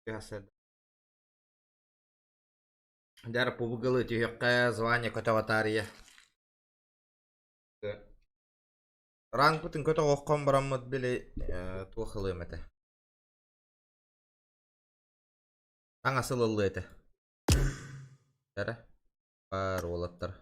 Дәр пубгылы түйекке звание көтөватария. Ранг бүтін көтө оққан бараммыт біле туақылы мәті. Таң асылылы еті. Дәрі бар олаттар.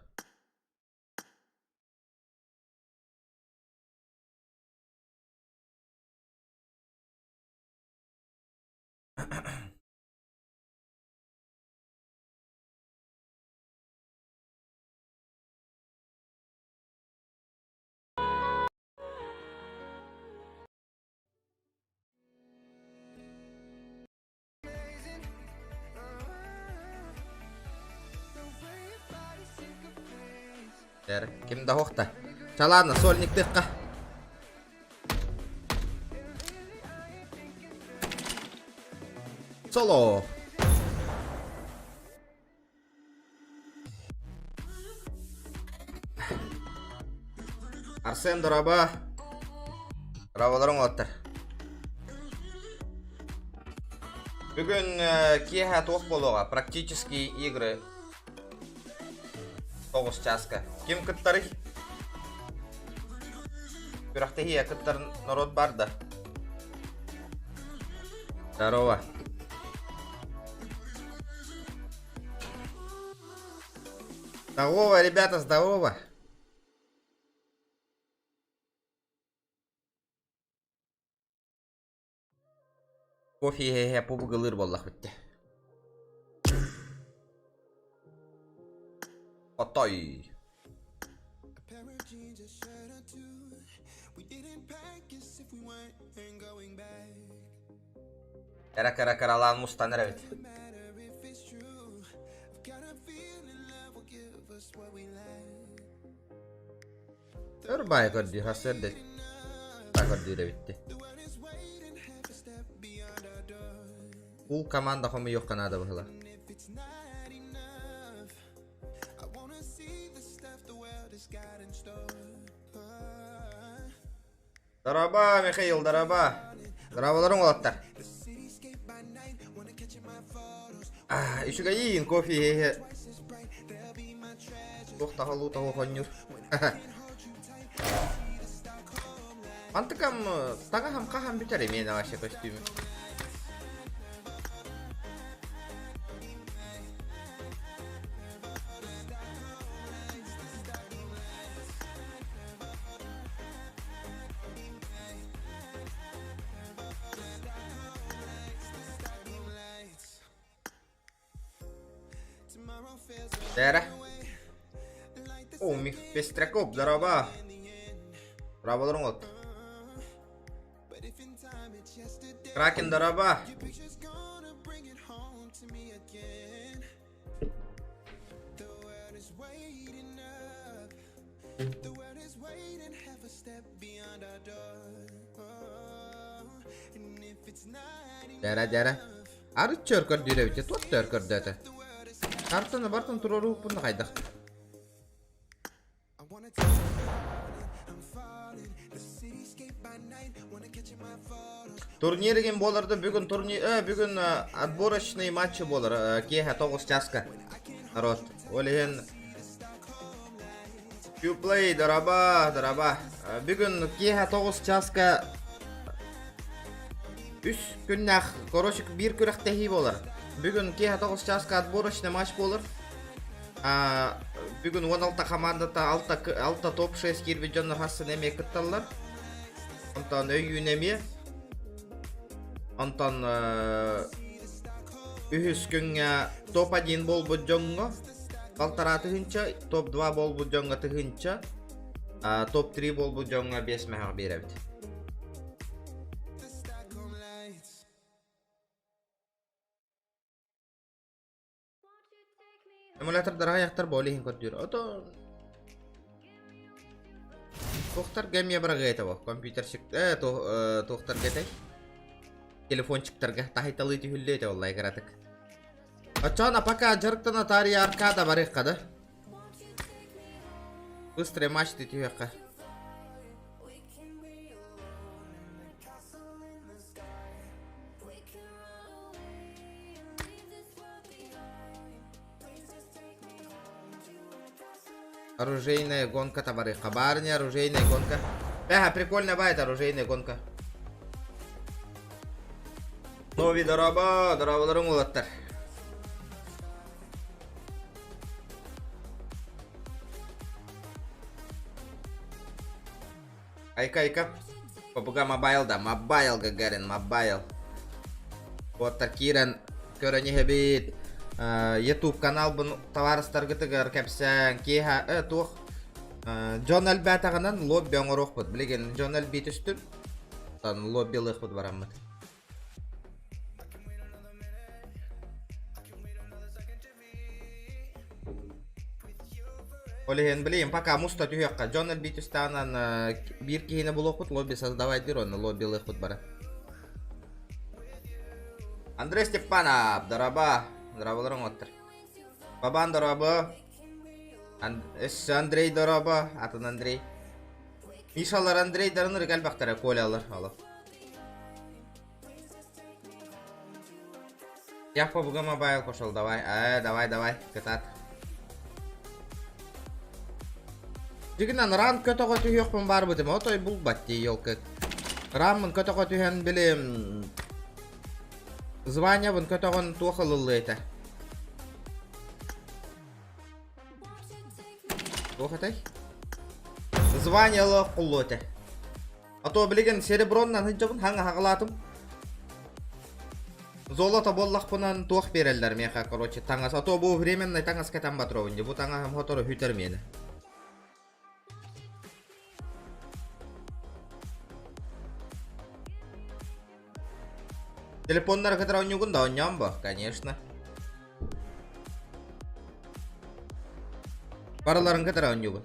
Дәрі кімді хоқта? Чаланы сольник дыққа. Соло. Арсен дораба. Рабаларың олаттар. Бүгін кеха тоқ болуға практически игры 9 часка. Ким кыттары? Бирақта хия кыттар народ бар да. Здорово. Здорово, ребята, здорово. Кофе пубгылыр боллақ бітті. Отой. Кара мустан рәвет. Өрбай көрді, хасырды. Көрді рәветті. Бұл команда қомы yok Канада бұғыла. Дараба, Михаил, дараба. Дарабаларың олаттар. Үшіға ең кофе. Тоқта қалу тағы қонюр. Антықам таға хам қағам бітер емен ағашы костюмі. Дәрі. О, мих пестрякоп, дараба. Рабаларың от. Кракен дараба. Дәрі. Ары чөркөр дүйрәуте, тот төркөр дөті. Картаны бартын тұрору бұны қайдақ. Турнирген болырды, бүгін отборочный матчы болыр. Кеха 9 часка. Народ, олеген Qplay, дараба. Бүгін кеха 9 часка 3 күннәқ, корошық 1 күрәқ тәхи болыр. Бүгін кеха 9 часка отборочный матч болыр. Бүгін 16 командата 6 топ 6 кирби жонлар хасын әме кытталар. Антан өйін әме. Антан үхіс күнге топ 1 бол бұд жоңға. Қалтара тұхынша, топ 2 бол бұд жоңға тұхынша. Топ 3 бол бұд жоңға 5 мәғақ берәбді. Эмулятордарға яқтар болейін көттір. Ото тоқтар гәмия біріға еті бұл. Компьютершік, тоқтар гәтай. Телефончықтарға тахиталы түйілі еті олай қаратық. Очана пока жарықтана тария аркада барық қады. Быстрый матч түйі еққа. Оружейная гонка, товары. Хабарни, оружейная гонка. Прикольно байт, оружейная гонка. Нови дорабаларың олаттар. Айка. Побуга мобайл да, мобайл Гагарин, мобайл. Вот Киран, көрөне хебит. YouTube канал бун товарыстаргы тыгар кепсен кеха тух. Джон Альбет ағынан лобби оңыруқ бұд. Білеген Джон Альбет үстін. Тан лобби лық бұд барамыд. Олеген білейін, пока мұста түйеққа. Джон Альбет үстіғанан бір кейіні бұл оқыд, лобби создавайдыр оны, лобби лық бұд бара. Андрей Степанов, дораба. Дорабаларың оттыр. Бабан дораба. Андрей дораба. Атын Андрей. Мишалар Андрей дарыныр кәлбақтары колялар. Яқпа бұға мобайл қошыл, давай. Давай. Кытат. Жігінен ран көтіға түйеқпін бар бұдым. Отой бұл бәтті елкі. Ранмын көтіға түйен білем. Звания вон көтіғын туақылылы еті. Туақытай? Званиялы құлы еті. Ато білеген сереброннан хынчабын хаңа хағылатым. Золото боллақ бұнан туақ берелдер меха, короче, таңас. Ато бұл временный таңас кәтен батровынде. Бұл таңа моторы хүтер мені. Телефоннар катара онюгун да оням ба, конечно. Параларын катара онюгун.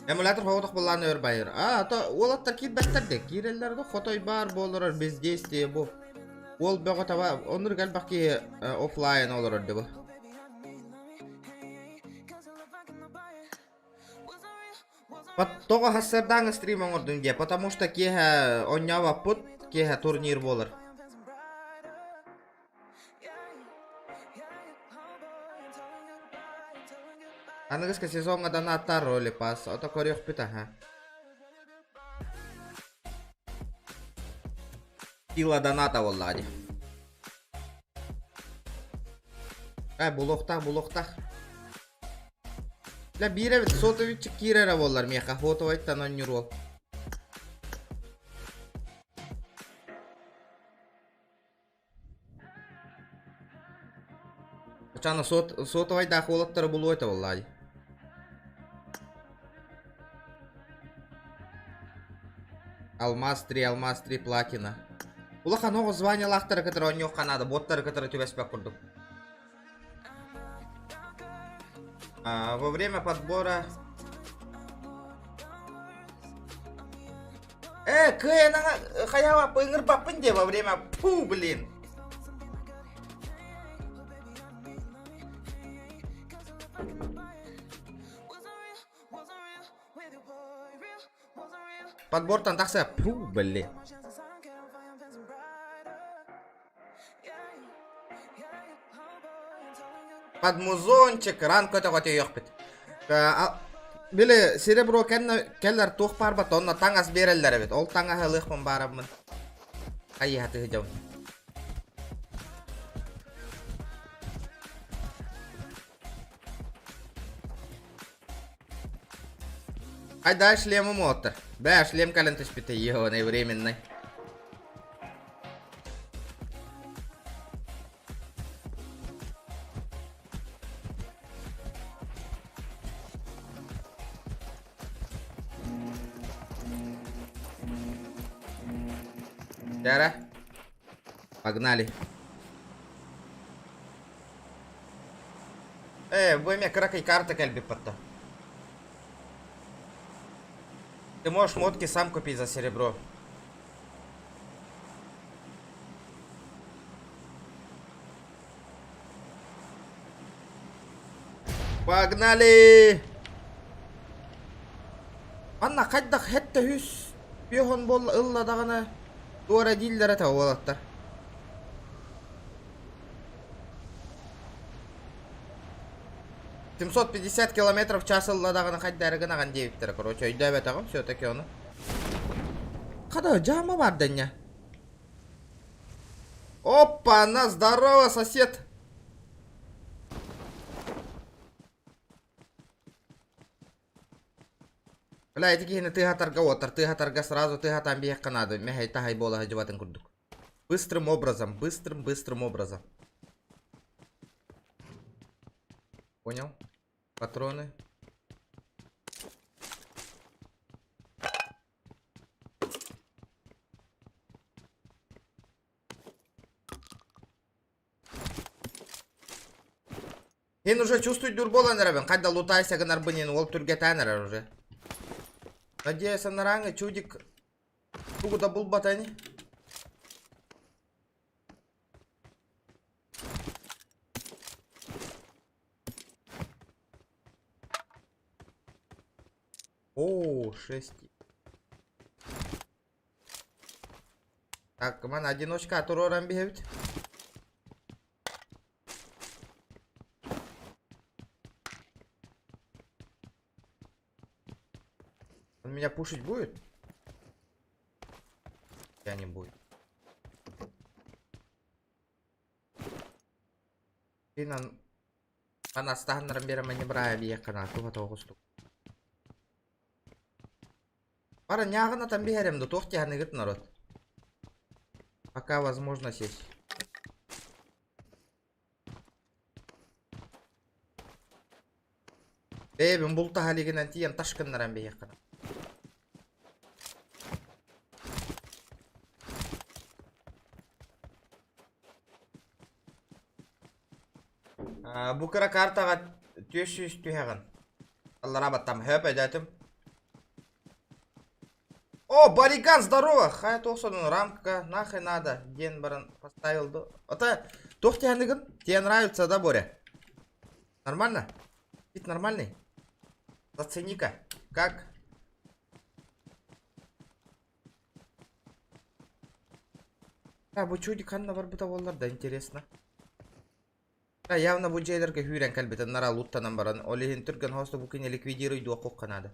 Эмулятор хоғытық боланы өрбайыр. Олаттар кит бәттерді. Киреллерді хотой бар болырыр, бездейстие бұл. Ол бәғы таба, оныр кәлбәқки офлайн олырырды бұл. Тоға хасырдан стрим оңырдың де, потому что кеха онява пут, кеха турнир болыр. Анығызға сезонға донаттар роли пас, ото көрек біта, ха. Кила доната олады. Бұлоқтақ. Ля бирэ сотовичик кирера боллар меха фотовайттан оннюр бол. Чана сотовайда холоттары болу ойта боллады. Алмаз 3 платина. Улаха ново звание лахтары, которые он не уханады, боттары, которые тебя себя курдук. Во время подбора... Кая хаява пынгыр папынде во время... Фу, блин! Подбор тантакса... Фу, блин! Под музончик ранко это вот её пит. Биле серебро келлер тух парба тонна таңас берелдер бит. Ол таңа хылыхмын барабмын. Кайяты хыжам. Айда шлемы мотор. Да, шлем калентыш пите егоный временный. Дара. Погнали. Вы мне кракай карты кальби потто. Ты можешь мотки сам купить за серебро. Погнали! Анна кайдах хетте хүс. Бехон бол ылла дагана. Туара дилдер ата олаттар. 750 километров в час ылладагына кайдарыгына ган дебиттер. Короче, өйдөбөт агам все-таки оны. Када жама бар дenya. Опа, на здорово, сосед. Бля, эти гены ты хатарга сразу ты хатан бияк канады. Мехай тахай бола хаджибатын курдук. Быстрым образом. Понял? Патроны. Ен уже чувствует дурбола нерабен. Кайда лутайся гынар бынен ол түрге тайнарар уже. Надеюсь, наранга чудик. Тугуда бул батани. О, 6. Так, мана одиночка туроран бегают. Он меня пушить будет? Я не будет. Синан ана стахнарым береме не брая биякана туга тогустук. Пара нягына там бигеремді тоқты янығыт народ. Пока возможно сесть. Бейбін бұл тахалигінен тиен ташкыннаран бейекіна. Бұқыра картаға 400 түйеғін. Аллара баттам хөп әдәтім. О, Бариган, здорово! Хай тоқсаның рамка, нахай надо. Ден баран поставил. Это тохти янығын? Тебе нравится, да, Боря? Нормально? Вид нормальный? Зацени-ка. Как? Бұл чудик қанна бар бұта болар да, интересно. Явно бұл жайларға хүйрен кәлбетін нара луттанан баран. Олеген түрген хосты бұкіне ликвидируйды оқоқ қанады.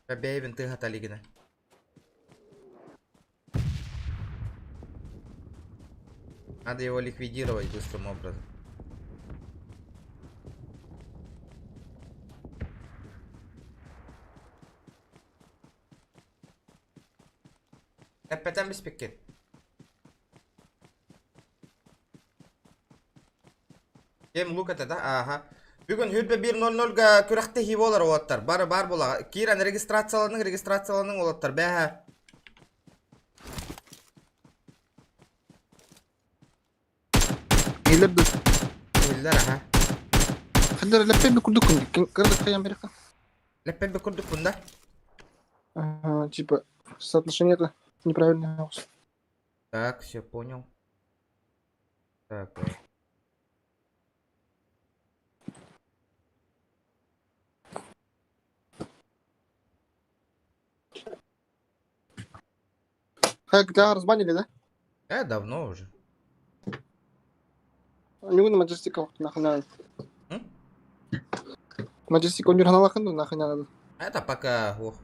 Бәйбін ты хаталигіне. Надо его ликвидировать быстрым образом. Тәппәтән беспеккен. Кем лук әтеді? Аха. Бүгін хүлбе 1.00-ға күрәқті хи болар олаттар. Бар бола. Киран регистрацияланың олаттар. Бәхә. يلبس Hillar aha. خلي لفين بكل قررت في أمريكا. Леппен бекурдук бунда. Типа соотношение-то неправильное. Так, все понял. Так. Как тебя разбанили, да? Давно уже. Не буду маджестика нахуй надо. М? Маджестика у него нахуй надо. Это пока ох.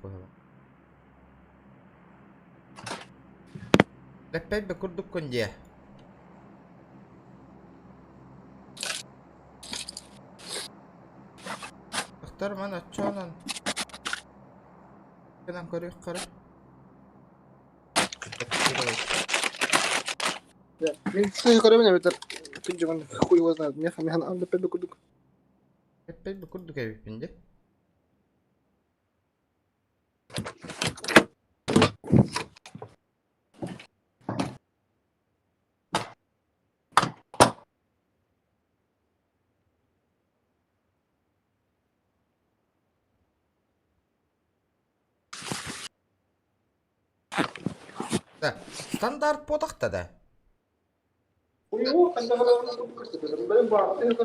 Леппен бекурдук конде. Ақтар мана чонан. Кенан көрек қары. Что я меня ветер? Ты же он хуй его знает. Мне хам леппен бекурдук. Леппен бекурдук эвиппенде. Да, стандарт потақта да. Хуй когда блин, бар, ты не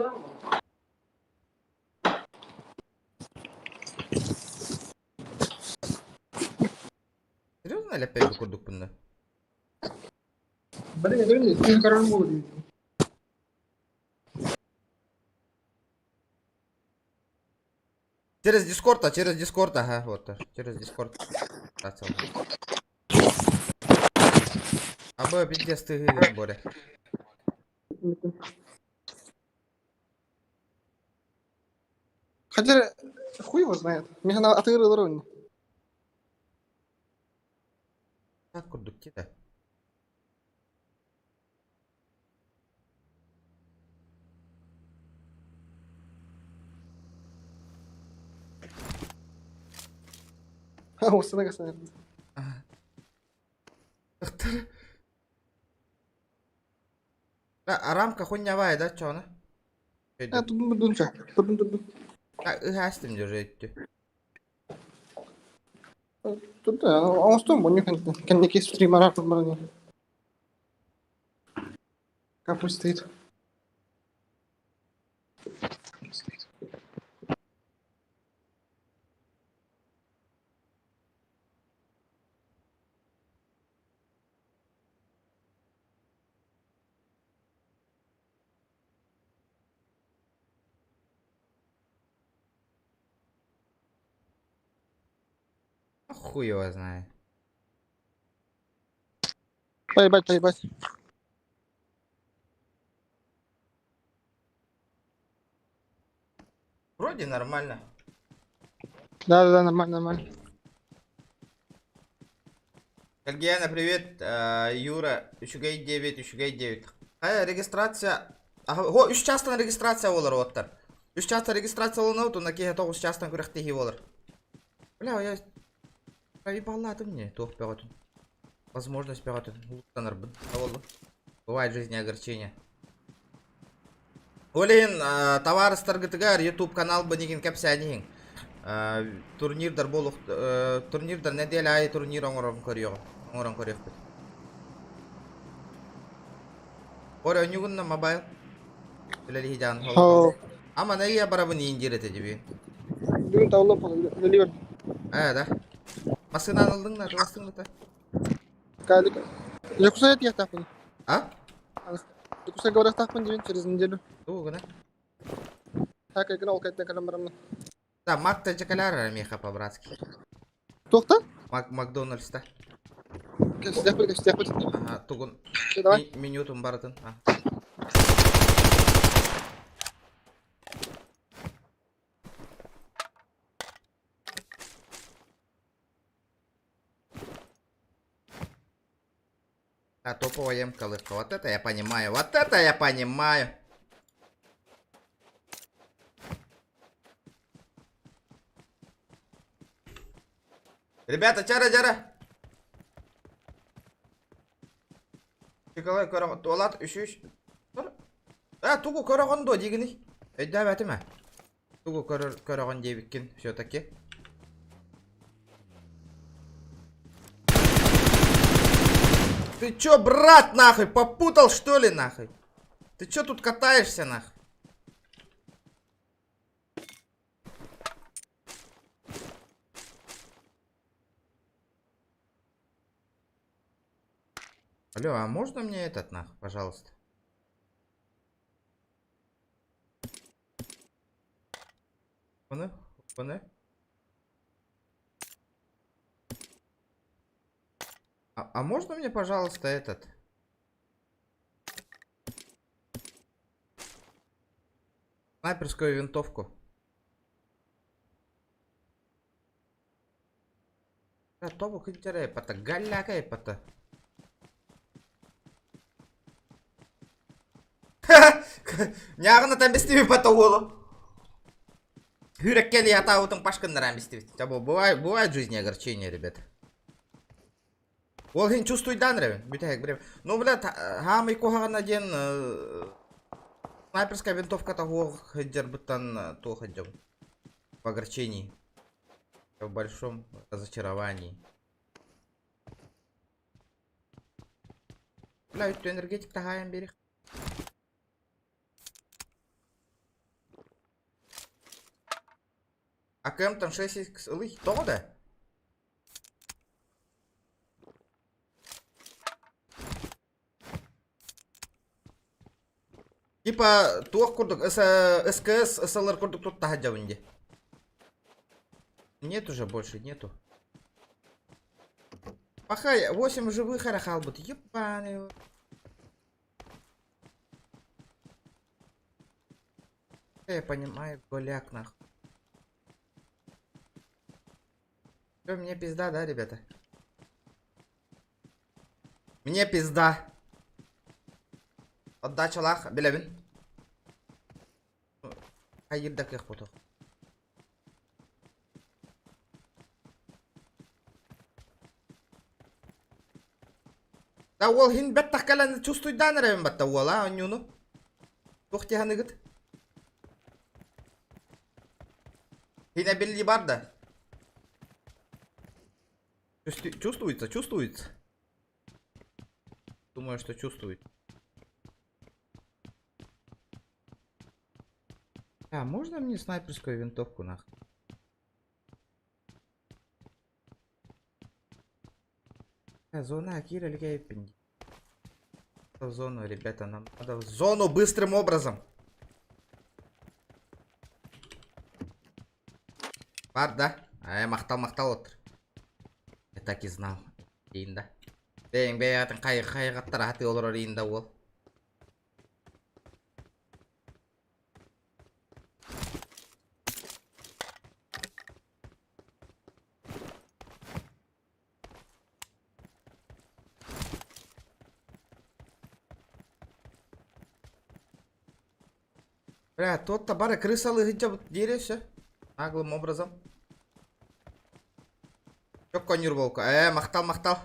Серьезно леппен бекурдук бунда? Блин, я говорю, ты не буду. Через Дискорд, ага, вот, через Дискорд. Абы пиздец ты, Боря. Хотя, хуй его знает. Мне она отыгрывала уровень. Как курдук да? А, осы нагасына. Рамка хуйнявая, да, чё она? А, тут дунча. Тут. Игастым уже идти. Тут, да, он что, у них коньяки стримера тут брони. Капусь стоит. Хуй его знает. Поебать. Вроде нормально. Да, нормально. Сергеяна, привет. Юра, Ушугай 9. Регистрация. О, 3 частан регистрация олар оттар. 3 частан регистрация олар, то на кеге 9 частан күрәхтеги олар. Бля, я проебалладым мне, тох пягатын. Возможность пягатын. Луктанар бын. Бывает в жизни огорчения. Олин, товарыстар гытыгар, YouTube канал бынеген кәпсәнең. Турнирдар болук, турнирдар неделя ай турнир оңорон көрüyor. Оңорон көрüyor. Ora oynuyorsun mobile. Böyle hijan О, Ama ne ya bara bunu indirete gibi. дүүн тавлап болду. Ливер. Да. Masını aldın da, bastın da. Калик. Якуса я так понял. А? Якуса говорят так понял через неделю. Doğru ne? Так играл как-то каламарам. Да, Макта чекаляра меха по-братски. Тохта? Макдональдста. Стяпать. Ага, тугун. Давай. Минутум баратын. Топовая МКЛышка. Вот это я понимаю. Вот это я понимаю. Ребята, чара. Николай Карагон, туалат үш. Тугу Карагон до дегені. Да, бәтіме. Тугу Карагон дебіккен, все-таки. Ты чё, брат, нахуй, попутал, что ли, нахуй? Ты чё тут катаешься, нахуй? Алло, а можно мне этот, нахуй, пожалуйста? Опаны. А можно мне, пожалуйста, этот? Снайперскую винтовку. Тобу кынчарай пата, галякай пата. Нягына там бестеби пата олу. Хүреккели атаутың пашкындарам бестеби. Бывает в жизни огорчения, ребята. Ол хин чувствует дан ребят, битек брев. Ну, блядь, хамы кохана ден снайперская винтовка того хеджер бутан то хеджер. В огорчении. В большом разочаровании. Бля, ведь энергетик тагаем берег. А кем там 6х лых? То да? Типа тух курдук СКС СЛР курдук тут тахаджа винде. Нет уже больше, нету. Пока 8 живых арахал будет. Ебаный. Я понимаю, голяк нахуй. Всё, мне пизда, да, ребята? Мне пизда. Отдача лах, белевин. Hayırdak yak foto. Тауал хин беттах калан чувствует да нравим бат тауал, а нюну. Тухти ханыгыт. Хина белли бар да. Чувствуется, чувствуется. Думаю, что чувствует. А, можно мне снайперскую винтовку нахуй? Зона Акира или Гейпинг? В зону, ребята, нам надо в зону быстрым образом. Бар, да? Мақтал отыр. Я так и знал. Дейін да. Дейін бәйгатын қайғаттар аты олар дейін да ол. Бля, тот-то бары крысалы гыджа дере все. Наглым образом. Чок конюр волка. Мақтал.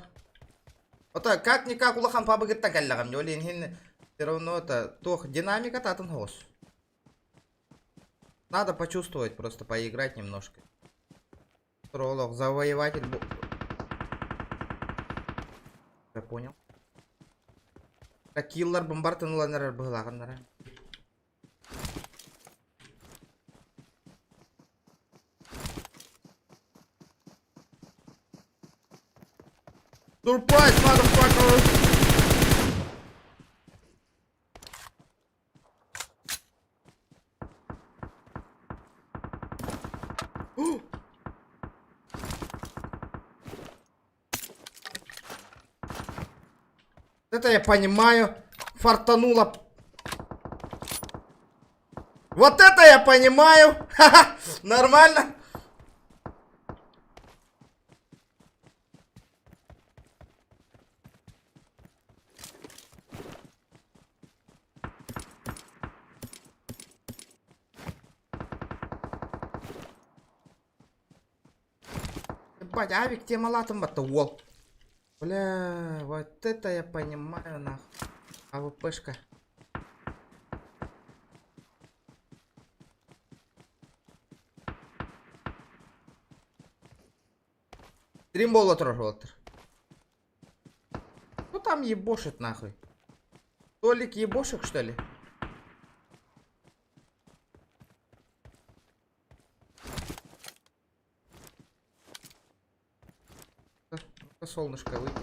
Ота как-никак улахан пабыгыттан кәлләгам. Олин хин все равно это тох динамика татын хос. Надо почувствовать, просто поиграть немножко. Троллок, завоеватель. Я понял. Как киллер бомбартын уланар быглаганнар. Surprise, motherfucker! Это я понимаю. Фартануло. Вот это я понимаю. Ха-ха. Нормально. Ебать, авик тебе малатом это вол. Бля, вот это я понимаю, нахуй. АВПшка. Стримбол отражёт. Ну там ебошит нахуй. Толик ебошек, что ли? Солнышко выйди.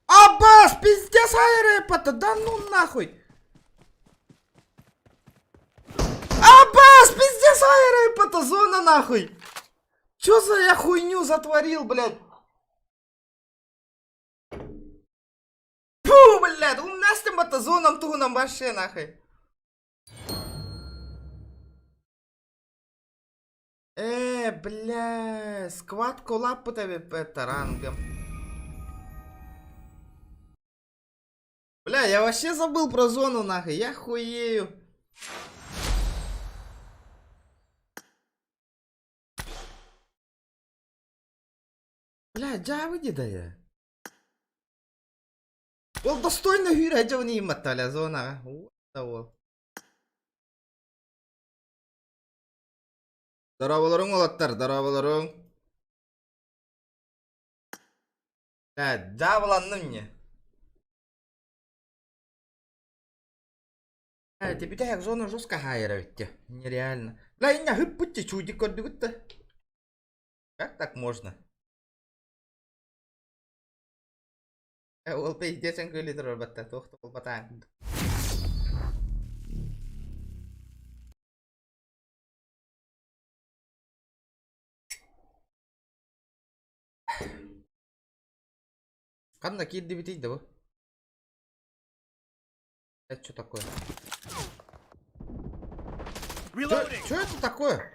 Аббас, пиздец, айрэпа-то, да ну нахуй. Аббас, пиздец, айрэпа-то, зона нахуй. Чё за я хуйню затворил, блядь? Фу, блядь, у нас там это зоном туном вообще нахуй. Бля, сквад коллап по тебе это рангом. Бля, я вообще забыл про зону нахуй, я хуею. Бля, да выйди да я. Ол достойно хүйрә жауны иматталя зонаға. Ол. Здороволарың олаттар, здороволарың. Да, буланны мне. Ты битая зона жестко хайра ведь. Нереально. Бля, я хып пути чудик кодугта. Как так можно? Ол пиздецен көйле тұрар батта. Тоқты бол батаң. Қанда келді бітейді бұл? Это что такое? Что это такое?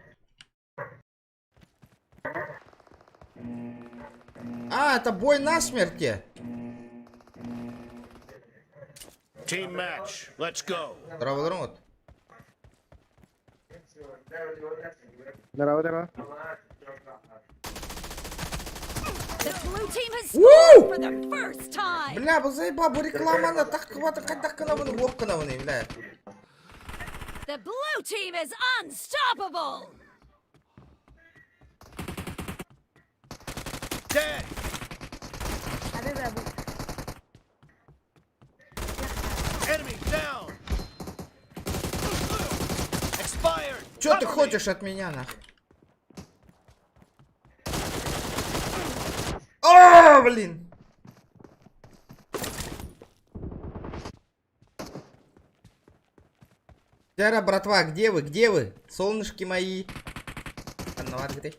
А, это бой на смерти. Team match. Let's go. Здорово, народ. Здорово, здорово. The blue team has scored for the first time. Бля, бұл заебал, бұл рекламаны таққы навыны, оққы навыны, бля. The blue team is unstoppable. Dead. Enemy down. Expired. Чё ты Cover me. хочешь от меня, нахуй? О, блин! Тера, братва, где вы? Где вы? Солнышки мои. Ну, ладно, ты.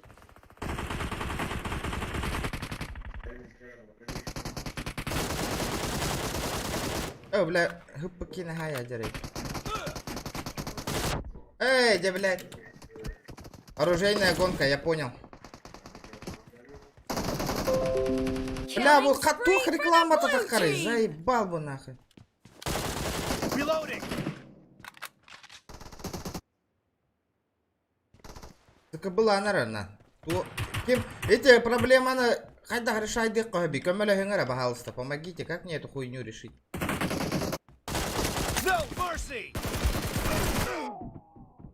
О, бля, покина хая, дерей. Эй, да, блядь. Оружейная гонка, я понял. Бля, вот катух реклама-то такая, заебал бы нахуй. Reloading. Так была, наверное. Эти проблемы, она... Хайда решай дикко, хаби. Камеля хенгара, пожалуйста, помогите, как мне эту хуйню решить? No mercy.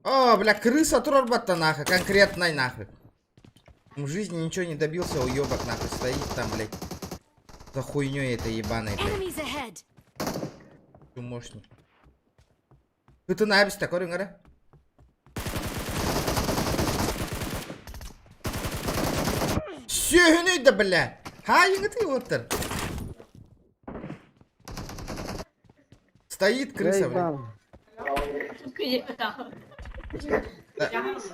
О, бля, крыса турбата нахуй, конкретной нахуй. В жизни ничего не добился, уёбок нахуй, стоит там, блядь. За хуйнёй этой ебаной, блядь. Enemies ahead. Чумошник. Ты на абис такой, рынгара? Сүйіні да, бля. Хайыңы ты отыр. Стоит крыса, бля.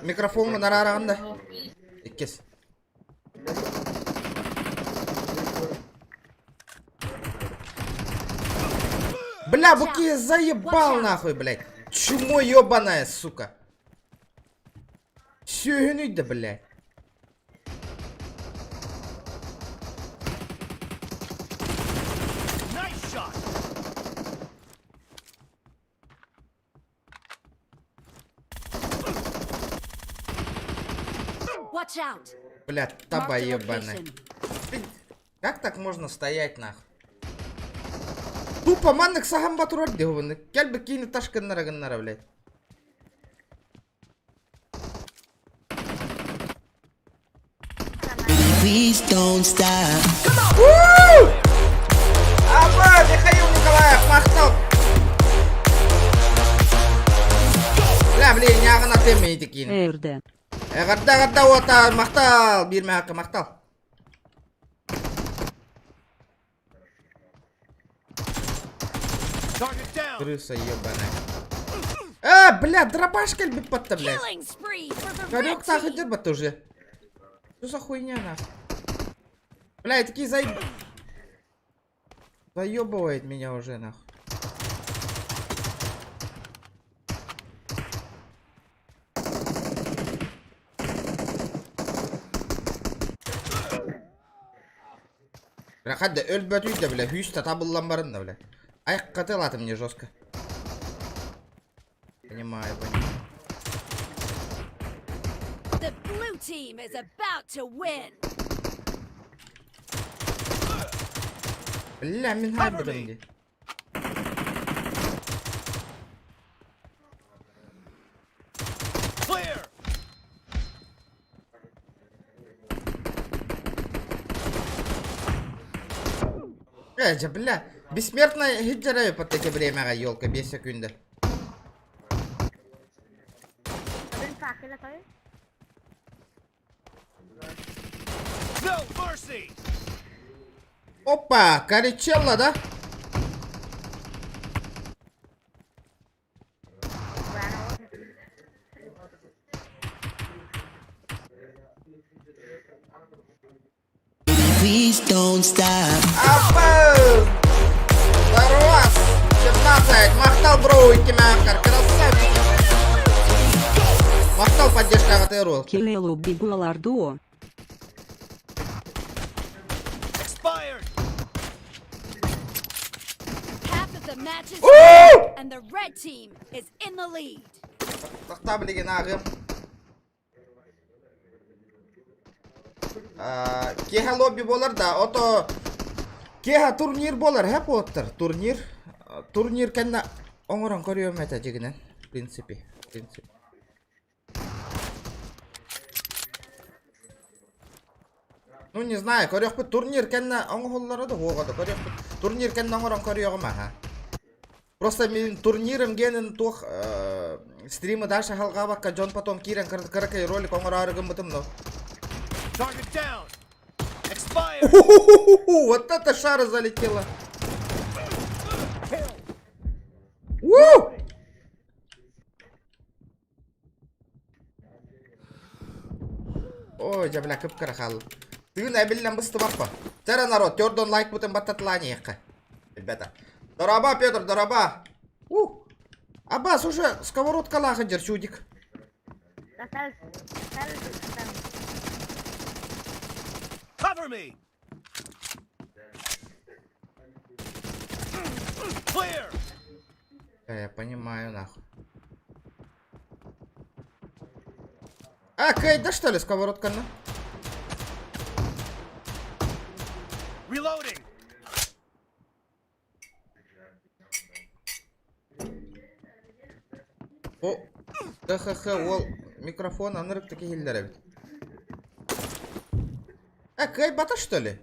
Микрофон мұнара арағында. Иккес. Бля, Буки заебал нахуй, блядь. Чумо ебаная, сука. Сүйіні да, блядь. Nice shot. Watch out. Бля, таба Mark the ебаная. location. Как так можно стоять нахуй? Тупо маннык саган батурар дегуны. Кел бір кейіні ташканнара гыннара, блядь. Please don't stop. Аба, Михаил Николаев, мақтал. Бля, блин, яғына теммейді кейін. Эрде. Ғадда ота, мақтал. Берме хақы, мақтал. Target down. Крыса ебаная. Бля, дробаш кельбит потта, блядь. Killing spree for the red Корёк так team. идет бата уже. Что за хуйня, нахуй? Бля, такие заебывает меня уже, нахуй. Бля, хадда өлбөт үйді, бля, хүйшті табыллан барында, бля. Аяқ қатылаты мне жестко. Понимаю. The blue team is about to win. Бля, мен хайбырынды. Clear. Бля, бесмертная хиджараю под такое время, елка, без секунды. No mercy! Опа, Каричелла, да? Please don't stop. Апа! Здорово! 15! Махтал, бро, идти махар, красавчик! Махтал поддержка в этой ролке. Келелу бигулардуо. Expired! Half of the match is over, and the red team is in the lead. Махтал билеген ағым. Кеха лобби болар да, ото... Кеха турнир болар, хеп оттыр, турнир. Турнир кәнна оңырын көріем әті жегінен, в принципе. Ну, не знаю, көріек бі турнир кәнна оңғылары да оғады, көріек бі турнир кәнна оңырын көріеғім аға. Просто мен турнирым генін тух стримы дальше халға баққа жон потом кирен кіркай ролик оңыр арығым бұтым, но. Target down! Expired! Вот это шара залетела. Уу! Ой, жабля, көп карахал. Тыгын әбілінен бұсты бақпа. Тәрі народ, тердон лайк бұтын баттатылани еққа. Ребята. Дороба, Петр, дороба. Аббас, уже сковородка лаха дер, чудик. Cover me! Clear! Я понимаю, нахуй. Кейт, да что ли, сковородка, ну? Reloading! О, ол микрофон анырып таки хилдер бит. Кейт бата что ли?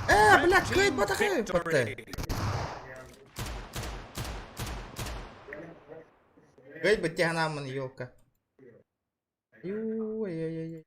Бля, Кейт бата хей бата. Кейт бит тягнамын, елка. Ой-ой-ой.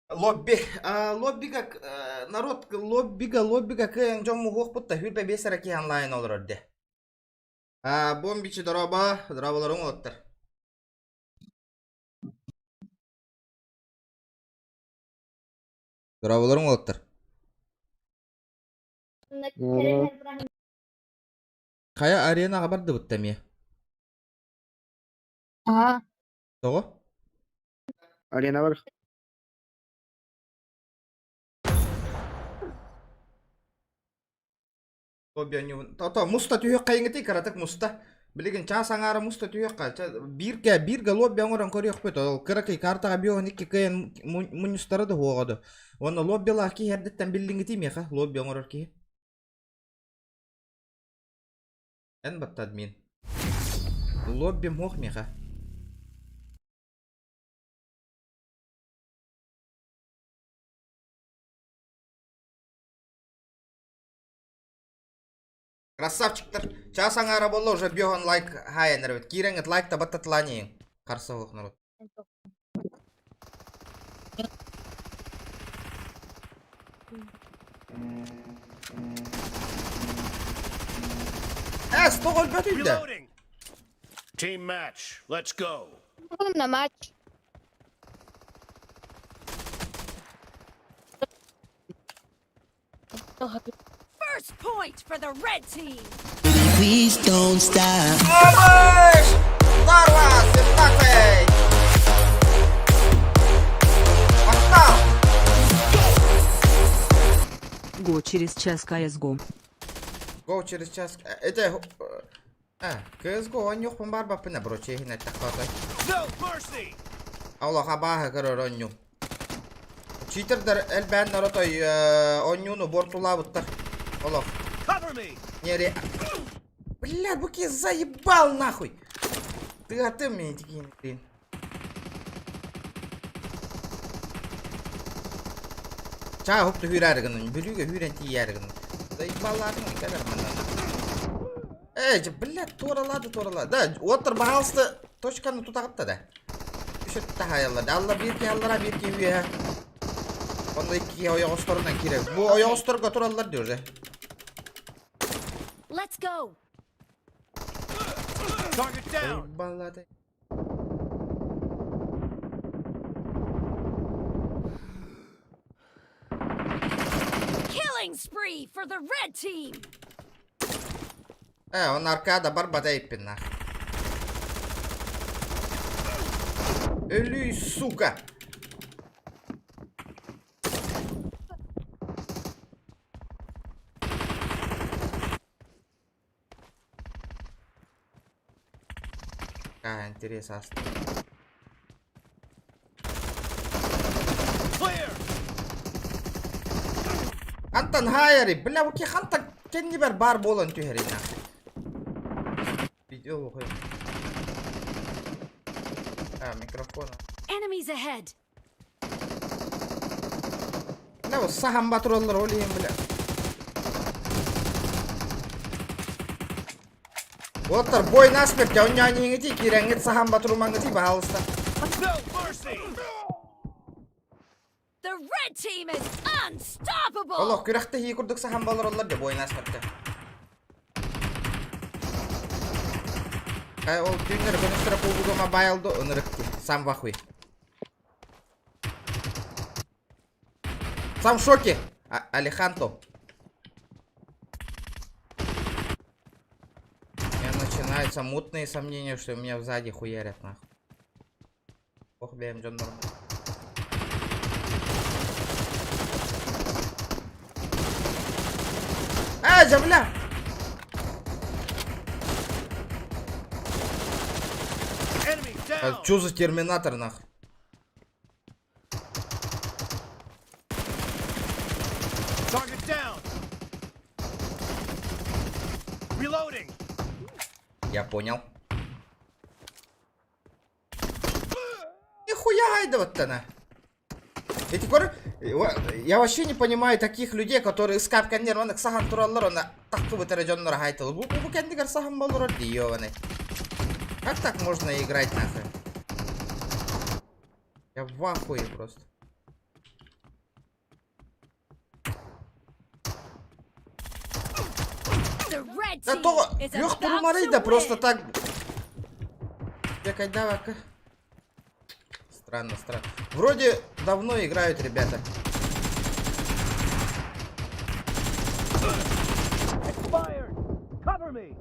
Лоббига, народ, лоббига кыяң жому хоқпытта хүрбе бесара ки онлайн olur орде. Бомбичи дорабаларың олаттар. Дорабаларың олаттар. Кая аренаға барды бұтта ме? Тоғы? Арена бар. Тото муста түйек қайыңыты каратық муста. Білеген ча саңары муста түйек қа. Бирге лобби аңыран көрек бөт. Ол кыракай картаға биоған екі кайын мунистары да хоғады. Оны лобби лақи хердеттен білдіңіті меқа. Лобби аңырар ки. Ән баттад мен. Лобби моқ меқа. Красавчиктар. Часаң ара болла уже бьёган лайк хайенер бит. Киреңет лайкта баттатланең. Карсы хоқ народ. Стогол бөтүйді. Reloading! Team match, let's go! На матч. First point for the red team. Please don't stop. Обыш! Здорово, 17! Махтал! Го через час CSGO. Го через час... Это... CSGO он yok pun бар бапына, бро, чехин айтта қатай. No mercy! Allah'a baha karar onyu. Cheater'dır el ben narotoy onyunu bortula buttar. Allah. Cover me! Нере... Бля, Буки заебал нахуй! Ты мне такие, блин. Ча хопты хүйрәргінің, бүліге хүйрен тияргінің. Заебалладың, кәдір мана. Бля, торалады. Да, отыр бағалысты точканы тұтағытты да. Үшетті хайалады. Алла берке аллара берке үйе. Онда екі ояқ остарынан керек. Бұл ояқ остарға тұралар дөрді. Let's go. Target down! Заебалады. Killing spree for the red team. Он arkada бар батайыппен нах. Ölüy сука. Интересно. Clear! Антон хайери, бля, Буки хантан кенни бар болон түйерина. Видео оқой. Микрофон. Enemies ahead. Бля, осы сахан батыроллар олейін, бля. Отыр, бой насмерт, жауынянеңі кереңет сахан батырумаңы дей бағалыста. No mercy! The red team is unstoppable. Олық, күріқті хей күрдік сахан балыр олар де бой насмертті. Ол түйінер күністірі қолдығыма байалды, ұнырықты. Сам вахуй. Сам в шоке, Алеханто. Начинаются мутные сомнения, что меня сзади хуярят нахуй. Ох, блин, Джон Норм. Бля! Enemy down! Чё за терминатор нахуй? Target down! Reloading! Я понял. Нихуя гайдовать-то на. Я вообще не понимаю таких людей, которые с капкан нервных сахан тураллар, на такую терраджоннор гайтал. Бу кендигар сахан балурор диёваны. Как так можно играть нахуй? Я в ахуе просто. The red Да team то, is ёх about турмары, to да просто win. так. Якайдавака. Странно. Вроде давно играют ребята. Expired! Cover me!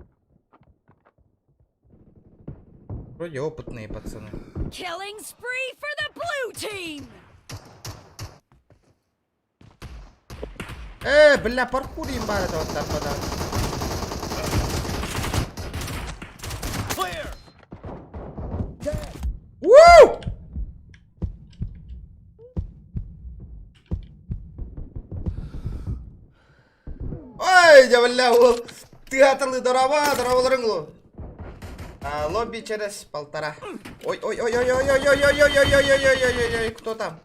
Вроде опытные пацаны. Killing spree for the blue team. Бля, паркур имба это вот так подал. Clear! Уу! Ой, бля, ты аталы дорова, лобби через полтора. Ой, кто там?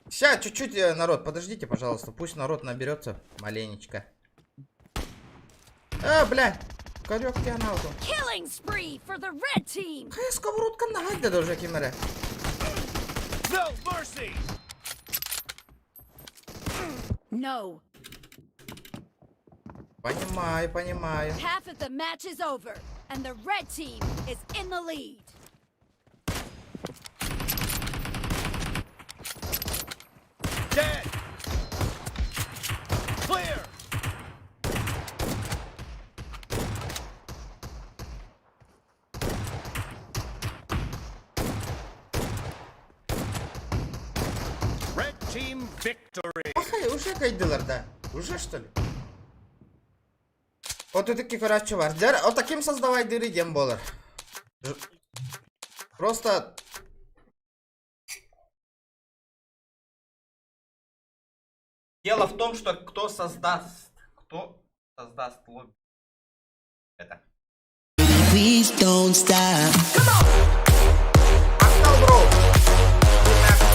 Сейчас, чуть-чуть, народ, подождите, пожалуйста, пусть народ наберется маленечко. Бля, корёк тебя на ауто. Killing spree for the red team. Какая сковородка нагадя даже, Кимере? No mercy! No. Понимаю. Half of the match is over, and the red team is in the lead. Dead! Clear! Red team victory! Уже кайдылар, да? Уже что ли? Вот тут такие короче бар. Вот таким создавай дыры дем болар. Просто... Дело в том, что кто создаст лобби. Это. Please don't stop. Махтал, бро.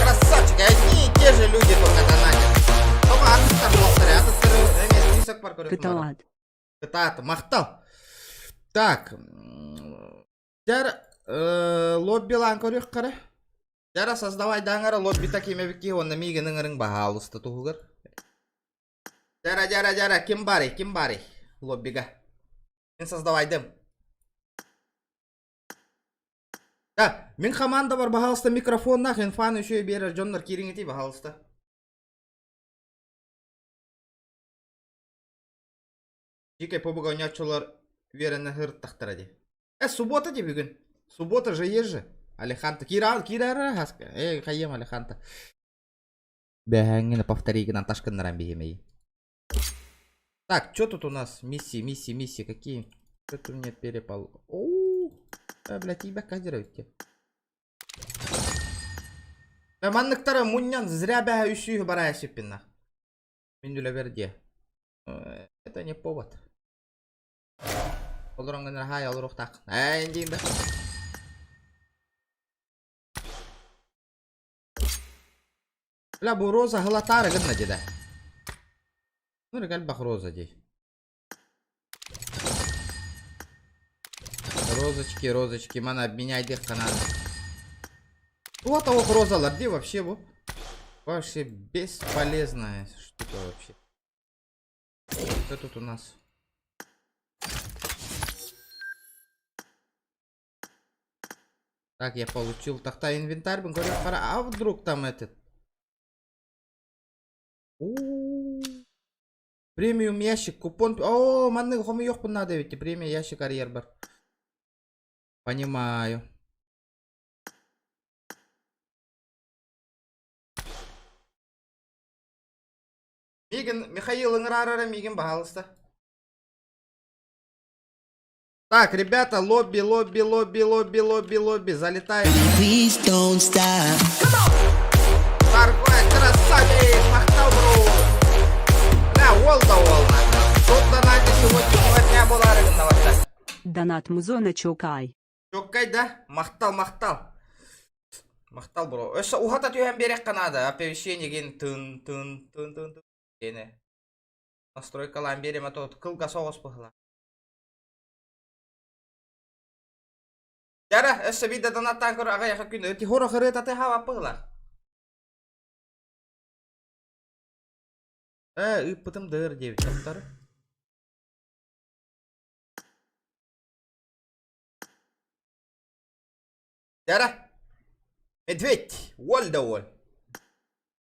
Красавчик, одни и те же люди только донатят. Только артистар болсары, список бар көресің бара. Каталат. Кытаат, мақтал. Так. Жар лоббилан көрек қары. Жара создавай даңары лобби такиме бікке онна мигінің ырың бағалысты тұғығыр. Жара, ким бари лоббига. Мен создавайдым. Да, мен команда бар бағалысты микрофонна, инфаны үші берер жонлар кереңети бағалысты. Жеке побыға ойнатшылар верені ғырттақтыра де. Суббота де бүгін. Суббота же ежі. Алеханта. Кирара хаска. Қайем Алеханта. Бәңгіні повторигінан ташқыннаран беймей. Так, что тут у нас? Миссии. Какие? Что-то мне перепал. Оу. Блядь, тебя кодируют те. Манныктары муннян зря бәға үші барая шеппинна. Миндуля верде. Это не повод. Олырыңын рахай олырық тақ. Дейін бә. Бля, бұл роза ғылатары гынна деді. Ну, регаль бақ роза дей. Розочки, мана обменяйдық қанады. Вот оқ розалар де вообще бұл. Вообще бесполезная штука вообще. Что тут у нас? Так, я получил тахта инвентарь, а вдруг там этот? Премиум ящик, купон. О, манны хомы yok надо ведь, премия ящик карьер бар. Понимаю. Мигин, Михаил Инрарара, Мигин, пожалуйста. Так, ребята, лобби, залетаем. Please don't stop. Таркой, красавец, махтал, бро. Да, волна. Тут донаты сегодня была рынова. Донат Музона Чокай. Чокай, да? Махтал. Махтал, бро. Өші ұғата түйен берек қанады. Оповещение ген тын. Дені. Настройкалан берем, а то кылға соғыс бұғыла. Яра, өші биді донаттан көрі аға яқа күні. Өте хоры қыры таты хава бұғыла. Үппітім дыр девіт тоқтары. Яра, медведь, вол да вол.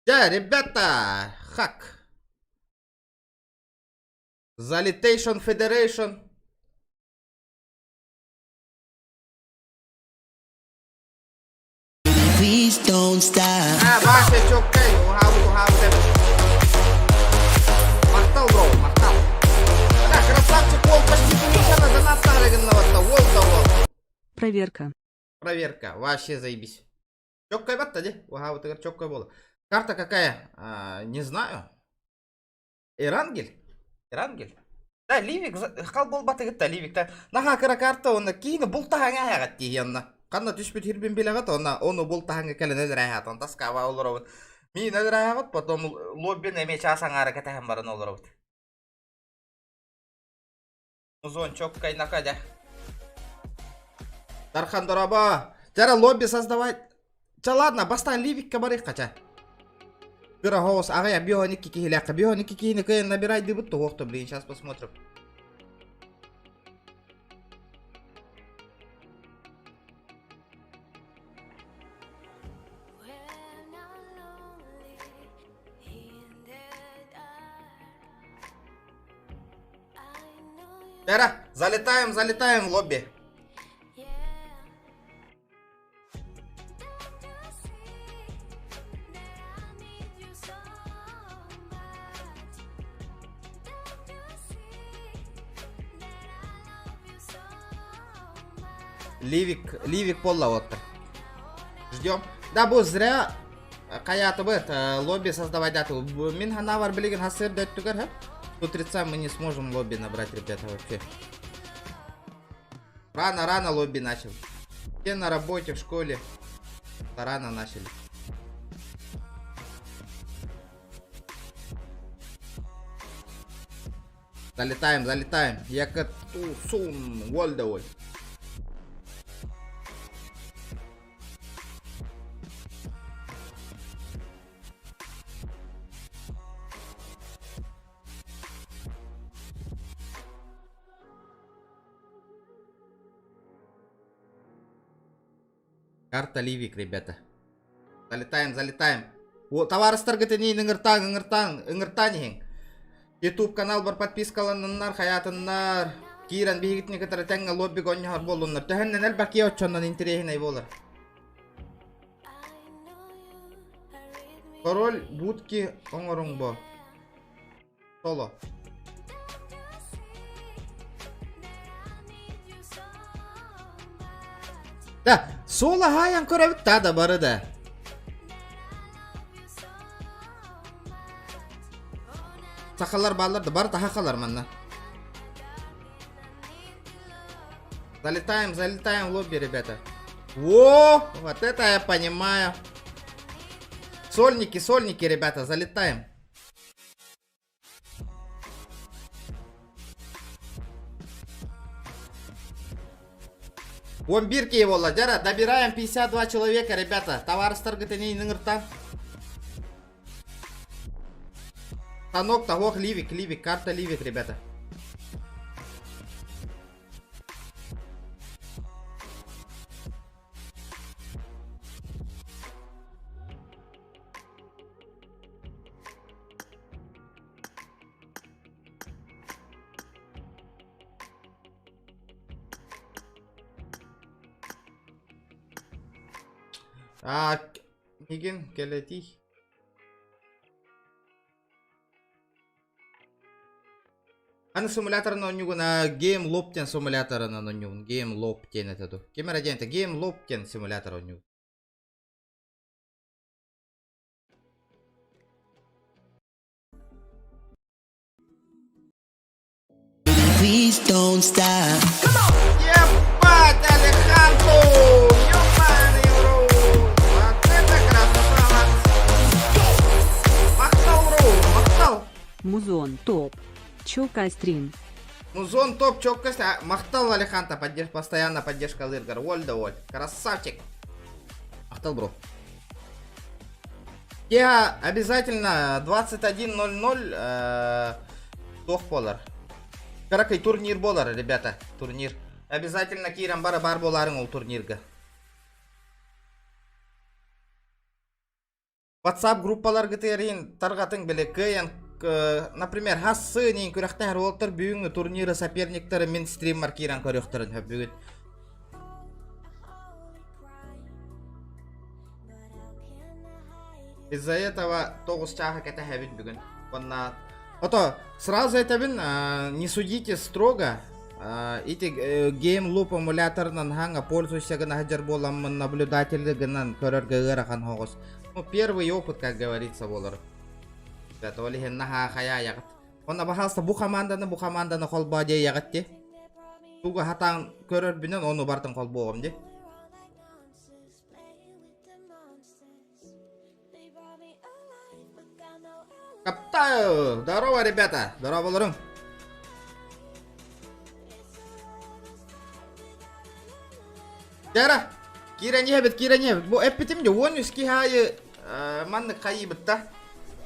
Да, ребята, хак. Залитейшн Федерейшн. Please don't stop. Ваши чокай, ухаву. Махтал, бро, махтал. Да, красавчик, вол почти помешано, донатта рыгынного-то, вол да вол. Проверка. Вообще заебись. Чоккай батта, де? Ухаву, ты чоккай бола. Карта какая? Не знаю. Ирангель? Да, Ливик, қал бол баты гітті, Ливикта. Наға кіра карта, оны кейіні бұл тағаңа ағат дейінна. Қанна түшпет хирбен беле ғат, оны бұл тағаңа кәлі нәдір ағат, оны таскава олыр ауыт. Ми нәдір ағат, потом лоббен әме часан ары кәтәхін барын олыр ауыт. Музон, чоккай накадя. Тархан дораба. Жара лобби создавать. Ча ладно, бастан Ливикка барих қача. Пира хоус, ағая бионики кихиляка. Бионики кихини кайын набирай дебутты оқты, блин, сейчас посмотрим. Жара, залетаем в лобби. Ливик полла отыр. Ждем. Да, бу зря каяты быт, лобби создавать дату. Мин ханавар билеген хасыр дөттүгер, ха? Тут 30 мы не сможем лобби набрать, ребята, вообще. Рано лобби начал. Все на работе, в школе. Рано начали. Залетаем. Якатусун, Вольдовой. Карта Ливик, ребята. Залетаем. Товарыстар гетенейін ыңыртан. YouTube канал бар подпискаланыннар, хаятыннар. Киран бейгітіне кетері тәңі лобби гоньяғар болыннар. Төхіннен әл бәке өтчоннан интерейін ай болар. Король будки оңырың бо. Соло. Да, соло хаян көрәбіт тада бары да. Сахалар балларды бар тахакалар манна. Залетаем в лобби, ребята. Во, вот это я понимаю. Сольники, ребята, залетаем. Бомбирки его ладяра. Добираем 52 человека, ребята. Товарыстар гетеней ныңыртан. Станок, того, ливик, карта ливик, ребята. Мигин, келети. Аны симуляторын онюгуна Game Lopten симуляторын онюгун. Game Lopten этеду. Кемера дента Game Lopten симулятор онюгун. Please don't stop. Ебать, Алехандру! Ёбаный в рот! Вот это красава! Махтал! Музон топ. Чокай стрим. Музон топ, чоккость. Махтал Алеханта, постоянно поддержка Лыргар. Воль. Красавчик. Махтал, бро. Я обязательно 21:00 Тох Полар. Каракай турнир болар, ребята. Турнир. Обязательно кирам бар боларын ол турнирга. WhatsApp группалар гытерин таргатын беле кыян. Например, хассы нейін көріқтен ролтар бүгінгі турниры соперниктері мен стрим маркиран көріқтірін бүгін. Из-за этого тоғыз чаға кәті әбін бүгін. Сразу айтабын, не судите строго. Эти гейм-луп эмуляторынан ханга пользуйся гына хаджар боламын наблюдателі гынан көрерге ғырақан хоғыз. Первый опыт, как говорится, болар. Это оле хенна хая ягат. Онда бахалса бу команданы колба де ягат де. Туга хатан көрөр бинен ону бартын колбогом де. Каптаю! Здорово, ребята! Здорово, болорун! Жара! Кира не бит. Бу эппетим де вон юски хай манны кайы битта.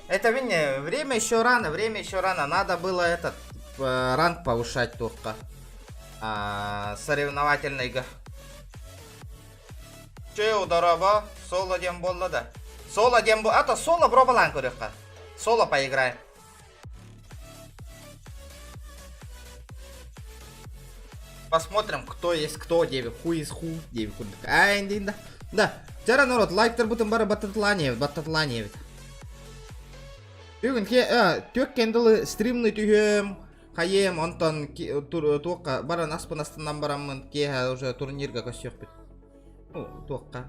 Это время еще рано. Надо было этот ранг повышать только. Соревновательный га. Че удороба? Соло дем болла да. А то соло бробалан корюха. Соло поиграем. Посмотрим, кто есть кто, девик. Who is who, девик. Да. Жара народ, лайктер бутын бары баттатланевит. Бүгін тök кенділі стримны түйем, қайем, онтан туаққа баран аспын астынан барамын, ке уже турнирға көсек бит. Туаққа.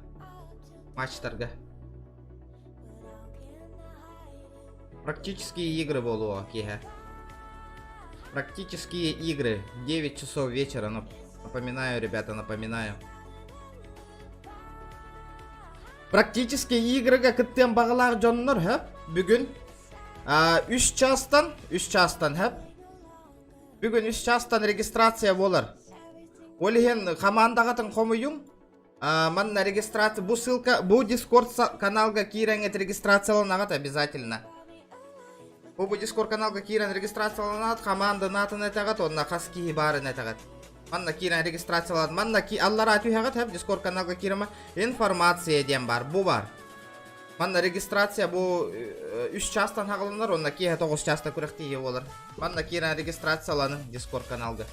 матчтарга. Практические игры болуа кеха. Практические игры. 9 часов вечера. Напоминаю, ребята, напоминаю. Практические игры кыттен багалар жоннор хэп. Бүгүн 3 частан хэп. Бүгүн 3 частан регистрация болар. Олихен командагатын комуюң. Манна регистрация. Бу ссылка, бу Discord каналга киреңет регистрацияланагат обязательно. Бу Discord каналга кирен регистрацияланат, команда натын этагат, онна каски барын этагат. Манна кирен регистрацияланат, манна ки аллар атуягат хэп Discord каналга кирема информация дем бар, бу бар. Манна регистрация бу 3 частан хагылынар, онна кие 9 часта күректие болар. Манна кирен регистрацияланы Discord каналга.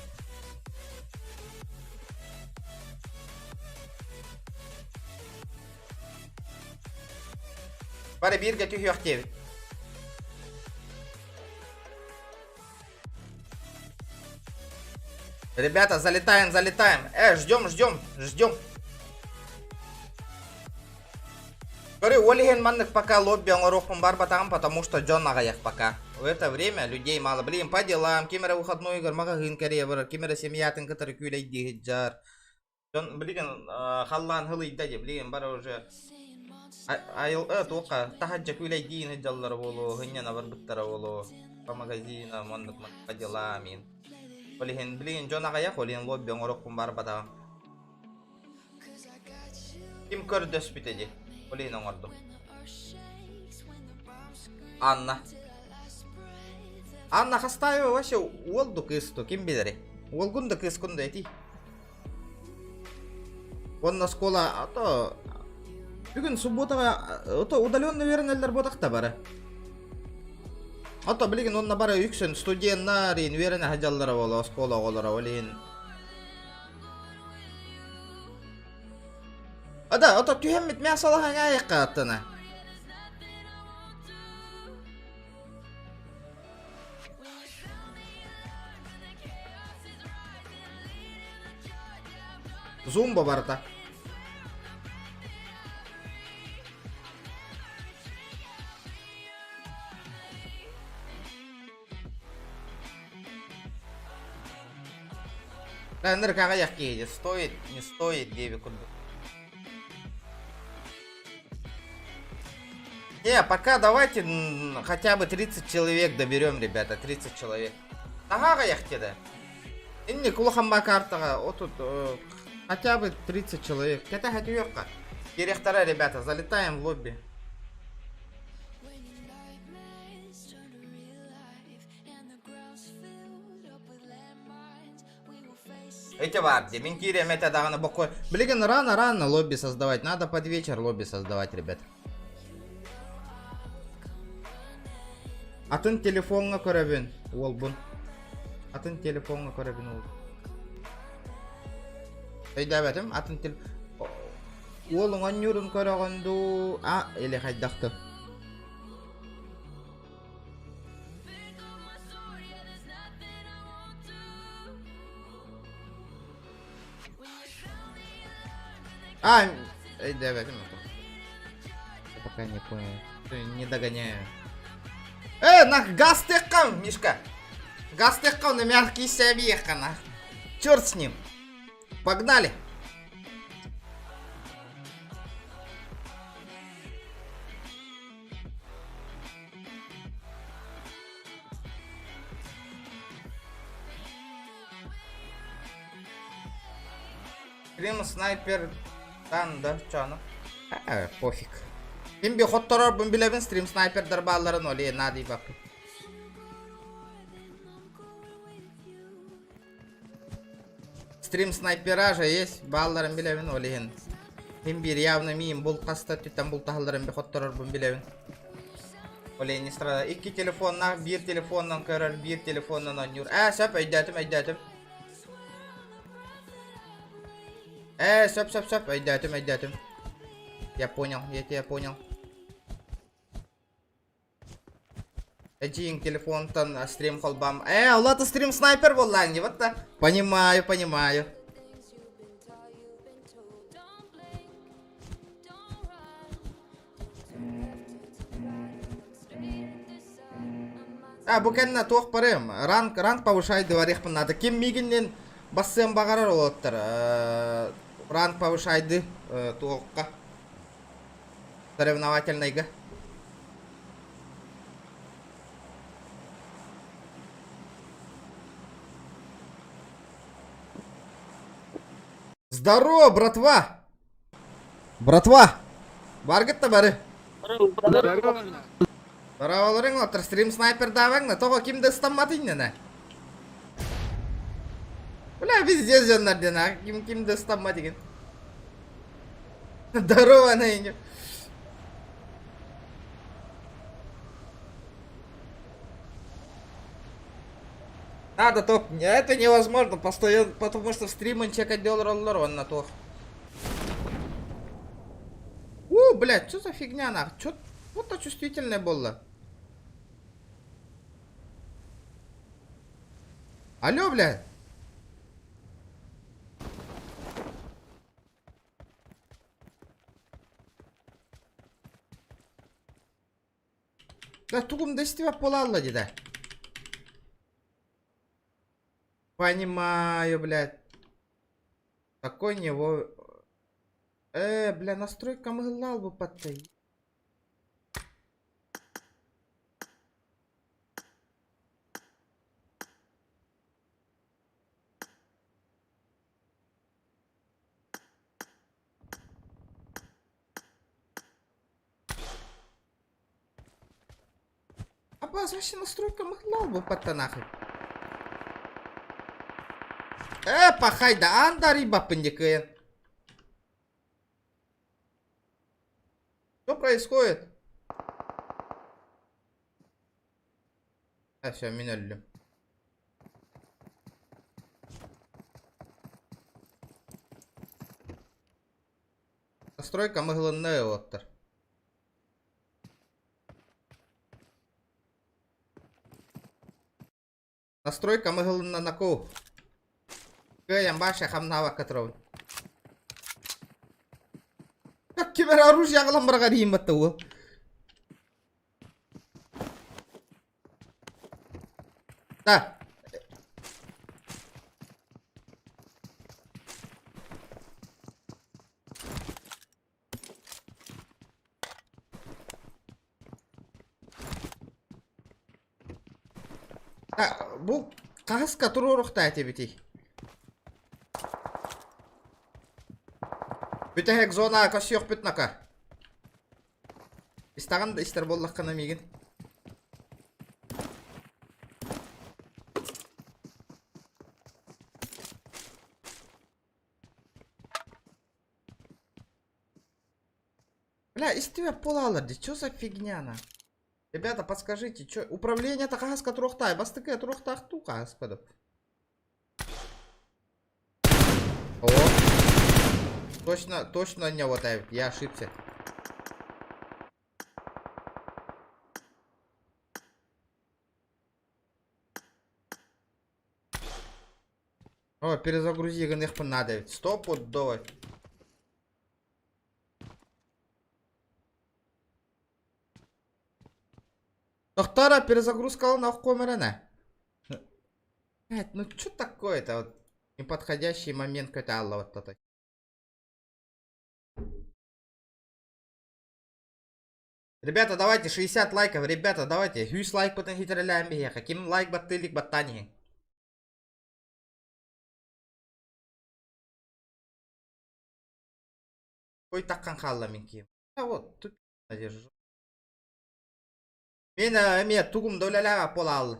Бары бирге түйөк дебит. Ребята, залетаем. Ждем. Говорю, Олиген манных пока лобби он бар батагам, потому что Джон нагаяк пока. В это время людей мало. Блин, по делам, кемера выходной игр, магазин карьера, кемера семья, который кюлей дигиджар. Джон, блин, халлан хылый дади, блин, бара уже. Айыл, тока, тахаджа кюлей дин хиджаллар болу, хыняна барбыттара болу, по магазинам, манных по делам. Олиген, блин, Джон нагаяк, олиген лобби он бар батагам. Ким көрдөс битеди? Олиген оңорду. Анна Хастаева вообще олду кысту, ким билери? Олгунда кыс кунда эти. Онна школа, ато бүгүн субботага, ото удалённый веренелер ботакта бара. Ото билген онна бара үксүн студенттар верене хажаллары боло, школа олора олин. Ада, ото түйеммит мен салахан аяққа аттана. Зумба барта. Ныр кага яқки, стоит, не стоит, деви курду. Не, пока давайте хотя бы 30 человек доберем, ребята, 30 человек. Ага, яхтеда. Инни кулахамба картага, вот тут хотя бы 30 человек. Это хатюёрка. Директора, ребята, залетаем в лобби. Эти варди, минкири метода на бокой. Блин, рано лобби создавать. Надо под вечер лобби создавать, ребята. Атын телефонга көрөбүн, олбун. Атын телефонга көрөбүн ол. Эйдабетим, атын телефон. Олун анюрун көрөгөндү, эле хайдакты. Эйдабетим. Пока не понял. Не догоняю. Нах, газ теккам, Мишка. Газ теккам, на мягкий себеха, нах. Черт с ним. Погнали. Крим снайпер. Да, чано. Пофиг. Ким би хотторор бун билебин стрим снайпердер балларын оле нади бак. Стрим снайпера же есть, балларын билебин олеген. Ким бир явно миим бул каста түтен бул тахалдарын би хотторор бун билебин. Оле не страда. Икки телефоннан, бир телефоннан көрөр, бир телефоннан онюр. Сөп айдатым. Сөп, айдатым. Я понял, я тебя понял. Эджинг телефон тан стрим холбам. Улата стрим снайпер болланги, вот так. Понимаю. Бу кенне тоқ барем. Ранг повышайды варех надо. Кем мигиннен бассем багарар олаттар. Ранг повышайды тоққа. Соревновательныйга. Здорово, братва! Братва! Баргытта бары. Здорово, отыр стрим снайпер даваңна. Тоға кимді ұстамадың не? Бля, везде жөнлерден, кимді ұстамады деген. Здорово, нейне. Надо топ. Это невозможно, постоянно, потому что в стриме чекать $1 он на то. Блядь, что за фигня нахуй? Чё вот-то чувствительное было. Алло, блядь. Да тугумда истебап бола алла дейді. Понимаю, блядь. Такой него... бля, настройка мыгылал бы подтай. Абаз, вообще настройка мыгылал бы подта нахуй. Пахай, да анда риба пындикаен. Что происходит? Все, минули. Настройка мыглынная оттыр. Настройка мыглынна на ку. Кэям баша хамнава катров. Как кибер оружие аглам баргарим это. Да. Бу каска турурукта этебити. Бүтәһек зона касы yok бүтнака. Истаган да истер боллак кана мигин. Бля, истебе полалады, чё за фигня на? Ребята, подскажите, чё управление такаска турухтай, бастыке турухтах тука, господа. О! Точно не вот я ошибся. О, перезагрузи их надо. Стоп, вот давай. Тохтара перезагрузка на комерена. Ну что такое-то вот неподходящий момент какой-то алла вот это. Ребята, давайте 60 лайков, ребята, давайте. 100 лайк потом хитреляем бега. Каким лайк баттылик баттани. Ой, так канхалла минки. А вот, тут надержу. Мен тугум доляля полал.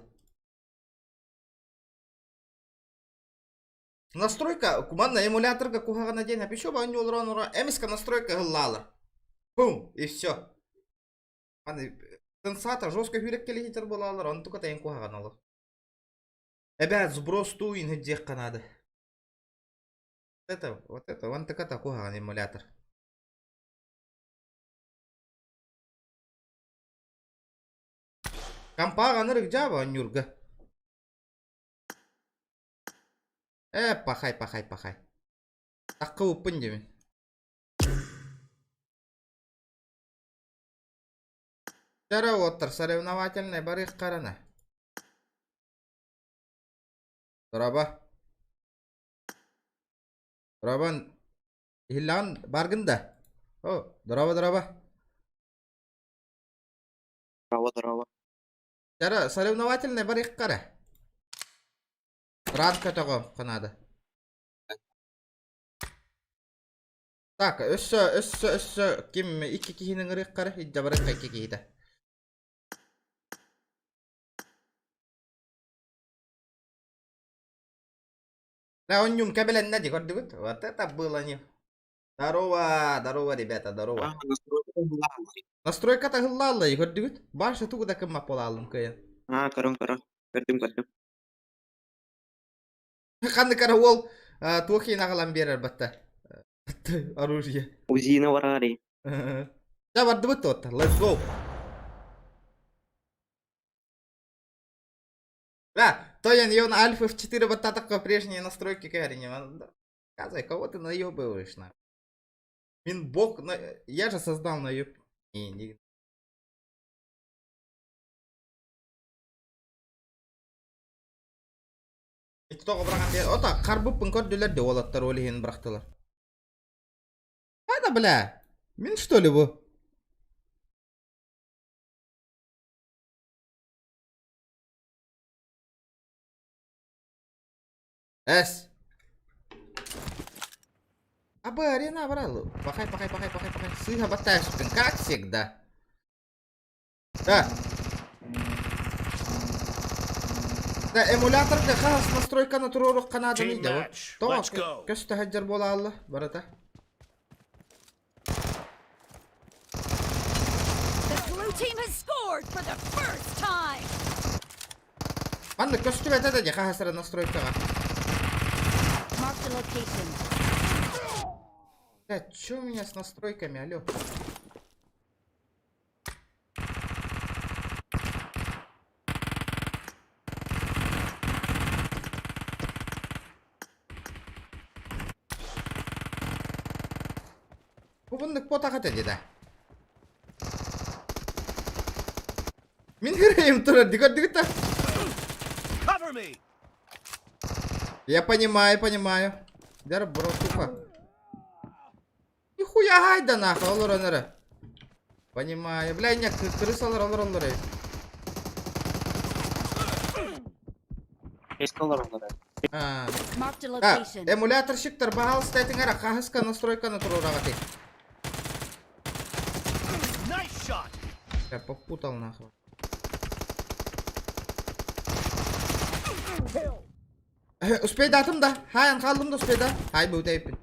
Настройка, куманна эмуляторга кухага на день напишу, ба нюл ронура. Эмиска настройка гыллала. Бум, и все. Сенсата жестко хюреккеле хитер болалар, он только тайын кухага налар. Эбят, сброс туин хиддекка надо. Вот это, вон таката кухага эмулятор. Кампага нырык жаба нюрга. Пахай. Такка упын демен. Здорово, оттыр, соревновательный барых карана. Дороба. Дорабан. Хиллан баргында. О, дороба. Здорово. Жара, соревновательный бар иккара. Рад катого канада. Так, өссө ким икки кихинин иккара, иджа бар икки кихита. Да, он нюм кабелен нади, гордивит. Вот это было не. Здорово, ребята, здорово. Настройка тагыллалла, гордивит. Башы тугда кым маполалым кая. Көрдім. Канды кара ол тухин агалам берер батта. Оружие. Узина варари. Да, бардывыт тот. Let's go. Да, то я на Альфа в 4 вот такой прежние настройки карине. Казай, кого ты наебываешь на? Бог, я же создал на ее. Не. Itu togo бираган бер. Ота карбып пынкор дөлөр де олаттар олихин брахтылар. Ада бля. Мен что ли бу? Эс. Абы арена брал. Пахай. Сыха баташкин, как всегда. Да. Да, эмуляторда хас настройка на турурук канада Team миде. match. То, Let's go. көстө хаджар бола алла, барата. The blue team has scored for the first time. Анны көстө бетеде же хасара настройкага. Mark the location. Да, чё у меня с настройками, алё? Бубындык потага деди. Мен греем турар, дигот. Cover me. Я понимаю. Дар бросуха. Нихуя хайда нахуй, олоранара. Понимаю. Бля, не крысалар олоранлар. Mark the Да, location. эмуляторщиктар бахал стейтингара кахаска настройка на турурагати. Nice shot. Я попутал нахуй. Успей датым да. Хаян қалдым да успей да. Хай бұл тейпін.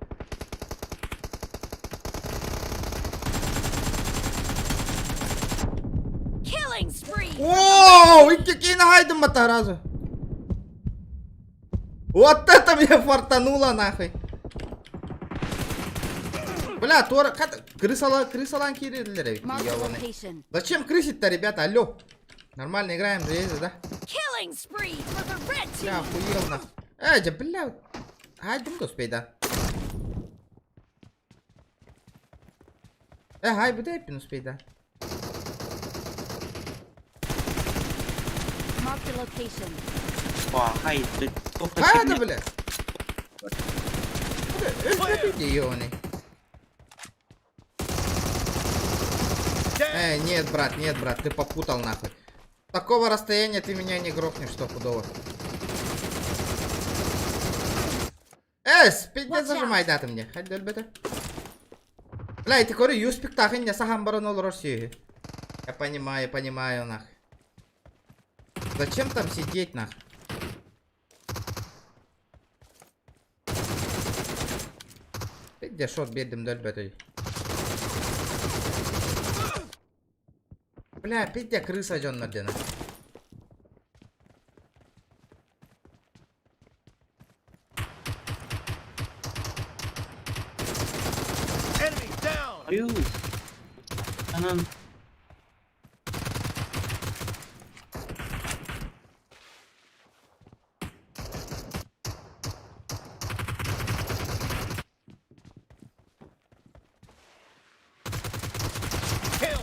Killing spree. Ооо, икки кейін хайдым ба таразу. Вот это мне фартануло нахуй. Бля, тора, крысалан кириллер. Mark the location. Зачем крысить-то, ребята, алло? Нормально играем же, есть, да? Killing spree for the red Бля, team. охуел нахуй. Же, бля. Хайдым да успей да. Хай бұл тейпін успей да. Mark the location. Хай да, бля. Ёбаный. Нет, брат, ты попутал нахуй. С такого расстояния ты меня не грохнешь, стопудово. Спидня зажимай, да, ты мне. Хай дөлбеті. Бля, ты кори, юспик тахын не сахан баран олар сүйі. Я понимаю, нахуй. Зачем там сидеть, нахуй? Спидня шот бердім дөлбеті. Бля, пидя крыса жон мәрдена. Enemy down. Kill.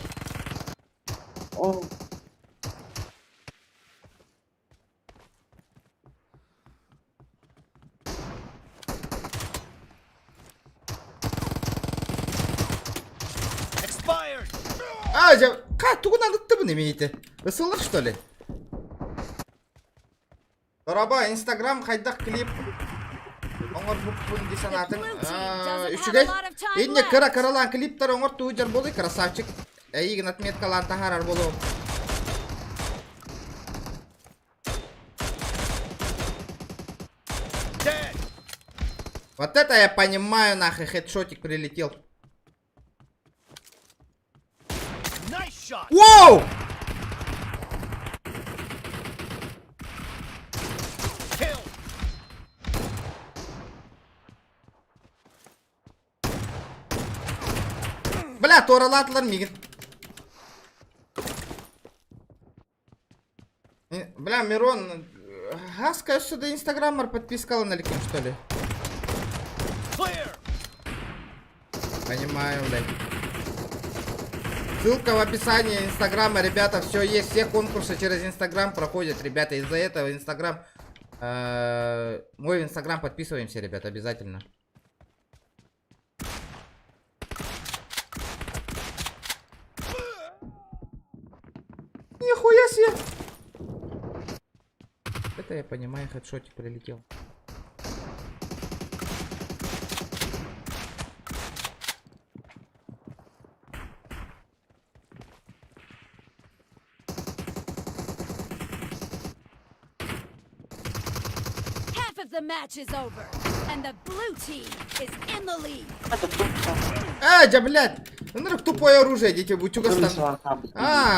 Тугунан ытты bu немейті? Isылыр, что ли? Раба, Инстаграм хайдақ клип. Оңыр бұппын десанатын. Үшігей. Инне кыра-кыралан клиптар оңыр туыжар болы, красавчик. Егін отметкалан тахарар болу. Dead. Вот это я понимаю, нахуй, хедшотик прилетел. Nice shot. Воу! Kill. Бля, торалатылар мигін. Бля, Мирон, Хаска сюда инстаграммар подпискала наликим, что ли? Clear. Понимаю, блядь. Ссылка в описании инстаграма, ребята, все есть, все конкурсы через инстаграм проходят, ребята, из-за этого инстаграм, мой инстаграм подписываемся, ребята, обязательно. Нихуя себе! Это я понимаю, хедшотик прилетел. Half of the match is over, and the blue team is in the lead. Да, блядь! Ну, тупое оружие, дети, Бутюгастан.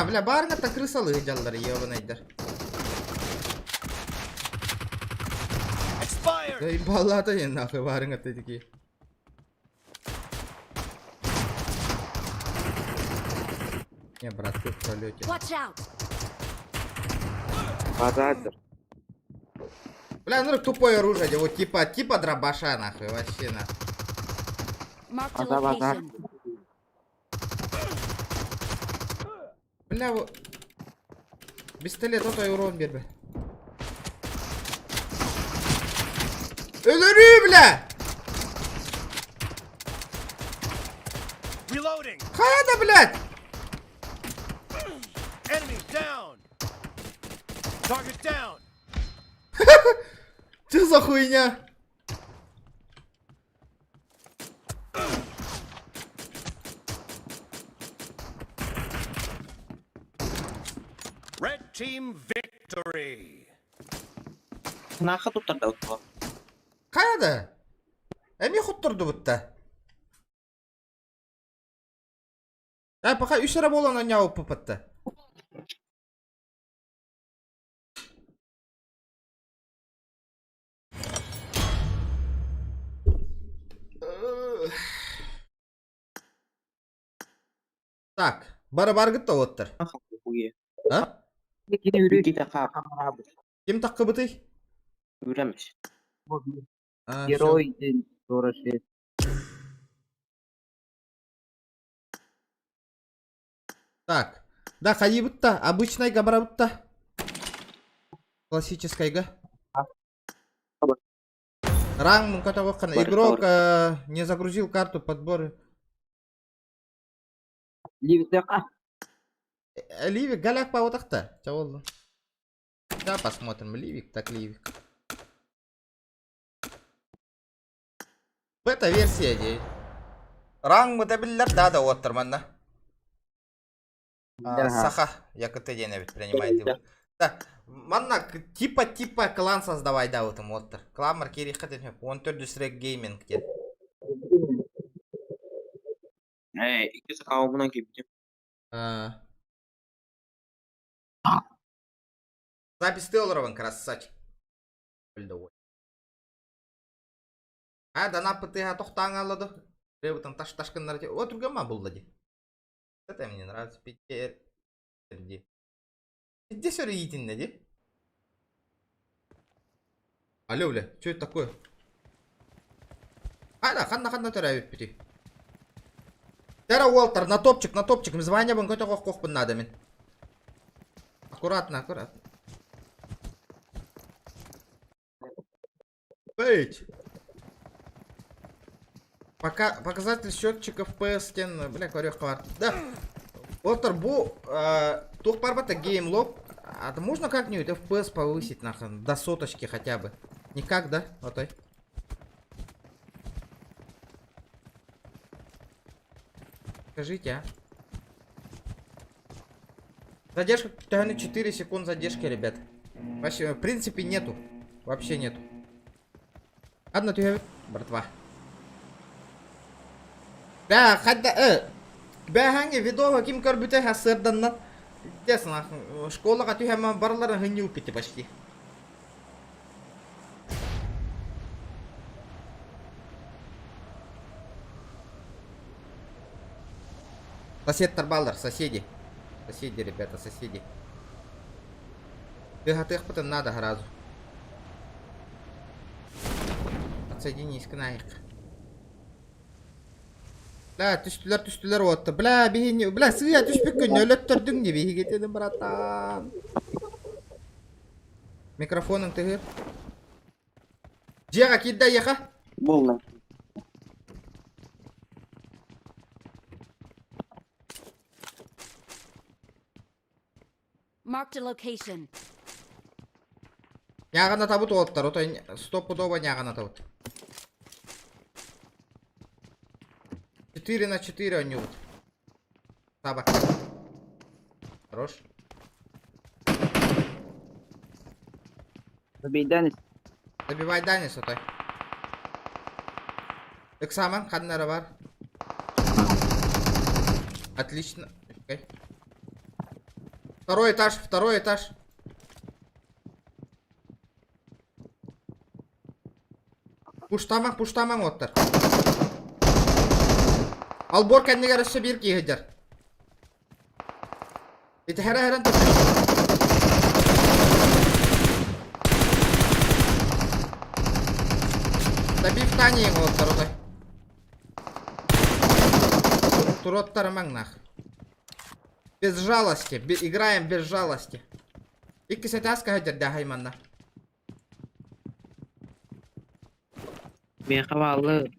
Бля, барыңа крысалы жалдар, ебанайдар. Expired. Да и балата не нахуй, барыңа такие. Не, брат, ты в пролете. Watch out! Базадыр. Бля, ну тупое оружие, вот типа дробаша, нахуй, вообще нахуй. Mark the Базар. location. Бля, вот... Пистолет, вот и урон бербе. Ölürü, бля! Reloading. Хайда, блядь! Enemy down. Target down. Что за хуйня? Red team victory. Наха туттар да отула. Хайда? Эми хуттурду бутта. Пока 3 ара болон оняу пупатта. Так, бар гытта оттар. Наха хуе. А? Кита кап. Ким таккы бытый? Үйрәмеш. Герой ден дорожит. Так, да, ходи бытта, обычная габара бытта. Классическая га. Ранг, игрок не загрузил карту подбора. Ливик, галяк по вот-то. Чего? Да, посмотрим. Ливик, так Ливик. Бета-версия, дей. Ранг мутабиллер, да, оттерманна. Саха, я КТ небудь принимает. Да, манна, типа клан создавай, да, вот оттер. Клан маркири хотят, он төрдүсрек гейминг, дед. Икisi кабына кепти. Запись Тейлорован, красавчик. Да напытыга тоқтаң алады. Ребутан ташкын нарати. О, другама булдади. Это мне нравится. Питер. Где сюда един, нади? Алло, бля, что это такое? Да, ханна теряют пяти. Тера Уолтер, на топчик, звоня бан какой-то кох надо, мен. Аккуратно. Бейт. Показатель счетчика FPS стен, бля, говорю, хватит. Да. Оттар, тух парбата геймлог. А то можно как-нибудь FPS повысить нахуй до соточки хотя бы? Никак, да? Отой. Скажите, а? Задержка 4 секунд задержки, ребят. Вообще, в принципе, нету. Вообще нету. Одна тюга, братва. Да, хотя, бәһәңе видео ким көрбүтә хасырданнан. Десна, школага тюһәмә барларын хыню пити почти. Сосед Тарбалдар, соседи. Соседи, ребята, соседи. Тыгатых потом надо сразу. Отсоединись к наик. Бля, түстүлөр отты. Бля, бейни, бля, сыя түшпекке нөлөттөрдүң деп кетеді, братан. Микрофоның тыгыр. Жега кидда яка. Болды. Marked a location. Ягана табут оттар, отой стопудово ягана табут. 4 на 4 он нюбут. Табак. Хорош. Забей Данис. Забивай Данис, отой. Эксаман, хаднера бар. Отлично. Окей. Второй этаж. Пуштаман оттар. Албор кәннеге рәші бір кейгідер. Еті хәрі тұр. Забив таниен оттар одай. Туроттар мәң нахр. Без жалости. Играем без жалости. Икки сәтәскі хәдер дә хайманна. Ben havalı.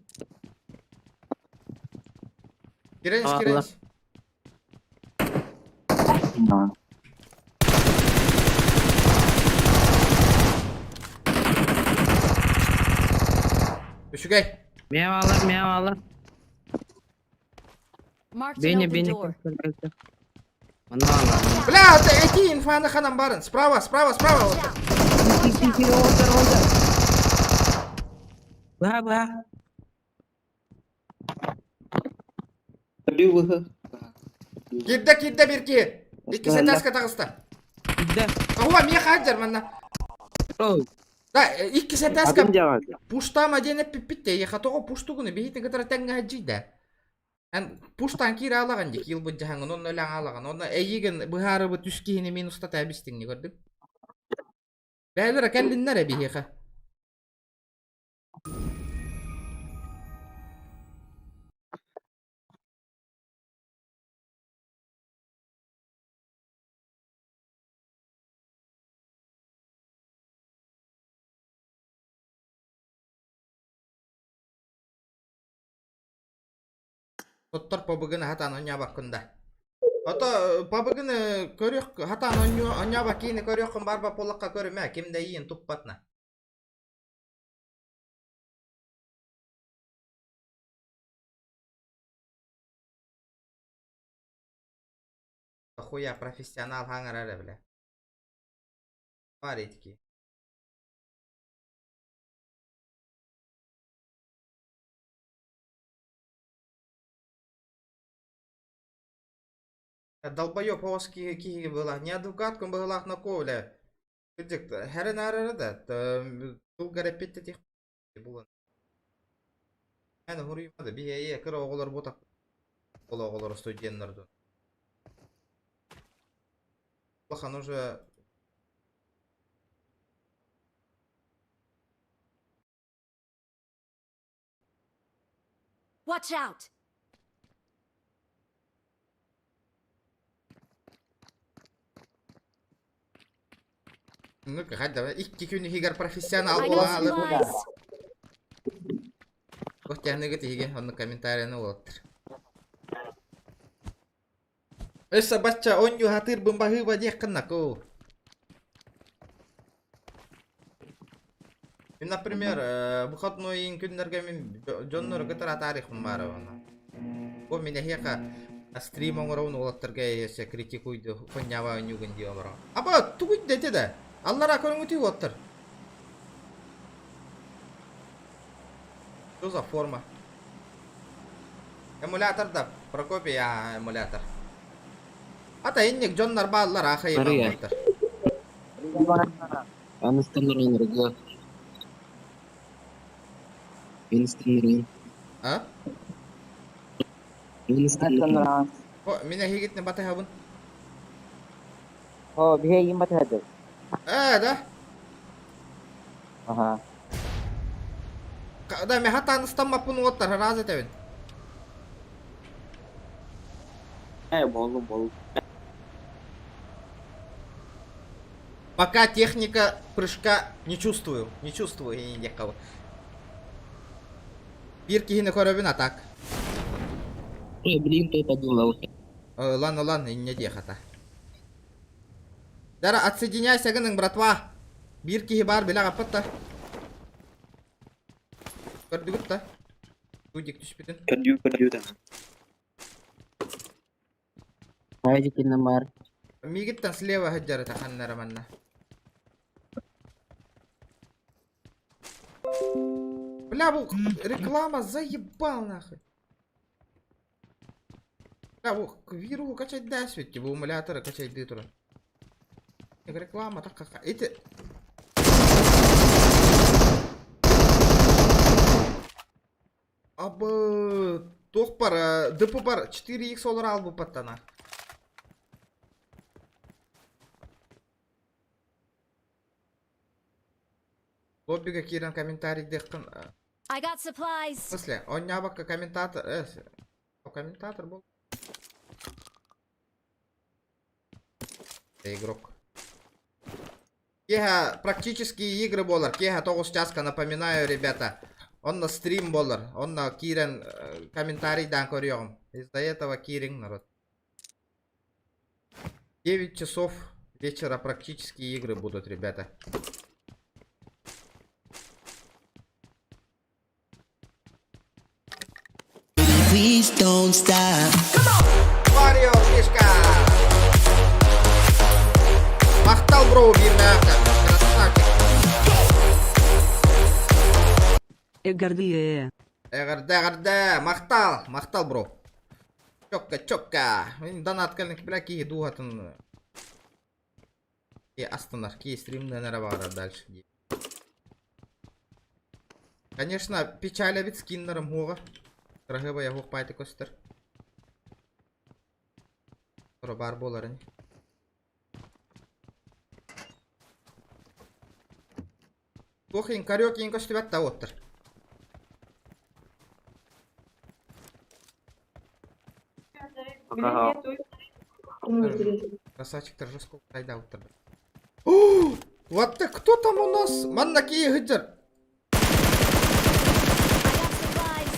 Gireniz. Düşükey. Ben havalı. Marked an Beni open door. Mana Allah. Бля, эти инфаны ханам барын. Справа. Bah. Ödü bu. Кидда bir ki. İki сәтәскі тағыста. Gitti. Ағуа, мен қаджар манна. Oh. Да, iki сәтәскі Adım cevabı. пуштама денеп пиппитте. Ехатоға пуштугуны бейітін кітара тәңгі хаджида. Пуштан кире алаған дек, ел бұд жағын, оны өләң алаған. Оны әйеген бұхары бұд түскейіне минуста тәбістіңні көрдім. Бәлірі кәліннер әбі еқа. Тоттар побыгыны хатан оня бакында. Ото побыгыны көрөк хатан оня бакины көрөккөн барба полакка көрөмө, кимде ийин туппатна. Хуя профессионал хаңар әле биле. Бар этики. Долбоёб овоз киги была. Не адвокатком была на ковля. Кыдык, хәрен да. Долго репетитив булын. Мен хуримады. Бие кыр оголор ботак. Оголор студентлерден. Плохо уже. Watch out! Ну, хадда, икки күнү хигер профессионал I got болған алып. supplies. Көтәнеге тиге, оны комментарияны болыптыр. Esa baca onyu hatir bembahu bajeh kena ku. Например, выходной күндерге мен жоннор гытара тарихым бар аны. Бу мене хека стрим оңорон улаттарга есе критикуйду коннява нюгын ди олора. Аба тугуй дете да. Аллара көрүнгү тип оттыр. Что за форма? Эмулятор да, Прокопия эмулятор. Ата инник жоннор баалар ахайым Бария. оттыр. Аныстырын рыгы. Инстырын. А? Инстырын. О, мене хигитне батай хабын. Oh, bihe yung matahado. Да. Aha. Да, ме хата аныстамаппын оттар, разы этебин. Болдум. Пока техника прыжка не чувствую я не кого. Бир кихине көрөбүн атак. Блин, той подумал. Ладно, не дехата. Дара, отсоединяйся, гының, братва. Бир кихи бар, беле капатта. Көрдүгүт та. Кудик түшпүтүн. Көрдүү да. Хайди кинамар. Мигиттен слева хаджары таханнара манна. Бля, бу реклама заебал нахуй. Бля, бу виру качать да светти, бу эмулятора качать дытура. Реклама так как. Эти. Абы тох бар, ДП бар 4х олар албы паттана. Лоббига кирен комментарий дехкан. I got supplies. В смысле, он не абака комментатор. Комментатор был. Игрок. Кеха практические игры болар. Кеха того часка, напоминаю, ребята. Он на стрим болар. Он на кирен комментарий дан корьем. Из-за этого кирин народ. 9 часов вечера практические игры будут, ребята. Please don't stop. Марио, фишка! Мақтал, бро, бирмәка. Красавчик. Эгарды. Эгарды. Мақтал, бро. Чокка. Мен донат кәлінік біля кей дуғатын. Кей астынар, кей стримді нәрі бағарар дальше. Конечно, печаля бит скиннерім хуға. Крагыба я хуқ пайты көстер. Sonra бар боларын. Тохин кариокин көстер бәтті оттыр. Красавчиктер жестко кайда оттыр. Вот ты, кто там у нас? Манна кей гыджар. I got supplies.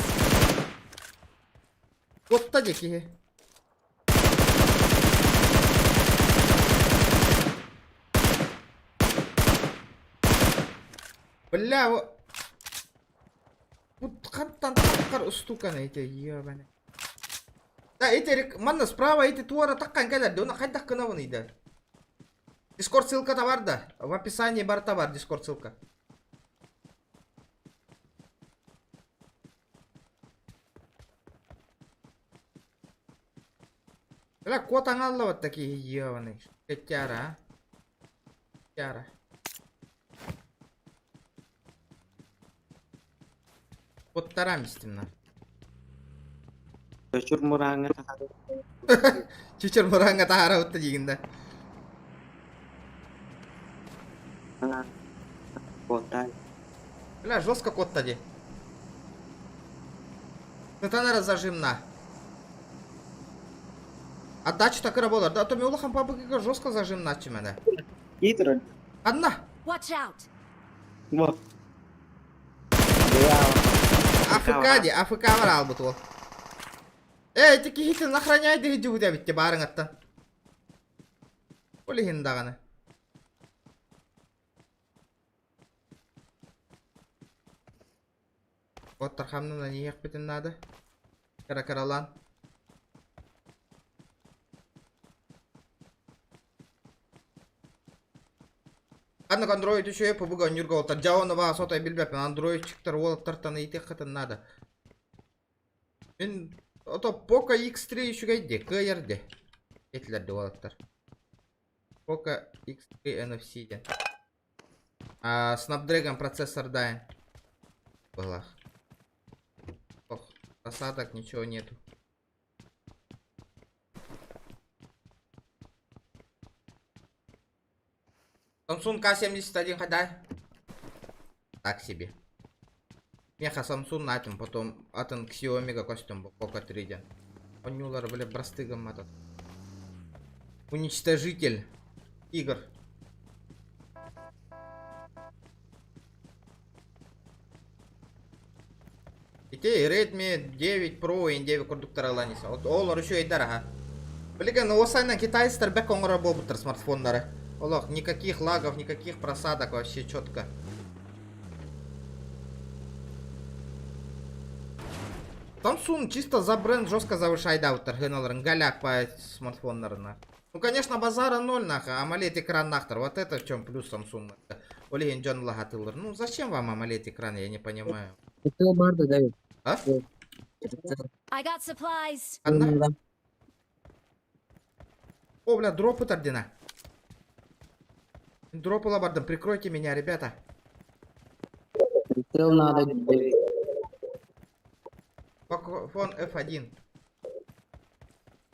Вот та деки. Бля, вот кантан таккар устукан эти ебаный. Да, эти манна справа эти туара таккан кайдар, да, кайда кынавын ида. Дискорд ссылка да бар да. В описании бар товар, дискорд ссылка. Бля, кот аңалла вот такие ебаные. Кетяра, Кетяра. Коттарам истинно. Чурмураңа. Чучур муранга тахара утта жигинда. Ботай. Бля, жестко котта де. Натанара зажимна. Отдача так и работает. Да, то ми улахан папа жестко зажим начи мене. Идер. Одна. Watch out. Вот. АФК варал бы то. Эй, таки хитин охраняй да иди битте барың аттан. Olihin dağını. Ottar hamnına niye yakbitin nadı? Kara karalan. Annak Android düşüyor bu bugün yürgü oltar. Javonu var sotay bilbepin. Android çıktır oltar tanı iti kıtın nadı. Ben oto Poco X3 şu gaydi. Kıyırdı. Etlerdi oltar. Poco X3 NFC-den. Snapdragon процессор дайн. Было. Ох, просадок, ничего нету. Samsung K71 когда? Так себе. Меха Samsung натим, потом атын Xiaomi костюм Poco 3-ден. Онюлар, бля, брастыгом этот. Уничтожитель игр. Ите Redmi 9 Pro N9 курдуктар аланиса. Олар еще айдар ага. Блин, осайна китайстар бек оңра болбутыр смартфондары. Олах, никаких лагов, никаких просадок, вообще четко. Samsung чисто за бренд жестко завышает аутер, геналарын галяк по смартфондарына. Ну конечно базара ноль нахуй, AMOLED экран нахтар. Вот это в чем плюс Samsung. Олеген Джон Лагатылыр. Ну зачем вам AMOLED экран, я не понимаю. Прицел барды дают. А? I got supplies. Анна? О, бля, дропы тордина. Дропы лабардом, прикройте меня, ребята. Прицел надо дают. Покофон F1.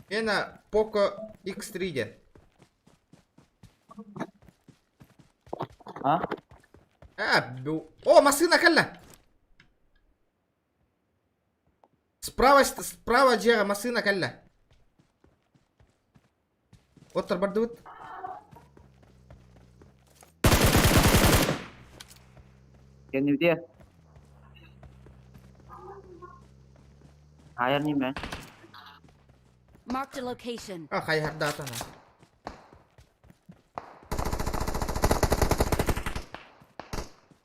Мена Poco X3. А? О, машина калла! Справа джера машина калла. Вот тарбардут. Kendimde. Ayarlayayım ben. Marked a location. А, хай хардата на.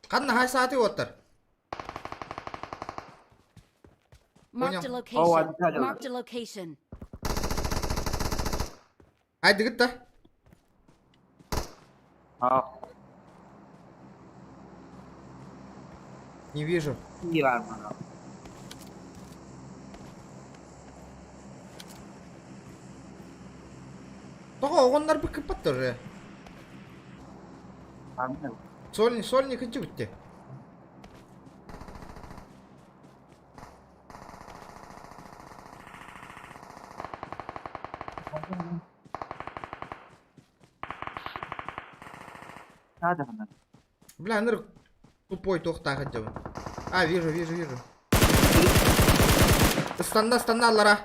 Канна хай саати оттар. Marked a Понял. location. отдали. Marked a location. Хай дигитта. А, Не вижу. iyi var bana. Того, он нарбык тоже. Anladım. Сольник хочу битти. Hadi bana. Бля, ныр тупой тохта хотя бы. А, вижу. Станда, Лара.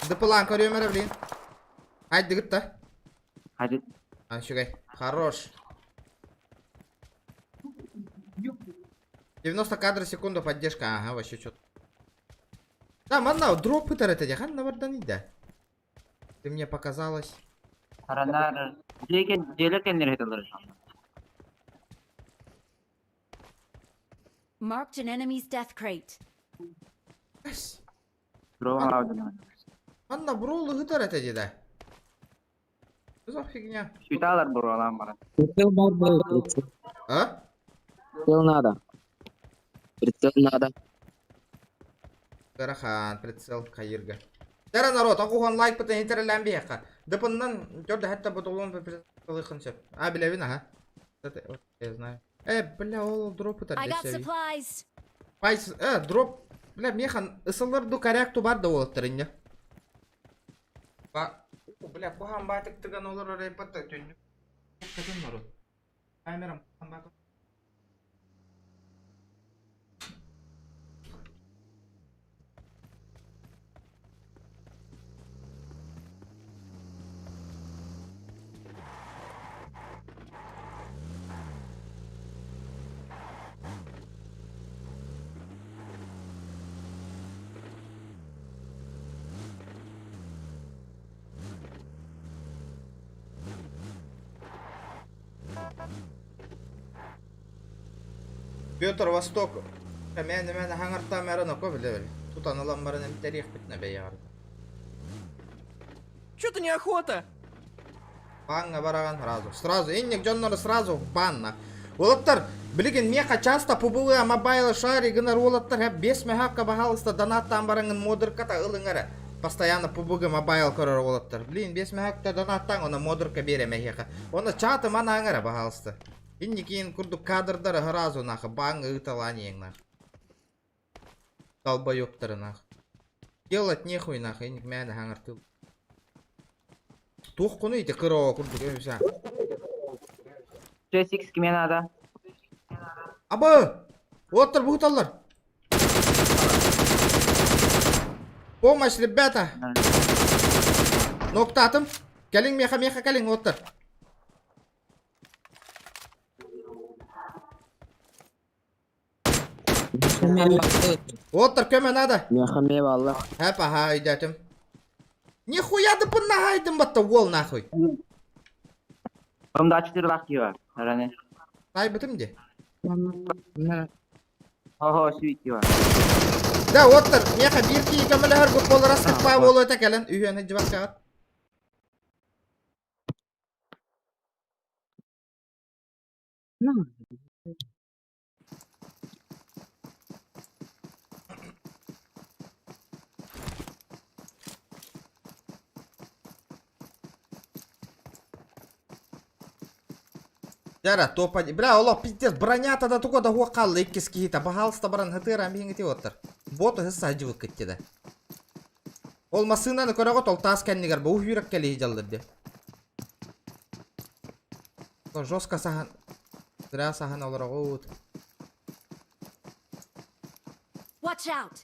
Дыпылан көрөмөрө, блин. Хай дигитта. Hadi. А, шугай. Хорош. 90 кадров в секунду поддержка. Ага, вообще что-то. Да, манна, дроп пытар это яхан на варданида. Ты мне показалось. Paranlar. Gelirken nereye alırız? Marked an enemy's death crate. Drone aldım. Манна, бролы гитар это деда. Что за фигня? Şütalar bu olan bana. Прицел барды дают. Прицел. А? Прицел надо. Прицел надо. Карахан, прицел, кайырга. Тера народ, акухан лайк бутын интерелен бияка. Дыпыннан жорда хатта бутулун прицелы хынчып. А, билевин, ага. Это, вот, я знаю. Бля, ол дроп пытар I got десеви. supplies. Пайс, дроп. Бля, механ, ысылырду корякту бар да олаттырын, Ба, бля, кухан батык тыган олар орай патта төннү. Катын народ. Камерам, кухан батык. Петр Восток. Мен хаңарта мәрін око біле. Тутан алам барын әм тарих бітіне бейярды. Чё-то неохота. Банға бараған сразу. Иннек жоннары сразу банна. Олаттар, білген меха часто пубулы мобайлы шари гынар олаттар хэп 5 мехакка бағалыста донаттан барыңын модырката ылыңары. Постоянно пубуга мобайл көрөр олаттар. Блин, 5 мехакка донаттан оны модырка бере мехеха. Оны чаты мана аңары бағалысты. Иннек кейін күрдік кадрдары сразу нахы банғы ыталани ең нахы. Долбоёптары нахы. Делать нехуй нахы, иннек мәні аңыртыл. Тух куну ити кыроо күрдік өміса. 6 кемен ада. Абы! Оттыр бұғыталар! Помощь, ребята! Нокта атым! Кәлің меха кәлің, оттыр! Оттыр көмен ада! Мехаме валла. Әп аха үйдәтім. Нихуяды бұнна хайдым батты, ол нахуй! Бымда 4 лахи var. Herane. Тай бітім де? Ho свити var. Да, оттыр! Меха біркі көмілі әр көп болыр асқытпа болу өте кәлін. Үйені жібақ кәғат. Жара, топа... Бля, олох, пиздец, броня-то да туго да хуақаллы еккес кейта. Бағалыста баран хытыра меңіте оттыр. Боту хысса ажывы кеттеді. Ол масынаны көрі ғот, ол тас кәннігер бұл үйрек кәлі жалдыр де. Жостка сахан... Зіра сахан олар ғот. Watch out!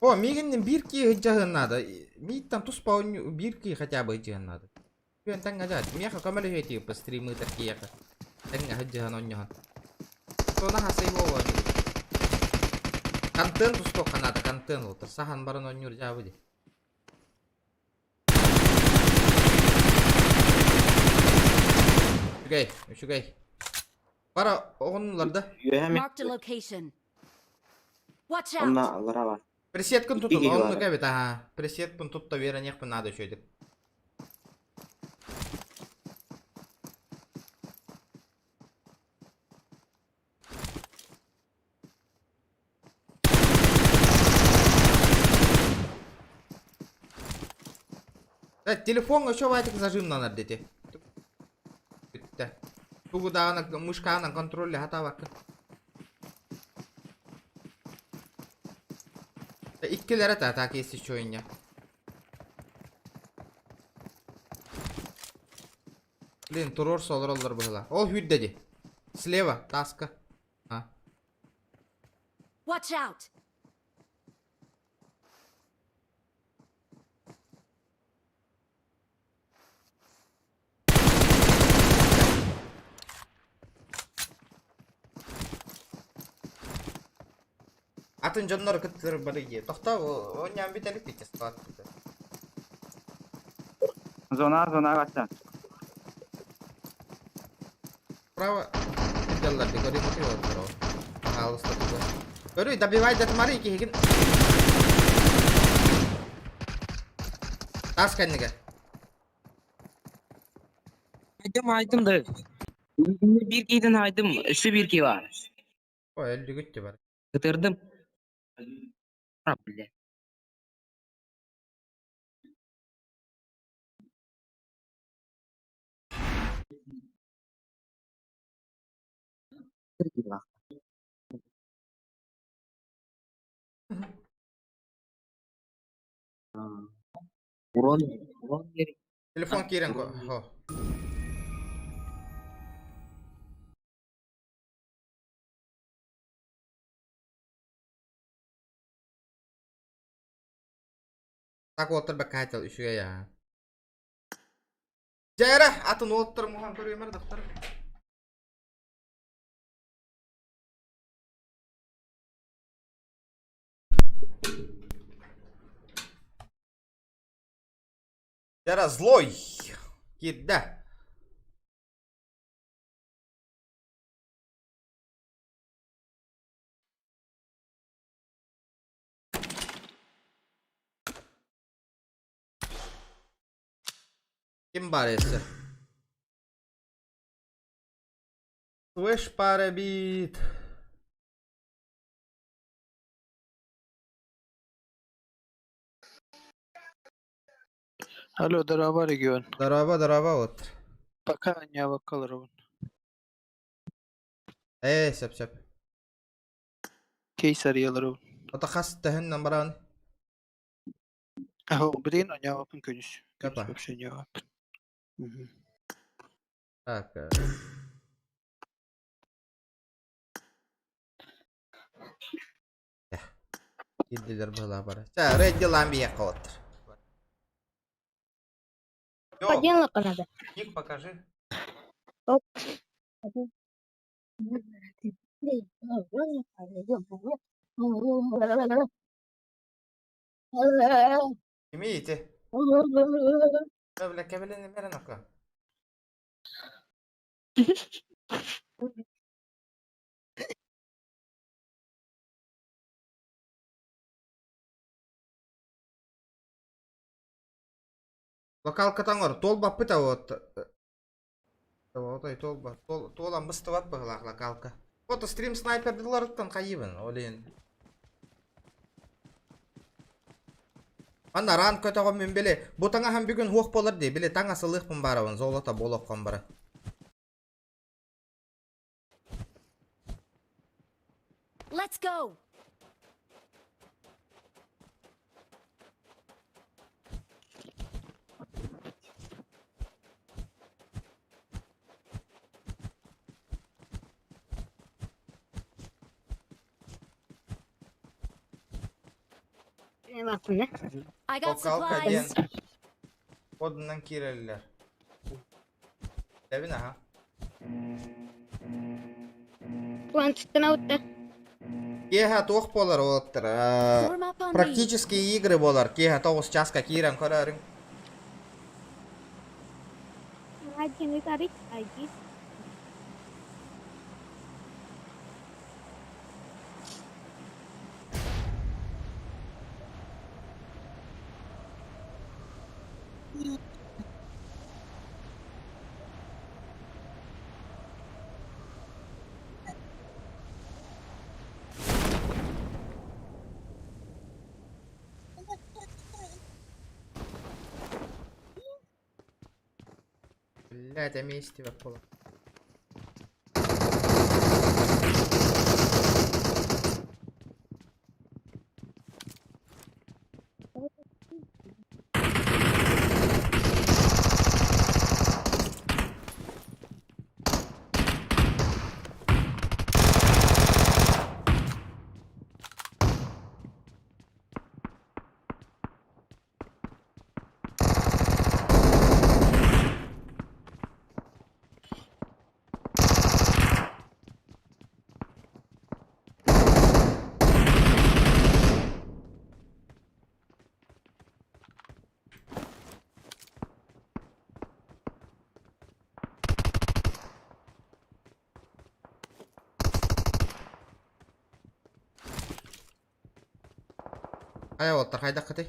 О, мегеннен бір кей ғыджағын нады. Миттан туспауын бір кей хотя бы ғыджағын нады. Мен таңға жад. Меха көмілі өйті по стримы тәркеяқы. Таңға ғыджағын оньяған. Соны хасай болу оны. Контент ұсту қанады, контент отыр. Сахан барын оньюр жабы де. Үшігай. Бара оғынларды. Marked a location. Watch out! Пресеткін тұтын, оны кәбет, аха. Пресеткін тұтта верен еқпін нады шөйдік. Телефон еще вайтик зажимнанар дете. Бітті. Туғыдағына мышқағынан контролі хата бақы. İkkiler ata ta kesiş oyun ya. Блин, турор солар олар бұғыла. Ол хүйддеді. Слева, таска. Watch out! Атын жонлары күттір бірі е. Тоқта, ойнан бетелік бетес қуат. Zona kaçta. Право. Жалларды көрі мұты олар. Алыста тұғы. Көрі, добивай дәтімары еке еген. Тас кәннігі. Aydım da. Bir keyden aydım. Şu bir key var. О, әлі күтті бар. Kıtırdım. Bile. Урон керек. Телефон керен қо. Так отыр бәк қайтыл үшіге я. Жайра, атын олыттыр мұған көрі өмір дұқтыр. Жайра, злой. Кедді. Kim var etse? Swish pare bit. Алло, дарова регион. Daraba ot. Пока не авакалрован. Sep sep. Кейсар ялрован. Ota khas tehen numberan. Аho, блин, не авакын күнүс. Күнүс Капа. вообще не авакын. Так. Gildiler bala bara. Sa red yılan bir yakalatır. Yok. Поделок надо. Ник покажи. Kimiydi? Öyle kebelini veren akla. Lokalka tangor tol bapı da ot. Oday tol bap. Tolan bıstı bap bıhlak lokalka. Foto stream sniper dilarıttan kayıbın oleyin. Anna ran kötü o min bile. Bu tanga hem bir gün hoş bolar diye bile tanga sılık mı baravan zolata bolok kombara. Let's go. I got Lokalka diyen. supplies. Odundan kireliler. Devine ha. Keha toh bolar ottır. Form up on me. Практические игры bolar. Keha toğuz çaska kiren kararın. Bля, это месте в полу. Ay otur hayda kıtay.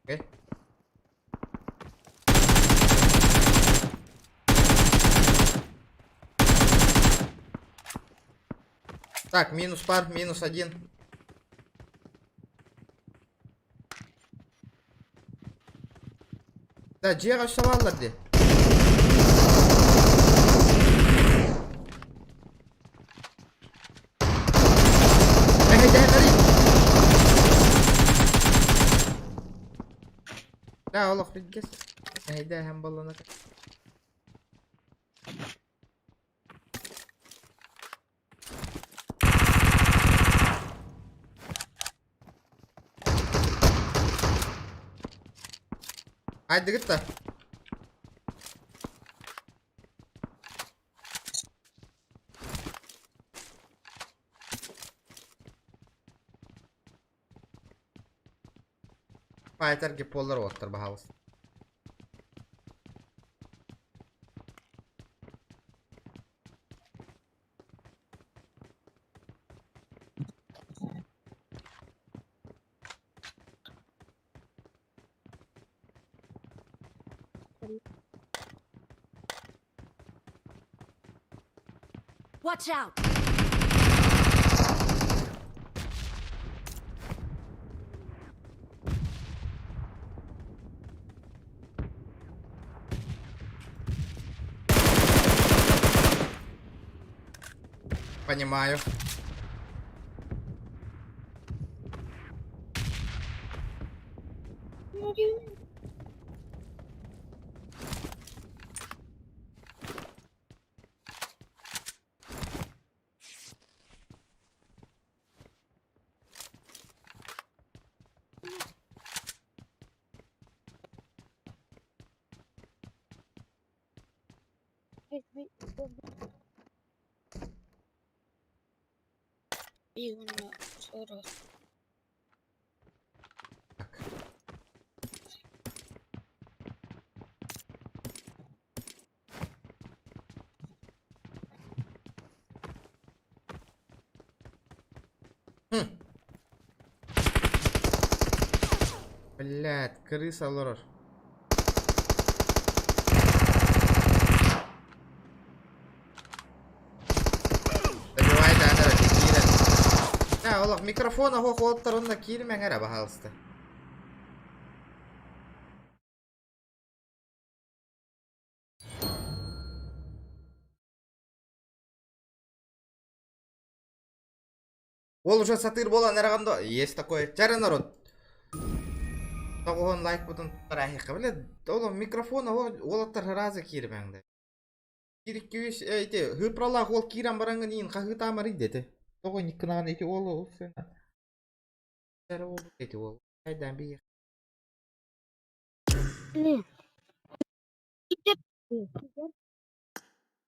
Okay. Так, минус пар, минус один. Да, Джера шаваллади. لا والله في القصة هيداها مبلنا. عاد قطة فايتر بولر ووتر بهاوس Watch out! Понимаю. Блядь, крыса лорор. Добивай, да, кире. Да, олақ микрофона хоқ оттарында киремен әрі бағалысты. Ол уже сатыр болан әрағанда. Есть такое. Чәрі народ. Тоғын лайк бұтын тұрайыққа. Біле, олық микрофона олаттар разы киременді. Кирик күйіс, әйте, ғыпралақ ол кирен бараңын ең қағы тамыр едеті. Тоғын екінаған әйте олы олсын. Әрі ол әйте ол. Айдан бейік.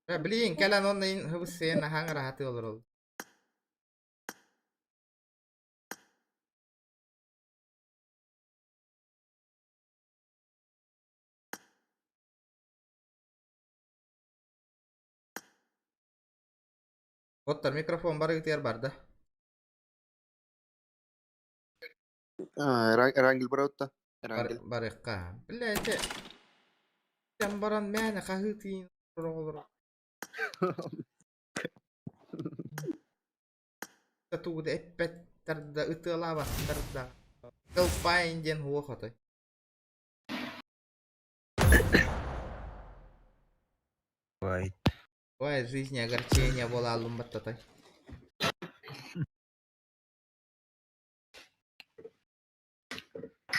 Білейін, кәлін онын ең ғыбыс сен ағаңы рахаты олыр ол. Оттар микрофон бары кетер бар да. Рангел бараутта. Рангел. Барыққа. Білі әйте. Сен баран мәні қағы тиін олыр. Туғыды әппәттірді, ұтыла бақтырды. Қылпайын ден хуық отой. Ой, жизнь огорчения была лумбаттатой.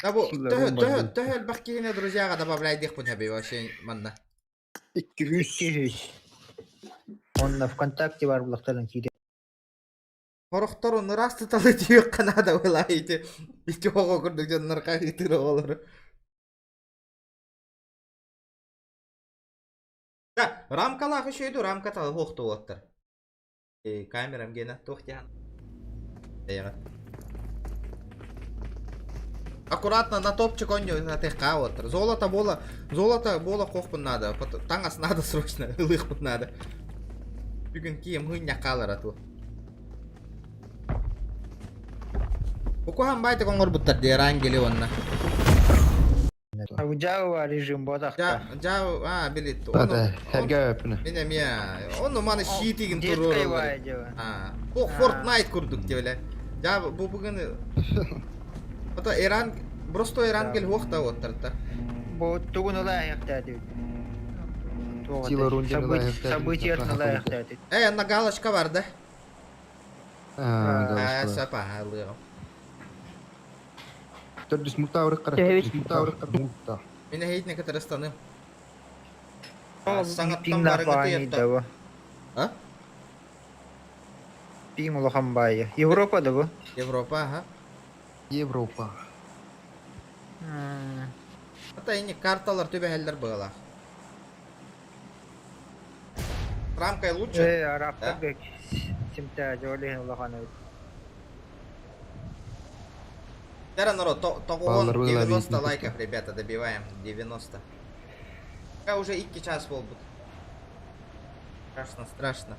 Да бу, төхөл бақкиіне друзьяға добавляйдық бұн әбей вообще манна. 200. Он ВКонтакте бар бұлақтарын кейде. Хорықтару нұрасты талы түйек қанада ойлайды. Ити оғы күрдік жан нұрқа ғитыры олары. Да, рамкалақ үшейді, рамка талы хоқты олаттыр. Камерам гені тоқтиян. Аккуратно на топчик он не отыхка вот. Золото было қоқпын надо. Таңас надо срочно, ылықпын надо. Бүгін кием хыння қалар ату. Бұқуған байды қоңыр бұттар дейран келі онна. Жау режим бодақта. Жау, білет. Хәрге өпіні. Менем я. Оны маны шиитігін тұру. Деткай бай деу. Fortnite күрдік девелі. Жау, бұл бүгін... Это Иран, просто Иран гел хоқта оттарда. Бұл туғын ұлай аяқтады. Сила рундин ұлай аяқтады. Событият ұлай аяқтады. Ана галочка бар да? Галочка. Сапа, алығым. Төрдіс мұлта ұрық қара. Мен хейтіне кітірістаным. Пин напайны дәуі. А? Пин ұлыған байы. Европа да бұл? Европа, ага. Европа. Ата ені карталар төбе әлдер бұғыла. Рамкай лучше? Арабтар бек. Симта жолейін ұлыған өйді. Тера, народ, тоғуон 90 лайков, ребята, добиваем. 90. Пока уже 2 час был будет. Страшно, страшно.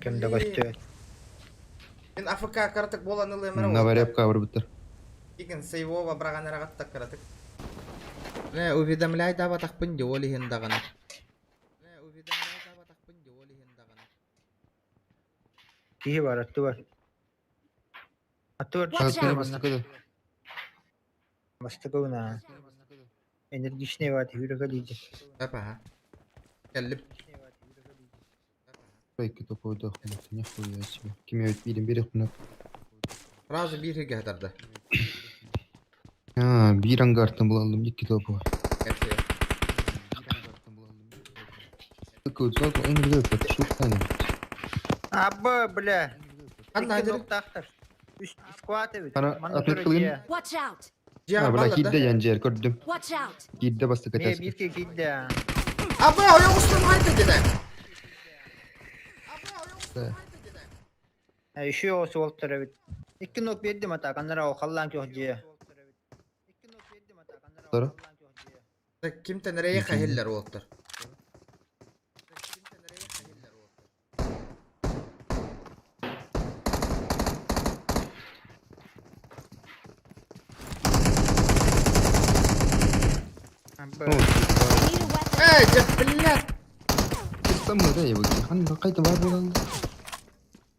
Кімді блин. қосты? Мен АФК каратык болан ылы Наварепка бар бітір. Иген сейвова браган рагаттак каратык. Не, уведомляй да батакпын де оли хендаганы. Не, уведомляй да батакпын де оли хендаганы. Кихи бар, аттı var. Аттı var. Watch out! Бастықыды. Bastık ona. Энергичный ват, юрга лиди. Апа, ха. Келлип. Байки топовды ақыматы, нехуя себе. Кеме өт бейден берек мұнат. Сразу bir hige hatırdı. Bir аңғартын бұл алдым, екі топы бар. Hepsi. Көт салқы өңірді өпті, шуқтаны. Абба, бля. Қандай İki деді? noktahtar. Üst squat evet. Bana Manna atlet göre kılayım. diye. Watch out! Cihan Бұла баллады. кейді жәнжер көрдім. Watch out! Кейді басты Ne кәтәсі. bir ki giddi. Abi oyak üstüm haydi dedi. Şu olsa oldu evet. İki nok verdim hata kanlara o kallan ki hoca. Sonra? Kimte nereye kahiller oldu? I need a weapon. Cebillet. Kırsam mı da ya bakayım. Hani kaydı var bu lan.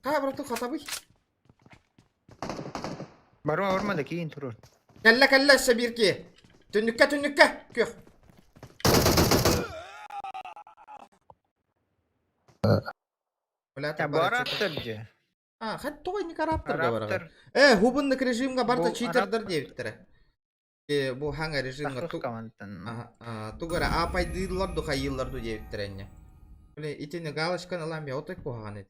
Ha bıraktı katabi. Barma vurma da kiyin turur. Kelle kelle sebirki. Tünnükke. Kök. Ya bu Araptırcı. Ha, hadi toy ne karaptır da var. Araptır. Hubunluk rejimga barda Bu cheaterdir diye bittire. Bu hangi rejimga Taklık kamantan. Тугара апай дыйларду хайылларду диye bittire. Böyle itini галочканы alan bir otak koğan et.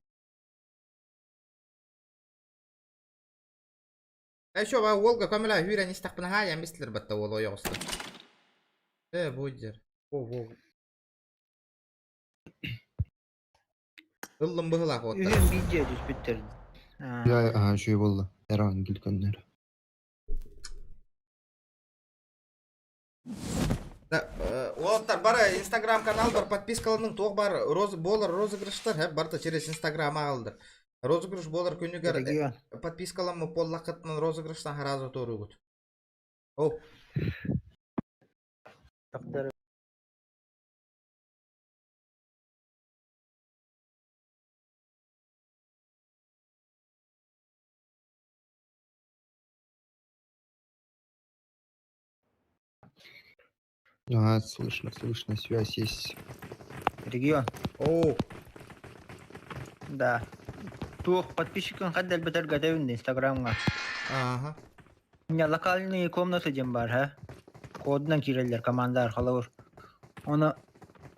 Şu var Volga kamera hüren istakpına ha ya misler batta olo yosta. Bu jer. Bu. Illım bıhılak otta. Ühün bilce düz bitirdi. Ya şey oldu. Erhan gülkönleri. Олаттар бары Instagram канал бар, подпискаларның тоқ бар, болар розыгрыштар, барда через Instagram алдыр. Розыгрыш болар күнігер Регион. подпискаламы поллақытның розыгрыштан харазы торугут. О. Taktları. Слышно, связь есть. Регион. О. Да. Тух подписчикын каддал бетер гадавинде инстаграмга. Aha. Ya lokalny комната дем бар, ha. Koddan kireller komanda arkalıvır. Onu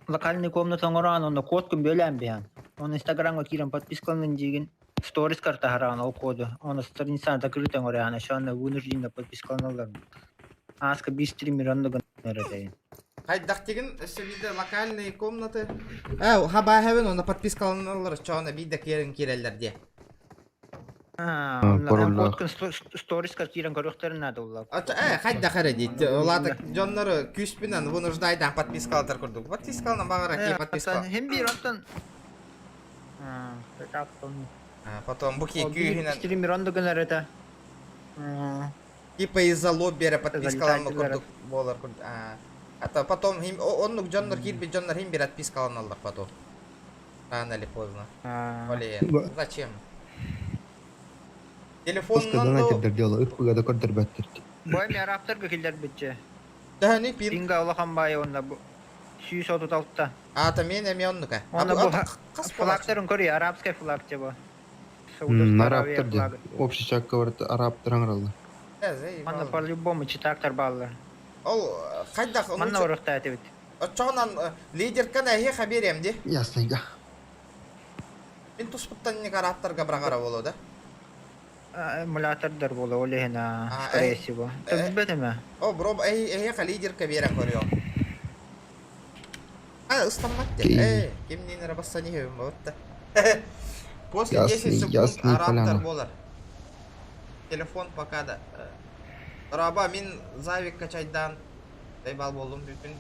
lokalny комната оран, onu kod kun bölän bihan. Onu Instagramga kiren подпискалнын жеген stories карта харан o kodu. Onu страница закрытый оран, şu anda вынужденно подпискалналар. Аска bir streamer andı gönderdi. Хайдақ деген виде локальный комнаты. Хаба хевен оны подпискаланылар, çoğuna bir de kerелер де. Ondan kod stories kiren körüklerin adı ollar. Хайдақ әрі дейді. Олады жонлары күспінен вынуждайдан подпискалатар көрдік. Подпискалынан бағара кей подпискал. Hem bir ondan Потом буки күйінен streamer andı gönderdi. типа из-за лоббера подпискаланны көрдік болар көрдік. Это потом онлук жонлар кирбе жонлар хим bir подпискаланалар потом. Рано или поздно. Блин, зачем? Паскадан Telefonundan da... айтырдар дела, ıppıgada көрдір бәттір. Boy mi Araplar kekiller bitçe. Daha ne pin? Pinga olakan bayı onda bu. 136'da. Ata men emyonluk ha. Onda bu Kas flagların koruyor. Arapskay flagçı bu. Арабтар общий чакка бар, арабтар аңыралды. Onda по-любому читактар баллар. Ол қайдақ Манна орықта әті бит. Çoğundan liderkan әйе xаберем де. Яснайга. Мен тұспыттан не қараптарға бірағара болу да. Emülatörler bolu öyle hena. Stresi bu. Tabii mi? О, бро, әйе қа лидерка берем көрüyor. Istanmak de. Kim neyine bassa не хевім өтті. После 10 секунд араптар болар. Телефон пока да. Раба мен Завик качайдан. Дайбал болдым бүтін.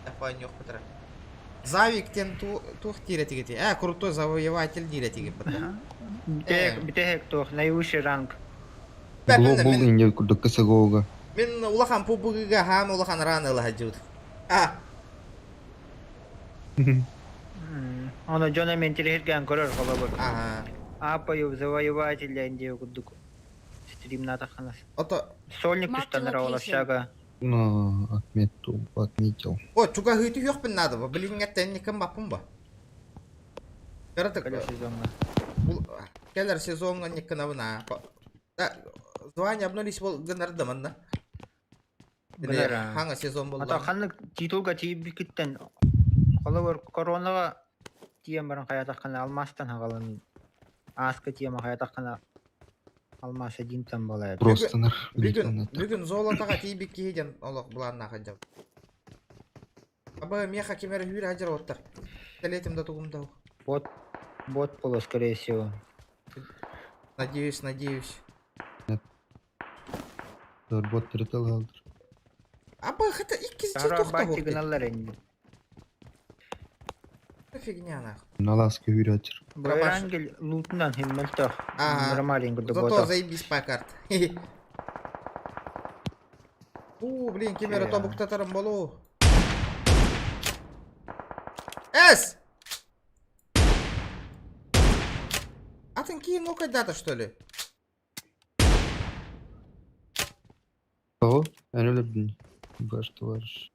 Япайын жоқ бітірі. Завиктен тух тиретиги. Крутой завоеватель тиретиги. Битек тох, наивысший ранг. Глобал инде курдук кысыгоога. Мен улахан пубугига хам улахан раны лахаджут. Оны жона мен телехерген көрөр колобор. Ага. Апаю завоеватель инде курдук. Стримна таханас. Ото. Сольник Mark the тустанара location. олашага. Ну, отметил. О, чуга хыты yok ben надо. Блин, нет, не кем бапым ба. Каратык. Каля сезонга. Келер сезонга не канавна. Звание обнулись бол генердаман да. Генера. Ханга сезон был. Ата ханнык титулга тибикиттен. Колобор коронага тием баран каятаккана алмастан хагалын. Аска тием каятаккана алмас одинтан болает. Просто нар. Бүгін золотаға тейбек кейден олық бұланна қанжау. Абы меха кемері үйір ажыр оттар. Талетімді тұғымдау. Бот было, скорее всего. Надеюсь. Бот тірітел қалдыр. Абы қата иккіз же Тара тоқта байтты қоқты. гыналар энди. Фигня нах. Наласка үйретір. Байрангел лутунан химмелтох. Ага. Нормаленько до Зато бота. заебись по карт. Блин, кемері тобуқтатарым болу. Эс! Атын кейін ну кайдата, что ли? О, ән өлірдің. Баш товарыш.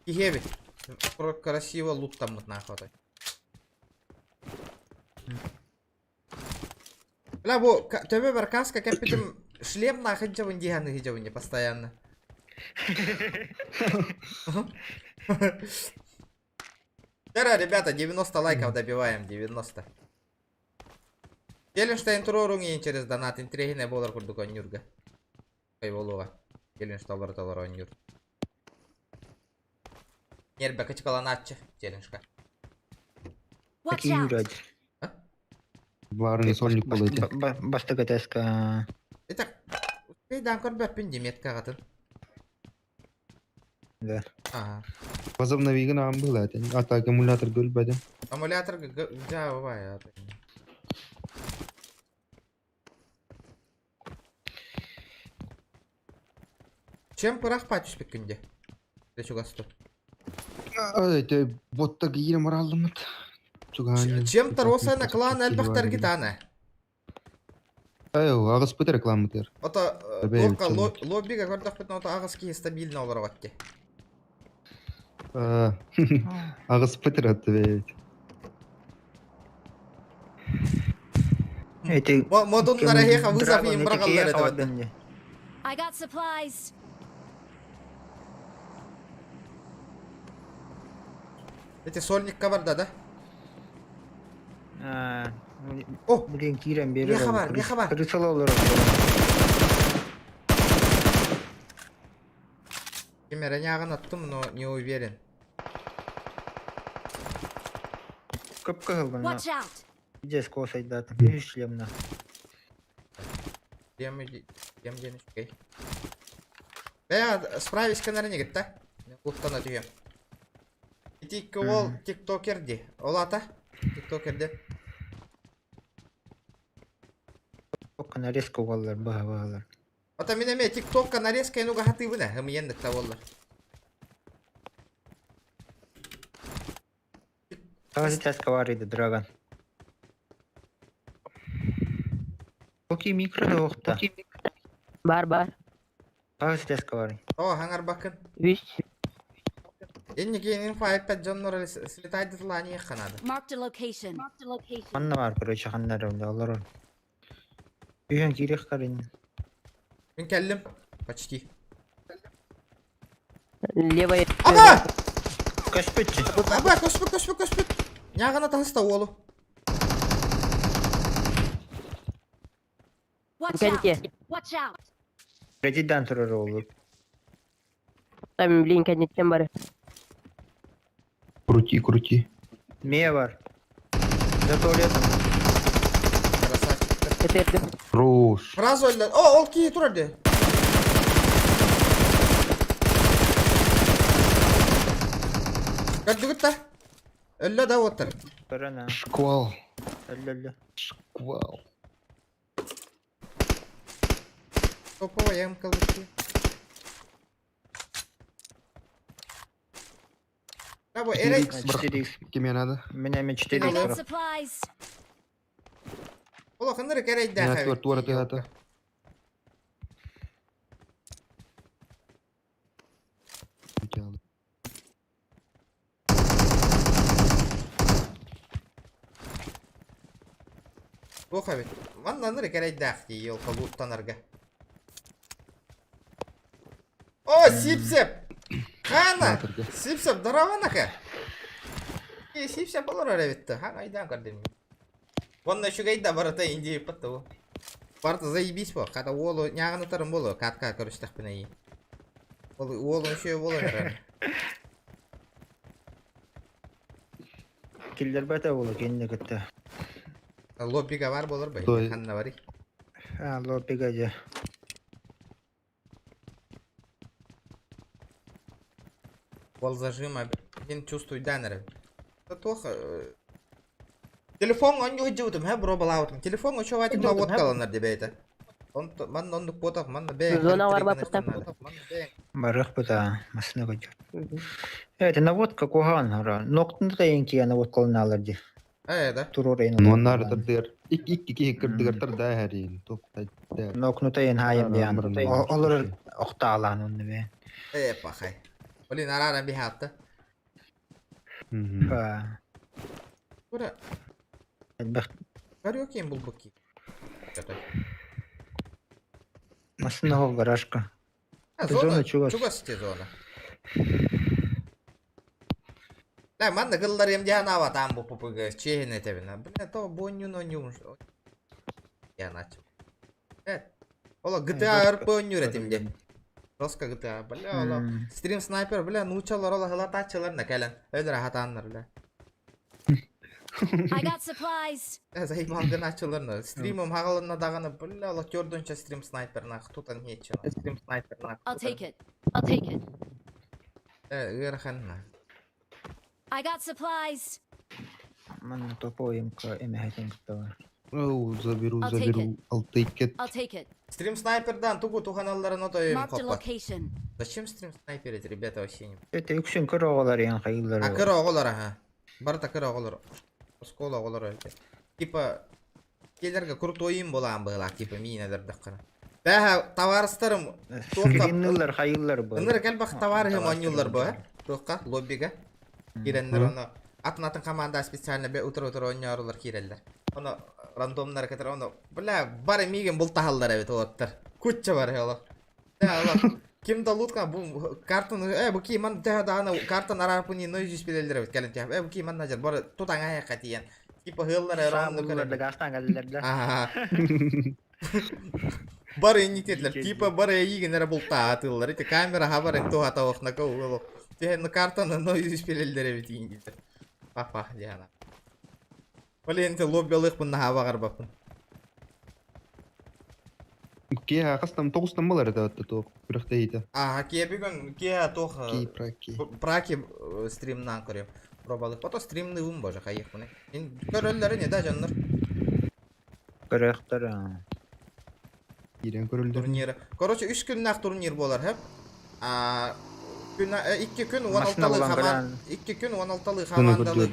Кигеви. Красиво лут там вот нахватай. Бля, бу, тебе баркаска капитем шлем нахаджавын диханы хиджавын постоянно. Вчера, ребята, 90 лайков добиваем, 90. Келинштейн турорунги через донат интригине болар курдук онюрга. Кайволуга. Келиншталар талар онюр. Нербе качкаланатчы, Келиншка. Watch Такие out! юрать. Барыны сольник болайды. Бастыга теска. Итак, кейдан көрбөппүн деметка катын. Да. Ага. Возобновиген ам было. Ата аккумулятор бөлбәді. Аккумулятор жабывай. Чем пырах патюспек күнде? Чугасту. Это боттағы ерім аралымыд. Чем таросана клан элбахтар гитана? Айо, ағыс бітір рекламытыр. Ото лобка лоббига көрдөх бітін ото ағыз кей стабильно олар ватте. Ағыс бітір атты бейт. Модун нарахеха вызов им брағалар это ватте. I got supplies. Эти сольник каварда, да? О, блин, кирем бери. Не хабар. Крысалы олар. Кемеренягын аттым, но не уверен. Көп кылган. Watch out! Здесь косай даты. Бери шлемна. Кем денежкой. Я справись канарыне гет, да? Луттана түйем. Тик ол тиктокерди. Олата? Тиктокерди. Только нарезка олар, бағалар. Ата минеме тиктокка нарезка енуга хаты вына. Хымиендік та олар. Тағызы тәсқа бар еді, драган. Окей, микрода оқта. Бар. Тағызы тәсқа бар. О, хангар бакын. Энни кейін инфа iPad жоннор слетайды злани еханады. Marked a location. Манна бар, короче, ханнар önde, олар ön. Үйен керек қарын. Мен келдім. Почти. Левая. Аба! Көшпетші. Аба, көшпет. Няғана тағыста олу. Watch out! Президент тұрыр олу. Там, блин, конечно, бар. Крути. Мия бар. За туалетом. Eterdim. Ruş. Раз öldü. O ol ki dur hadi. Gördü gitti. Öldü de otur. Barana. Шквал. Öldü. Шквал. Topa ayağım kaldı ki. Ya bu erek. 4x. Кеме надо? Менеме I 4x. got bro. supplies. Ola kındır erek de. Меня твор твор это. Yok abi. Valla nere gerek dağıtı yol kabuktan arga. O sip. Kana. Sip daravana ka. Sip olur öyle bitti. Ha aydan kardeşim. Вон şu gayda barata ince yaptı o. Barata zaybis bu. Kada oğlu ñağını tarım bolu. Katka karıştık bine iyi. Oğlun şey bolu herhalde. Killer bata bolu kendine gitti. Lobby'ga var bolur bay. Doy. Kanna var. Ha lobby gaca. Пол зажима. Ben чувствую даннер. Тох. Телефон он не уйдем, ha bro balautum. Telefon o şovat na vot kalanlar debeyte. Man onu potak man be. Zona var bak potak. Барах бата. Масына gaca. Evet наводка куган ара. Ноктун тайын ки наводка алналарды. Да. Турор ен. Ноннар тырдыр. İki kırdıgırtır da her yıl. Top da. Noknu tayın hayım diyan. Olur oktağlan onu be. Bakay. Olin araran bir hatta. Ha. Bura. Bak Görüyor kim bul bu ki? masına hov garajka. Zona чугас. Чугас те зона. Да, man da gıllar yem diye hava tam bu pupuga çehine tebine. Bile to bonyu no nyum. Ya naç. Evet. Ola GTA RP oynuyor timde. Roska GTA. Bile ola stream sniper bile nuçalar ola hılat açılar ne kelen. Öyle rahat anlar bile. I got supplies. Ya zayıf malgın açılır ne. Stream'im hağalına dağını bile ola gördüğünce stream sniper nak tutan hiç. Stream sniper nak. I'll take it. I'll take it. Evet, ırkan na. I got supplies. Mana topoyim ka emeheten kıta. Заберу, I'll take заберу. I'll take it. I'll take it. Stream sniper'dan tuku kanallarına otoyum Marked a kopar. location. Зачем стрим снайперить, ребята, вообще не... Это yüksün kır oğlar yan hayırları. А кыра оголар, ага. Барта кыра оголар. Скола оголар öyle. Типа, келерге крутой ойын болам была, типа, минадыр дыққана. Бәха, товарыстарым, тоқтап... Геннылар hayırları bu. Ыныр кәл бақ товарым ойнылар бұ, тоққа, лоббиға. Киренлер, оны, атын команда специально бе утыр ойнарылар киреллер. Оны, рандомнар кетер, оны, бля, бары миген бұл тағалдар әбет олаттар. Күтчі бар, олар. Kim da lutkan bu kartın bu ki man daha da kartın arapını ne yüz bileler evet gelin bu ki man nacar bara tutan ayak katiyen tipe hıllar Sağ bulurlar da gastan gelirler. aha bara initler tipe bara iyi genere bulta atıllar ite kamera haber to hata vakna ko tehen kartın ne yüz bileler evet İngilizce bak diyana Valente lobby'lik bunun hava var bakın Кеха кастам тогустан болар да то бирактейди. Ке бүгін ке тоқ Праки. праки стримнан көрем. Пробалық. Ото стримны ум божа қайық бұны. Мен көрөллері не да жаннар Kırıktır. Ирен көрүлдүр. турнирі. Короче 3 күннақ турнир болар хеп. 2 күн 16-лы команда 2 күн 16-лы командалы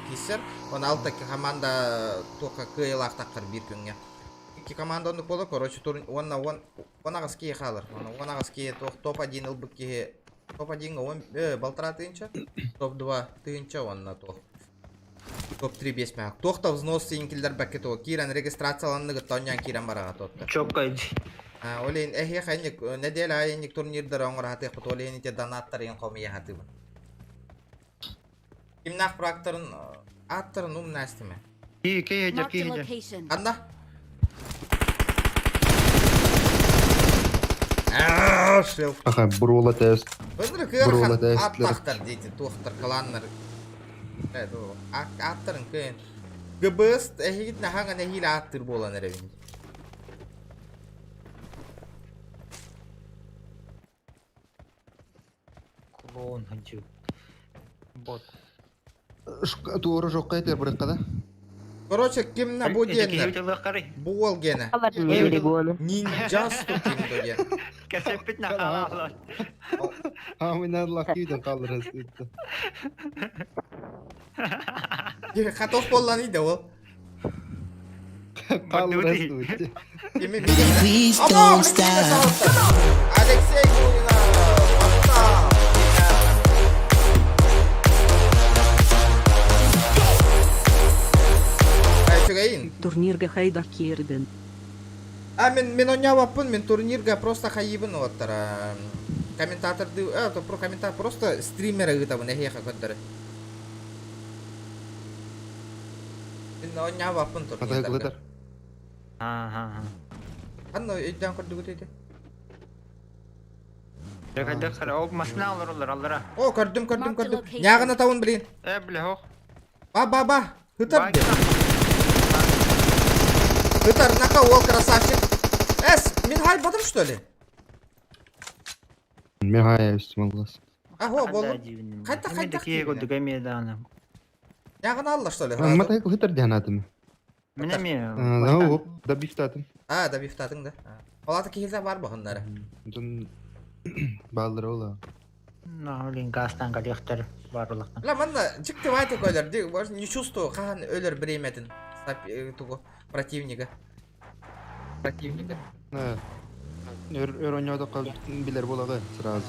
кисер. 16 команда тоқа кыйлақ тақыр бір күнге. İki komandonluk bolu, короче, ona ski kalır. Ona ski top 1 ılbık ki top 1 baltara tıyınca, top 2 tıyınca onunla top 3 besmek. Toqta vznos inkiller bakket o. Kiren registratsiyalanını gıttanyan kiren barağa totta. Çok kaydı. Oleyin ehye xaynik ne değil ayinlik turnirdir oңыр hatı qut oleyin ite donattar en qomiya hatı bu. Kimnaq praktırın attırın nästime. Ki Marked a location. Anda Şel. Аха, брола тест. Öndürü Buralar kırkan değişikler. atlaktır deydi, tohtar kalanlar. Evet o, attırın kıyın. Gıbız, ehigit ne hangi nehile attır bolan erevin. Он ханчу. Бот. Тууру жокка этер бырыкка да. Короче, кимна бу денler? Bu ol gene. Ninja Stukim do gen. Kesepit nakalar. Hamina lakiyden kaldırız etti. Katof bollanıydı o. Kaldırız etti. Yemin Please Ama don't Alexey stop. Alexey Gulina. Basta. Ayçögeyin. Турнирга хайда кирден. Men oynayapın, men turnirga просто хайыбын оттар. Комментатор то про комментатор просто стримера гытабын эхеха көттөр. Men oynayapын Атay турнирда. kılıdır. Ha. Анно эдден көрдүгүт эди. Декадер ок машина алырлар аллара. О, көрдүм. Marked a location. Ягына табын билин. Биле хох. Ба. Хытар. Хытар нака ол красавчик. Мен хайбадым что ли? Мехая üstüm Allah'ız. Ахо, болду. Кайта. Киего дегамеданы. Ягына алла что ли? Amma tay kılıdır diyen adım. Менеме. Hop da biftatım. А, да бифтатың да. Алаты келсе бар бахындары. Dün balları ola. Олин гастан галехтер барлыктан. Ла манна жикти вайты көйлөр. Не чувствую, кахан өлөр бреметин. Тугу противника. Өр oynuyorda kaldı bilir bolağı sırası.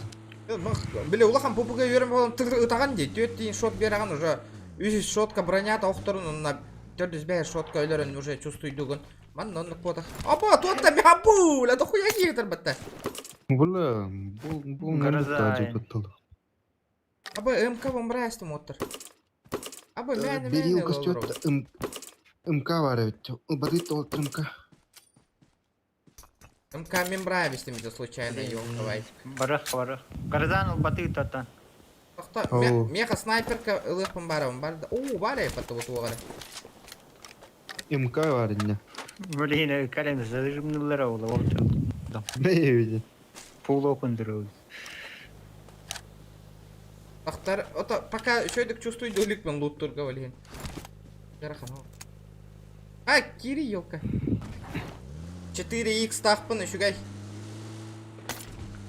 Биле улахан попуга үйрөнүп болом ытаган дейт. 4 тиин шот бераган уже. 3 шотка броня тохторун на 405 шотка өлөрөн уже чувствуйдугун. Ман нонук бота. Апа, тотта бабу, ла дохуя киетер батта. Bu ne tacı tutulu. Аба МК бомбрастым оттыр. Аба мен Берил кыз чөтті МК var evet. Badı oldu МК. МК мен бравистим да случайно ёлкавай. Барах. Гарзан баты тата. Тохта меха снайперка ылыпым барам бар. О, бар я потом вот. МК var yine. Блин, кален зажимнулар ола олчу. Ne öyle? Full open дырыл. Тохтар, ото пока шойдык чувствуй долик мен луттурга валин. Жарахан. А, кири ёлка. 4х тахпын үшүгай.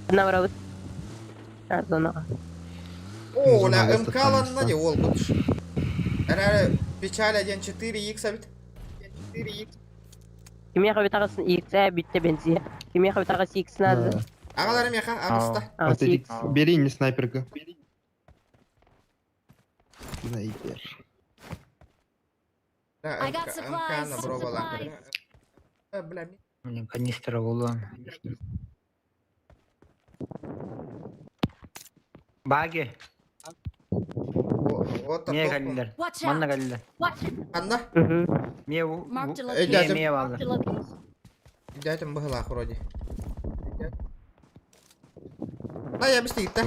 Наврабыт. Зона. О, ла МК-ланна не ол бутуш. Ара печаля ден 4х абит. 4х. Кимия хабитагасын иксе битте бензия. Кимия хабитагасы иксин ады. Агалары меха агыста. Atletik берин снайперка. Снайпер. I got supplies. Бля, Блин, канистра ола. Баги. вот Мие так. галилер. Watch Манна out. галилер. Анна, Мие Marked a Эй, location. дядя. Мие валды. Marked a location. дядям быгылах вроде. Да, я быстрее, да?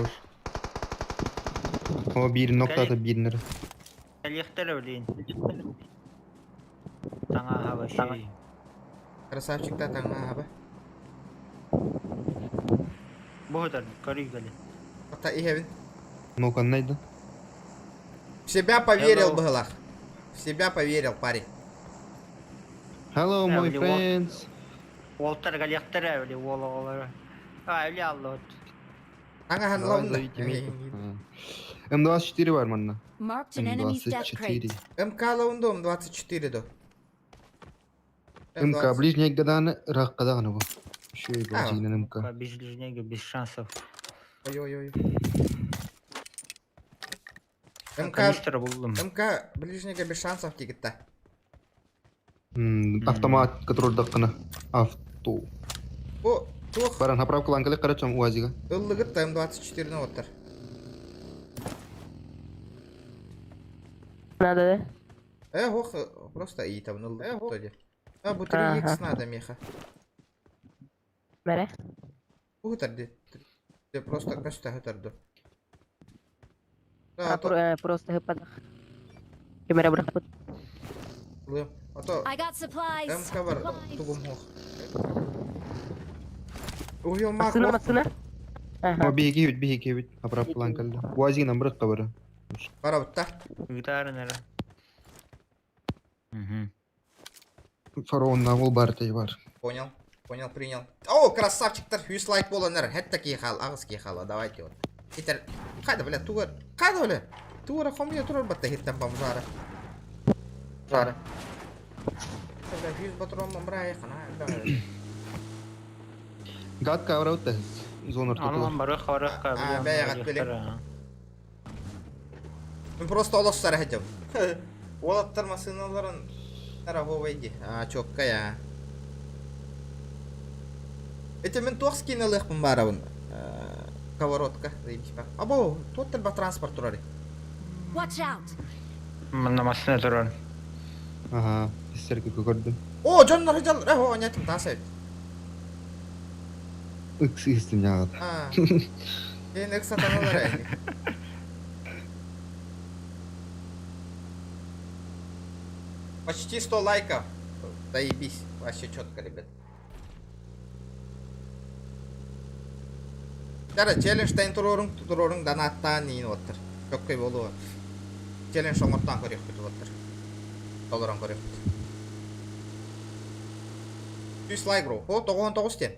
O bir noktada bir nere. Галихтер блин. Таңа хава шей. Красавчик, да, там, аба. Бохотар, кори гали. Ата и хевин. Nokan neydi? В себя поверил Hello. быгылах. В себя поверил, парень. Hello my Öyle friends. Волтар галихтер öyle волалар. Öyle Allah. Ага, Давай хан зовите метку. М24 var manna. Marked an enemy's death crate. М24. МК лаундом 24 до. МК ближний гаданы раккаданы bu. Şöyle bacıyla МК. Без ближнего, без шансов. Ой-ой-ой. МК Канистра булдым. МК ближнего без шансов тигитта. Автомат который даққаны. Авто. О, тух, Баран направкаланкалы қарачам уазига. ыллыгыт М24 на оттар. Надо, да? Хох, просто и там ыллыгыт тоди. А, бу 3х надо, меха. Мере. Ухтарди. Ты просто көстө хатарды. Просто хыпадах. Кемере бырахпыт. Ото I got supplies. МК бар Supplies. тугум хох. Уйо мак. Масына, масына. О беги вид. Апрап план калды. Уази номер кабары. Бара бутта. Гитара нара. Фараон навул бартай бар. Понял, принял. О, красавчиктар, 100 лайк болонар. Хәтта кихал, агыз кихала. Давайте вот. Питер, кайда бля, тугар. Кайда бля? Тугара хомия турар батта хиттен бамжара. Жара. Бля, 100 патрон мамрай хана. Гад кавраутта. Зонор Алан тоту. бары харакка. бәяғат белем. Мен просто олостар хәҗәм. Олаттар машиналарын нараховайди. Чокка я. Это мен тох скиналых бумбаравын. Коворотка, заебись ба. Або, тоттер ба транспорт турары. Watch out! Мына машина турар. Ага, писсерге көрдүм. О, жоннар жал. О, нетим тасайт. Икс истин жагат. Ен эксатаналар айни. Почти 100 лайков. Заебись. Вообще четко, ребят. Дара, челленджтен турорың донаттан ийин оттыр. Көккөй болуу. Челлендж оңорттан көрөк бүтүп оттыр. Доллардан көрөк бүт. 100 лайк, бро. О, 99 тен.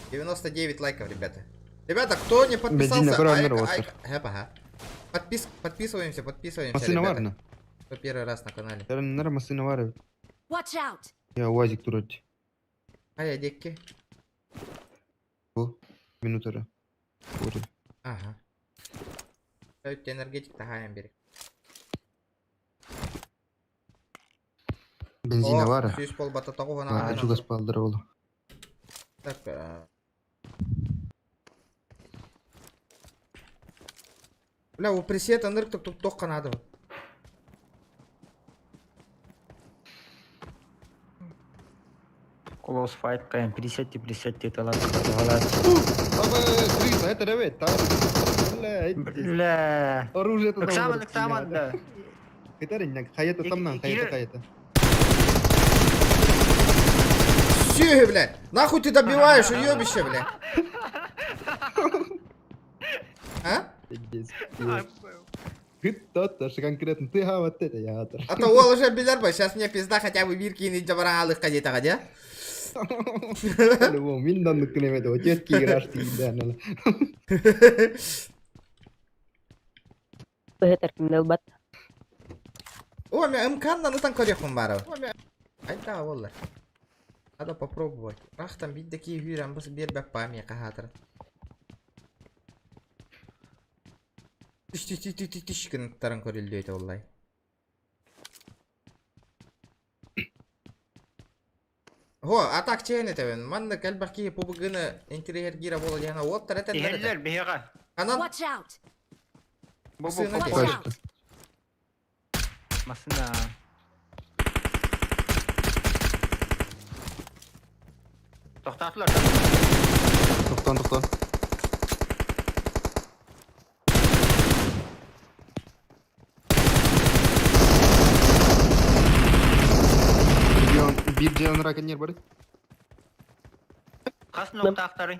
99 лайков, ребята. Ребята, кто не подписался, подписываемся, Машина ребята. варна. Кто первый раз на канале. Нара машина вары. Watch out! Я уазик турать. Ая декки. Минутара. Ага. Өтті энергетик тахайын берек. Бензина вары. Сүйіс бол бата тағу ғана. Ачугас палдыр болу. Так. Бля, у пресета нырктық тұқ қанады. Клоус файт кайын. Присетти талап. Аба, Криса, это ревет, та. Бля. Оружие это. Иксаман да. Китарин, хаята тамнан, хаята. Сюги, блядь! Нахуй ты добиваешь, уёбище, блядь! А? Тот, что конкретно ты вот это я. А то ол уже билер бы, сейчас мне пизда хотя бы бирки не жабара алых кадета гадя. По-любому, миндан нукнемеді, о тетки играш тиді, анала. О, мен МК-нан ұтан көрекпін бары. Айда, олар. Надо попробовать. Рахтан биддеки үйрен бұсы бер бәп бәме қағатыр. Тиш кінттарын көрілді өйті олай. О, атак чейін етевен. Манны кәлбәкі пубығыны интерьер гира болы дегені оттар әтен. Ехелдер, беға. Канан? Watch out! Машина Watch деш. out! Машина. Тоқтатылар. Тоқтан. Bir canı rakan yer bari. Қасын оқтақтары.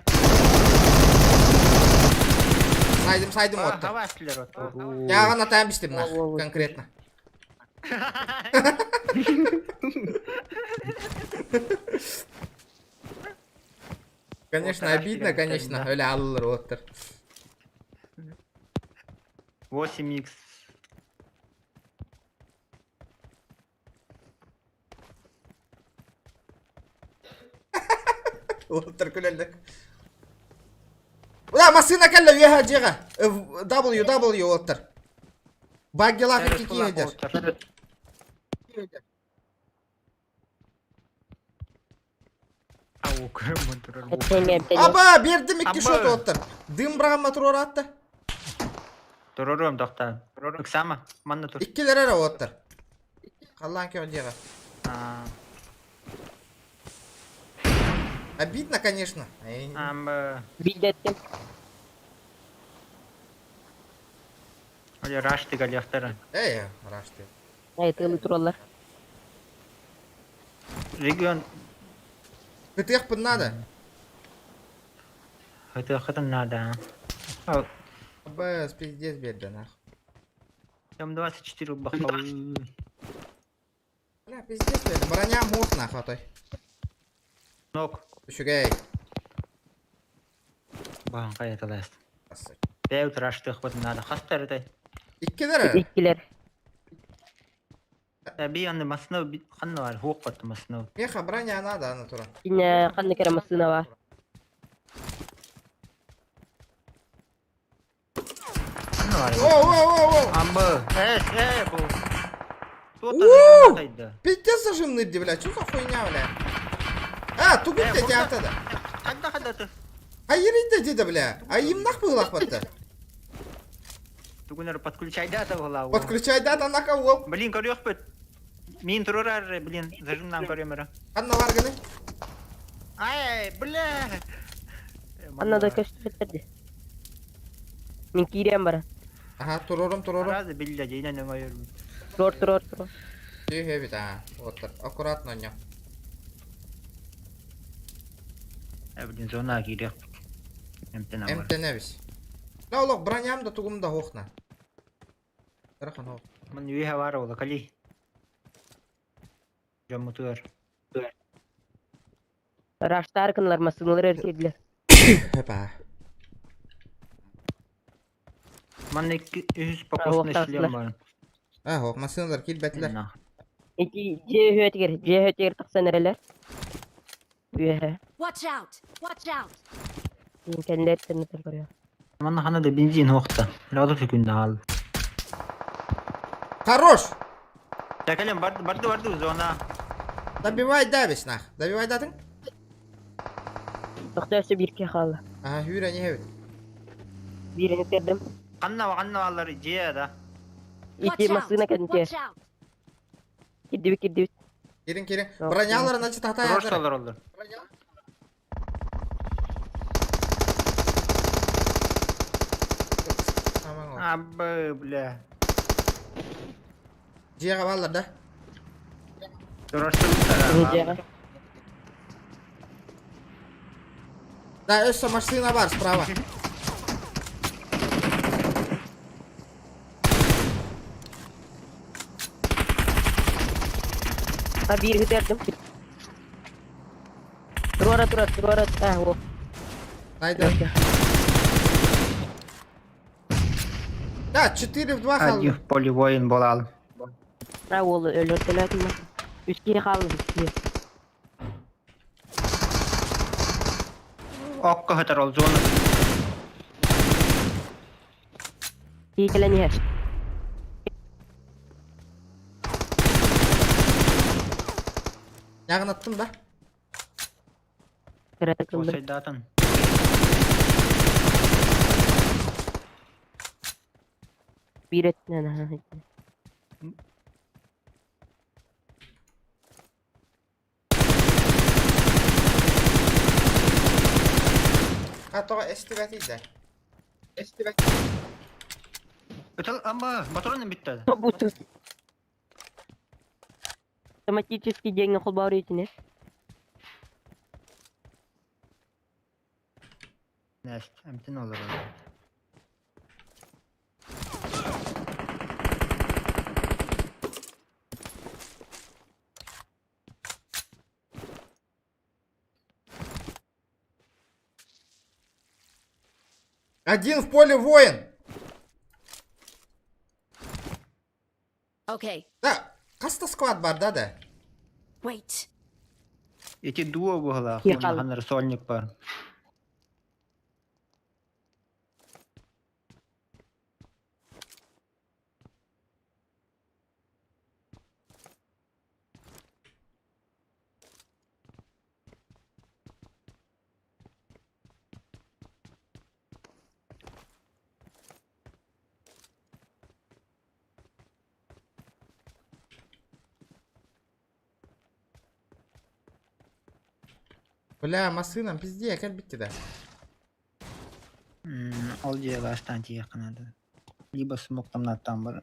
Сайдым отты. Хава әстілер отты. Яған атайын біштім нах, конкретно. Конечно, обидно, конечно, öyle alılır ottır. 8х. Ottır külellük. Ulan masina kelle üyeha ciğe. WW ottır. Bagyalar hekiki eder. Aba berdim 2 shot ottır. Dım brağma turor attı. Тұрырым тоқтан. Иксама, манна тұр. 2'lere ottır. Kallan ki ciğe. Обидно, конечно. Амбы. Билдеттим. Оле рашты галияқтары. Рашты. Айтылы туралар. Регион. Кытых пын надо. Hakikaten nerede? Ha, Bas pиздец berdi nah. там 24 бахал. Bля, пиздец berdi. Bronям мох nah Xatoy. Nok. Düşügey. Bağın kayıtalayız. Asır. Dev tıraştı hakikaten nerede? Hastır da. İkkiler. İkiler. Bir yandı masnav bir kanı var. Huk kattı masnav. Meha bronya nada ana turan. Yine kanlı keramasına var. Kanı var. О. Амбы. Bu. Тут Уу! тоже Пиздец зажимный, бля. Что за хуйня, бля? А, тугут Burada- dedi haftada. Когда ты? Hayır dedi bля. Ayım nak bığlak battı. Тугунер подключай да того. Подключай да нака ол. Блин, көрüyor bit. Min turar блин, зажимнан көрüyorum. Anna var gene. Ay, bля. Anna da köşkettirdi. Min kirem bara. Aha tururum. Razı billa yine ne var? Tur. Тихо, бит, а. Вот так. Аккуратно не. Блин, зона гирек. Эмтен var. Эмтене бис. La oğlum bronям da tugum da hoqna. Тархан хоқ. Мен үйе var ola kali. Jamutör. Raştar kınlar masınlar erkekler. Hepa. Men 200 pakosunu işliyorum var. Ha hoq masınlar kilbetler. İki C hötger taksa nereler? Üye. Watch out! Kendiler seni koruyor. Men hana da benzin hoqta. Lada fikünde al. Хорош. Tekelim vardı zona. Добивай да бис нах. Добивай дадың? Doktorsa bir kez kaldı. Aha hüre ne evet. Birini serdim. Kanna alları ciye da. İki masına kendince. Gitti. Kirin. Yok, Bronyaların açı tahta Roş yazır. olur. Tamam o. Abbe bile. Ciye kavallar da. Birinci. Да, еще машина бар справа. Ha bir giderdim. Dur. Ha o. Найдем. Да, 4 в 2 Hadi kaldı. poli voyun bolalım. Ha o ölürtüler mi? Üç kere kaldı. Okka hatar ol zona. İyi gelen yer. Yağın attım da. Kere O takıldı. seydatan. Bir ettiler ha. Ha toğa estivati de. Ötel ama motorun bitti. Bu tür. Автоматически деньги холбары içine. Nest, emtin olur. Один в поле воин. Okay, Да, kasta squad var da. wait. İki duo bu hala. Yakal. Hanır solnik var. Бля, машина пизде, как bitti de. Olacağı gastanti yakınadı. Liba smoktam nattan var.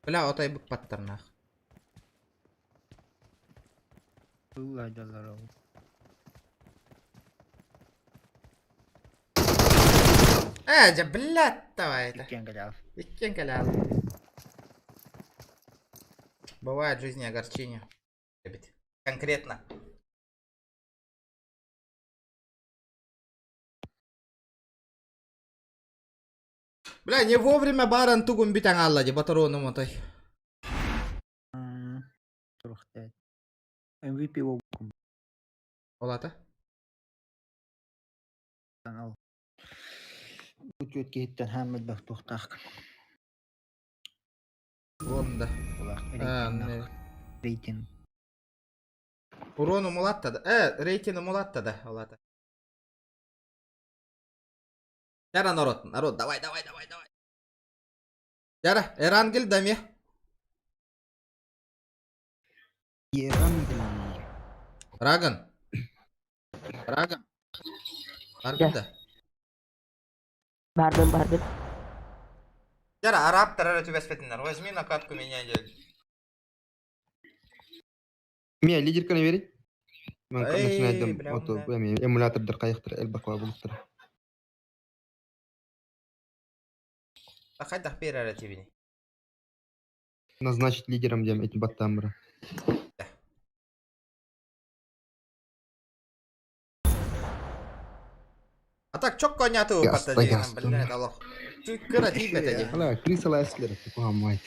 Бля, отай бік баттарнақ. Ылайдалар ол. Жа, блядь, давай это. Иккен калял. Иккен калял. Бывает в жизни огорчение. Ребят, конкретно. Бля, не вовремя баран тугун битang алла де батарону мотай. Турухтай. MVP болгум Олата? ал. Үтөт кеттен хаммет бак тухтак. Онда. Улак Не. рейтинг. Урону мулатта да. Рейтинг мулатта да, олата. Яра, народ, давай. Яра, Эрангел даме. Раган. Баргын да. Бардым. Яра, араб тарара түбәспетінлер. Возьми на катку меня дед. Мен лидерканы бери. Мен Эй, кырмысын айдым. бля, Ото бля. эмулятордор кайыктыр, элбаква булуптыр. Қайдақ бер ара тебіне. Назначить лидером дем эти баттамбра. А так, чок коняту Ясно, патта деген, ясно. блядь, аллах. Чүккіра тибет әде. Ала, крысала эслер, пухамайт.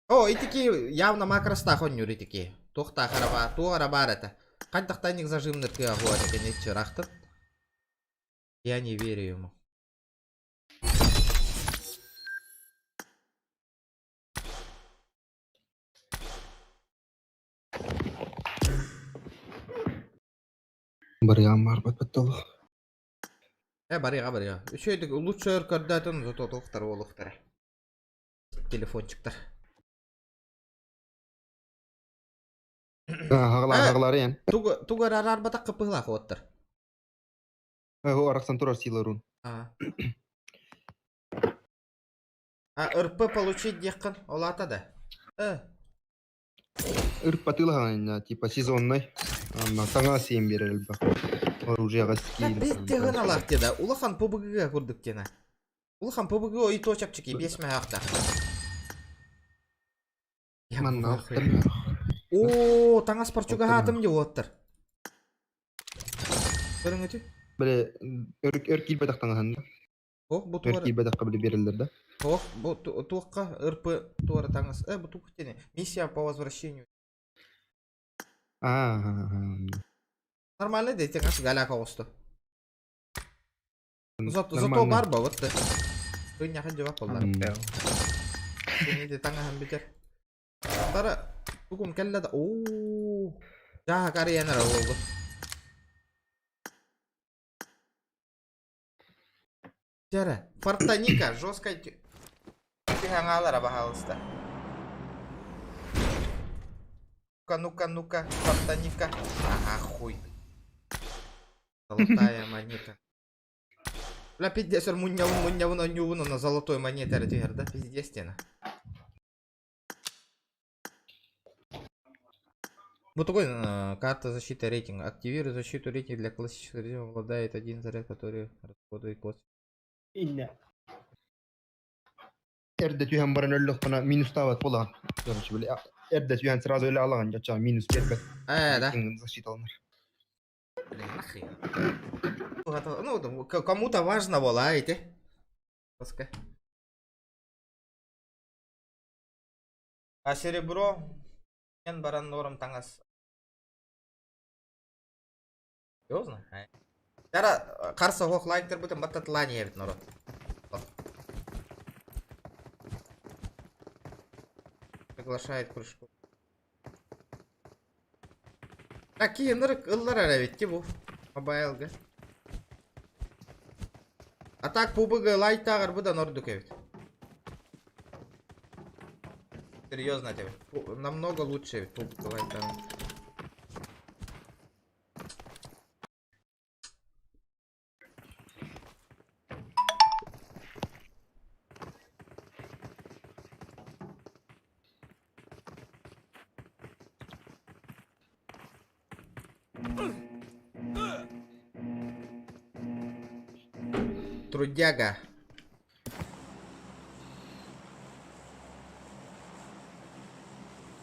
О, итики явно макроста хонюр итики. Тоқта қараба, ту арабар это. Қайдақ тайник зажимнер күй ағуа деген етчі рақтын. Я не верю ему. Барыгам бар батталу. Барыға. Үшөйдік лучше өркөрдәтін зато тоқтар олықтар. Телефончиктар. Хаглары ян. Тугар арбата қыпығла қуаттыр. О, араксан турар силарун. РП получить деккан, олата да. Ырп батылган, типа сезонный. Ана таңа сен берер элбак. Оружияга скил. Бетте гыналар деда. Улахан ПБГ көрдік дена. Улахан ПБГ ой точапчыки 5 маяқта. Манна. О, таңа спортчуга хатым де оттыр. Көрің өте? Бре өркил бадактан ханда. Ох, бұл туара. Өркил бадакка биле берилдер да. Ох, бұл туаққа РП туара таңас. Бұл туқтене. Миссия по возвращению. Нормально дейте, қасы галяка қосты. Зато бар ба, өтті. Өйін яқын жауап болдар. Сені де таңа хан бетер. Тара, бүгін кәлләді. Ооо. Жаға қари янар олғы. Жара, фортаника, жесткая тиханалара бахалыста. Ну-ка, фортаника. Ага, хуй. Золотая монета. Бля, пиздец, муньявун на золотой монете ретигер, да? Пиздец, стена. Вот такой карта защиты рейтинга. Активируй защиту рейтинга для классического режима. Обладает один заряд, который расходует косвенно. Инне. Эрде түйен баран өллөх бана минус тават болан. Короче, биле. Эрде түйен сразу эле алаган жача минус кетпет. Да. Защита алыныр. Блин, нахрен. Ну, кому-то важно было, а эти. Пускай. А серебро? Мен баран норм таңас. Серьезно? Яра, қарсы хоқ лайктер бүтін баттатылани ебіт норот. Приглашает кружку. Какие нырык ыллар әрәбетте бұл. Мобайлға. А так пубыға лайттағыр бұдан ордық ебіт. Серьезно тебе. Намного лучше пубыға лайттағыр. Трудяга.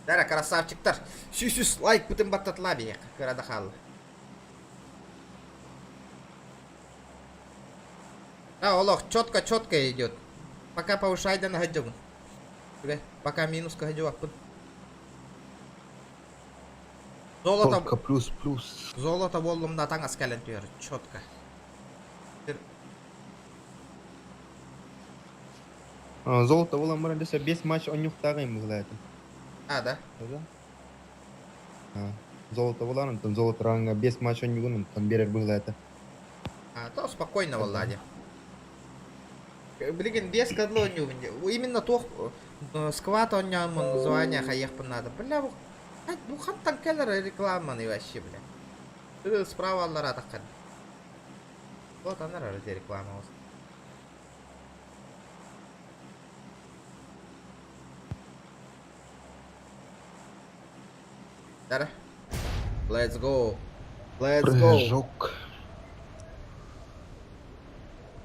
Дара, красавчиктар. Сүз лайк бүтін баттатыла бейек. Кырада қалы. Да, олох, четко идет. Пока повышайдан хаджабын. Пока минуска хаджабын. Только плюс. Золото болдумда таң аскален түйер. Четко. Золото болам баран десе 5 матч онюқтағайым бұғылайды. Да? Золото боларын, там золото ранга 5 матч онюғының, там берер бұғылайды. То спокойно, Влади. Блин, без кадло онюғын. Именно тоқ скват онюғын звания хаяқпын надо. Бля, bu хаттан кәлер рекламаны вообще, бля. Справа аллара таққан. Вот она ради реклама осы. Дара. Let's go. Прыжок.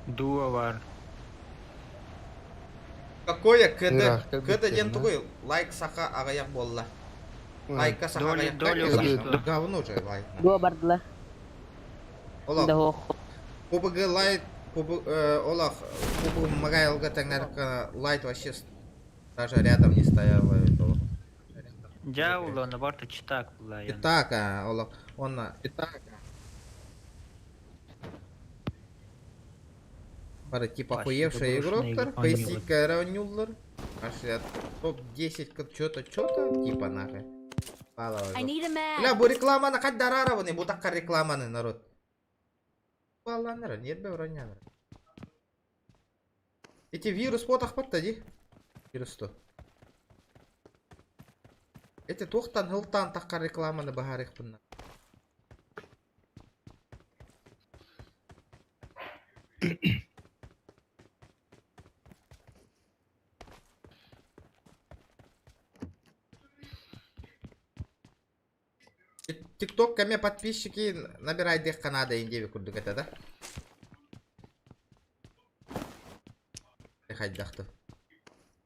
Дуо бар. Какое кд ден тугой лайк сақа ағаяқ болла. Лайкка сақа ағаяқ. Говно же лайк. Дуо бардыла. Олақ. Пубг лайт, олақ. Пубг магайлға тәңнәрі лайт вообще даже рядом не стояло. Джауло, на борта читак была. Итака, олақ. Онна. Итака. Бары типа охуевший игроктар, пейсика равнюллар. Аж топ-10 что-то, типа нахуй. Бля, бу рекламаны қад дарараваны, бу таққа рекламаны, народ. Баланыр, нет бе ураняныр. Эти вирус потақ батта, ди? Вирус-то. Эти тоқтан, хылтан таққа рекламаны бағарық бұнна. Тикток каме подписчики набирай дек Канада индеви курдук это, да? Хайдақты.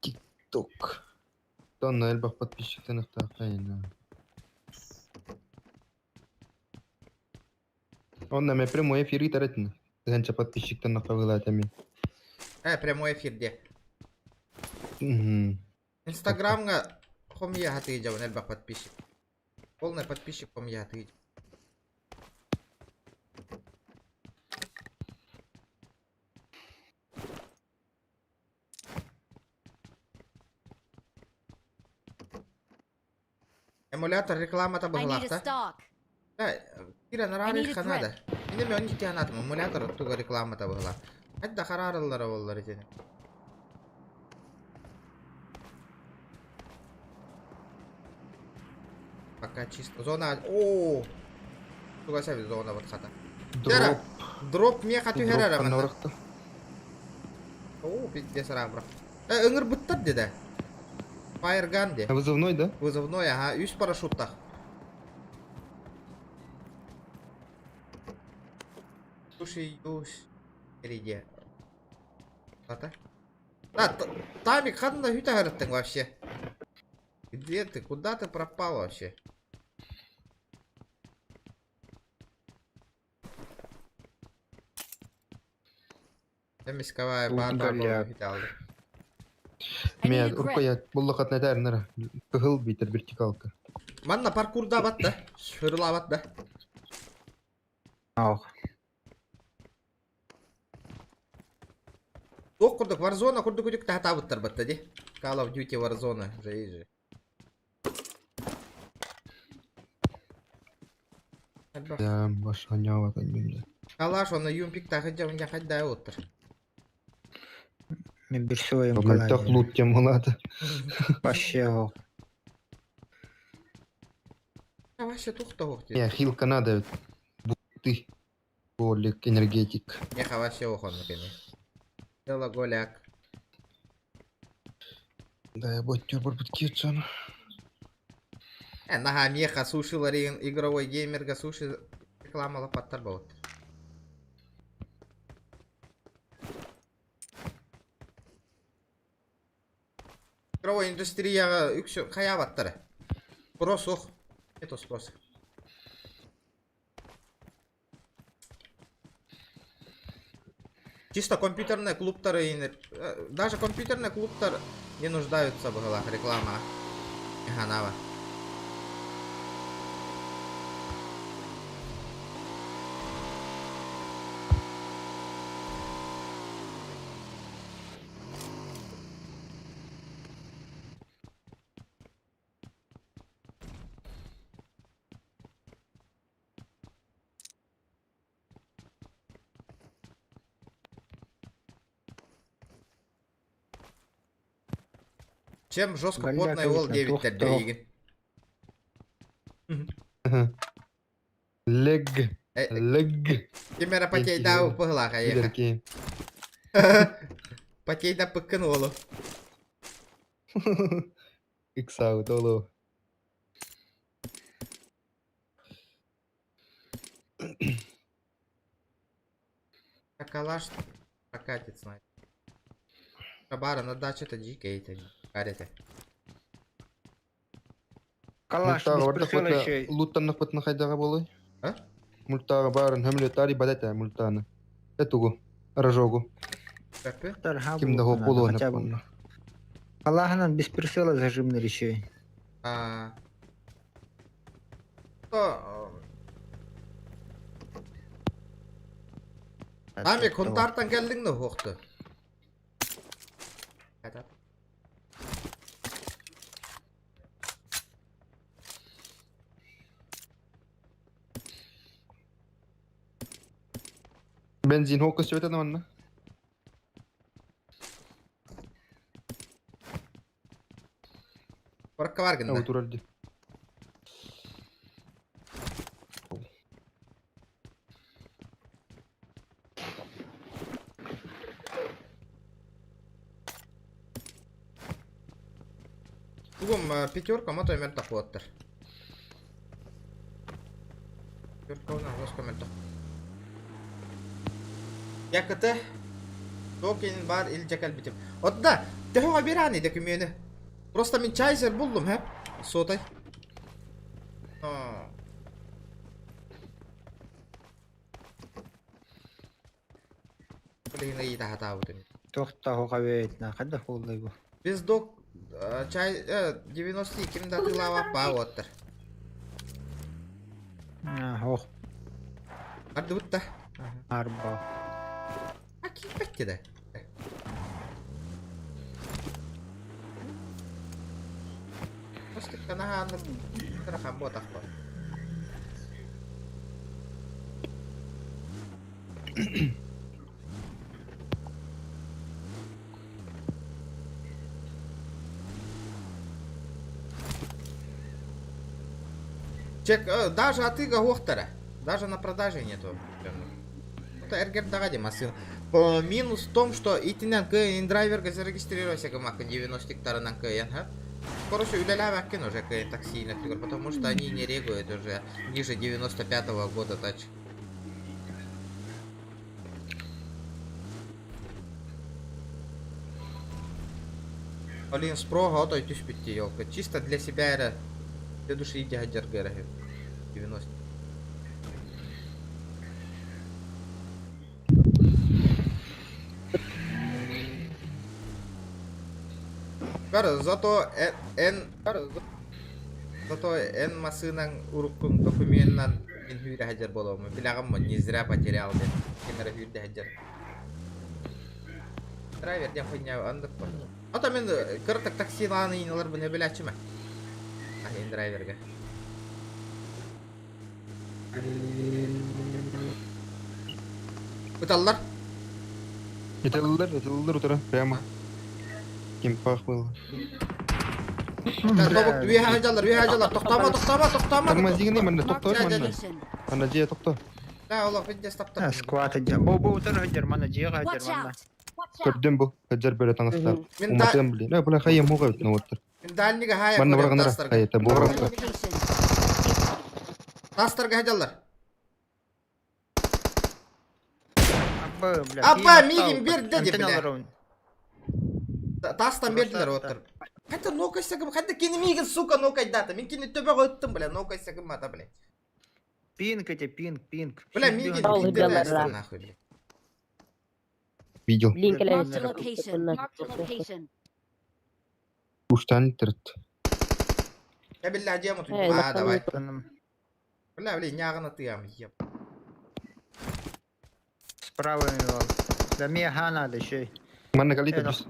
Тикток. Тонна элбах подписчиктен ықтақайын. Онна мен прямой эфир итаретін. Тігінші подписчиктен ықтағылады әмен. Прямой эфир де. Инстаграмға хомия хаты жауын элбах подписчик. Полный подписчик хомия хаты. Эмулятор реклама-то бағылақта. Да, кира нарарих Канада. Инде мен нити анатым, эмулятор туга реклама-то бағылақ. Хадда қарарылары олар етені. Пока чисто. Зона... Ооо! Туга сәбі зона вот хата. Дроп ме қату хәрәрі манда. Ооо, пиздес рақ бірақ. Үңір бұттар деді. Фаерган де. Вызывной, да? Вызывной, ага. 3 парашюттах. Слушай, впереди. Ата? Да, Тамик, хадна хюта гараттың вообще. Где ты? Куда ты пропал вообще? Мисковая банда хиталды. Мен уркая буллахат надәрнер. Кыгыл битер вертикалка. Манна паркурда батта. Шырла батта. Ау. Тоқ курдук Warzone курдук үдік тахта бұттар батта де. Call of Duty Warzone же. Я баша няватын менде. Калаш оны юмпик тахы жауынға қайдай отыр. Мен бір сөйім Мальтақ лут тем болады. Вообще ол. Вообще тоқта оқ Я хил Канада. Ты. Олик энергетик. Неха вообще оқ оны кене. Дела голяк. Да, я боттер бір біткетсен. Наға меха сушилар игровой геймерға суши рекламалы паттар болады. Бирок индустрияга үксү каябаттар. Спрос ок. Это спрос. Чисто компьютерные клубтары, даже компьютерные клубтар не нуждаются в реклама. Ганава. Чем жестко Галя, потный вол конечно, 9 тух, дегин. Лег. Лег. Кемера потей дау пыгла каеха. Илерки. Потей да пыккынолу. Иксау толу. Калаш прокатит снайпер. Шабара на даче-то дикая-то. Карета. Калаш без прицела еще. Луттаннак пытна хайдага болой. А? Мультага барын хөмлө тари бадата мультаны. Этугу. Рожогу. Капы? Кимда хокулу напанна. Калаханан без прицела зажимный еще. Нами контартан келдиң да хоқты. Бензин хокус сөйтеді манна. Поракка баргында. Туралды. Бүгін пятерка ма тоймен тақуаттыр. Пятерка ona жестко мен тақ. Якыты токенин бар ил жакал битим. Отда, техоға берани деки мені. Просто мен чайзер булдум, хеп. Сотай. Блин, iyi daha табытын. Тоқта хоқа бейтна, қада қолдай бұл. Без док чай 92 кимда тылава па оттыр. Хоқ, Арды бутта. арба. Аки бетти да. Паскет канаха анны тарахам ботақ бар. Чек, даже атыга хохтара. Даже на продаже нету. Это эргер дагади масын. Минус в том, что итинен кыйын драйверга зарегистрировался гамака 90 тарынан кыйын, ха? Короче, удалявакин уже кыйын таксийных фигур, потому что они не регуют уже ниже 95-го года тач. Блин, спрога отой түспетти елка. Чисто для себя это для души иди гаджар гэрахи. 90. Зато эн масынан уруккун документнан мен хүйрэ хаджар болом. Билагам не зря потерял мен. Кемера хүйрэ хаджар. Драйвер дем хуйня андык бар. Ата мен кыртык таксиланы иналар бу не билачыма. Айн драйверге. Буталлар. Етелдер утара прямо. Ким пах был. Тобук вие хаджалар. Токтама. Тормозигни мында токтой мында. Mission. Анда же токто. Да, Олег, видите, стоп. Сквата жа. Бу утыр хаджар мана жига Watch хаджар мана. out. Watch out. Көрдім бұл. Хаджар бері таңыстар. Мен Уматым білі. Не, бұла қайым мұға өтіні оттыр. Мен дальнига хая Манна көрем барғандыра. тастарға. Қайыта бұғырақта. Location. Тастарға хаджалар. Абба, бля. Абба, мигин берді де, бля. Тастан берділер отыр. Hatta nokay sakın. Hatta kini migin suka nokay data. Min kini töbe koyttum bile. Nokay sakın mata bile. Пинг эти, пинг. Bile migin. Al Migin hıcalar de lan. nahı bile. Видел. Marked a location. Marked a location. 3 tane itirt. Ya billahi cema tuttum. Hey, Aa davay. Там Billahi bile nyağını tıyam. Yap. справа его. Да мне надо ще. Mana kali Edo. terdüs.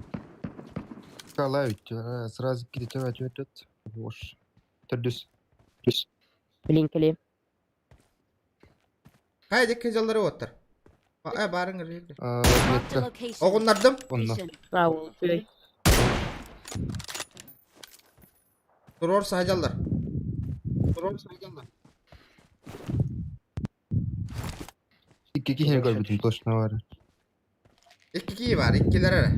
Kala üç. Sразу gideceğim ötet. Boş. Terdüs. Düs. Blinkeli. Haydi kejalları otur. Barın gırıydı. Marked a Nette. location. Oğunlardım. Onunla. Bravo. Köy. Durur sahajallar. İki kişi gördüm toşna var. İki var. İkilere.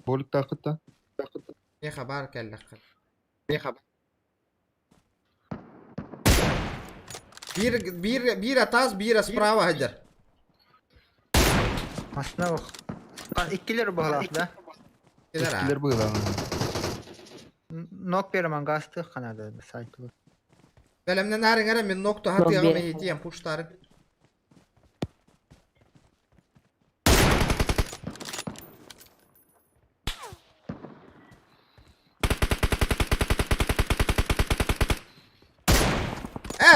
Bolik takıtta. Ne haber kellek. Bir atas bir sprava hajar. Aslında bak. İkkiler bağlar da. Gider ha. Eskiler bu yılan. Nok berman gastı kanada saytı. Belemden narin ara men nokta hatı Yok, yağma bir- yetiyen puştarın.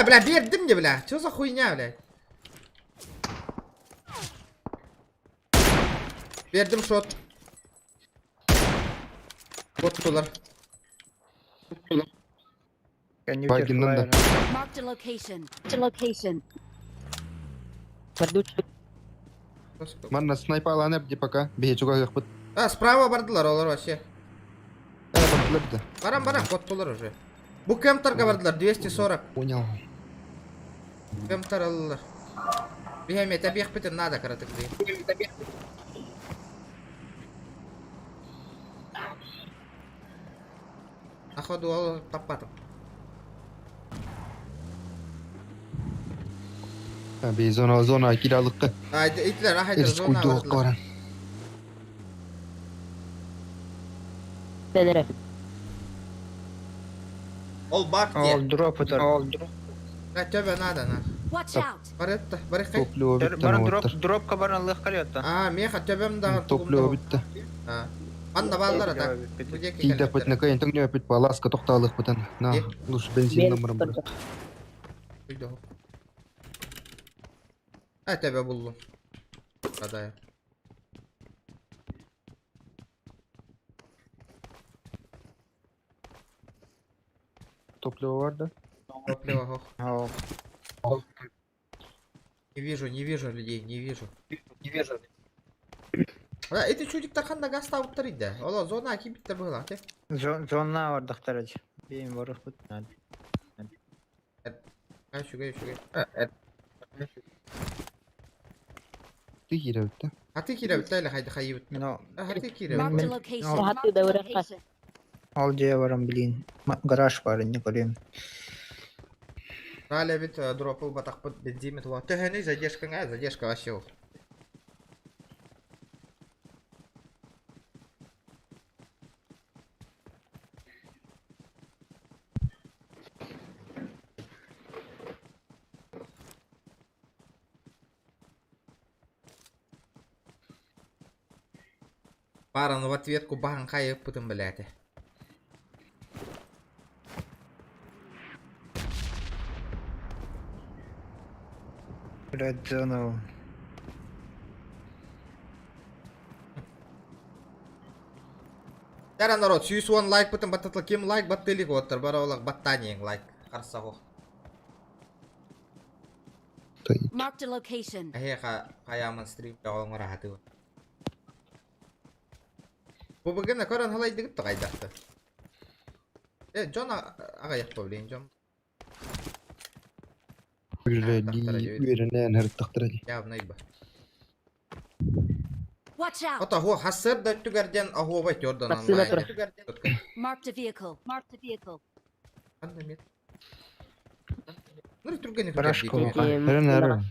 Bля, verdim de bля. Что за хуйня, бля? Verdim shot. Bottular. Baygın'dan da. Marked a location. Marked a location. Бердуч. Mana sniper alanı yaptı paka. Bir çok yakıt. Справа bardılar olur вообще. Baktılar bir de. Барам, bottular уже. Bu kemtarga bardılar 240. Понял. Kemtar alırlar. Bir hem yete bir bitin nada karatık diye. Akhadu al tapatım. Bir zona kiralıkta. Haydi itler haydi Eris zona kuydu bardılar. karan. Denere. Ol bak diye. Ol drop atar. La töbe nada na. Watch out. Baretta, barikay. Topluyor bitti. Bana Drop. drop kabaranlık kalıyordu. Meha töbem daha Topluyor bitti. Ha. Anda ballara tak. Tidak put na kayo. Tungnya put balas ka toktalık putan. Na. Lus benzin Ben numaram. sıkıntı. Ha töbe buldum. Kadaya. Topluyor vardı. Топливо. Ol. Не вижу людей, не вижу. Эти чудик кандай газ табыптыр иде. Ола зона аки биттер была, те. Zonla vardık derece. Benim varık bu. Шугай. Ты хире bitti. Хаты кире биттер хайды хайып. No. Хаты кире. Marked a location. Rahat Marked a bir devre location. Alcaya varım bilin. Garaj var ne koyayım. Рале бит дропл батак под бензимет. Вот тегени задержка вообще. Паран в ответку бахан хайып путын блядь. Red zone. Тара народ, сүйсуан лайк путын баттатлы кем лайк баттылик оттыр. Бара олақ баттанияң лайк. Қарсақ оқ. Marked a location. Ахе қаямын стрим жауын рахаты бар. Бұл бүгін көрін халай дегіпті қайдақты. Джон аға яқпа білейін, Джон. Үйренен her taktıracı. Явно иба. Watch out. Ота хуа хасыр да түгерден ахуа бай törден Басына тұр. Marked a vehicle. Marked a vehicle. Анда мет. Нұры түргені Барашко. көрден. Her nere?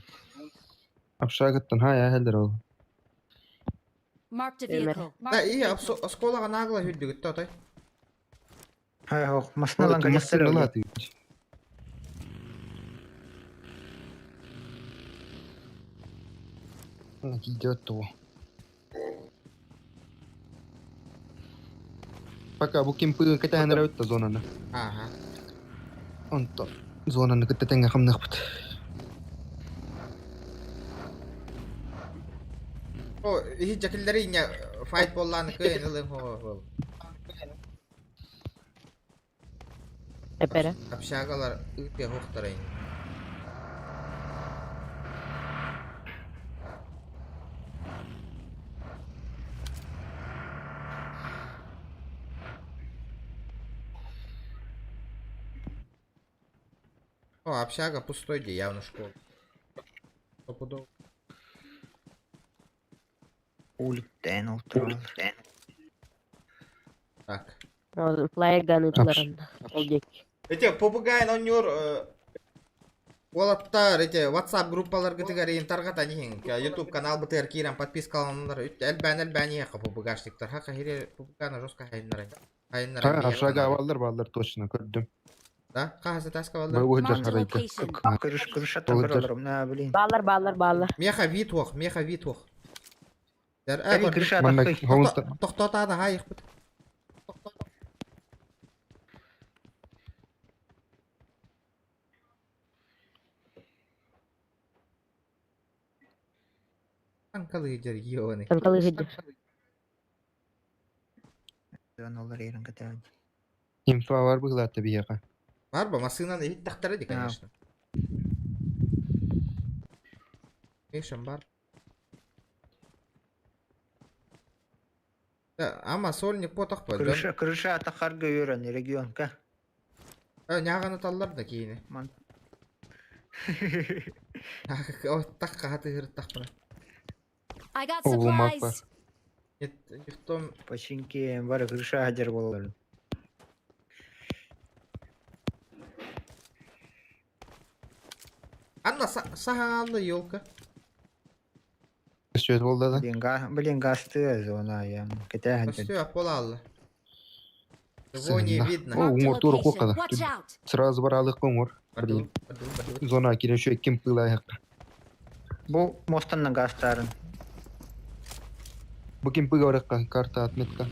Общагаттан хая хәлдер ул. Marked a Ömer. vehicle. Да, Marked a ия, vehicle. осколага нагла хүлдүгүт тотой. Хай хох, масналан Ото калестер массына өлі. лати. Идет то. Пока бу кемпы ката нравится зонаны. Ага. Он то. Зонаны ката тенге хамнах бит. О, ихи жакиллери иня файт болланы кыйын ылын хо. Epere. Общагалар үтө хохтарайын. О, общага пустой, где явно школа. Стопудово. Улиттен ултрал. Так. Flyer gun ытыларын. Ол дек. Эти попугай нонюр Олаттар эти WhatsApp группаларга тигарин таргата нихин. YouTube канал БТР кирен подпискаландар. Элбан яха попугашниктар. Хака хире попугана жестко хайннар. Ха, общага балдар точно көрдүм. Да, кахасы таска Бу балдар. уйдар Marked a харайка. location. Кырышаттан бір оларым, на, блин. Баллар. Меха витвох. Әри кырышат Мында аққой. хаунта Тоқтатады хайық бит. Анкалы жер йоны. Танкалы гыды. Олар ерін ката. инфа бар буглата бияга. Бар ба машинаны хит тахтарады, конечно. Эшем бар. Да, ама сольник потақ па. Кырыша атақарға өрін регионка. Няганы таллар да кейіні. Ман. Так қағаты ғырт тақпына. I got Oh, mappa. supplies. Никто... Починки бары кырыша хадер болар. Анна сағанlı елка. Сөз болды да. Блин, гасты зона я. Ката хадер. Все, полалlı. Его не Сына. видно. О, Marked a умур туры location. қоқада. Watch out. Сразу баралық қоңыр. Бардыл. Зона кирен шөй кем пылайық. Бұл мостанның гастарын. Бу кем пыгаврыққа карта отметка.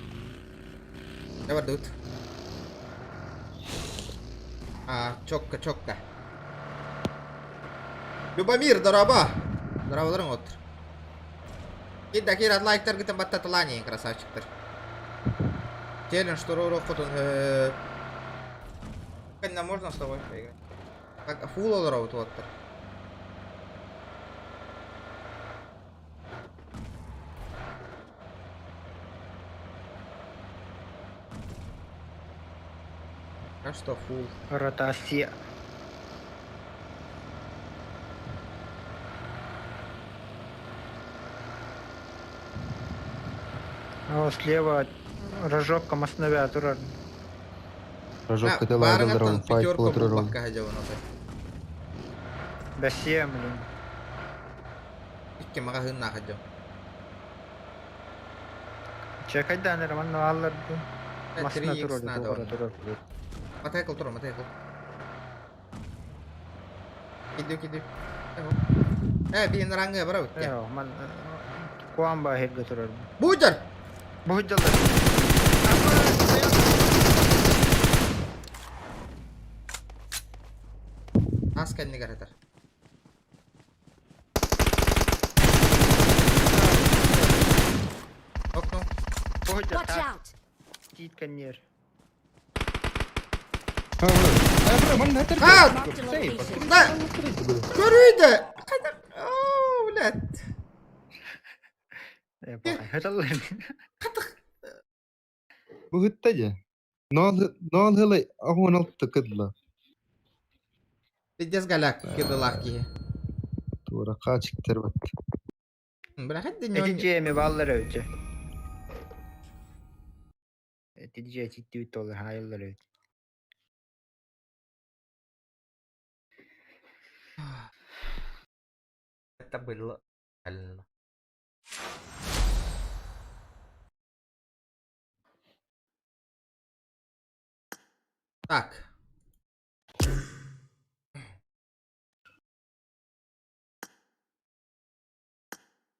Ne var Davut? Чокка. Любомир, здорово! Здорово, отыр. Кидда, лайктар гитен баттатылани, красавчиктар. Челлендж, что рухотун. Конечно, можно с тобой поиграть? Как фул олраут оттыр. А что фул? Ротация. А слева рожок основя турар. Рожок катала алдырын файт пятерку полотырын. бакка хадя вона. Бәсе, блин. Икки мага хынна хадя. Чекайдан роман аллар. Масна 3x турар. надо. Турар. Матайкл туру. Киду. Бин рангы бара үтте. Ман куамба хедге турар. Будер! बहुत जल्दी Аз кәнне гаратар. Окно. बहुत Watch जल्दी out. Cheat कन्यर Мында тер. Marked a location. Да! Көрүйді! Қайдар! Оу, блядь. хатал Бу хыттаja. Нол хылы ахуан алты кыдла. Пиздец галяк, кидалах ки. Тура качыктар бат. Бірақ әдді нён. Эдинче баллар өчө Эдинче читтүү толы хайлар өчө Это было Так.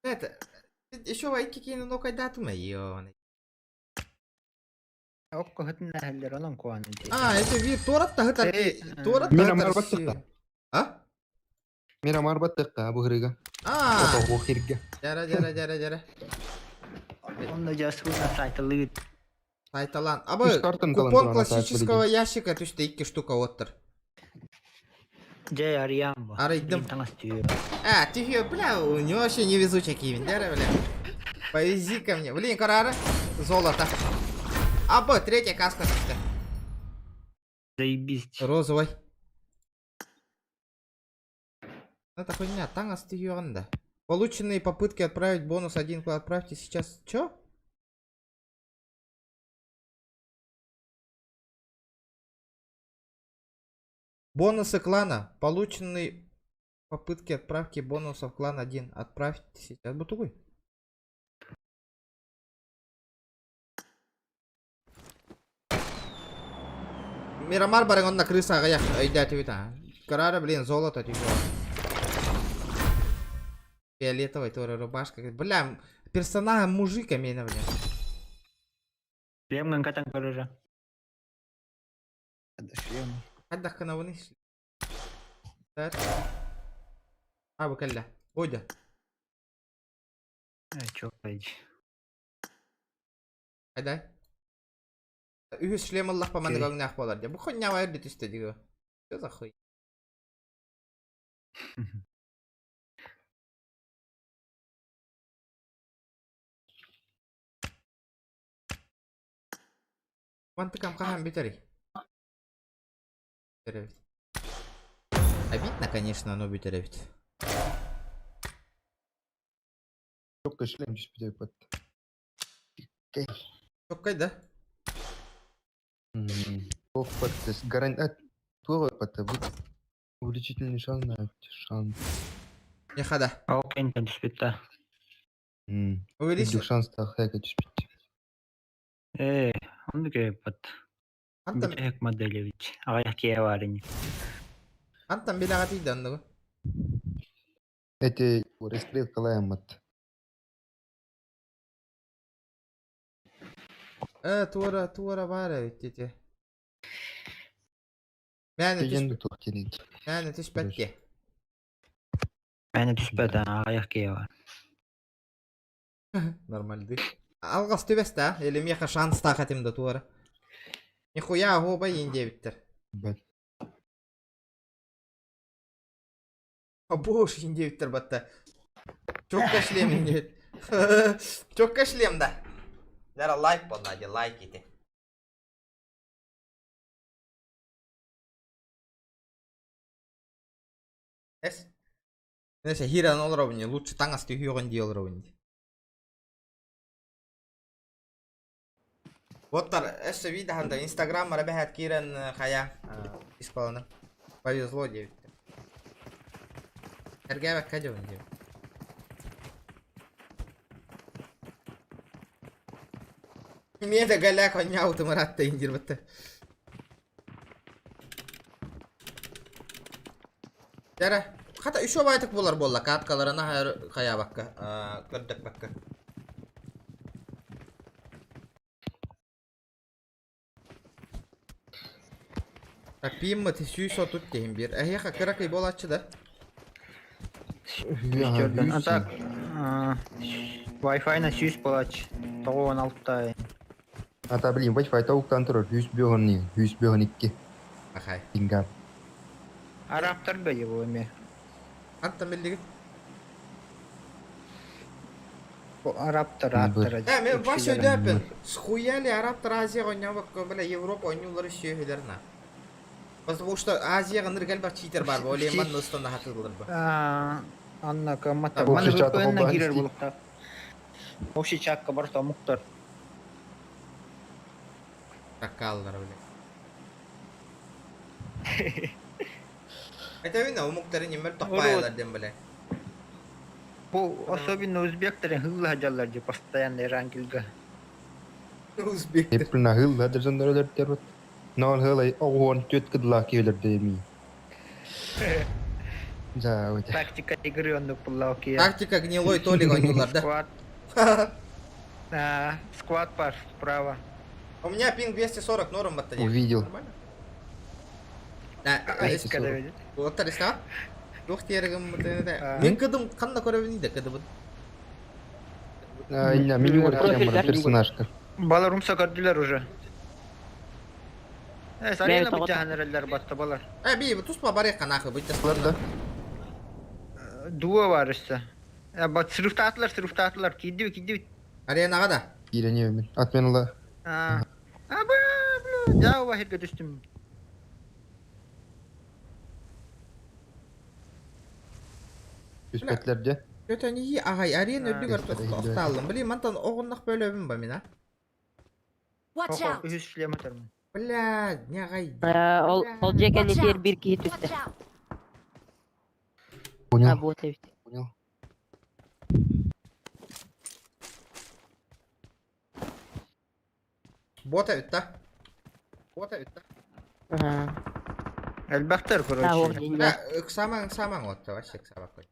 Это... Еще вайки кейні ну кайдату ма, ёны. Okko hıtın nähiller olan kuanı. Это вир торат та хытар. Торат Мира та марбат хытар. тыкка. А? Miramar battıkka bu hırıga. А, O hırıga. жара. Onda jasuna saytılı. Айталан. Үч Абы, картын купон каламтырана классического ящика түшті 2 штука оттыр. Jay arayan bu. Araydım. Tangas diyor. Тихо, бля, у него вообще невезучий кивин, да, бля? Повези ко мне. Блин, Карара. Золото. Абы, третья каска түшті. Заебись. Розовый. Это хуйня, тангас тихо. Полученные попытки отправить бонус 1 отправьте сейчас. Чё? Бонусы клана. Полученные попытки отправки бонусов клан 1. Отправьте сейчас. Бутугуй. Мирамар барың онна крыса аяқ өйдә тюта. Карара, блин, золото типа. Фиолетовая тоже рубашка. Бля, персонаж мужика меня, бля. Шлемган катан көрөрө. Шлем. Хаддах канавыны. Так. Абы калла. Ойда. Çok ayıcı. Hayda. Ühüs шлем Аллах поманы гаңнах болар. Бу хуйня вайрды түсті диго. Что за хуй? Мантыкам кахам битари. Обидно, конечно, но битеревит. Çok da işlemiş bir de battı. Çok kayda. Çok battı. Гарант. Тура battı. Bu увеличительный шанс на шанс. Не хада. Okey, düşbütte. Увеличь. Шанс так хэка düşbütte. Onu görüp bat. Антам, Ek Madalevich. Ayak ye varini. антам билагати данного. Эти расстрел калаем battı. Тура бара битти. Yani Tuhkeliydi. yani tüşbetke. Beni düşbütte ayak ye var. Нормально. Алгас төбесте, или меха шанс тахатим да туара. Нихуя хоба инде биттер. Бәл. Бош инде биттер батта. Çok kaşlem inде. Çok kaşlem da. Дара лайк поднади, лайк ите. Эс. Несе хиран олровни, лучше тангас тюхюган ди олровни. Воттар, эссе вида ханда инстаграм рабехат кирен хая исполнен. Повезло девять. Эргевек кадён девять. Мен де галяк оняу тымыратта индир бітті. Жара, хата үші байтық болар болла, каткаларына қая баққа, көрдік баққа. Так, пиммы ты сүйсо тут дейін бір. Әйеқа кірақай болатшы да. А так, Wi-Fi на 100 болач. 16 Ата блин, Wi-Fi тауықтан тұрыр. 100 Ахай. Пингап. Арабтар бәйі бұл әме. Антам білдігі? Арабтар. Мен баш өйдөпін. Схуяли Арабтар Азияға ойнау баққа, бля, Европа ойнулары сүйейлеріне. Потому что Азияға ныргал бар читер бар, олейін ман ұстанда хатылыр ба. Анна камата. Общий Маны чат VPN-на оба кирер исти. болықта. Общий чатқа бар тамуқтар. Такалдар, бля. Это вина, умуктары немер топайлар дем, бля. Бұл особенно өзбектерін хылы хажалар же постоянно рангилга. Узбектер. Hep nahıl. Hadi canlar ölerler. Nol hılay oğun tüt kıdla gelir demi. Ja, öyle. Тактика игры он пуллау ки. Тактика гнилой Толик ойнулар, да? Сквад. Сквад паш справа. У меня пинг 240 норм батарея. Увидел. Нормально? Да, Айска да видит. Оттар иста? Жоқ терегім А. мен кыдым қанда көребін де кыдыбын. Illa minun Профиль, personajka. Балар умса көрдүлөр уже. Сарина Мен бу жаһанерлер батты балар. Би туспа барекка нахы бұйта Larda. Дуо бар işte. Бат сырыфтатылар киди. Аренаға да. İğreniyorum ben. Atmenullah. Бля, я вахирге түстүм. Üspetlerce. Көтө неги ағай арена өрлігір Көтө, тоқталым. Білей, мантан оғыннақ бөлөбін ба мен, а? Watch out! Үз шлем атармын. Бля, не ағай. Ол жекен етер bir kişi Watch tuttu. out! Понял. Ha bu tevdi. Понял. Бота üttä. Бота üttä. Ha. Элбахтар Ha o короче. dinle. Бля, самаң отты, вообще сабақ қой.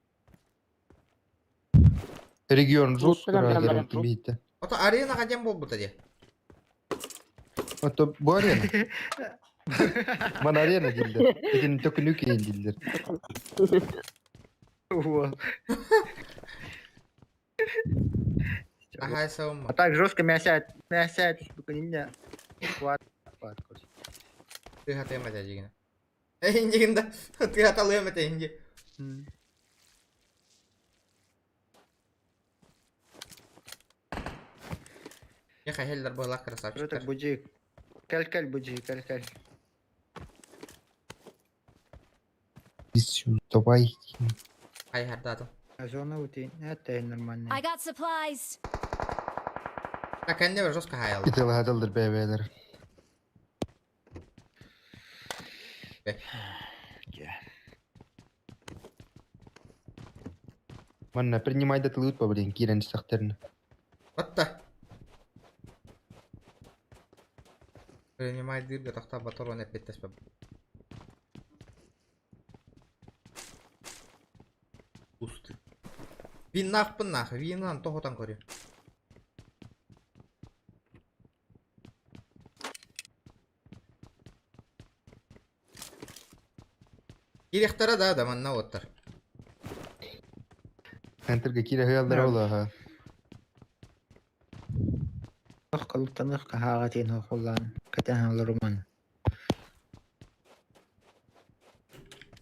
Region Rus Rusya'dan kurağı bilen gerekli bana. bitti. Ото аренаға дем бол бұта де. Hatta bu arena. Bana arena dildir. Edin tökünük eğin dildir. Ағай сауынма. А так жестко мясает спокойно. Сквад. Тыға тыма да жегіне. Индегінді. Тыға талыйым әте инде. Яқай хелдер бойлақ красавчиктер. Это буджик. Каль буджик, каль. Biz şu давай. Ай хардады. Зона ути. Это нормально. I got supplies! Кәнде бір жосқа хай алды. Bir tane hadaldır BB'ler. Манна, принимай дат лут, блин, кирен сахтерны. Отта. Принимай дырга тақта баторон әпеттес бәб. Пусты. Виннақ пыннақ, виннан тоғытан көрі. Керектара да манна оттар. Энтерге кире хыялдар ола ha. Калыптанық қағатен оқылан. Кәтен олырман.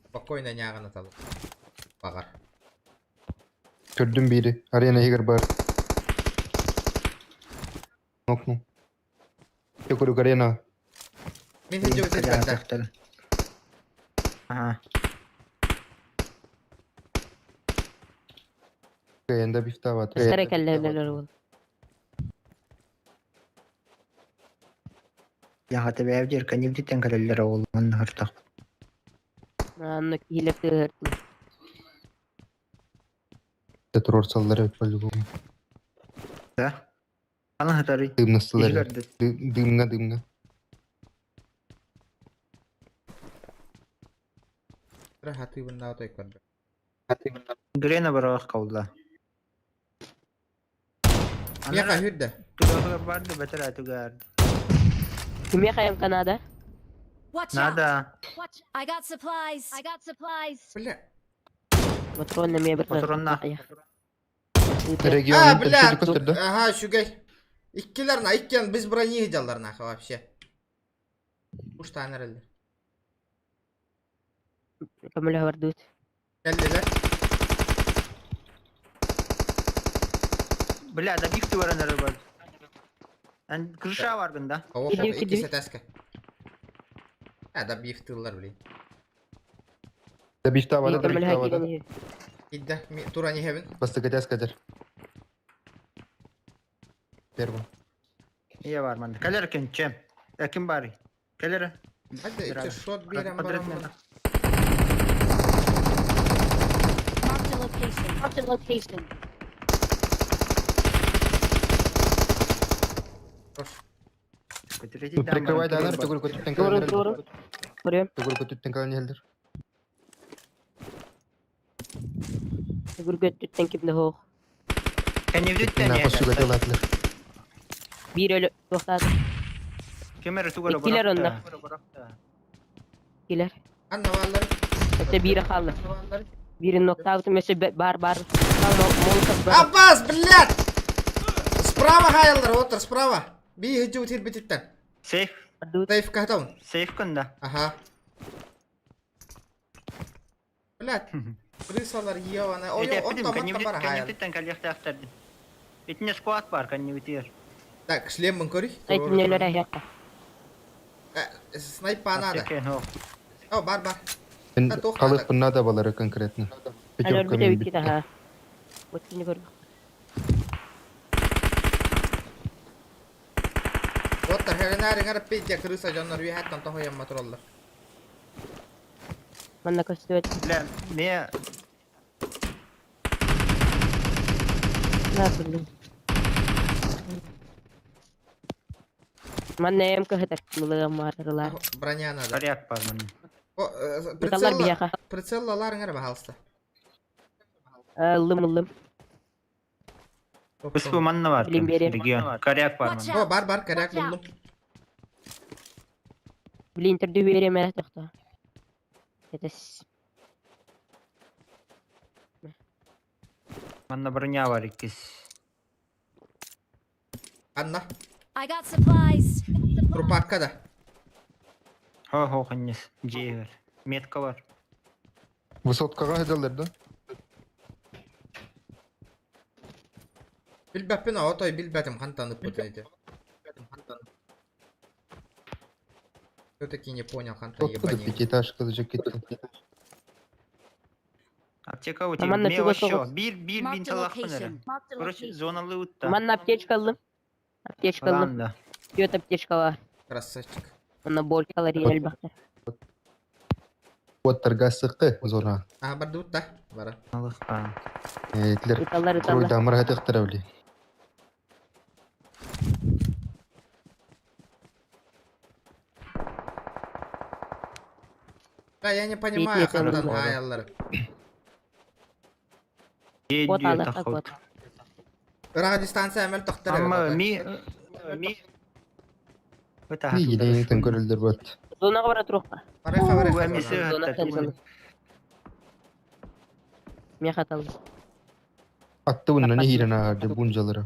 Спокойно няғын аталы. Бағар. Gördüm biri. Arena higar bar. Oknu. Yok arena. Мен хеджі өтер бәнді. Ага. Kayında bir tava var. Sere kelleler ol. Я хата бәвдер канивдитен калеллер олман хартақ. Anlık hilep tığırtlı. Terör salları hep по-любому. Да? Ана хатары. Dımnasılar. Hilgardı. Dımga. Бір хаты бұнда отой көрді. Грена барақ қаулда. Яқа хүрді. Тугағылар барды бәтір әтугар. Kim yakayım Kanada? Watch out! Нада. Watch! I got supplies! I got supplies! Бля. Patronla mı bir Patronla. Regionun Бля. çocuk gösterdi. Ага, шугай. Иккелерна, иккен біз брони хеджаларна вообще. Уж танер әлдер. Kamil var düz. Келділер. Бля, да бифті бар анары бар. Крыша бар гында. Ого, Кидеу, икки кидеу. сетәске. Да биф тыллар білейін. Da bir tava da bir Kamil tava da. hakikaten. Идді, тура не хебін. Bastı kaças kaçar. Первым. Ие бар манда. Кәлер кен чем? Кім бар? Кәлер. Hadi Бирады. iki shot берем Подряд барам. мені. Marked a location. Marked a location. Хош. Прикрывай дагар, тугур көтүттен Doğru калан. doğru. Vuruyorum. Тугур көтүттен калан елдер. Öbür götürtten kimde hoğ. Кеневдүттен На посу гатылатлар. Bir ölü. Toxtadı. Кемер тугур İkiler onda. İkiler. Anna valları. Öte biri kaldı. Biri nokta altı mesela bar. Kalma molotov var. Abbas, блядь! Справа хаялдар, отыр, справа. Би хыжы өтер бететтен. Сейф. Тайф кахтаун. Сейф кында. Ага. Блядь. Крысалар ебаные. Ой, он там бар хаял. Кеневдүттен калияқтақтарды. Бетіне сквад бар, кеневдүттер. Так, шлемін көрей. Aytın neler ayakta. Снайпа надо. О, бар. Мен Ha, to'xta. қалып надо балары конкретно. Alır bir de iki daha. Otini gördüm. Отыр, херенәрі ғарып бейдя крыса жаннар үй хаттан тахоян матроллар. Bana köstü öt. Бля, me Ne yapayım? Bana hem kıhıtak. Mılığım varırlar. Броня надо. коряк бар міне. Металлар бияха. Прицеллаларың ғарып халсты. Lım. Біз бұл манна бар. Білім берем. Регион. Коряк бар Watch міне. О, бар, кәрәк бұлдым. Blinter'de vereyim hele toxta. Yetes. Манна броня бар екес. Анна, I got supplies. трупакка да. Хо, қаннес. Жейгер. Метка бар. Высоткаға хедалар да. Билбәппен аотой билбәтім қантанып бұтын Все-таки не понял, қантан Откуда ебани. пятиэтажка зажег кетті. Аптека өте. Aman da Ме çok вообще. soğuk. Bir Marked a бинталақ пын әрі. location. Marked a Короче, location. зоналый ұтта. Bana aptечка aldım. Aptечка aldım. Ладно. Göt aptечка var. Красавчик. Bana bolkalar yenil baktı. Оттарға сықы зора. Бар дұтта, бара. Алыққа. Етлер Италlar. кройда мұрат иқтыраули. Да, я не понимаю, Бейт қантан етемін. аяллар. Бот Едью aldık тахот. bot. Бираға дистанция әмел тоқтыр. Амма ми Өте Iyi gideyin görüldür bu. Zonaga bara truqqa. Барайқа, Әмесі Zona өтті. tezim. Мен хаталды. Attı bundan ne hiren ağırdı buncaları.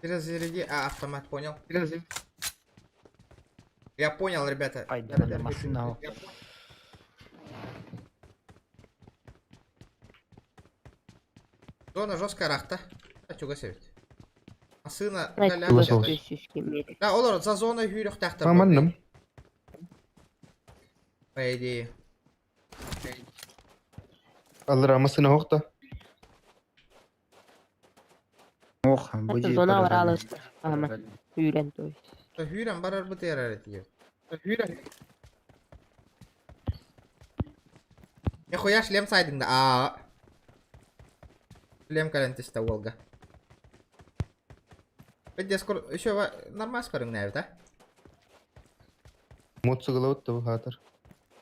Перезаряди, автомат, понял? Я понял, ребята. Қайда машина. Зона жесткая рахта. А чуга севит? А сына Aytın галя Soğuk. жатыр. 500 kemiydi. Да, олар за зоной хүйрек тахтар. Amanım. По идее. Alır amasına hoq da. Ох, Hatta zona var alıştı. Ama hüren toy. Хүйрен барар бұты ярар етіге. Нихуя шлем сайдыңда. Шлем калентишта Волга. Бәдде скоро... Еще нормально скорың нәвді, а? Мод sıgıla ottu bu hatır.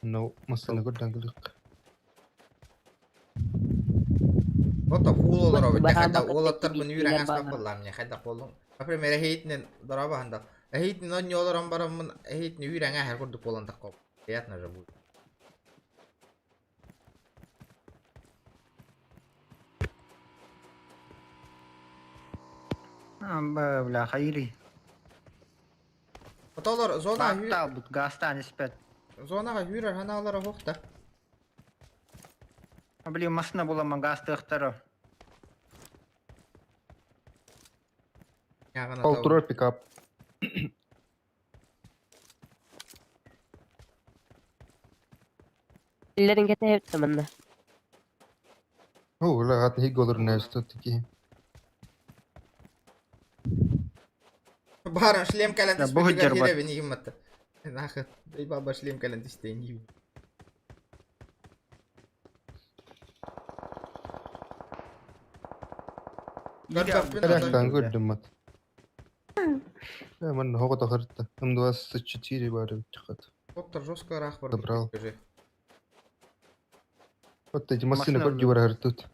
No masını görden kılık. Ото фул олар Вот, обид. баха Хәдда бакыт олаттар тәки бұны бит үйрәң килгән аспап бана. болам. Хәдда қолың. Например, әхейтінен дораба ханда. Әхейтінен он оларан барамын. Әхейтінен үйрәң әхер күрді қоланда қол. Приятно же будет. Бля, хайри. Ото олар зона Бактал бұт, гастан іспет. зонаға үйрәр хана олара хоқта. Бля, машина бола гасты ықтары. Яғына Al turur pick up. Illerin kete hep tamında. Oh, rahat hig olur ne tuttu ki. Бара шлем калентиш Да, बहुत бітіға жер бар. хереві не гімметті. Нахы. Дай баба шлем калентиш дейін Ряхтан көрдім мат. Мен хоғы тахарытта. 24 бары чықады. Доктор жестко рахбар. Добрал. Вот эти машины көп жібір әртут.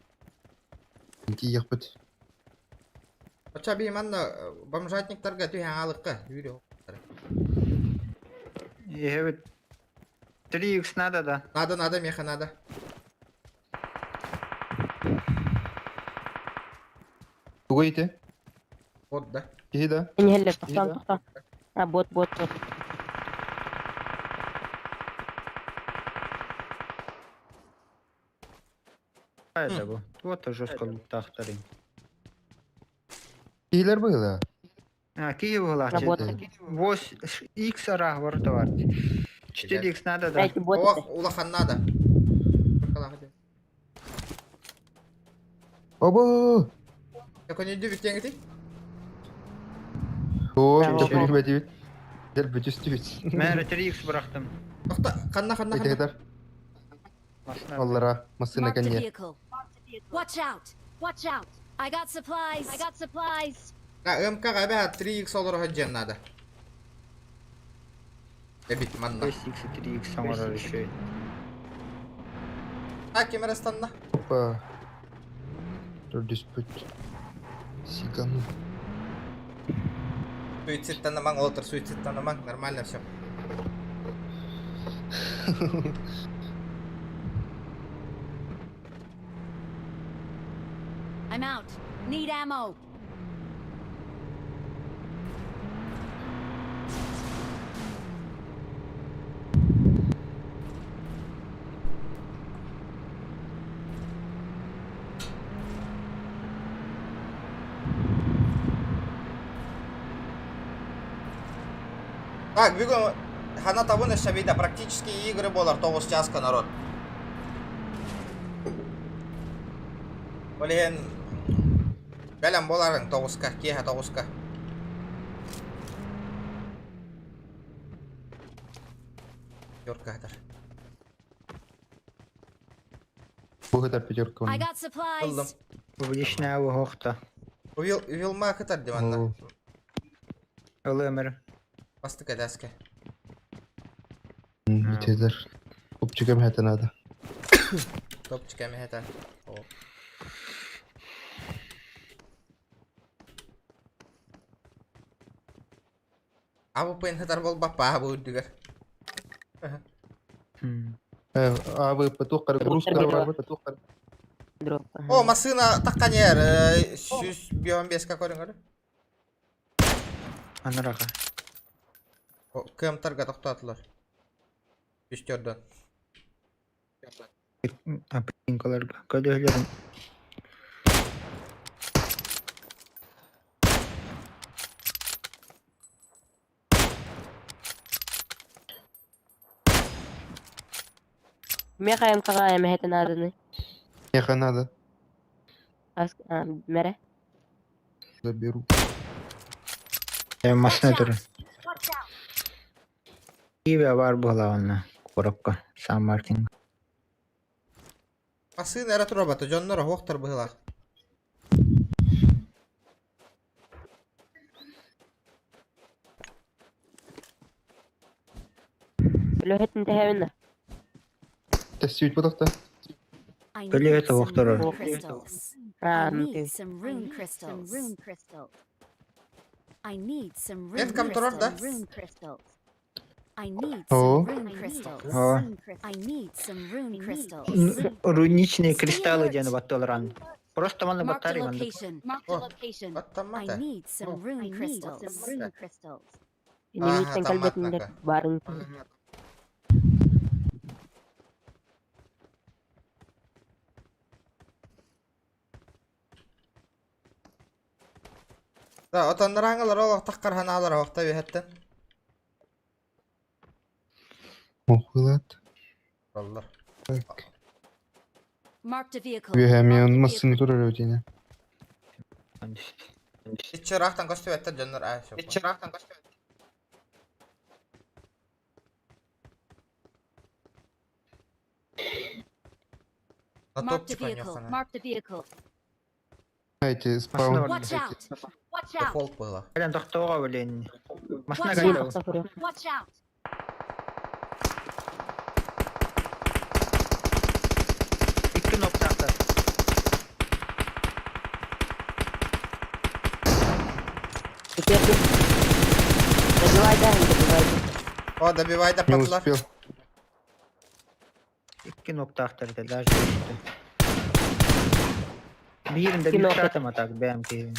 Киек біт. Ача бейм анна бомжатниктарға түйен алыққа. Үйрі. Ебет. 3х надо, да. Надо, меха надо. Туға ете? Вот, да. Кейда? Сен хеллер тоқтан. А, бот. Қайда бұл? Вот жестко тақтарың. Кейлер бұйла? Киев была. Работа. 8х арах бар товар. 4х надо, да. Эти боты. Улахан надо. Оба! Как они дюбик теңгіті? О, Tamam. жапыры бәдебет. Дәл бүті үстібет. Мәр 3х бырақтым. Қанна. Етегдар. Аллара, масына Mark the кәнне. vehicle. Watch out! Watch out! I got supplies! МК-ға бә 3х олар хаджан надо. Эбит манна. 5х 3х соңыра решей. Кемерастанна. Опа. Төрдіс бүт. Сигану. Суицид танымаң, олтыр суицид танымаң. Нормально все. I'm out. Need ammo. Так, бүгін хана табын шабида практически игры болар 9 часка народ. Олеген бәлем боларың 9-ка, кеха 9-ка. Йоркадыр. Бұл ғадар петерка I оны. got supplies. Қылдым. Увеличная угохта. Вилма кытар диманна. Ылымыр. Басты кәдәске. Етегдар. Көпчігім әті нады. Топчик әме хәтән. Абу пен хәтәр бол бапа абу үдігір. Абы патуқар, грузка бар, патуқар. Дроп. О, масына таққан ер. 115-ка көрің көрі. Аныраға. КМ-тарға тоқтатылар. 3-4-ден. Апинкаларға. Көдейлерін. Меха МК-ға әмәхеті надыны. Еха надо. Мәре. Заберу. Масына тұры. Киеве бар бұла оны. Коробка. Сан Мартин. Масын әрі тұра баты, жонлары хоқтар бұғылақ. Лөхетін тәхәвінна. Тәсүйт бұдақта. I Көйле need өті some оқтыры. rune crystals. I need some rune crystals. I need some rune Кем тұрар да? crystals. I need О. some rune crystals. О. I need some rune crystals. Руничные кристаллы дені батталыран. Просто маны Mark the баттары манды. location. I Аттамата. need some rune crystals. Неместен кәлбетіндер барын. Да, отандар аңылар олақ таққар ханалар оқта бейхеттен. Оқылат. Олар. Mark the vehicle. Вехәмен масын тұрар өтені. Итчі рақтан көсті бәттер жонлар әші. Итчі рақтан көсті бәттер. Mark the vehicle. Mark the vehicle. Эти спаун. Watch out! Watch out! Дефолт было. Aynen doktora ölen. Masına Watch Один kaydı. out! kısa vuruyor. Watch out! İki nokta atar. Теперь добивай, да, не добивай. О, добивай да Не патlar. успел. İki nokta aktardı. Daha işte. Birinde İki bir nokta. şartım atak benimki.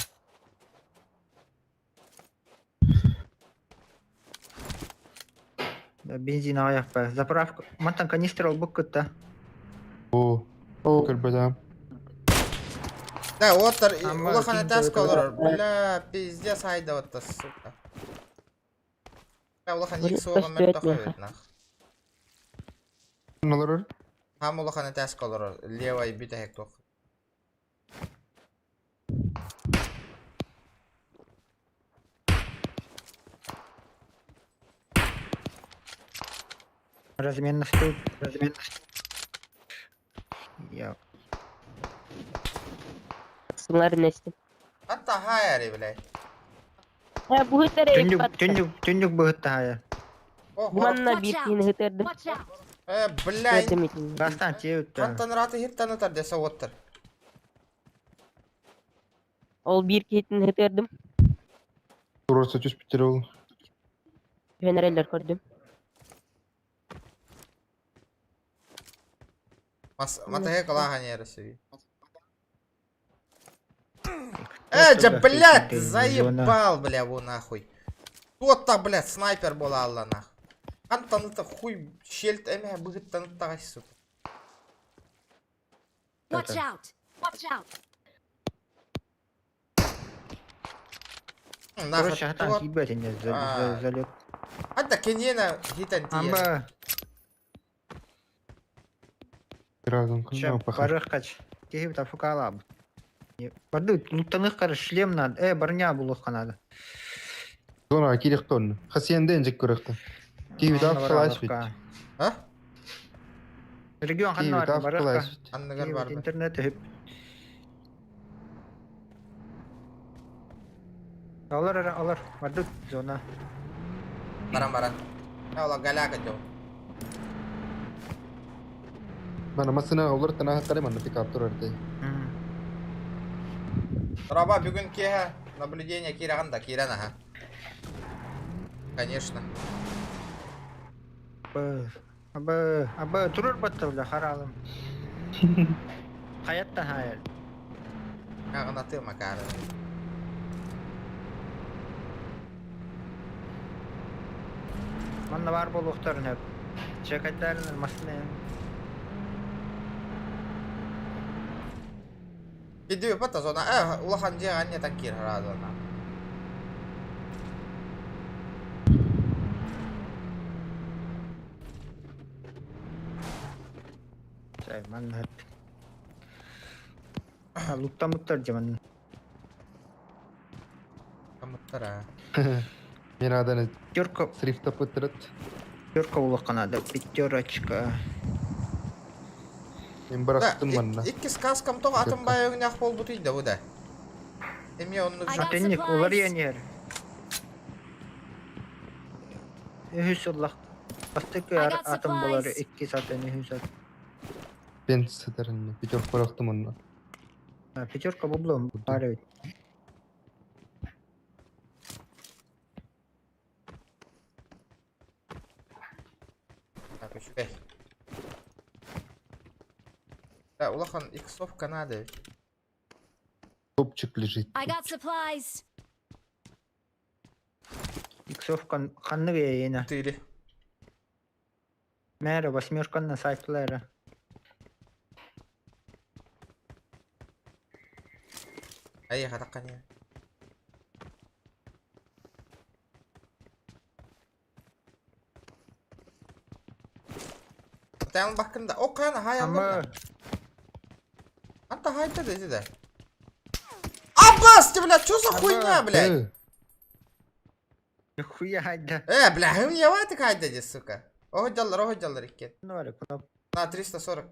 Бензин аяқ па. Заправка. Мантан канистр ол бұк күтті. О, О, көлбедам. Да, оттар, Amma улахана ikinci тәск ötürü- olur. Бля, пиздец айда отта, сука. Улахан Блин, икс оға просто мөрт өтмей. тақы нах. Нолар. Хам улахана тәск olur. Левай бита хек тоқ. Размен на стул. Размен на стул. Я. sınırlar nesli. Hatta hayari bile. Ha bu hıtları Түндік, ekpat. түндік бұғытты хая. Oh, Bu manna Watch bir out. tane hıtırdı. Watch out! бля, Verdim için. Бастан теуітті. Хантан раты хиттан отар десе оттар. Ol bir kitin hıtırdım. Турорса чүс бітер ол. Generaller gördüm. Мата хек улахан ярысы. Просто Джа, да, блядь, хиттен, заебал, бля, его нахуй. Кто-то, блядь, снайпер была алла нах. Хантан это хуй щельт эме быгыттан оттагай, сука. Watch out! Watch out! Короче, хатан кибет ине залет. Хатта кенена хитан тиен. Амба. Разом Ща, кылмау паха. барых кач. Кехіп тафукалаб. Барды, луттанық қары шлем надо. Барня бұлық қанады. Зона керек тонны. Хасиенден жек көректі. Киевид ап кылайш бит. А? Регион Киевид қанады, ап барыққа. кылайш бит. Анныгар бар. Интернеті хіп. Алар. Барды, зона. Баран. Ya Allah galak aja. Mana masına olur tanah kare mana pickup tur arte. Раба, бегун кеха. Наблюдение Кираганда, Кирана, ага. Конечно. Абы, тұрыр баттı бля, харалым. Hayattan hayal. Как ты, Макар. Манна бар болуқтарын hep. Çeketlerin masını. Иди, пата зона. Улахан dia анне танкир зона. Say, manna hep. Lukta zaman. Камыттара. Мен аданы Пятерка, срифта пытырыт. пятерка болуқан ады. Пятерочка. Мен Да, барақтым манна. икки сказкам тоқ атын байығын ақ бол бұтыйды бұда. Эме онны I got Атенник, олар supplies. енер. Үхіс олақ. Бастыки I got атым болары supplies. 2 сатын үхіс ат. Бен сыдырын. Пятерка барақтым манна. Пятерка бұблым. Бары өт. Так, еще эй. Да, улахан иксовка надо. Топчик лежит. I got supplies. Иксовкан қанны бе ені. Тыли. Мәрі, восьмерканна сайтлары. Ай, хатаққан я. Тәңін баққында. О, қана, хай Амы. алғанда. Анта хайта деді да. Аббас, ты, блядь, что за хуйня, блядь? Хуя хайда. Бля, вы мне ватик хайта, сука. Ого, жаллар, иккен. Ne var ya? На, 340.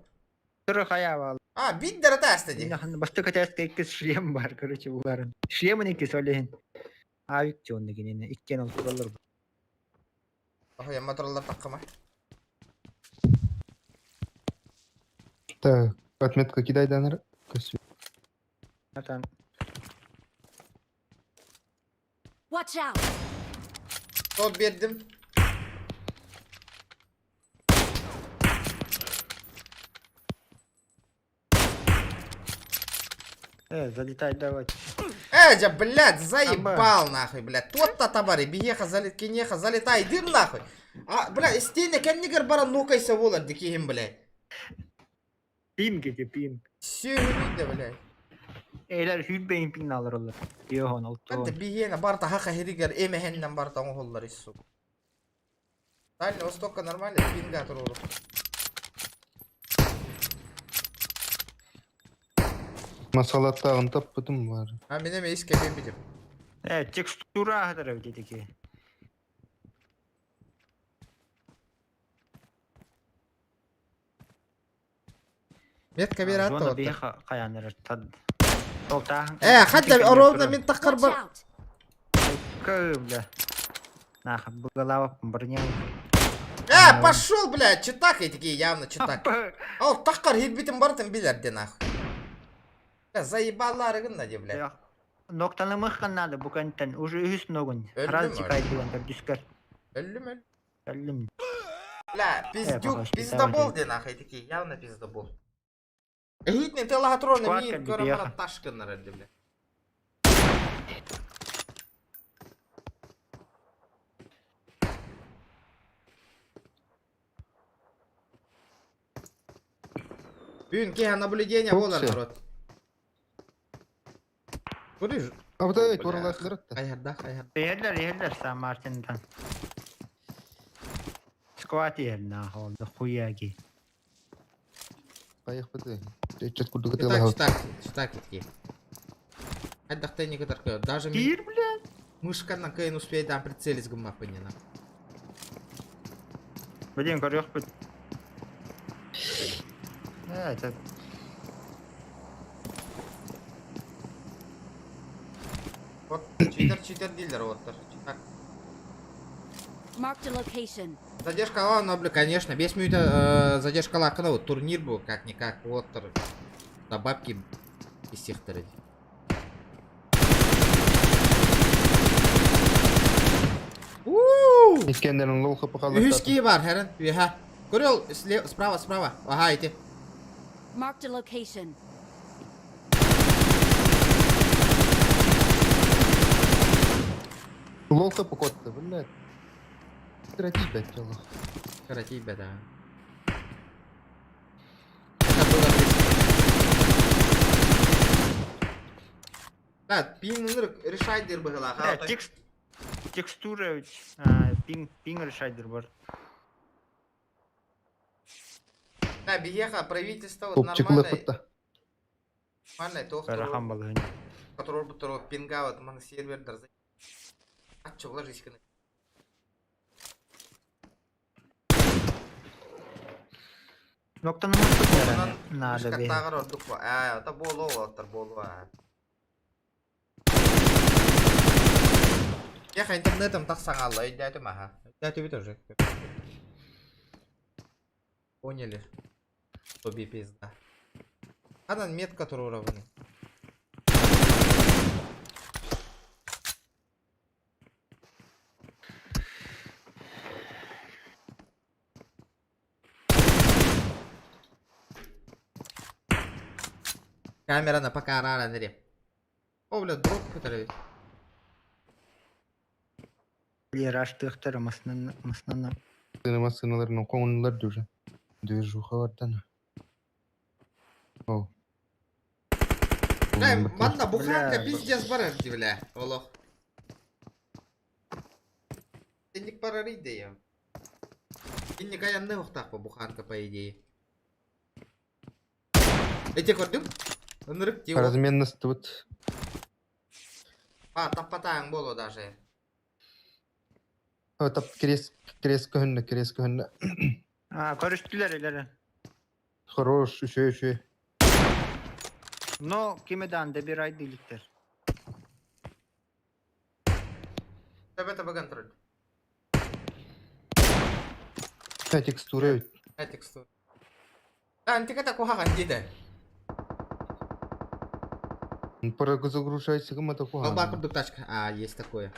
Tırı kaya bağlı. Ha 1000 lira da istedi. Yine başta kaçarsa ikisi şlem var короче bunların. Şlemin ikisi söyleyin. Avik çoğundaki yine. İkken olsun olur. Oh ya motorlar takma. Так, отметка кидай, Данер. Косю. Zaten Watch out! Kod verdim. залетай давайте. Эджа, блядь, заебал нахуй, блядь. Тот-то табари, бигеха, кинеха, залетай, иди нахуй. А, блядь, стене кеннигер бара нукайся волар, дикихим, блядь. Pin gece pin. Все видно, блядь. Eyler hübbeyin pin alır olur. Yohon oldu. انت بيهنا برضه هاخا هيريجر ايه مهنا برضه هولر السوق. Дальний Восток нормально, пинга троллу. Masalatağın tapıdım var. Ha benim eski kepim bilim. Evet tekstura kadar ödedi ki. Метка bir hatta Zona bir orta. kayanır tad. Olta. حتى قربنا من تقر Watch بر. out! Кывля. Нах, голова броня. Пошел, блядь, читак и такие явно читак. О, таққар хитбитин бартын билерди нахуй. Заебаллары гынна де, блядь. Ноктаны мыхканады букантан уже үс ногун. Öldü Раз mü чекайды он düşkер. Öldü mü? Ölüm. Бля, пиздюк, похож, пиздобол де нахуй такие, явно пиздобол. Гитни ты лагатрона Шкварка мин, бибеха. кора ташка наради, блядь. Бюн, кеха наблюдение, Çok волар şey. народ. Көрүш? Абдай тураласылар атта. Каярда, каярда. Yerler San Martin'dan. Squat yerine oldu huyagi. Поехали быты. Чет курду Читак, катела. читак, читак такие. Отдохтай не катарка. Даже Тир, бля. мышка на кайн успеет там прицелить гумапы не на. Блин, горох бы. Это Вот, читер дилер, вот, читак. Marked a location. Задержка ладно, бля, конечно, 5 минут задержка лакана, вот турнир был, как-никак, вот, на бабки из сектора. İskender'in lol kapı kaldı. Üski var herın, ha. Görüyor, справа. Ага, эти. Marked a location. Lol kapı kotta, блядь. Прекрати, блядь, дело. Короче, беда. Да, пиннер решайдер была. текстура пинг решайдер бар. Да, биеха правительство вот Топчик нормальное. лыпытта. Нормальное, то, Карахан балыгын. который бутыру пинга вот ман сервердер. А чё, ложись ка. Ноктаны мыхкан надо Мышка be. тагыр ордук ба. Это болу, отыр болу. Яха интернетом таксаң алла, идятым аха. Идятым тоже. Поняли? Тоби пизда. Анан метка туруравын. Камераны пока рано дери. О, бля, дроп который. Раштыктар масынан. Сынама сыналарының коңынлар дүрі. Дүржуха вардана. О. Бля, манна буханка Бля. пиздец барырди, бля. Олох. Тенник барарыйды я. Тенник аянны ухтак по буханка по идее. Эти көрдүм? Ынырык тио. Разменность вот. А, таппатаң болу даже. Тап крес көнді. Көрүштүлөр элер. Хорош, üçe. No, kimeden de bir ay değillikler. Tabi контроль. Текстура öyle. Текстура. Да, ты как куха кандида. Загружайся, кому такого. Колба курдук тачка. А, есть такое.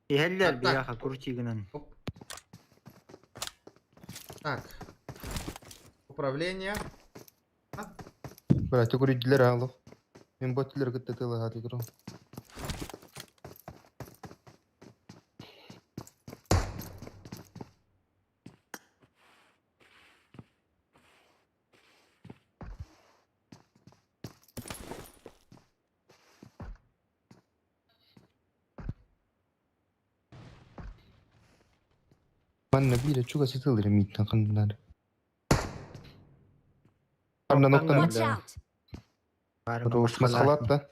Eheller bir Hatta- yaka kurtiginin. Оп. Так. Управление. Брат, görüdüler alıq. Men botlar gitdi tela hadi durum. Manna bile çok asıtılır mitten kanlar. Anna nokta Watch out! Roş maskalat da.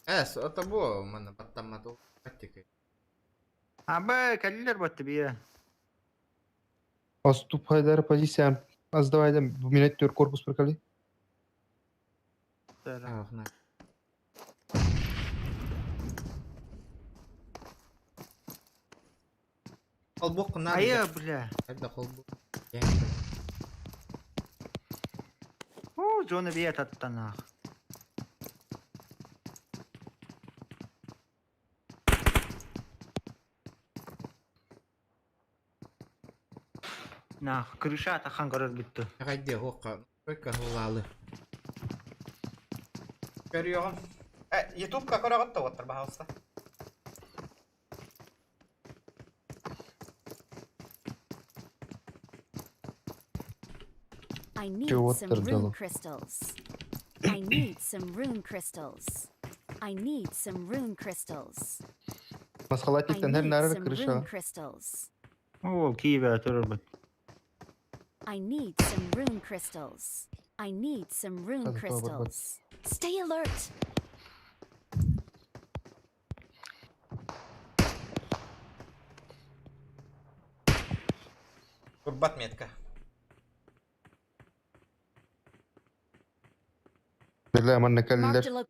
Это было у меня потом мату. Abi kalliler battı bir ya. Astup haydar pozisyon. Az da hayda bu minnet diyor korpus perkali. Колбок надо. Ayı bile. Когда колбок. Zonu bir yat attanaq. Nah, krışa atakan karar bitti. Haydi hoqa. Hoqa hulalı. Görüyorum. YouTube'ga ko'rag'atda o'tir bahosda. I need Чего some отторгало? rune crystals. I need some rune crystals. I need some rune crystals. Maskalat I itten her need nara some rune krışa. crystals. Oo, kivi atırır bit. I need some rune crystals. I need some rune Hadi, baba, bak. crystals. Stay alert. Турбат метка. Bela manna Marked kalliler. a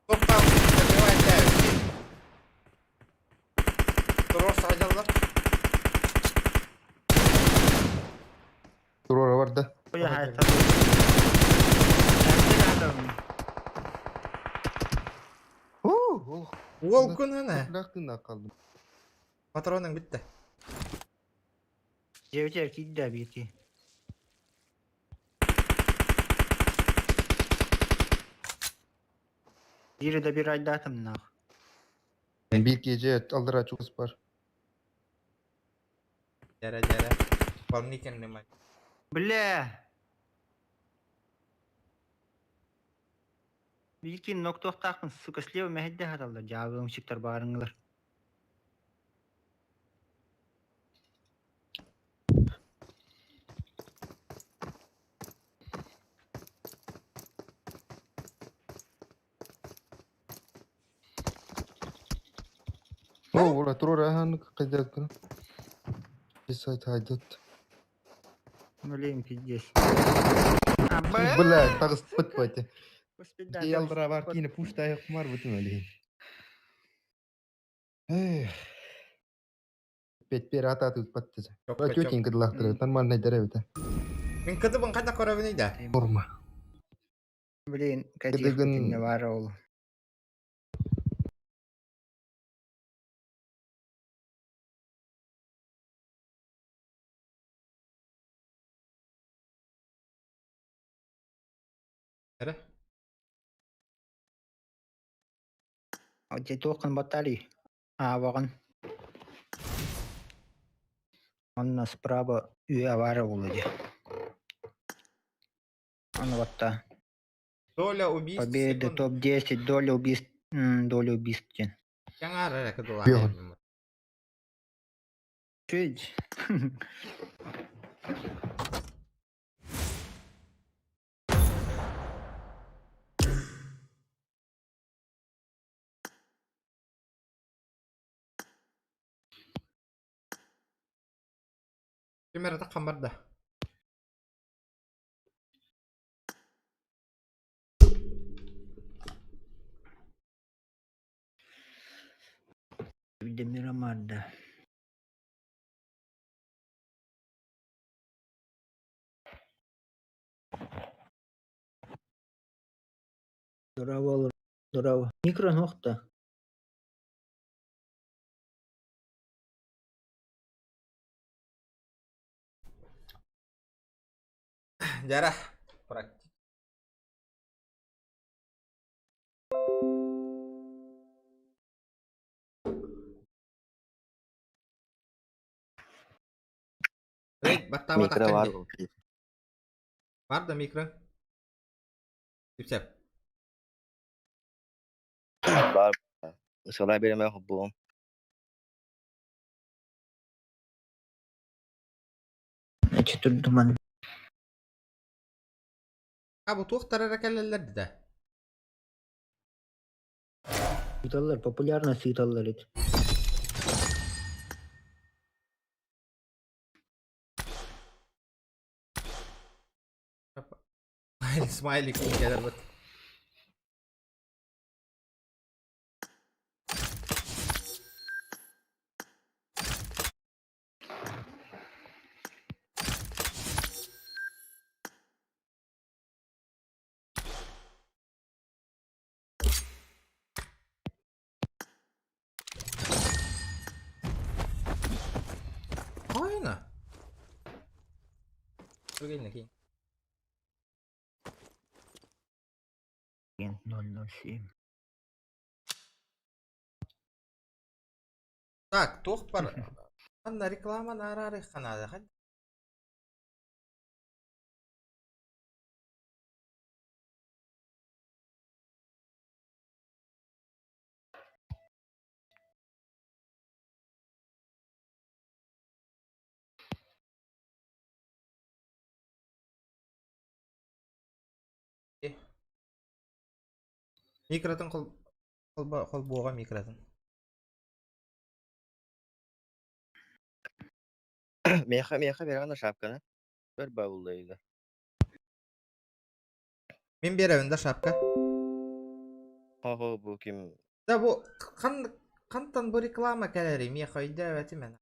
Топта забивает дайвки. Турор садилdi. Durora var da. Bu ya hayat tabi. Ол күн ана. Laktığında kaldım. Патроның bitdi. Cevcer kidde bir ki. Biri de bir ayda atım nah. Bir gece aldıra çok var. Jara. Полникен немає. Bile. Bilkin nokta takın suka слева mehedde hatalı. Cavabım çıktar bağırınlar. Oo, ulan Durora han kaydak. Bir sayt haydat. Öleyim piddes. Bela tağız pıt pıtı. Господи, Yaldıra var ki yine puşta yok var bütün öyle. Bir hata tut pıttı. Kötün kıdlaktırıyor. Tanman ne derevde. Мен кытыбын кайда көрөбүнүй да. Vurma. Блин, катих Кыдыгын- ne var oğlum. Ere? Oce token батареи. Вагон. Он справа үй авара olacak. Он вот та. Доля убийств. Победы секунд. топ-10, доля убийств. Жаңа ара кыдыла. Бьон. Чуть. Kimere takkan barda. Bir de Miramar'da. Bravo olur. Bravo. Mikro nokta. Jarah. Praktik. Raid pertama Mikro takkan var di. mı? Var da mikro. Yüksel. Var. Sonra benim hubbuğum. Ne çıtır duman. Ha bu tuhtara kellelerdi de. Sıytallar. Popüler sıytallar et. Smiley kim kadar bat. Aynen. Dur gelin bakayım. Gent 007. Так, тух бар. Анда реклама нарары канады. Хadi. Микротон кол буга микротон. Meha veren şapkanı. Bir bavuldaydı. Мен беребин шапка. Oho bu kim? Да бу кантан бу реклама келери мен койду эти мен.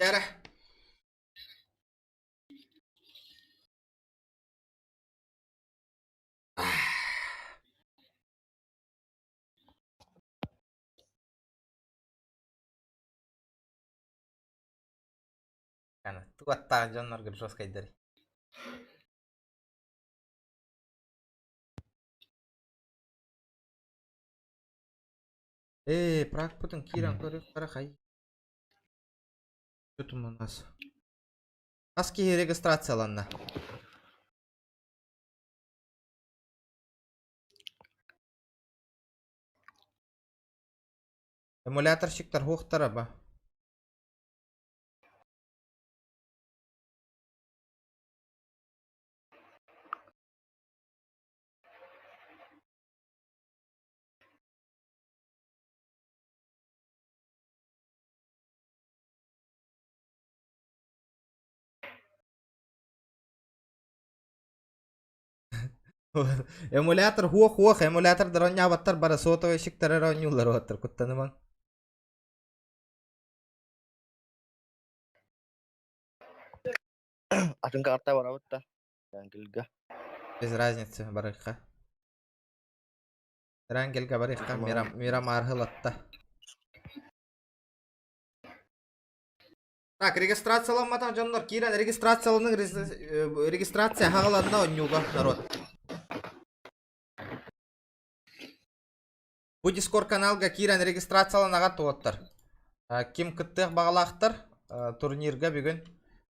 Yara. Kana tuatta jonlar gel жестко идери. Прак потом киран көрүп карахай. Что там у нас? Аски регистрацияланна. Эмуляторщиктер хуктара ба. Эмулятор хуох эмулятор дроня баттар бара сотовый шиктер ронюлар оттар куттаныман. Atın kartta var avutta. Rangilga. Без разницы барыхка. Рангелга барыхка мира мархылатта. Так, регистрацияланматан жонлор кирен регистрацияланың регистрация хагаланна онюга народ. Бу Discord каналга кирен регистрацияланага туоттар. Ким кыттык багалактар турнирге бүгүн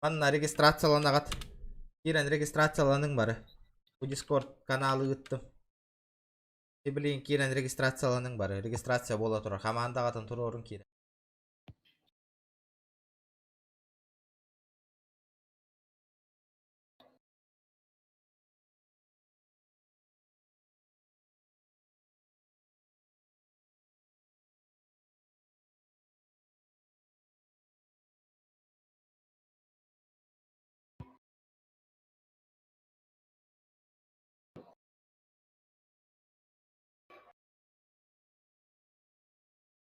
манна регистрацияланагат. Кирен регистрацияланың бары. Бу Discord каналы ыттым. Билин кирен регистрацияланың бары. Регистрация бола тура. Командагатын турорун кирен.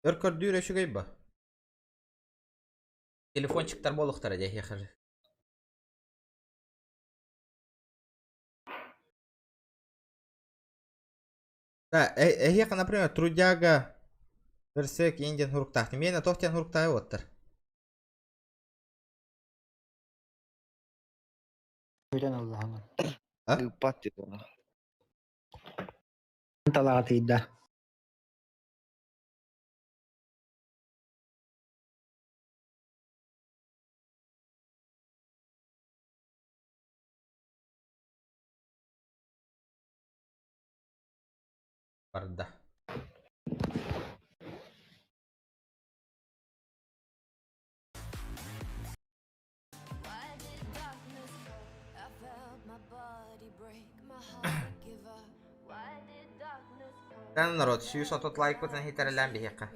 Өркөрдүрө шугай ба. Телефончиктар болуктар эде хехер. Да, эхе, например, трудяга Берсек инден хуруктахты. Мені тоқтен хуруктайы оттыр. Öyle Allah'ım. Ha? Ippat dedi ona. Talagatıydı. Barda. Sen народ, şu sotot like button hitarelen bir heka.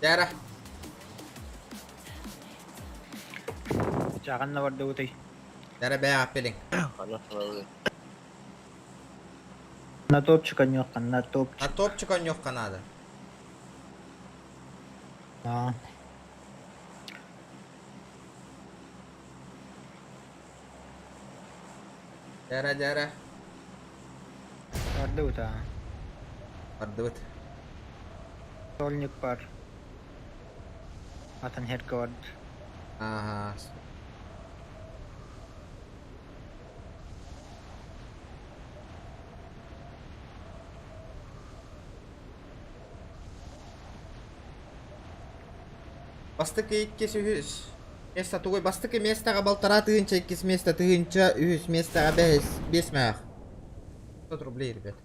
Dara. Çağın da vardı utay. Dara be apelin. Halas var. Na top çıkan yok kan, na top. Ha top çıkan yok kanada. Ha. Dara. Vardı utay. Bardut. Solnik var. Atan headguard. Aha. Бастык иккес үһүс. Места тугой бастык местага балтара тыгынча иккес места тыгынча үһүс местага бес мах. 500 рублей, ребят.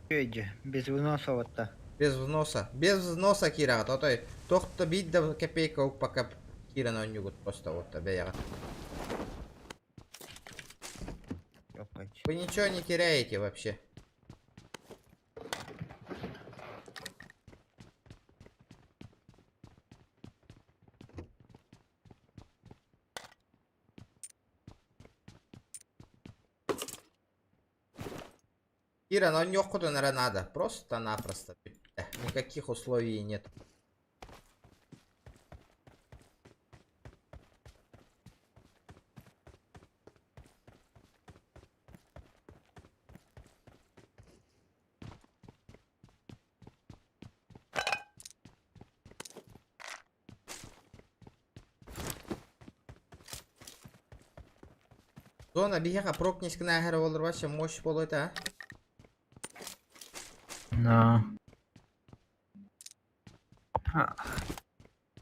Öyle. Biz bunu savatta. Без взноса. Без взноса кирагат. Отой. Тохта бидда копейка упака кира на нюгут просто вот беягат. Вы ничего не теряете вообще. Кира, но нёхуду, наверное, надо. Просто-напросто. Никаких условий нет. Зона бияга прокнись кына әһәр olur вообще мощь болот, а? Na.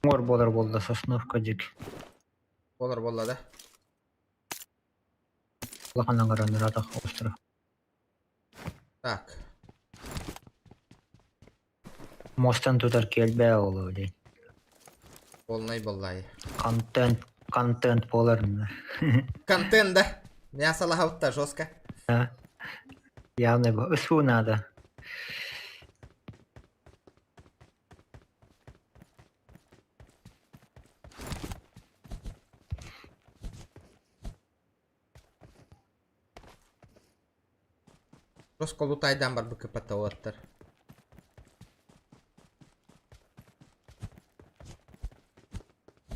Mor bolar bolda Sosnovka dik. Olur bolla да. Лаханан гарандар атак остров. Так. Мостан тутар келбе олу дейт. Полный боллай. Контент боларында. Контент, да? Мясо лагаутта жестко. Да. Явно бы. Усу надо. Жестко лутайдан бар БКП оттыр.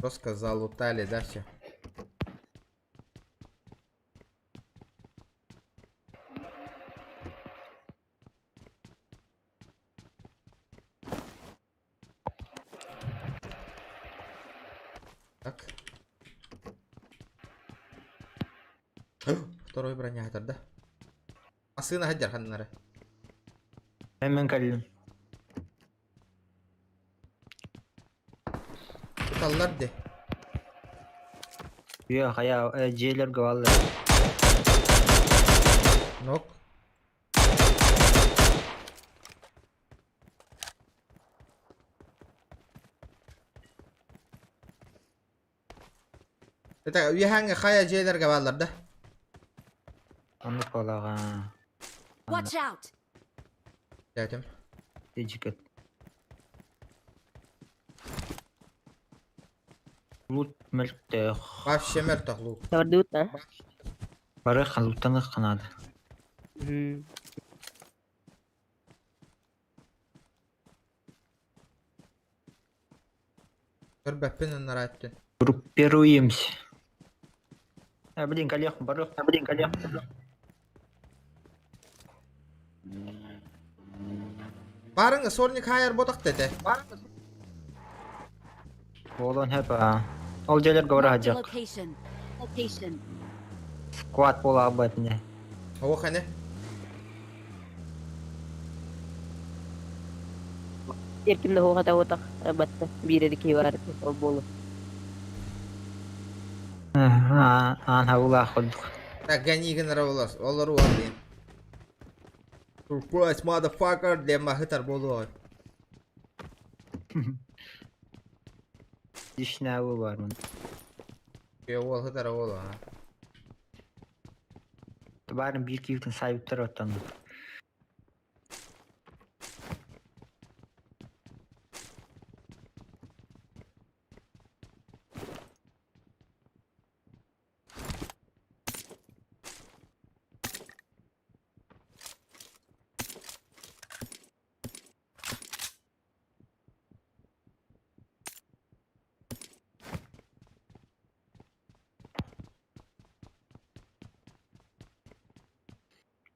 Жестко залутали, да, все. Так. Второй бронятор, да? Asığına hacer hanları. Hemen kallim. Tutallar de. Yok ya C'ler gavallar. Nok. Eta uy hangi kaya C'lerge bağlar da. Onu kolağa. Watch out! Geldim. Teciket. Lut melkte. Baş şemer taklu. Tawardut ha. Barı halutanı kanadı. Gör beppin narattın. Группируемся. Блин, коллег, барых. Блин, коллег. Barın sornik hayır bodak dedi. Olan hep Ol C'ler gavara Marked a hacak. location. Squad bola abatne. O hani? Erkimde hoğata otak. Batta. Bir ediki var. O bolu. An havula khudduk. Ya gani gınara olur var diye. Surprise motherfucker diye mahıtar bolu var. Dişnavu var mı? Ya ol hıtar ol ha. Tabarın bir kivtin sahiptir otanı.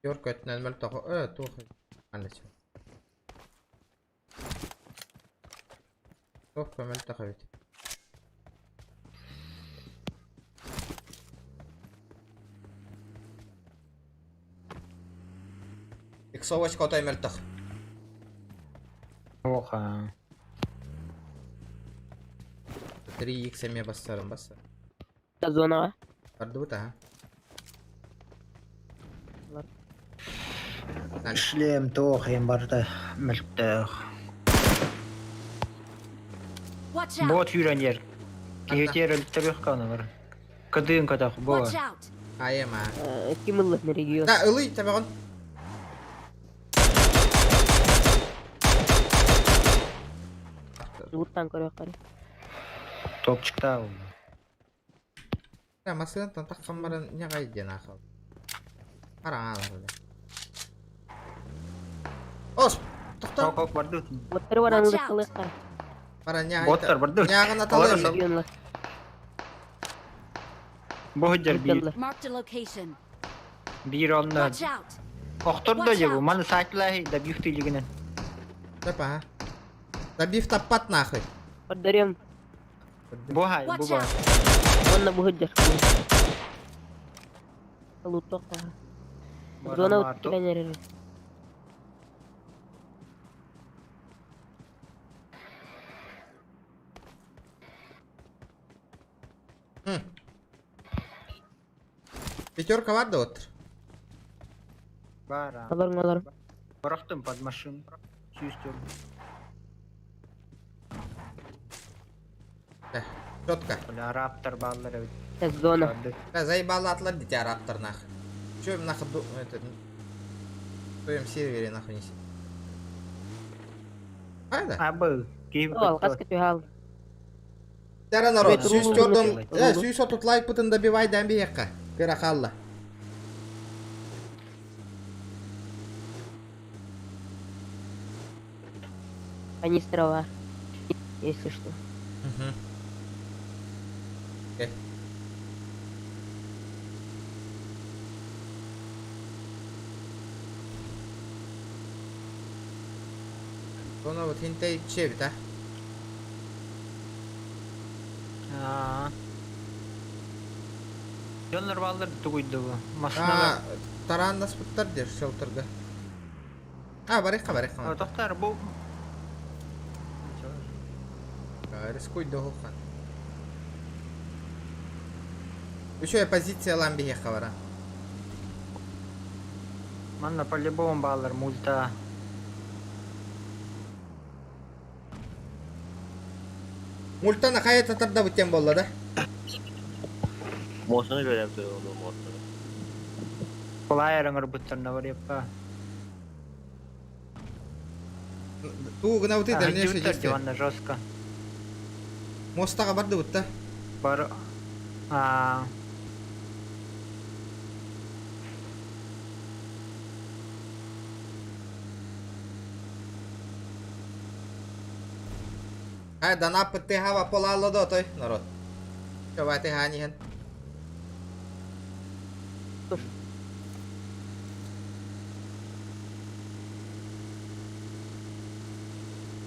York etnel mel taho. Tuh. Anlaç. Tuh mel taho. Iksovaç kotay mel taho. Oha. 3x emye basarım basar. Zona var. Vardı bu da ha. Шлем тохим барда melkte. Watch out! Bot yürenyer. Yeter tarih kanı var. Kadın kadar bu. Watch out! Ayem ha. Kimillah ne region. Da ılı tabi on. Luttan koruyor kare. Top çıktı. Ya masın tantak kameran nya kay jana kal. Parang alar udah. Os. Tok. Kok bardu. Botlar var anılır Watch kalır out. kare. Parang nya. Botlar bardu. Nya kan atalım. Regionlar. Bu hıcar bir. Luttanlar. Marked a location. Bir onlar. Watch out! Oktur da ya bu. Mana saatlahi da büyük tiliginin. Apa ha? Da bif tapat nahı. Ordarıyorum. Bu hay bu Watch var. out! Wannan bu hujjar. Lutok ka. Zona ut kita nyari. Пятерка var da otur. Var. Alırım. Bıraktım под машину. Чувствую. Четко. Bula raptor balları. Tek zona. Да, заебало отладить тебя, раптор, нахуй. Чё им нахуй, это, в своем сервере нахуй неси? Правда? Abi. Kim Al kas kötü hal. Дара народ, Ветру сүйіс лугу көрдім, лугу. сүйіс отут лайк бұтын добивай дәмбе еққа. Пирақалла. Канистра var. Если что. Окей. Sonra bu tinte şey bir de. Jollar ballar tuguydu bu. Ha, Maşinalar. taran nasbıttar der shelterga. Ha, barıqa. Tohtar bu. Gayrıs koydu hoqan. Еще позиция ламби хавара. Manna по-любому баллар мульта. Multana hayata tarda biten bolla da. Moşunu göreyim söyle oğlum moşunu. Kolay yarın butlarına var yappa. Ту гына вот это не Hacı что butlar здесь. divanla жестко. Моста барды бутта. Бар. Ha, dana pete hava polalla da toy narod. Coba teh hani hen.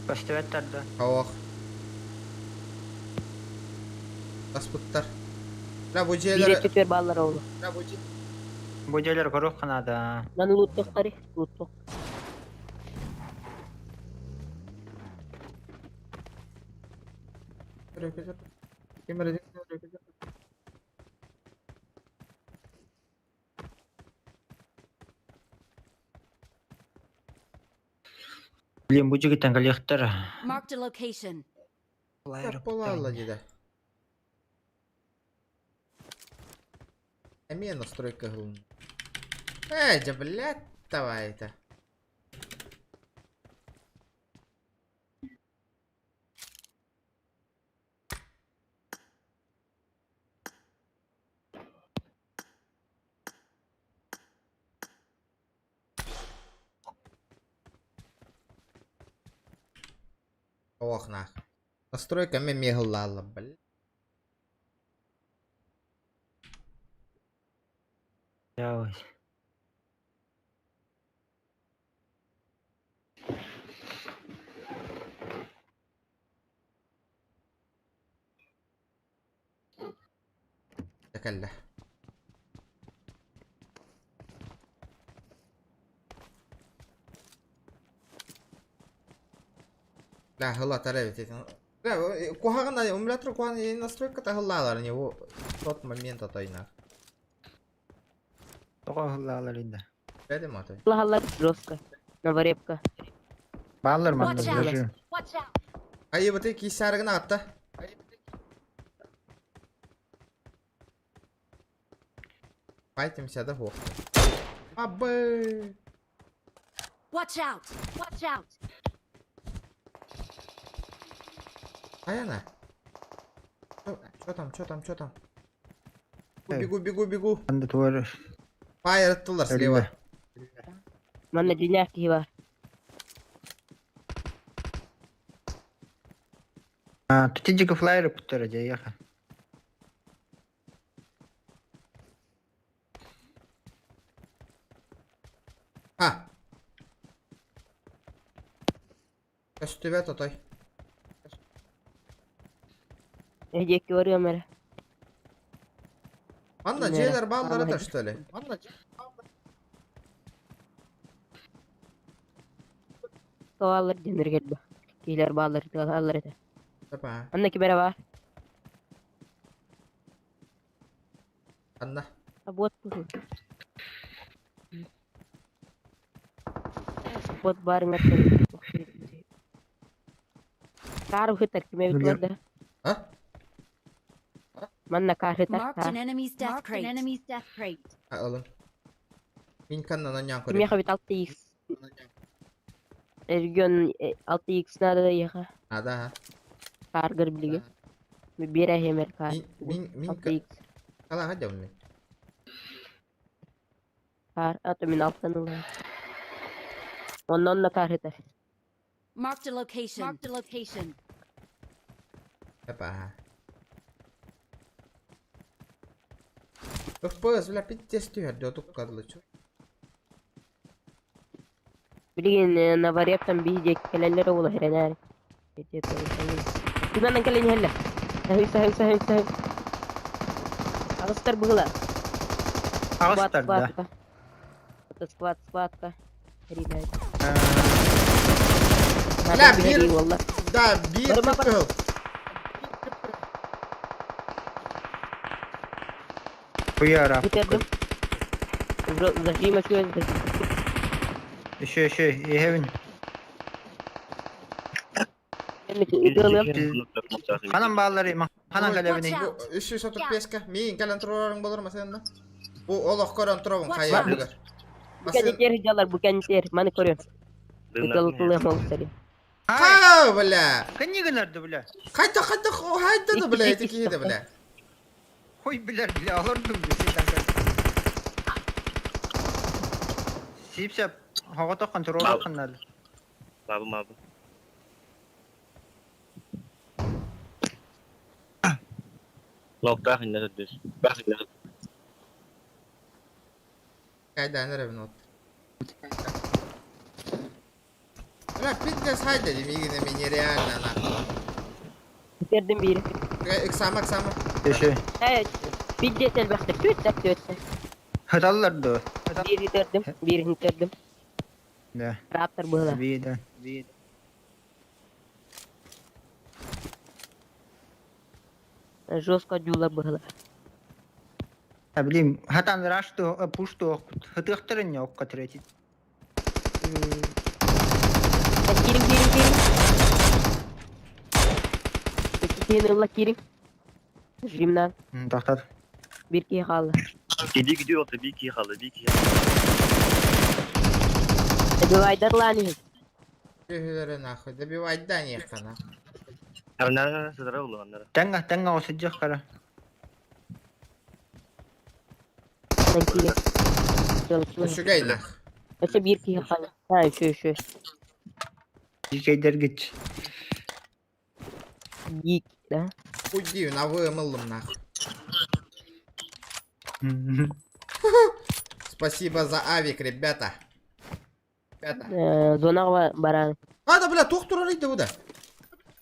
Бастыветтерді. Hawak. Таспыттар. La bu Bir jeler. tütür ballar oldu. La bu je. Bu jeler koruk kanada. Lan loot tohtarı. Loot toh. Kimere Bilin bu jigitten kalyaktır. Marked a location. polalla jeda. Эмия настройка главная. Да, блядь, давай это. Ох, нах. Настройка мегалала, блядь. Yavaş. تكله. لا هلا ترى لا كوهانا эмулятор куан настройка тагылалар не о тот момент атайна. Toğalar indi. Бәде матай. Allah жестко. На варепка. Ballar Watch manlar out! görüyor. Watch out! Ayı bıtı ki sargına attı. Файтимся до хох. Абы. Watch out! Watch out! Аяна. Чё там? Бегу. Anda tuvar. Фаер аттылар слева. Manna dünyaki var. Tutacık flyer putlara yakın. Ha. Üstüve tatay. Eceki varıyor mere. Anna Ne? C'ler bağları Anna. da что ли? Kovalar denir geldi. Kiler bağlar kovalar eder. Tapa. Annaki bere var. Anna. Bot bu. Bot bareng ngerti. Kar hitar kime bitler da. Ha? Manna kar hitar. Marked an enemy's death crate. Ha oğlum. Min kanına nyan Kime koyayım. habit 6x. Ergön 6x nada da yaka. Ada ha. Kar gerbiligi. Bira hemer kar. Min 6x. kala hadi onu. Kar atau min alttan ulan. Ondan da kar hitar. Marked a location. Tapa ha. FPS bile pittes tüher de tukkadılı çok. Bilgin na variyaptan bihijek keleller ola herenari. Gimana kalian hella? Sahih. Alastar bugla. Ağustarda. Скватка. Ребят. لا بير والله. Да, bir Barıma bak. tıkıl. Bu yara. Bitirdim. Zahim açıyor. Evin. Hanım bağları hanan galevini. Bu 335 ka. Min kalian turun bolur mu senin? Bu oloq koran turun kaya Var. bugar. Bukan nyetir jalar, bukan nyetir. Mana koruyor? Betul yang mau tadi. Ha bla. Kan ne kadar bile? Kayta o hayda da bla etiki de bla. Koy biler bile alırdım şeyden. Sipsep hava kontrol etsinler. Mabu. Nokta hinne düz. Bak hinne. Kayda nere bir not. Bla fitness hayda di migine min realna na. Bitirdim biri. Iksama. Evet. Bir desel baktı. Tüt. Hadalar da. Biri bitirdim. Ne? Raptor bola. Vida. Жестко дюла была. Ne bileyim hatan raştı puştu hıtıktırın yok katıreti. Kirim. Sekiz Allah kirim. Jimden Doktor. bir kişi kaldı. Gidiyor tabii bir kişi kaldı. Divider lan. Tühülere nahı. Da bir vaydan yakana. Nerede sıra olur onlara. Tengah o sıcak kara. Ben kirim. Şu gayna. Mesela bir kişi kaldı. Ha şu. Dikeyder git. Geek. Da. Uydiyun avımıllım nah. Спасибо за авик, ребята. Зона баран. А, да, бля, доктор арайды bu da.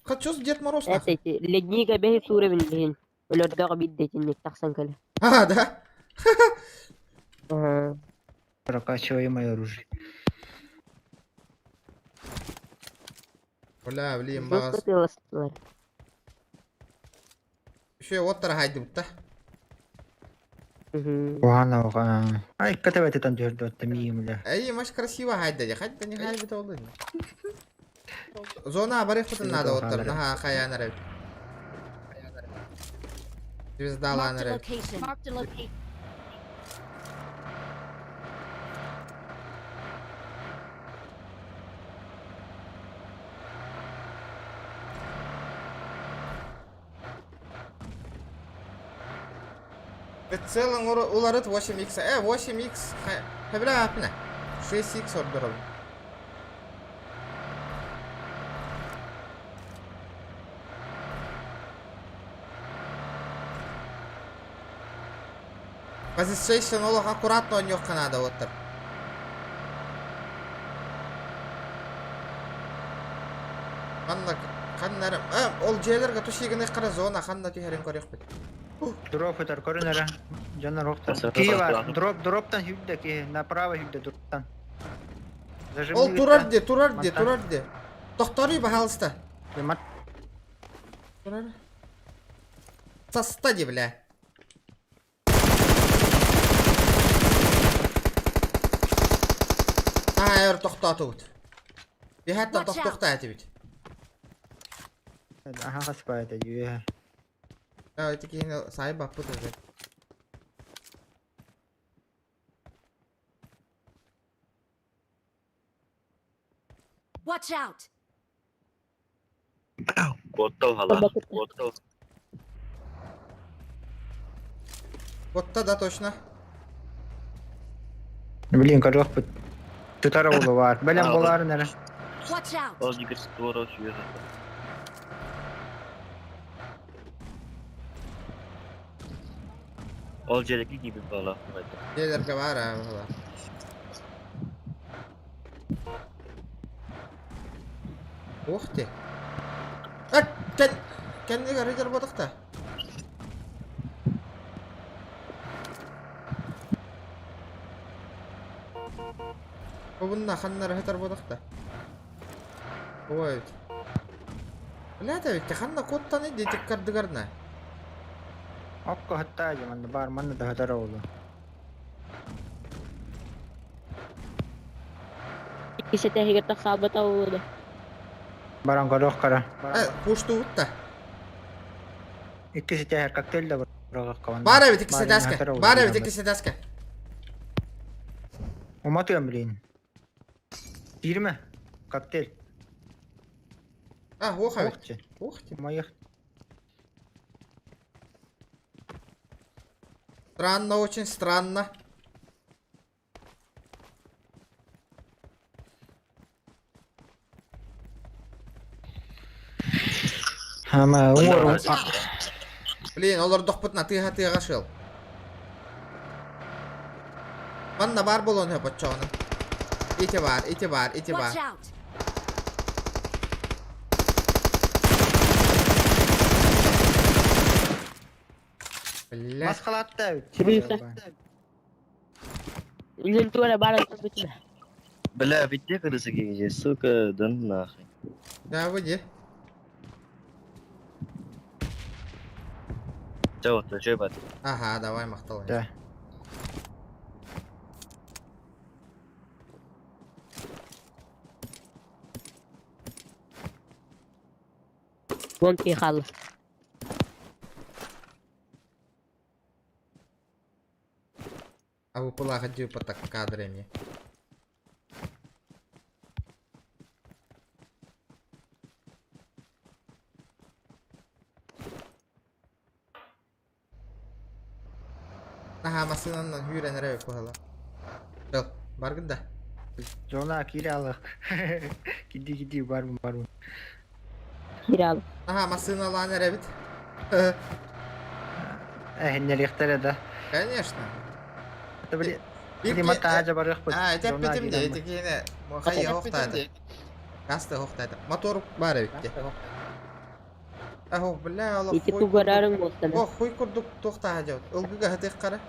Kaçıyoruz Дед Мороз nah. Эти ледника бе суре бин. Өлөрдөгө биддетинник таксан келе. Ha da. Прокачивай мое оружие. Bля, bileyim bağız. Жестко тылыстылар. Şu ottara haydi bu da. Ванова. Ай, катавай ты там держишь, это мимо. Эй, маш красиво haydi ya. Haydi не haydi de olur. Zona barı kutun nada ottar. Naha kayana rev. Biz dağlan Marked a rev. location. Marked a location. В целом уларыт 8x. 8x. Hebra apne. 6x order. Позиция олох аккуратно он yok kanada otur. Kanlarım. Ol jelerge tuşigine qara zona kanna tiherin koruyuq bit. Дроп это корнера. Жанна рохта. Киева. Дроптан hüdde ki. Направо hüdde дроптан. Ol turar de. Doktoru bahalsta. Turar. Sasta de bile. Hayır toxtatut. Bir hatta toxtatı bit. Aha kaspayda diyor. Evet ki yine sahip bak bu da. Watch out. Kotta hala. Kotta. Kotta da точно. Блин, корох Тутарова var. Белем болар нere. Watch out. O gibi doğru açıyor. Olcay'daki gibi valla. Gelir ki var ha valla. Ухти. Kendine göre jarbadık da. Bununla xanlar hatar bodak da. Ой. Бля, ведь ханна коттан иди тиккардыгарна. Okko hatta manda bar manda da hatara oldu. İkisi de higirte sabata oldu. Baran kadok kara. Puştu utta. İkisi de her kokteyl de bırakıp kavandı. Бар evet ikisi daska. Бар evet ikisi daska. Umatıyorum bileğini. 20. Kokteyl. Ох evet. Okçu. Ох. Mayık. Странно, очень странно. Ama umarım. Блин, олар дохпытна тыга шел. Манна бар болон хеп отчоны. Ити бар. Watch out! Бля. Maskalatta. Üzüntü var bana bitme. بلا بدي كرسي كي سوق دن ناخي. Да, выйди. جو بعد. Ага, давай мақтал. Да. Gonki xal. Абу пула ходил по так кадрами. Ага, масынанан үйренерек kohala. Жол, баргын да. Zona kiralık. Gidi var mı? Kiralı. Ага, масыналан эребит. Nereye da. Конечно. Tabii. Bir Bir mata ağaca var yok. Жеп кетем де, этикене. Мохайя хоқтайды. Касты хоқтайды. Мотор бар эбитте. Ахо, бля, алла. İki tugararın olsun. О, хуй курдук тохта хажат. Ылгыга хатык кара.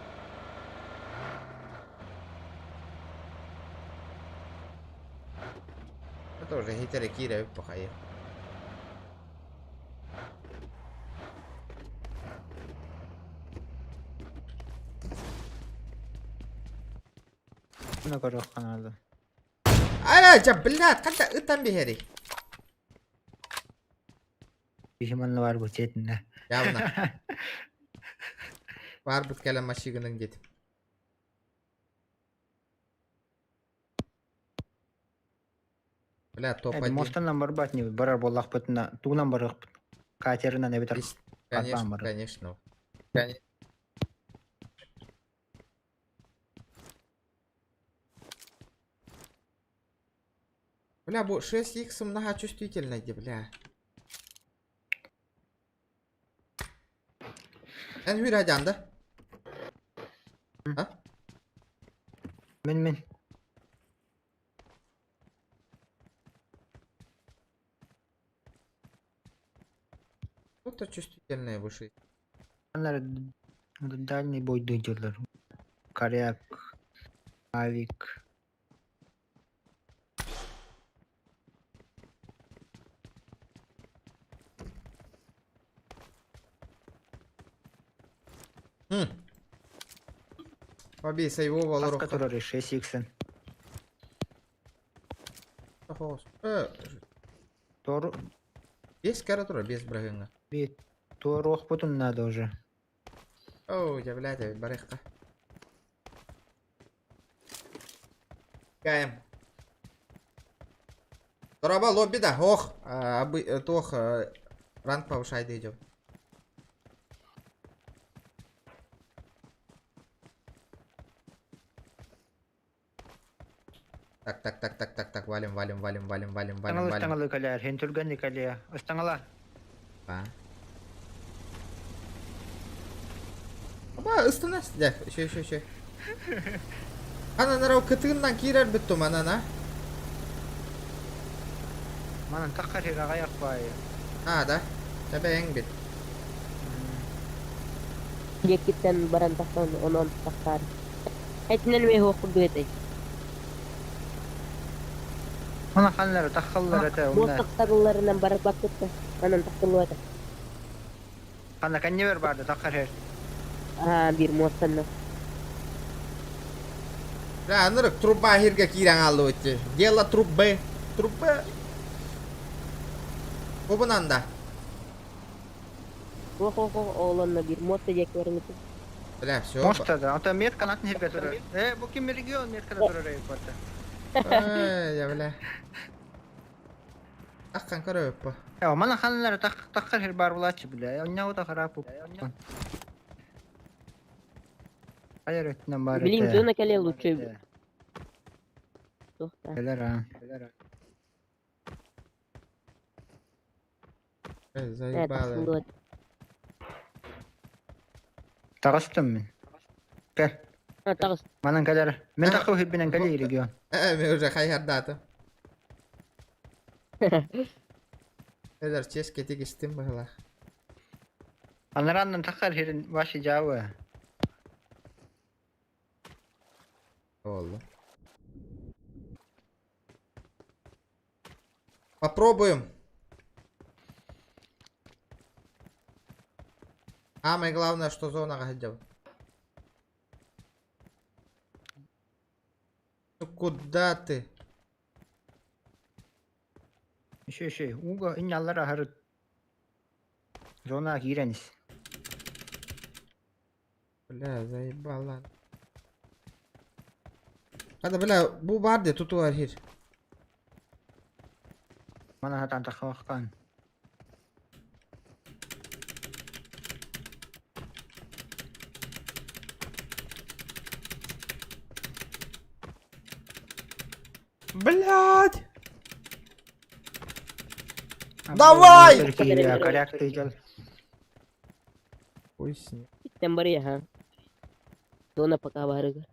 Это уже хитере кире похайя. Ne kadar kanalı. Ала, жа, бля, канда ытан бехери. Pişmanlı var bu chatinde. Явно. Бар бут келем машигынын кетип. Бля, топ Hadi один. mostan var bat ne barar bollak batına tuğlan barar katerina ne biter. Конечно, бар. конечно. Бля, 6х многочувствительный, бля. En hür hadi Ha? Min. Вот-то чувствительные выши. Onlar dальний бой дойдерler. Karyak, Avik. Побейся его, Валоров. Который 6x'in. Doğru. Без каратура, без брагынга. Bir doğru okputun надо уже. Оу, я, блядь, ведь барыхка. Гаем. Дороба лобби, да. Ох, тох, ранг повышает идет. Так, валим. Станgalı kaler, hentürgen kaleye. Станgalı. Ба. Аба, ыстынас. Да, еще. Ана нарау кытыгындан кирер бүттү манана. Манан таккар хега аяк бай. Да. Табең бит. Yekitten baran taktan onu taktar. Etinen ve hokurdu etey. Ona kanları takıllar ete onlar. Mostak sarılarından barıp baktık da. Anan takılı var. Kanla kan ne ver barda takar her. Ha bir mostan. Nah, nuruk trup akhir ke kirang alu itu. Dia lah trup B. Trup B. Bu bunanda. Oh oğlanla bir mod diyeceklerini. Bilah, şu. Mosta da. Ata met kanatını herge durar. Bu kim region met kanat durar airportta. Ya bilah. Akan karo apa? Ya mana kanları takar her bar bulaçı bile. Onya o da harap bu. Hayır ötünden bari. Блин, зона кале лучше. Gelir ha. Заебало. Takastım ben. Gel. Ha tağız. Manan gelir. Men takı hibbinen gelir region. Me udah kayak data. Eder çes ketik istim bahlah. Anlarandan takar herin başı cavı. Oldu. Попробуем. Самое главное, что зона гаджет. Ну куда ты? Uga inallara harıt. Zona gireniz. Бля, заебал, ладно. Hadi bela bu var de tutu var hier. Mana hatan takhawakan. Блядь! Давай! Коряк тыгел. Ой, с ним. September ya ha. Zona пока барыга.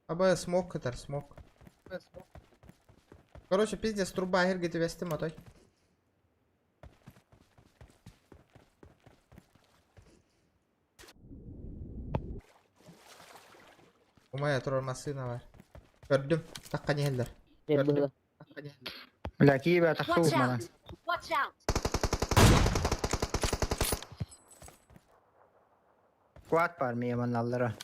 Аба смог катар, смог. Короче, пиздец, труба герги тебя стимотой. Umaya trollmasına var. Gördüm. Takkan yeller. Gördüm. Laki be takhaw Watch mana. out! Watch out! Kuat par mi manallara.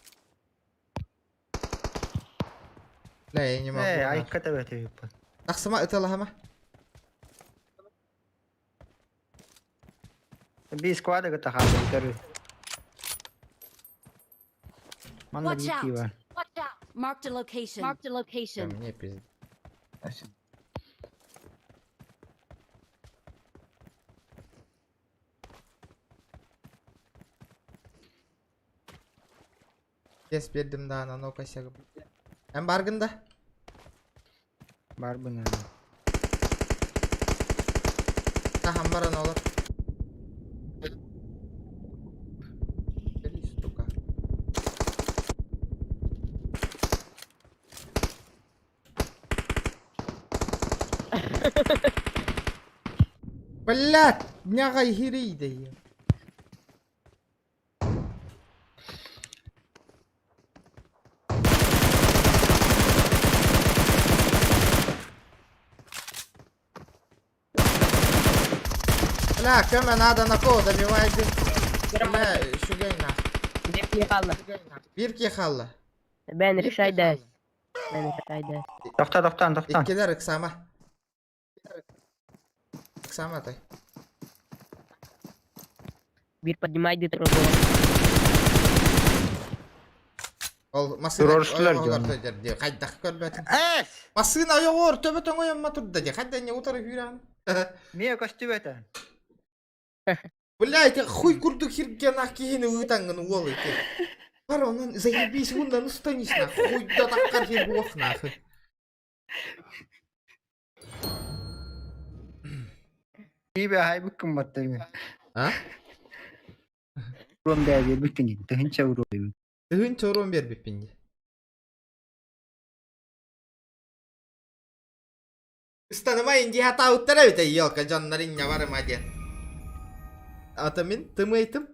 La yeni mi? Ay kata bete yupa. Aksama italah ama. Bir squad ga takhaw karu. Mana Watch biki out! var. Watch out! Marked a location. Marked a location. Мне пиздец. Kes verdim daha nano kaşağı. Hem bargında. Bar buna. Taham var ne olur. Stuka. Блядь, нягай хирийде я. Бля, كمان هذا نكو добивает. Бля, şu gayna. Bir yıkalı. Bir ki xalla. Ben решайда. Ben решайда. Doktan. İkiler iksama. Iksama tay. Bir поднимайды трубу. Ol masın. Dururuştular diyor. diyor. Kaydak körbetin. Es! Masın ayağır töbeten oyanma turda diyor. Hadi ne utarı hüran. Miye kaçtı beten? Блядь, хуй курдук хирге нахки хини уйтанган уол эти. Пара онан заебись вундан устанешь нахуй. Хуй да таккар хир буох нахуй. İyi be hay bıkkın battı. А? Rom değer bıkkın gitti. Hınça vuru. Тыгын чорон бер биппинди. Станамайын ди хата уттара бите елка жаннарын яварым аде. Атамин тымайтым.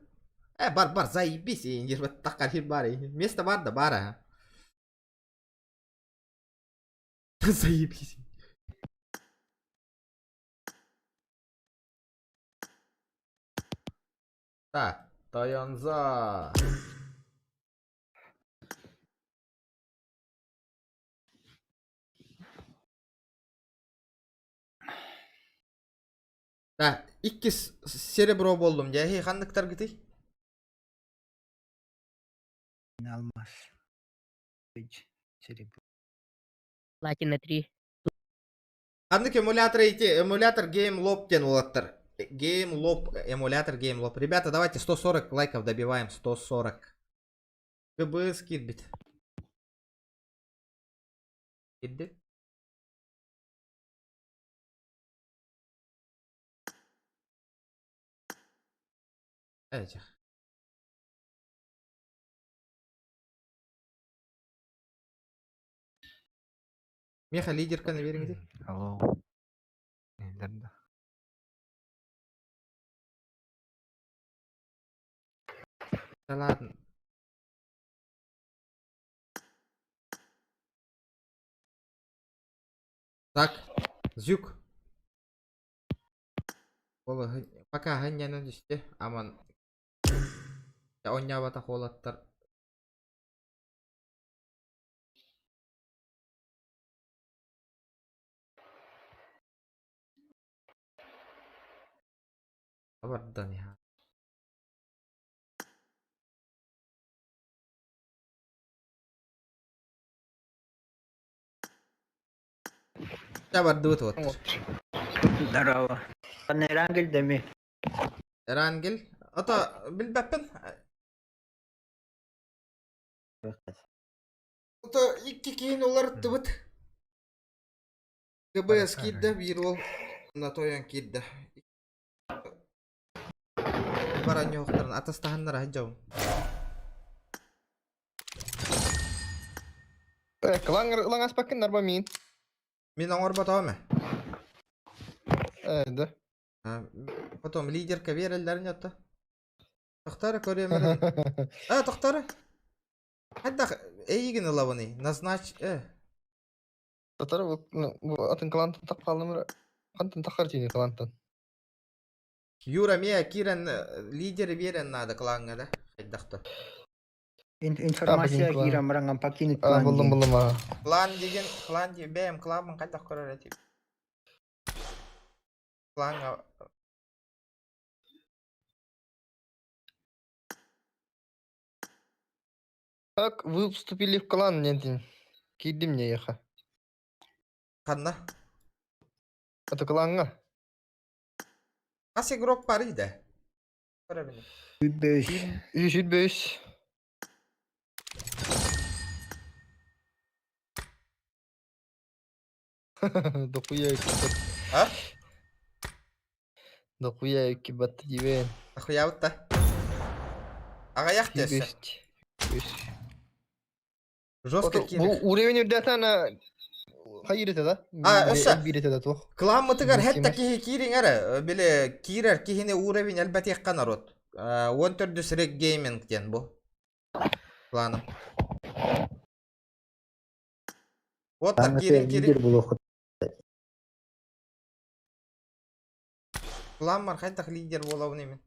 Бар, заебись, индир вот таккар хир бар. Место бар да бара. Заебись. Так, таянза. Так, 2 серебро болдum. Яхи кандыктар гити? Алмаз. Серебро. Платина 3. Кандык эмулятор Game Lob кен улаттар. Game Lob, эмулятор Game Lob. Ребята, давайте 140 лайков добиваем. 140. ГБС кидбит. Кидди. Этих. Меха лидерка наверное. Алло. Да ладно. Так, Зюк. Пока ганьяны düştü. Aman. Ya oynayabata holattar. Abardan ya. Abardı вот. Здорово. Эрангель деми. Erangel. Ata bilbepin. Ata 2 keyin olar tıbıt. GBS kidde bir ol. Natoyan kidde. Baran yokların atas tahanlar hajjau. Kılan aspakken narbamin. Min orba tome. Да. Потом лидерка верилдерин ятты. Тохтары көрөмөр. Тохтары. Хадда эйген лаваны. Назнач. Татар bu atın klantın tak kaldım. Kantın takar çini klantın. Юра мия кирен лидери берен надо кланга да. Хайдакты. Информация кирам рангам покинуть план. Buldum ha. Клан деген клан ди бем клабын кайдак көрөр этип. Кланга Как вы вступили в клан, нет? Кидди мне еха. канна. Это кланга. Кас игрок бар иде. Көрө бени. 105. Дохуя экибат. А? Дохуя экибат дивен. Ахуя утта. Ага яхтеси. Жестко Bu кирик. uğrayın ödeten hayır ete da. Össä. Bir ete da toh. Клан мытыгар Мультимас. хетта кихи кирин ара. Биле кирер кихине уровень албат яккан народ. 14 рек гейминг кен бу. Кланым. Вот так кирин кирин. Клан бар хайтак лидер болабын эми.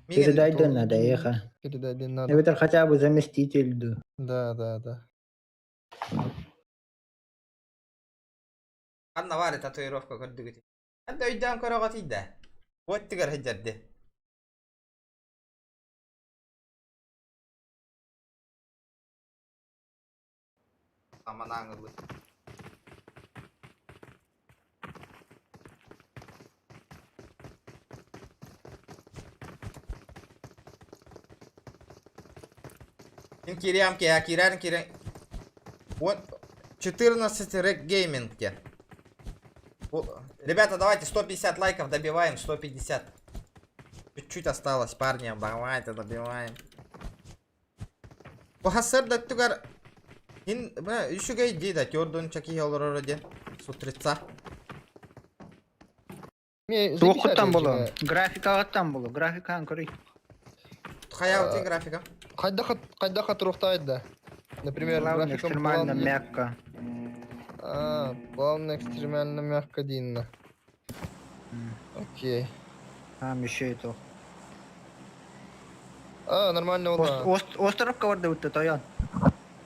Передайден надо, еха. Передайден надо. Это хотя бы заместитель. Да. Анна var татуировка көрдүгү. Анда өйдөн көрөгө тийди. Вот тигер хеджерди. Aman аңылы. Кин кирям ке, кирен. Вот 14 рек гейминг ке. Ребята, давайте 150 лайков добиваем, 150. Чуть-чуть осталось, парни, давайте добиваем. Похасыр да тугар. Хин, бна, үшүгэй дейда, көрдүн чаки олорор де. Сутрица. Тоқыттан болу. Графикағаттан болу. Графикаан көрей. Хаяути графика. Кайда хатруктайды? Например, Главное, графиком экстремально плавно. мягко. Плавно, экстремально мягко динно. Окей. Там еще и то. Нормально oldu. Островка var da bitti Toyan.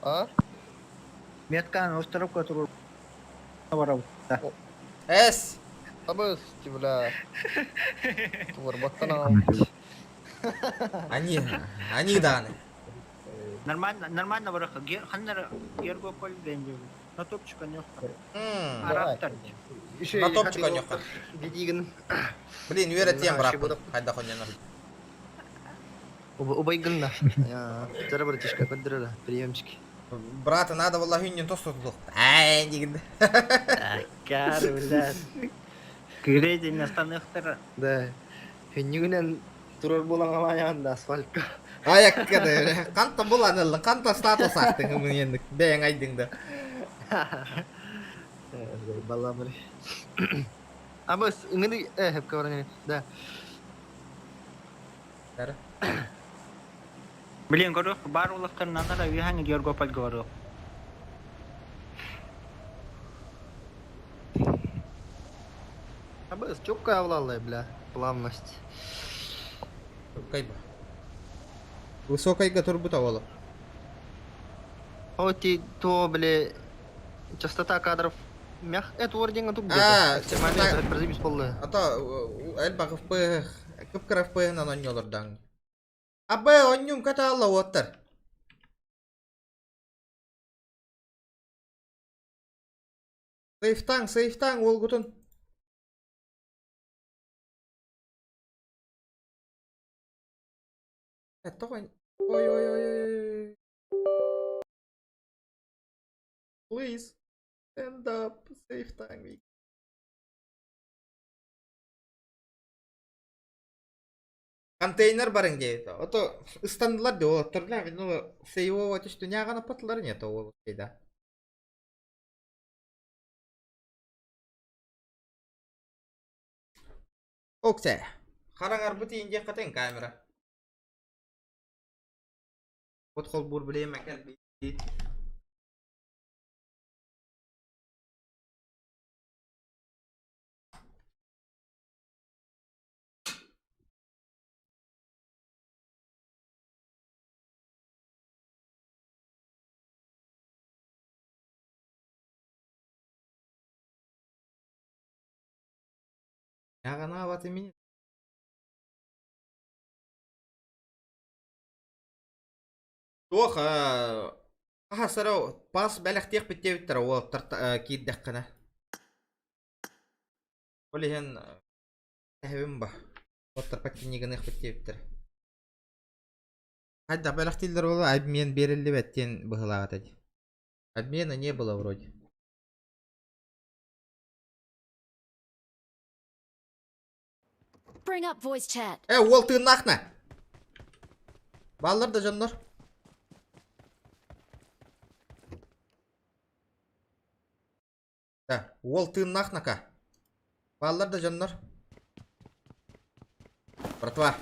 А? Metkan островка turur. Var bitti. Es. Abız, bля. Tuvar battana almış. Они даны. Нормально браха. Ханнар Гергополь бенде. На топчика не Арабтар. На топчика не охар. Бедигін. Блин, үйретем брат. Қайда қонянар. Убайгын да. Жара братишка, поддырыра, приемчики. Брата, надо валлахи үннен тос тұтылық. Әй, дегенде. Кары, блядь. Кірейді настанықтар. Да. Хеннігінен тұрар болан амаяғында асфальтка. Аяққады. Қанта болан ылын, қанта статус ақтың ұмын ендік. Бәйін айдыңды. Бала бір. Абыз, үңгіні әп каваран да. Дәрі. Блин, горох, бар улықтар нанара виханы Гергополь горох. Абыз, чөпка авлалай, бля. Плавность. Кайба. Высокайга турбу тавалы. Оти, то, бля, частота кадров это орденга тут частота... прозибись полы. Ата, әлбақ ұппы, күпкір ұппығынан он олырдан. Абы, оннюм ката алла оттыр. Сейфтаң, ол күтін. Ой. Please, stand up, сейфтаң. Контейнер барың дейді. Ото ыстандылар да ол тұрлар. Ну, сейвова түшті неғана патылар не то ол дейді. Оксе. Қараңар бұты енде қатен камера. Вот қол бұр білейм әкәл бейді. Яғана аваты мен. Тоқ, сарау, пас бәліқтек біттеуіттір, ол кейддек қана. Олі хен әвім ба. Оттар пәттенегін еқ біттеуіттір. Қайда бәліқтелдер олы әбмен берілі бәттен бұғылаға тәді. Әбмені не было вроде. Bring up voice chat. Ол тыын ақна. Баллар да жанлар. Ол тыын ақнака. Баллар да жанлар. Братва.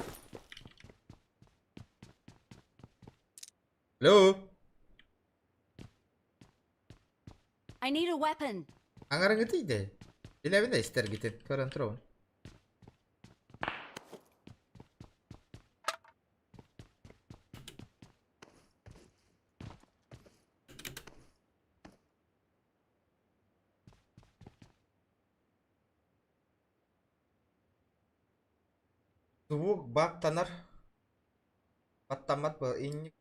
Алло. I need a weapon. Аңарың өтейді. Еләвінде істер кетеді. Көрін тұрауын. Звук баттанар. Баттамат был и не...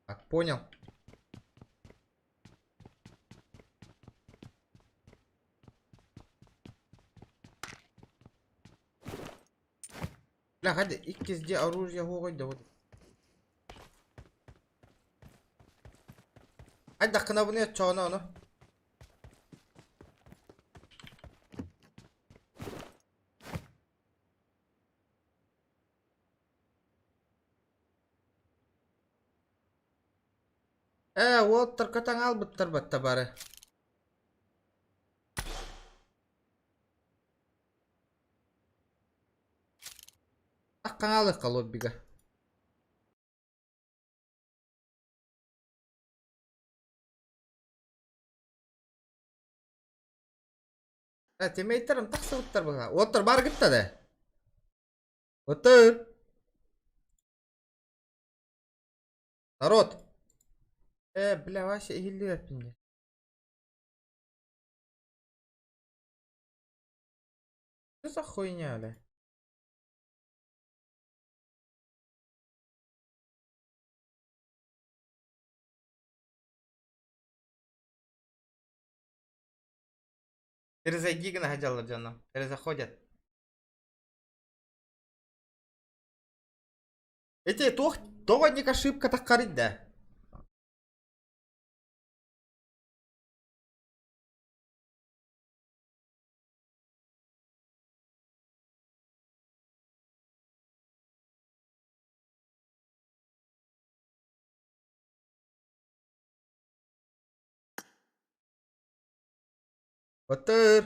Так, понял. Бля, хadi ikizde оружие қойды вот. Hadi dakına bunu et çoğuna onu. Вот таркатан ал біттір бітті бары. Аққан алық лоббиға. Темейттерім тақсы бұттыр бұға. Отыр бар күтті де. Отыр. Народ. Бля, Вася, или мне. Что за хуйня, бля? Перезайди на хотел Джону. Перезаходят. Эти товарник ошибка так корить, да? Betul.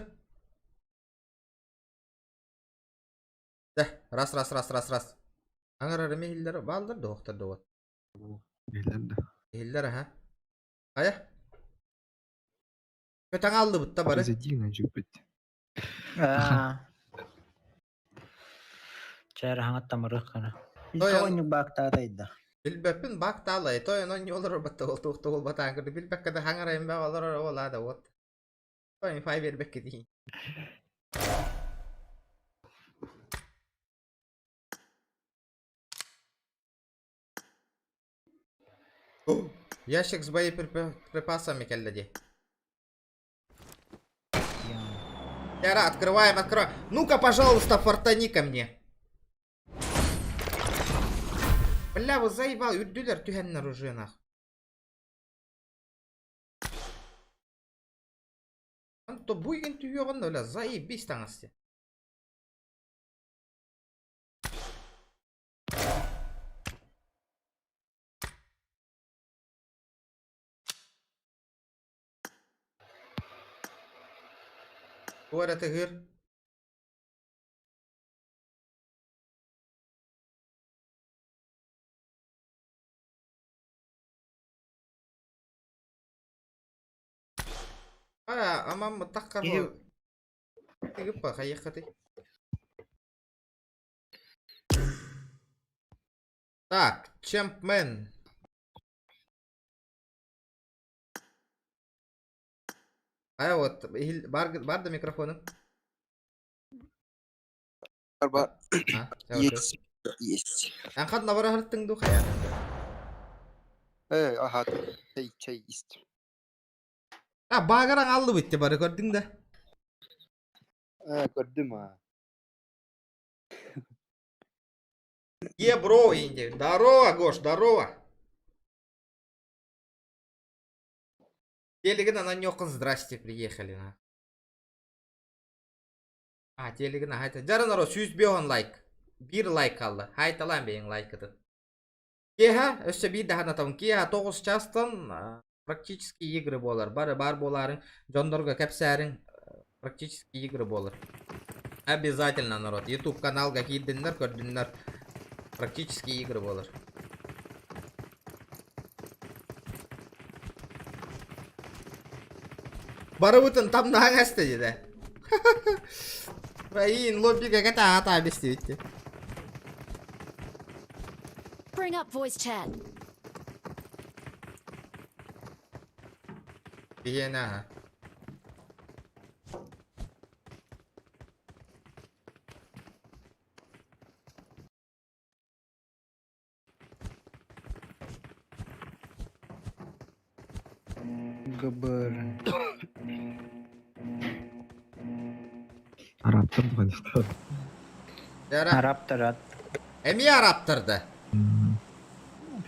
Dah, ras. Angar ada mihiller baldır da okta doğat. Mihiller ha. Aya. Kötü aldı butta bari. Cara hangat tamarık kana. Toy- Toyun baktadaydı. Bilbepin bak talay toy non yolur batta ol batan kırdı. Bilbek kada hangar embe olur ol ada ot. Toy fay berbek değil. Ящик с боеприпасами, коллеги. Яра, открываем. Ну-ка, пожалуйста, фортани ко мне. Бля, вы заебал, юрдюлер тюхеннер уже нах. То буйген тюйген, бля, заебись таңасти. Ora tegir. Ama mutakkar ho. Tegip pa kayak kati. Так, Чемпмен. Вот, барда микрофоны. Есть. Есть. Angkat nawara harteng du kaya. Aha. Çay ist. Bagarang aldı bitti bari gördün de. Gördüm ha. Бро, Инди. Здорово, Гош, здорово. Телегина на нёкон, здрасте, приехали на. Телегина, хайта. Жара народ, 100 беон лайк. Bir лайк алды. Хайта lan beyin лайк это. Кеха, өсө bir daha натам. Кеха 9 частан практически игры болар. Бар боларын, жондорго кепсәрин практически игры болар. Обязательно, народ. YouTube каналга кийдинлер, көрдүнлөр. Практически игры болар. Барыбытын там нагасты дейді. Райин лоббиге ката ата объясните. Bring up voice chat. Пиена. Gıbır. Arap'tır bu işte. Arap'tır at. Emi Arap'tırdı.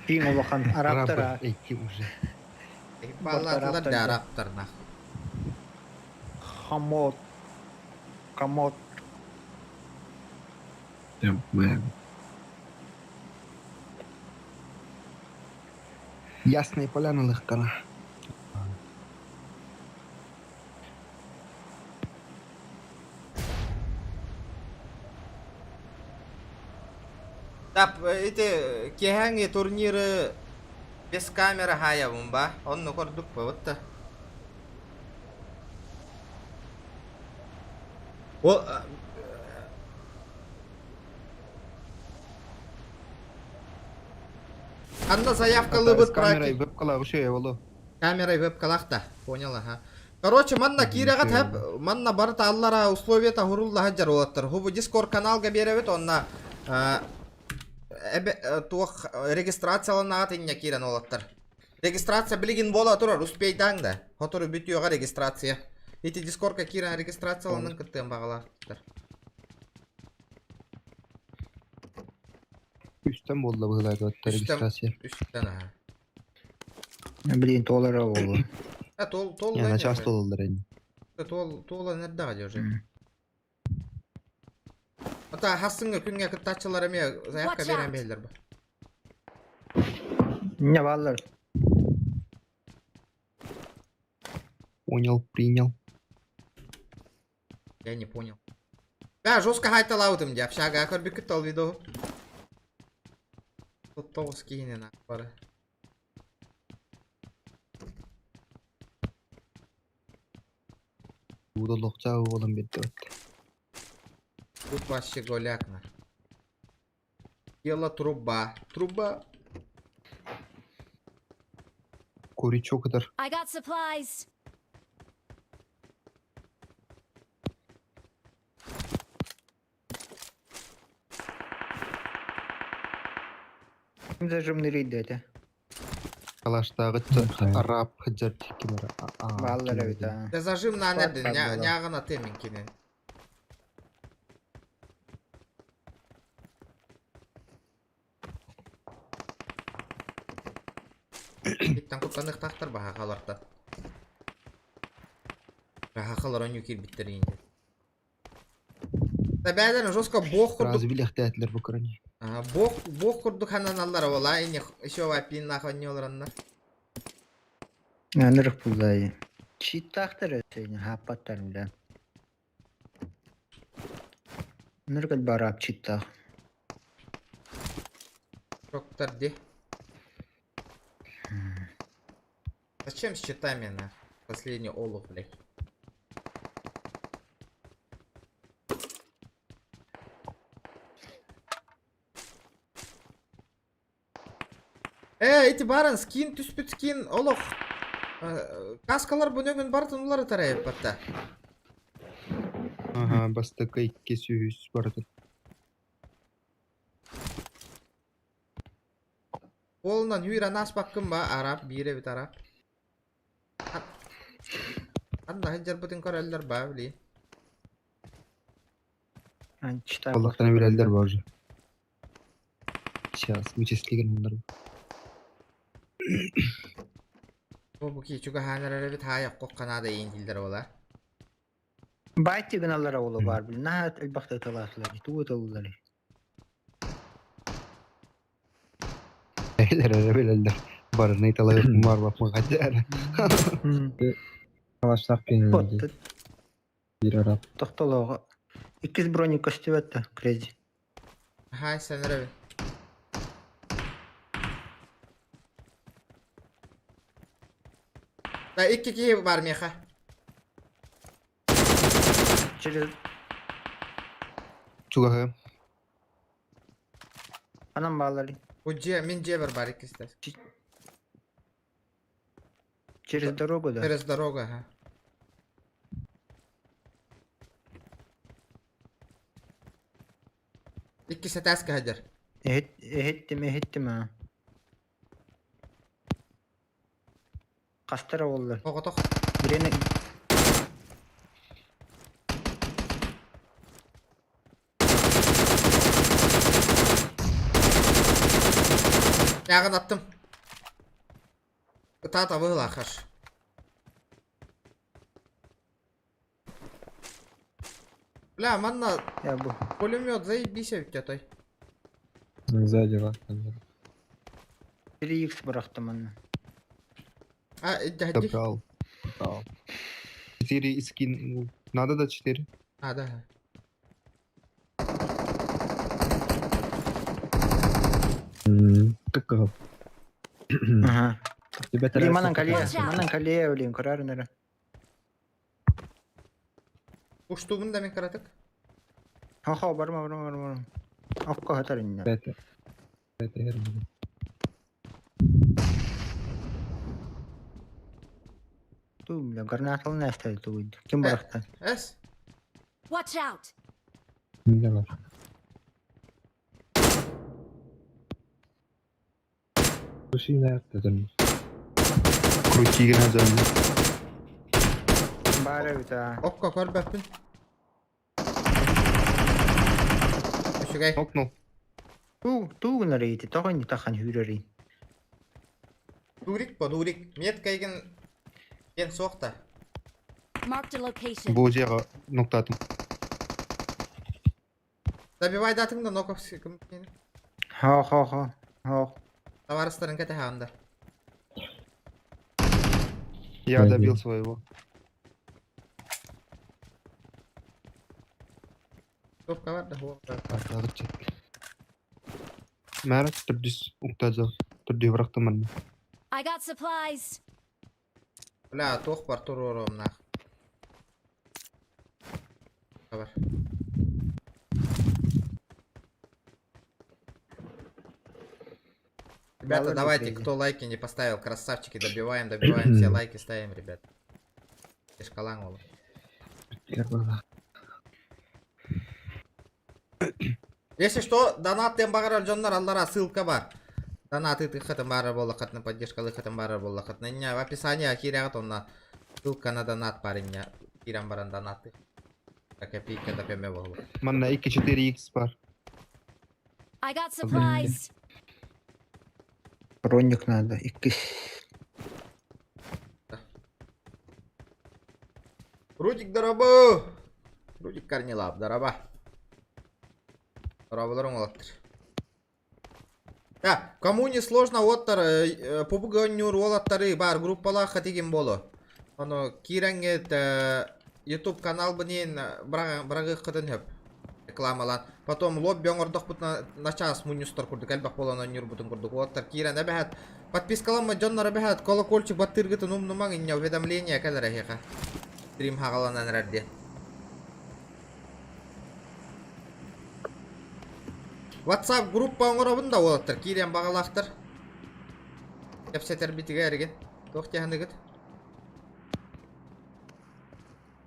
Ping olakan Arap'tır at. Eki уже. Vallahi da Arap'tır nah. Хамот. Камот. Чемпмен. Ясные поляны легкана. Tap itu kehangi turnir без камеры haya bumba. Onu korduk bawutta. O Анна заявкалы быт Камерай праки. веб калабы шөй болу. Камерой веб-калахта. Понял, ага. Короче, манна кирага тап, манна барта аллара условията хурулла хаджар олаттар. Хубу Discord каналга беребет, онна туох регистрацияланага тенне кирен олаттар. Регистрация билигин бола турар, успейдаң да. Хотору бүтүөга регистрация. Ити Discordка кирен регистрацияланын кыттын багалар. Üstten boldu bıhlaydı hatta registrasiya. Üstten aha. Блин, толара болу. Тол Yani aças doldular yani. Тола нерде гади уже. Ата хасыңга күнгө кыттачылар эме заявка Watch out. берен бейлер ба. Не баллар. Понял, принял. Я не понял. Да, жестко хайталаудым деп. Шага көрбүк күттөл видео. Тут тоғыз кейінен бары. Burada lokça oğlum bitti. Тут вообще голякна. Ела труба. Труба. Koriç o kadar. I got supplies. Kim zajımını reddedi. Kalaştağı Arap hıcar tikimara. Баллар evet ha. Да зажим на нерде. Папа, да. Нягана теминкинен. Биттен куттанык тактар баха каларта. Баха калар оню кир биттер инде. Да бәден жестко бог курдук. Razı bile ihtiyaçlar bu kırani. Бог курдук хананаллар ола. Эне еще вапин нахуй не олраннар. Nırık bulayı. Çit taktır seni hapatlar bilen. Nırık barap çit tak. Доктор Ди. Зачем с читами на последний олух, блядь? Эти баран скин, түспүт скин, олух. Каскалар бөнөгүн бар тынулары тарайып батта. Aha bastıka 200 vardı. Қолынан үйран аспаққын ба, арап, бире бит арап. Анда хыджар бутын көрелдер ба, білейін. Çita Allah'tan birelder var. Сейчас вычислеген bunlar. Бұл кечуға ханарары бит хаяқ қоққанада ең дилдер ола. Bayt yığınalara oğlu var bilen. Nahat elbaqta talaslar. Tuğut oğulları. Beyler birelder. Barın italayıp var bakmak hadi. Kalaştak benim. Bottu. Bir Arap. Tohtaloğa. 2 броник костюватта. Крези. Хай, сәнірі бит. Да, икки кейі бар меха. Через... Çugağı. Anam bağları. Мен жебір бар иккісті. Через дорогу да. Через дорога, ха. Иккісі тәскі хәдір. Ehittim ha. Kastara oldular. Тоғы тоқ. Birine... Яғын аттым. Тата был ахаш. Бля, манна Ya bu. пулемет заебись ведь той. Sağda var. 3x bıraktım onu. Иди. Добрал. 4 скин. Надо до 4. Да. Какого? Ага. Тебя Блин, манан Watch out. kaleye öleyim karar nere. Уштумын да мен каратык. Ha barma. Akka hatar inne. Это. Это Ту, бля, гранаталы nästä tuid. Kim barakta? Эс. Watch out! Ne var? Крути nerede dönmüş? Крути gene dönmüş. Bara uta. Okka korbäppin. Şugay. Nok nok. Tu nariiti, tohon tahan hyreri. Durik po durik. Метка igen gen soqta. Marked a location. Bu jega noktadım. Добивай датыңда ноков ким кени. Ha. Товарыстарын кете ханда. Я добил своего. Topka var da ho. Artık çek. Merak terdis uktazı. Terdi bırak temen. I got supplies. Бля, тох бар турором нах. Давай. Ребята, Мало давайте, людей. кто лайки не поставил, красавчики, добиваем, все лайки ставим, ребят. Шкалан олу. Если что, донат тем багарар жоннар аллара ссылка бар. Донаты ты хатам бара болла хатна, поддержка лы хатам бара болла хатна. В описании ахирят он на ссылка на донат парень. Кирам баран донаты. Копейка до пеме волу. Manna 2-4x var. I got supplies. Бронник надо. Рудик дорабы. Рудик Корнилап дораба. Дорабыларың олаттыр. Да, кому не сложно оттар побуганнюр олаттары бар группалаха деген болу. Оно киреңет YouTube канал бінен брагы қытын хөп. Рекламалан. Потом лобби оңырдық бұтна начас мунюстар күрдік. Әлбақ болан ойныр бұтын күрдік. Оттар кирен әбәхәт. Подпискаланма жоннар әбәхәт. Колокольчик баттыргыты нумнумаң инне уведомление кәлер әхеқа. Стрим хағаланан рәрде. WhatsApp группа оңырабын да олаттыр. Кирен бағалақтыр. Кепсетер бітіге әрген. Тоқтияғындығыт.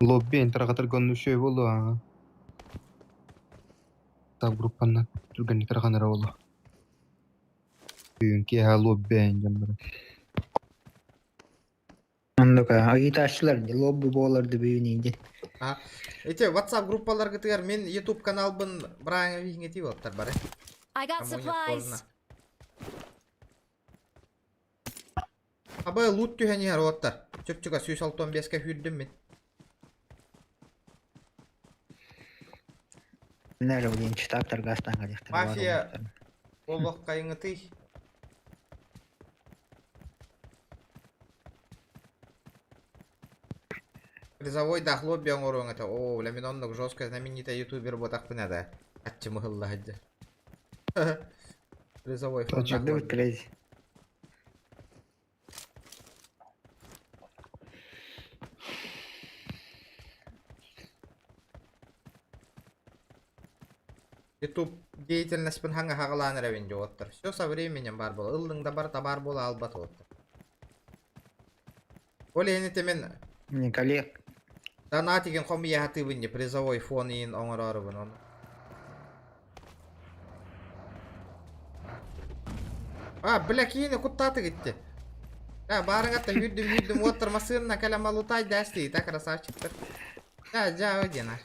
Lobby interakatır gönlü şey oldu ha. Tab gruppandan turgan interakanır oldu. Çünkü ha lobby enjem bir. Anlık ha. Ayı taşçılar. Lobby boğulardı büyüğüneydi. Aha. Ете, WhatsApp группалар гытыгар мен YouTube каналбын браңа вигнети болттар бар. I got supplies. Абы лут түйәне оттар. Чөпчүгө 165 ке хүрдүм мен. Нәре білейін читаптар гастан қалықтар. Мафия олық қайыңыты. Призовой дах лобби оңыруң это. О, мен оннық жестко знаменитый ютубер ботақ пына да. Атчы мұғылла хаджы. Призовой фон. Тачырды өткілейді. YouTube деятельность пын хаңа хағаланыр әвенде оттыр. Все со временем бар бол. Ылдыңда бар табар бол албат оттыр. Оле енете мен Мне коллег. донатиген қомия хаты вынне призовой фон иін оңырары вын оны. Бля кейіні құттаты кетті. Барың атта хүрдім оттыр масырына кәлем алутай дәсті. Та красавчықтыр. Жа өден ар.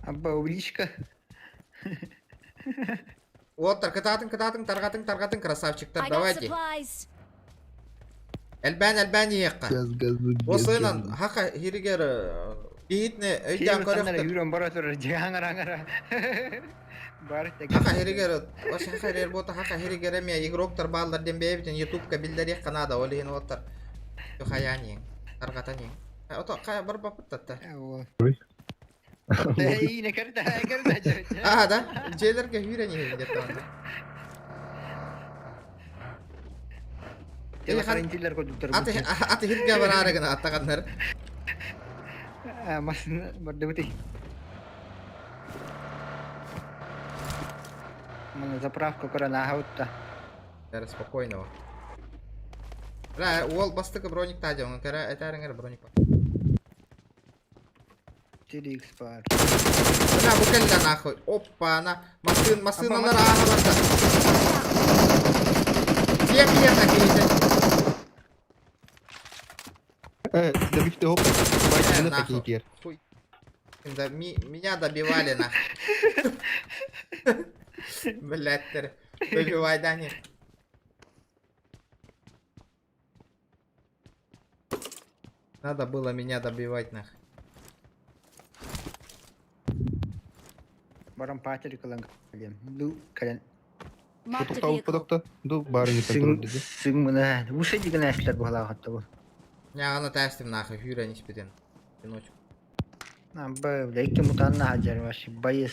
Абба увеличка. Оттыр кытатын тарғатын красавчықтыр. I got Давайте. supplies. Әлбән еққа. Gaz. Осыйнан хақа хиригер кейітіне өйден көріқтір. Юрон бара тұрыр. Аңара. Хақа хиригер, ошы хақа хиригер бота хақа хиригер әме игроктар балдар ден бейбітін ютубка білдер еққа нада олейін оттыр. Қаян ең, тарғатан ең. Ото қая бір бапыттатты. Yine karıda. Да? Жейлерге хүйрен ең деп тұрғанда. Карантинler koyduklar. Аты хирге бар арығына аттағандар. Masını barda bıtı. Mana заправка кора на хаутта. Спокойного. Ла, ол бастыкы броник тадя, он кара этарыңар броник бар. 4x бар. Ана bu kelle нахуй. Опа, ана машиналар ағаларда. Тем yerine келеді. Добив ты опыт. Давайте на Нахуй. такие пер. Хуй. Да, меня добивали нахуй. Блядь, добивай, да не. Надо было меня добивать нахуй. Барам патери кылан калем. Ду кален. Marked a Тукта vehicle. опыдокта. Ду барыны контроль dedi. Сың мына. Ушы деген әшлер бала хатта бу. Яғаны тәстім нахуй, фюра не спиден. Одиночку. Бля, ике мутанна хаджар ваши. Боец.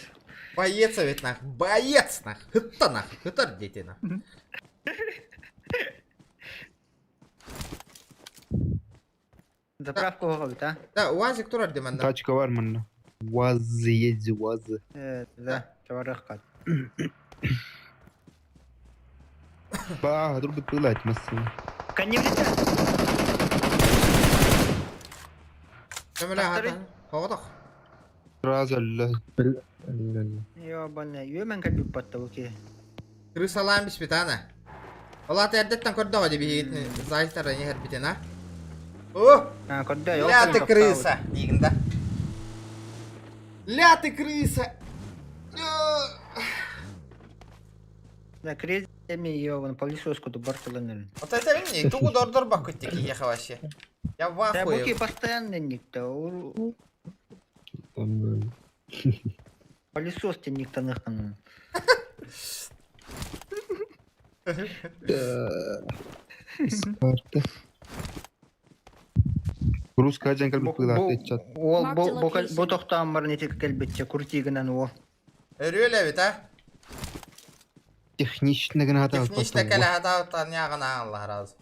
Боец ведь нахуй, боец нахуй. Хытта нахуй, хытар дети нахуй. Заправка оғабыт, а? Да, УАЗик турар деманда. Тачка var mı? Vazı yedi vazı. Да, чаварах кат. Ба, dur bir pıla etmezsin. Каневрита? Kömüle hata. Hovadok. Razı Allah. Ёбаный, ёмен кальбик батта оке. Крысалаем без питана. Ола ты отдеттан кордова деби егитни. Зайстара не хербитен, а? О! Кодда, Ля ты крыса! Дигнда. Ля ты крыса! Да, крез эми ёбан, полисоску до Бартолонерин. Вот это мне, тугу дор бак кыттики ехал вообще. Я в Да, буки ахуе. постоянно никто. Полисос тебе никто нахрен. Sparta. Груз каджан кальбик pıla etçat. Ол Mark the location. бу тоқтан бар нетек келбетче куртигинен о. Рюля ведь, а? Техничный гына hata. Технично кәлі хата ұттан яғына Allah разы.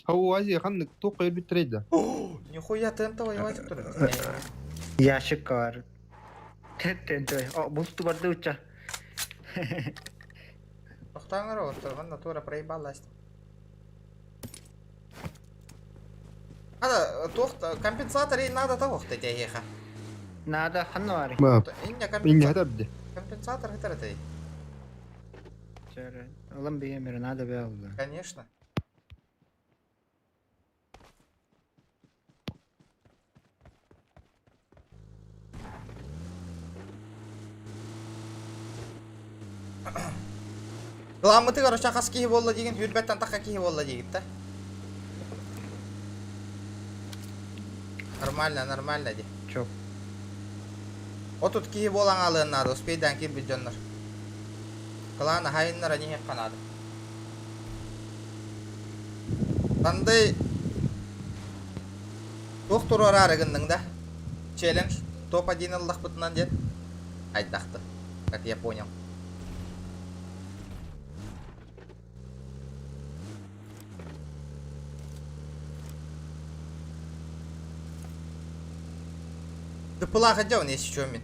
Хау ази ханнык тоқ elbit трейда. Нихуя тента воевать тур. Ящик бар. Тентой. О, бусту барды уча. Тоқтаңыр о, тұрғанда тура проебалась. Надо, компенсатор и надо того, что тебе еха. Надо ханвари. Ба, Инне inni hata bide. компенсатор хитар это. Улам беймер, надо беалда. Конечно. Ламыты короче қас кейі болды деген, үрбеттен таққа кейі болды деген, да? Нормально, нормально де. Чоп. О тут кейі болан алын надо, успейден кейі бүлденлер. Қыланы хайынлар не хек қанады. Қандай доктор арарығындың да? Челлендж. Топ-1 ылдақ бұтынан дед. Айдақты. Как я понял. Ты пылаға жау не еще мен.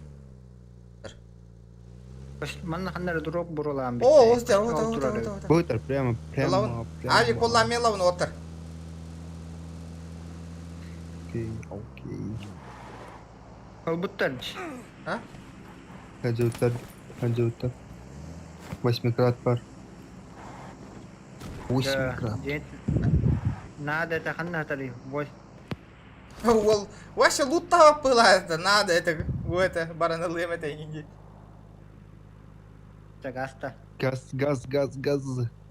Манна ханнар дроп бурулам. О, остер, вот. Бытер, прямо. Ави колла мелавын отыр. Окей, окей. Албуттарч. А? Хажута. 8-крат бар. 8-крат. Надо это ханнатари. Вот. Ол, вообще луттава пылаады, надо это, бараны это инги. Гаста. Газ.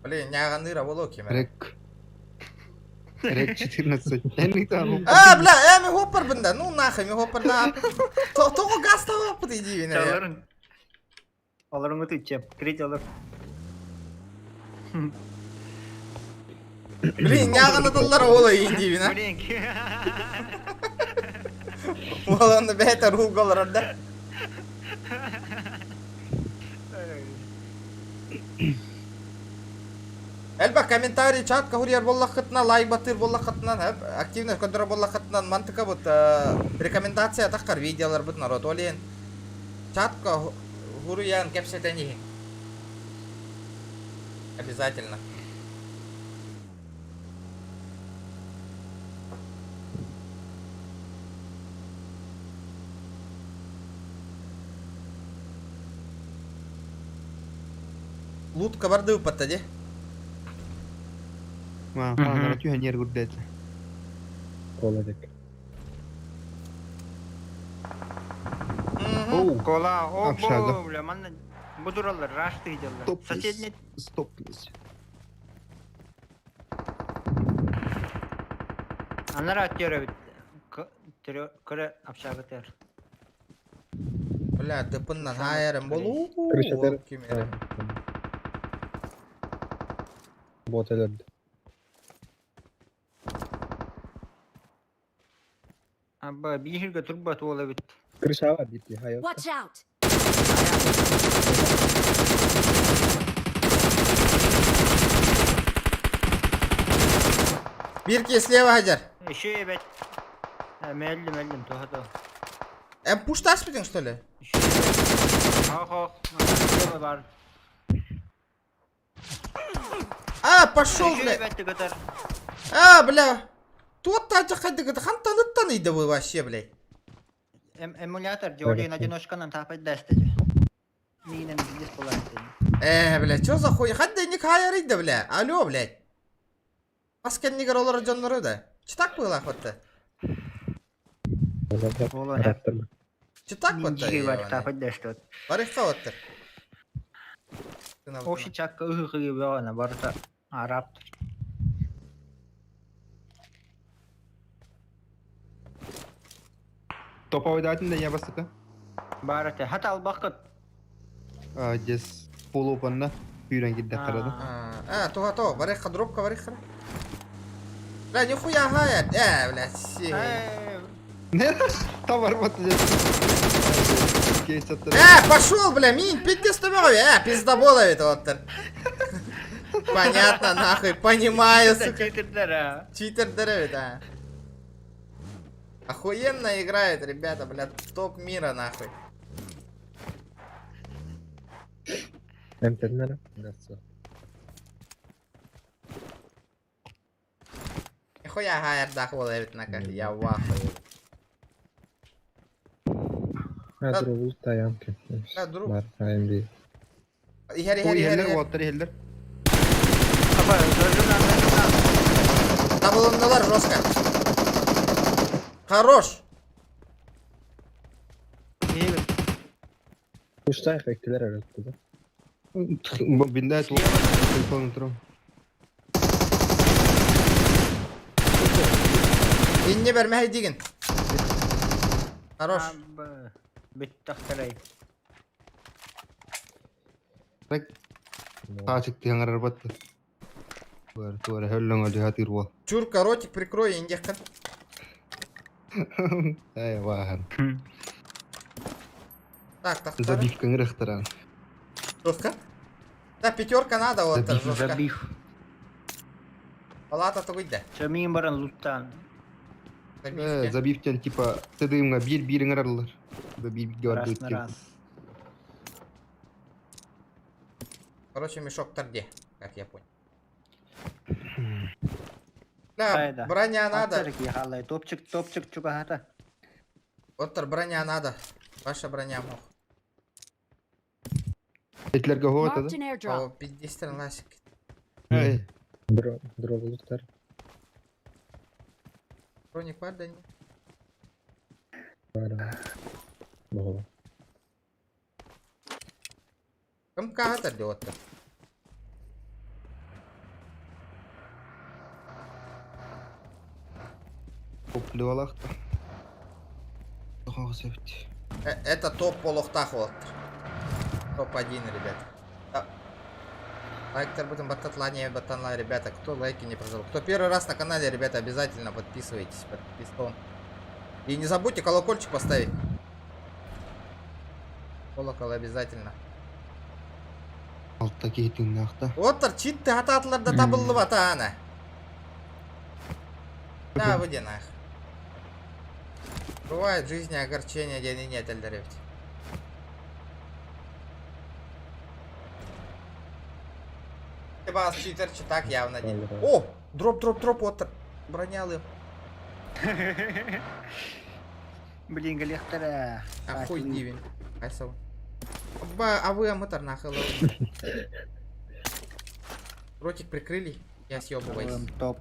Блин, няғаны раволо кемер. Рек 14. Энни там. А, бля, ми хоппер бында, ну нахуй, ми хоппер на. Тоғы газ тава пыты дейін. Оларын өтіп, крит олар. Блин, няғаны дыллар олы дейін дейін, Оланды бәйті рух қолырады. Әлбә комментарий чатка хурьер болла қытына, лайк батыр болла қытынан, активность көндірі болла қытынан мантыка бұд рекомендация таққар видеолар бұд народ олейін. Чатка хурьян кепсетені. Обязательно. будка барды упатта де. Ма, қаланара түйен ер күрдеті. Кола, о, Общага. бля, манна будуралар, рашты идёллар. Стоп. Соседний Стоп. Анар аттера бит. Көре общага тер. Бля, тыпыннан хайырым болу. Кемерем. Абба бихирге турбат ола бит. Watch out! Birki слева Hajar. Еще бит. Меллим, то. Пушташ битин, что ли? Ах, бар. А, пошел, бля. А, бля. Тот тача ходит, хантаны таныйды вы вообще, блядь. Эмулятор Джоли на одиночканан тапать дастеже. Мина бизнес поластен. Бля, чё за хуй? Хадда не хайрыйды, бля. Алло, блядь. Паскен нигер олар жоннору да. Читак было охота. Читак вот да. Тапать дастет. Барыхка оттыр. Оши чакка ыхыгы бана барта араб. Топовый датын да я бастыка. Барата хата албакыт. Дес полупанна үйрен кидде қарады. То, барыхка дропка барыхка. Бля, нихуя хаят. Бля, си. Не? Товар вот здесь. Пошел, бля, минь, пиздец-тумёй. Пиздоболовит оттыр. Понятно, нахуй, понимаю, сука. Читер дыры, да. Охуенно играет, ребята, блядь, топ мира, нахуй. Нихуя хайер дахволовит на как, я в ахуе. Друг. Ихер. Оттыр елдер. Табылыннылар жестко. Хорош. Бинда это телефон утро. İnne verme digin. Хорош. Биттахтарай. Так. Ачык теңер батты. Бар, туара хөллөң алды хатырва. Чурка, ротик прикрой, индехкан. Вахан. Так. Забивкаң рехтаран. Жестко. Да, пятерка надо, вот жестко. Забив. Палата-то выйдет. Самим баран луттан. Забивтен типа тыдымга бир ыңыралар. Забивге бар өткен. Короче, мешок торде, как я понял. Да, броня надо. Топчик, чугата. Оттер, броня надо. Ваша броня мох. Этлерге хота Marked да? an airdrop. 50 ласик. Броник var da не. Кым каға тұрды отты? Топлы алақты. Тоқағы сәбітті. Это топ полуқтақ отты. Топ-1, ребята. Лайктер будем бататлане, батанла, ребята. Кто лайки не прожил. Кто первый раз на канале, ребята, обязательно подписывайтесь. Подписывайтесь. И не забудьте колокольчик поставить. Колокол обязательно. Алтта кейтің нақты. Оттыр, читті ататларда табылды бата ана. Да, выйди нах. Бывает в жизни огорчения, где нет эльдеревти. Вас читер читак явно не. О! Дроп, Оттер. Бронял им. Блин, галехтара. Ахуй дивен. Айсау. А вы аматор нахыл. Ротик прикрыли. Я съебываюсь. Топ.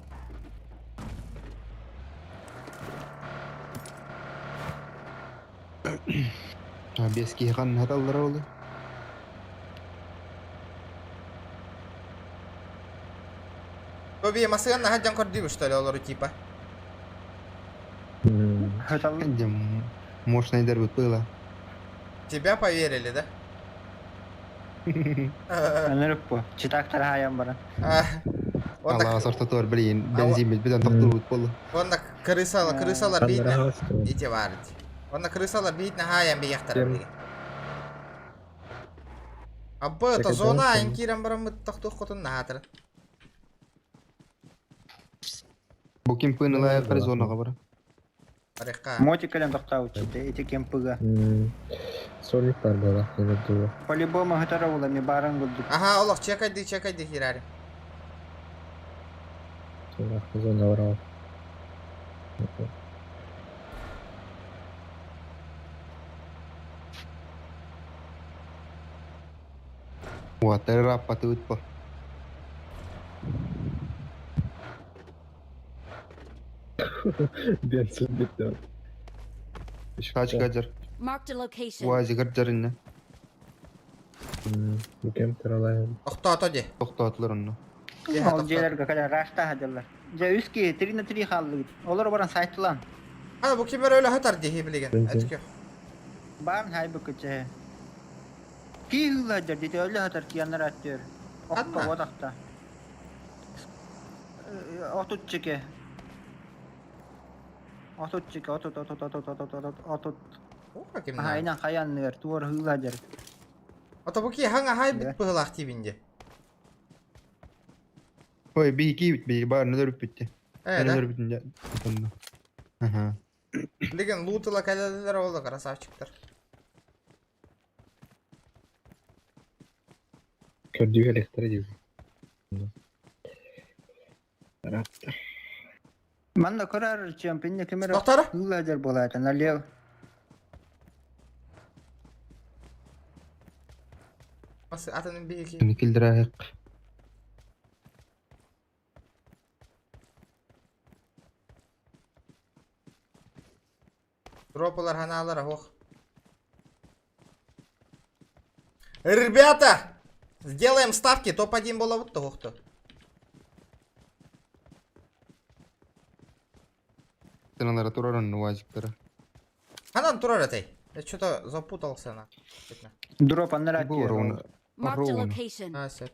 Без кихан хаталлар олы. Тоби, масыган на хаджан кордибу, что ли, олору типа? Хатал. Кандем можно и дербут было. Тебя поверили, да? Анырыппу. Читактар хаям бара. Allah sorta tor bilin. Benzin bizden tokturut bolu. Онна крысалар бейдна. Ите варит. Онна крысалар бейдна хаян бейяхтар билген. Абба, это зона, инкирам барам тахтух котун нахатыр. Bu kim pınıla yakar zonaga bara. Париққа. Мотикален токтау чите. Эти кемпыга. Соликтар бала. По-любому хатараулами баран гудук. Ага, олох, чекайды хирари. Зона врал. Вот, рапатывают по. Бенсон битер. Kaç gacar. Marked a location. Vazi garcarınla. Мукем таралайын. Оқта тоди. Toktatlar onu. Ол жерлерге каля рашта хадалар. Же үски 3 на 3 халлы. Олар баран сайтлан. Ана bu kimler öyle hatar diye bilgen. Etki. Барн хайбы кычы. Ки хылажар дите өлі хатар киянар аттыр. Адма? Оққа одақта. Отут чеке. Отут. Oqa kim Aha, ne? aynen hayanlar. Tuvar hılajar. Ata bu ki hanga hay bit bıhlaq tibinde. Oy bir iki bit bir bar ne dörüp bitti. Ne Evet. dörüp bitince. Aha. Ligin loot'la kaledeler oldu krasavчиктар. Kördüğü elektrik gibi. Man da karar çempinle kamera Doktor? hılajar bolaydı. Nalev. Nasıl atının bir iki. Şimdi kildira hek. Дропалар ханалар ох. Ребята, сделаем ставки, топ-1 было вот того кто. Sınavlara turan vazikleri. Ханан турар этой. Я что-то запутался на. Дроп аннар Bu var аттыр. onu. Marked a Ровно. location. А, сет.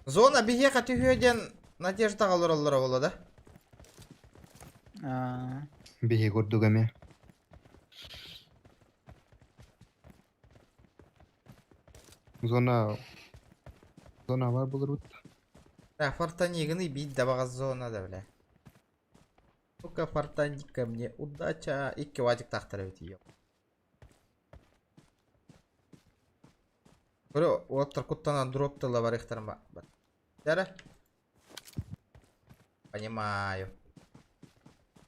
Зона биге катыгөден надежда калыралар боло да? Bihi kurduk eme. Zona var bulur bit. Да, фортанигны бить да багаз зона да бля. Ну-ка, фортаник ко мне. Удача. Икки вадик тахтара бит её. Говорю, оттар куттана дроптыла бар ихтарма. Дара? Понимаю.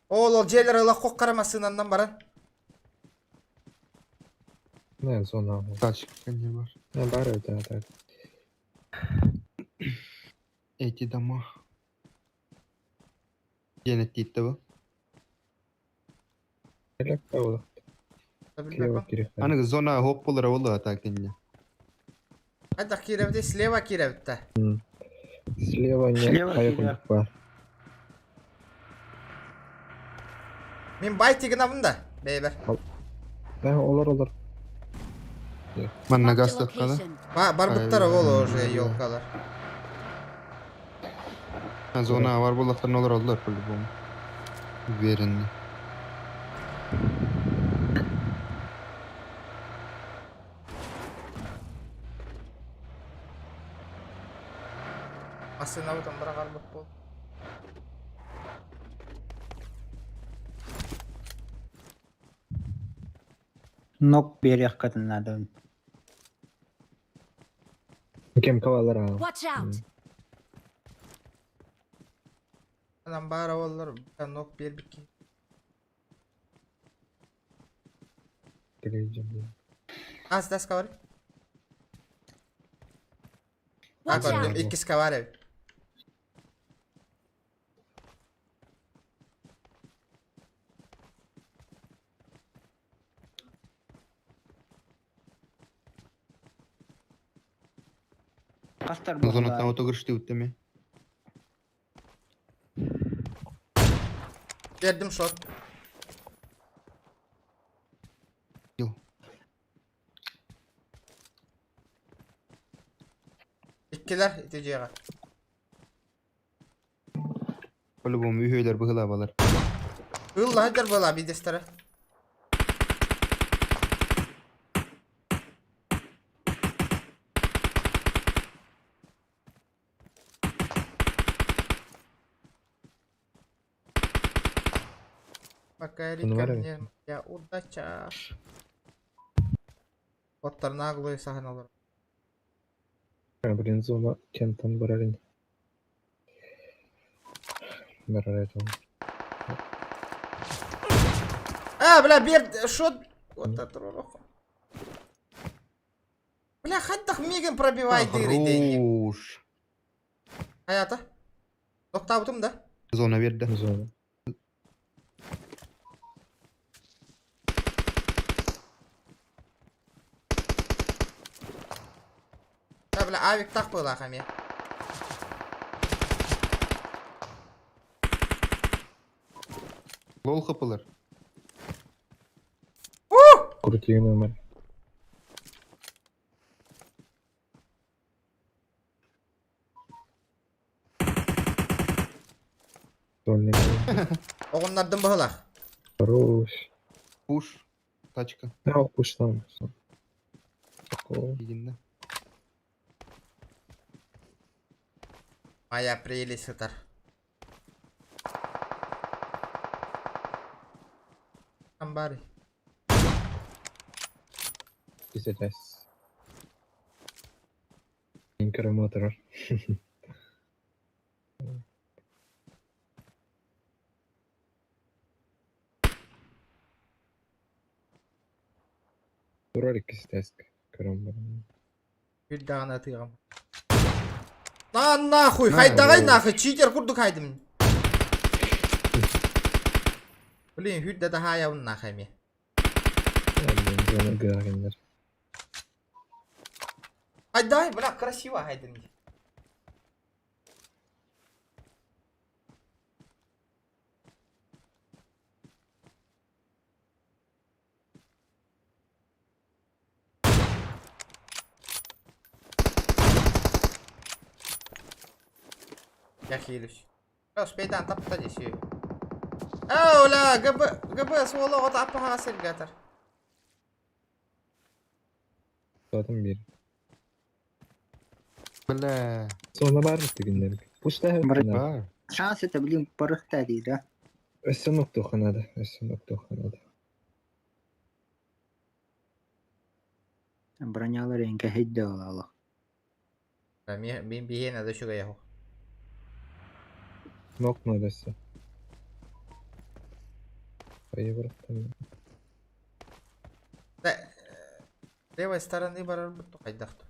Ол жерлер ылак карамасынан баран. Ne zona? Kaç kanye var. Ne var öyle так. Эти дома. Yine gitti bu. Elekta oldu. Киева кирехтер. Hani zona hop bulur oldu atak dinle. Айда киревде слева киревде. Слева нет, Слева аяқын бар. Мен байтигин абында. Бейбер. Олар. Manna Marked a gaz takkalı. location. Бар буттары болу уже ёлкалар. Ha zona var bulakların olur oldular bu. Verin. Асына бутан бара карбык бол. Nok bir yakatın adam. Мукем кавалар ал. Watch out. Анан бара боллар, нок бербик. Geleceğim. Аз даска бар. Watch gördüm. out! İkisi var ev. Кастар Зонаттан булган. otogirişte üttemi. Verdim shot. Yo. İkkiler iteceğe. По-любому үйөйлөр быгыла балар. Hılla hajar bola bir destere. Bunu var Bakayım ya uddaça. Botlar naglıyı sahnalar. Birinci zona kentten bararin. Bararayacağım. Бля, bir shot. Вот это ролохо. Бля, хаттах миган пробивай дыры деньги. Хорош. Hayata. Nokta butum da. Zona verdi. Zona. Bля, авик так было хаме. Lol kapılar. Kurutayım hemen. Sonuna Oğunlardan bağılak. Хорош. Push. Taçka. Ne yapmış lan? Yiginde. Моя прелесть это. Там бari. Gideceğiz. Inkara motor var. Durar ikisi desk. Karamba. Bir daha atayım. Lan nahуй, хайдагай нахуй, читер курдук хайдым. Блин, hüdde daha yavun nahaymi. Zona gırakinler. Хайдай, бля, красиво хайдым. Я хилюсь. Спейдан тапта здесь. لا قبس والله وضع بحاسب قطر. Zaten bir. Bla. Sonra var mı günleri? Puşta hep günler. Var. Şans edebiliyorum barık değil ha. Össen noktahanada. Össen noktahanada. Bronyaları enke hedde olalım. Benim bir yine de şuraya yok. Nok mu ödesi? Sayı bıraktım. Да. Левой стороны барар буту кайдакту.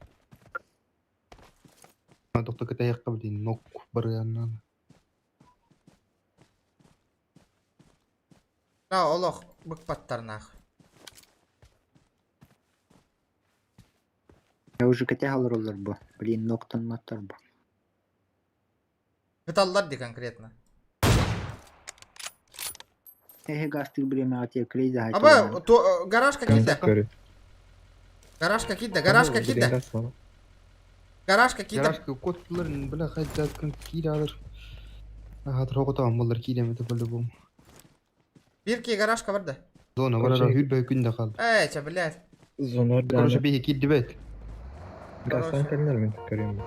Doktor kita yakka bilin nok baryandan. Да, олох быкпаттарнах. Ya уже kete alır olur bu. Bilin noktanın atar bu. Кыталлар ди конкретно. Hehe gastır bir emati krizi hayatı. Аба, то гаражка кидде. Görü. Гаражка кидде, гаражка кидде. Гаражка кидде. Yarashka kotların bla haydat kan kira alır. Hatır hoqotam bollar kiremete boldu bu. Bir ki garajka vardı. Zona var ara hüdbe günde kaldı. Çe блядь. Zona Koruşa gana. bir hekid bet. Gastan kalınır mı? Görüyorum.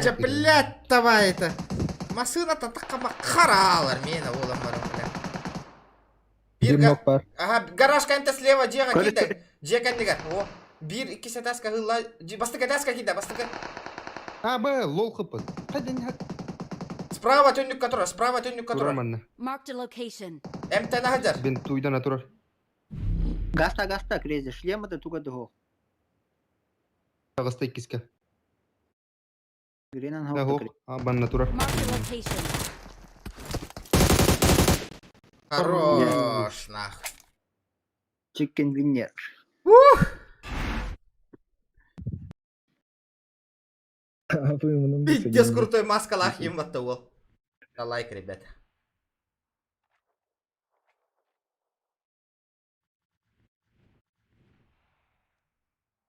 Çe блядь, давай это. Машина-то такая харалар мені оламар, блядь. Bir Bir nok var. Aha, garajka ente слева жега кидде. Жекендиге. О, bir ikisi таска хылла. Бастыка таска кидде, бастыка. Ha be lol kapı. Hadi hadi. Справа төннүк которая, справа төннүк которая. Duramanna. Marked a location. МТ на хаджар. Ben tuydan aturar. Гаста, Крейзи, шлемы да туга дохо. Тагыстай киске. Гренан Ого, хау. банна тура. Marked a location. Хорош, нахуй. Чикен виннер. Пиздец крутой маскалах им оттого. Да лайк, ребята.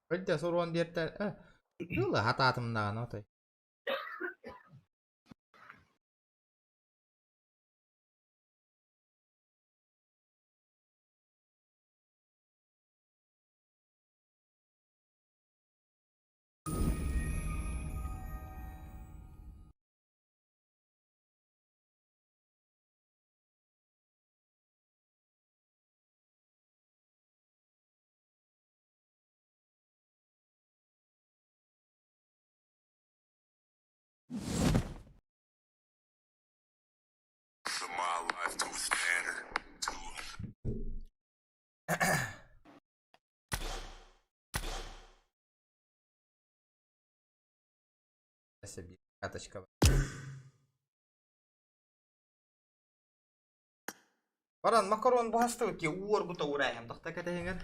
Вроде сорван дерте. Юла хататымда ана той. Себе каточка. Баран макарон басты ки уор бута урайым тахта катайын.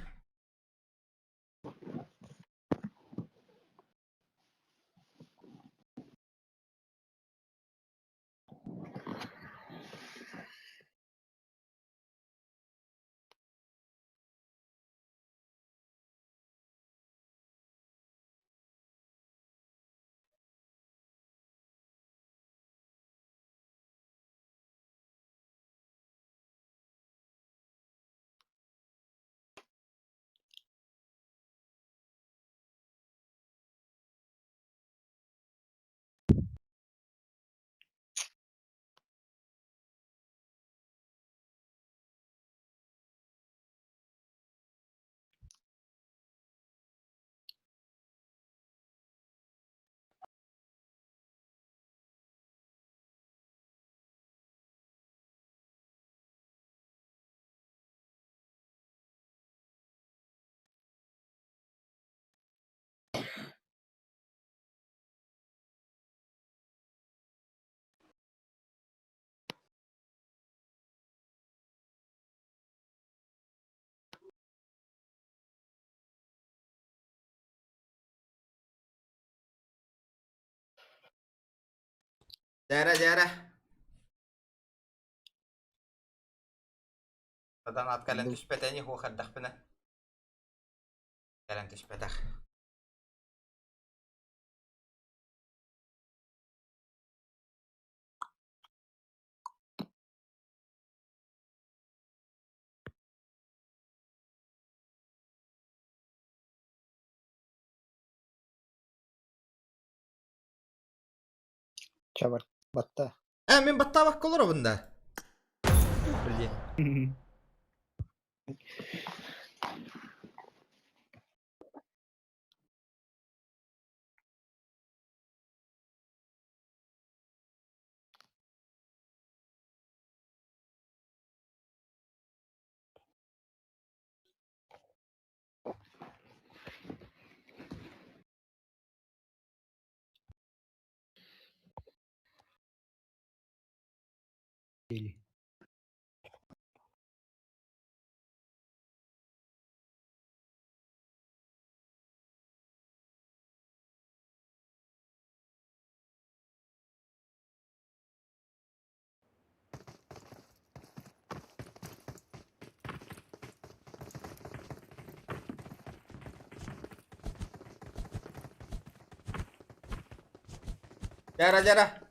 Jara. Tadan at kalen tuspeteni ho khadakh bina. Kalen tuspetah. Чавар, батта. Мен баттабак колор бunda. Блин. Или. Jara.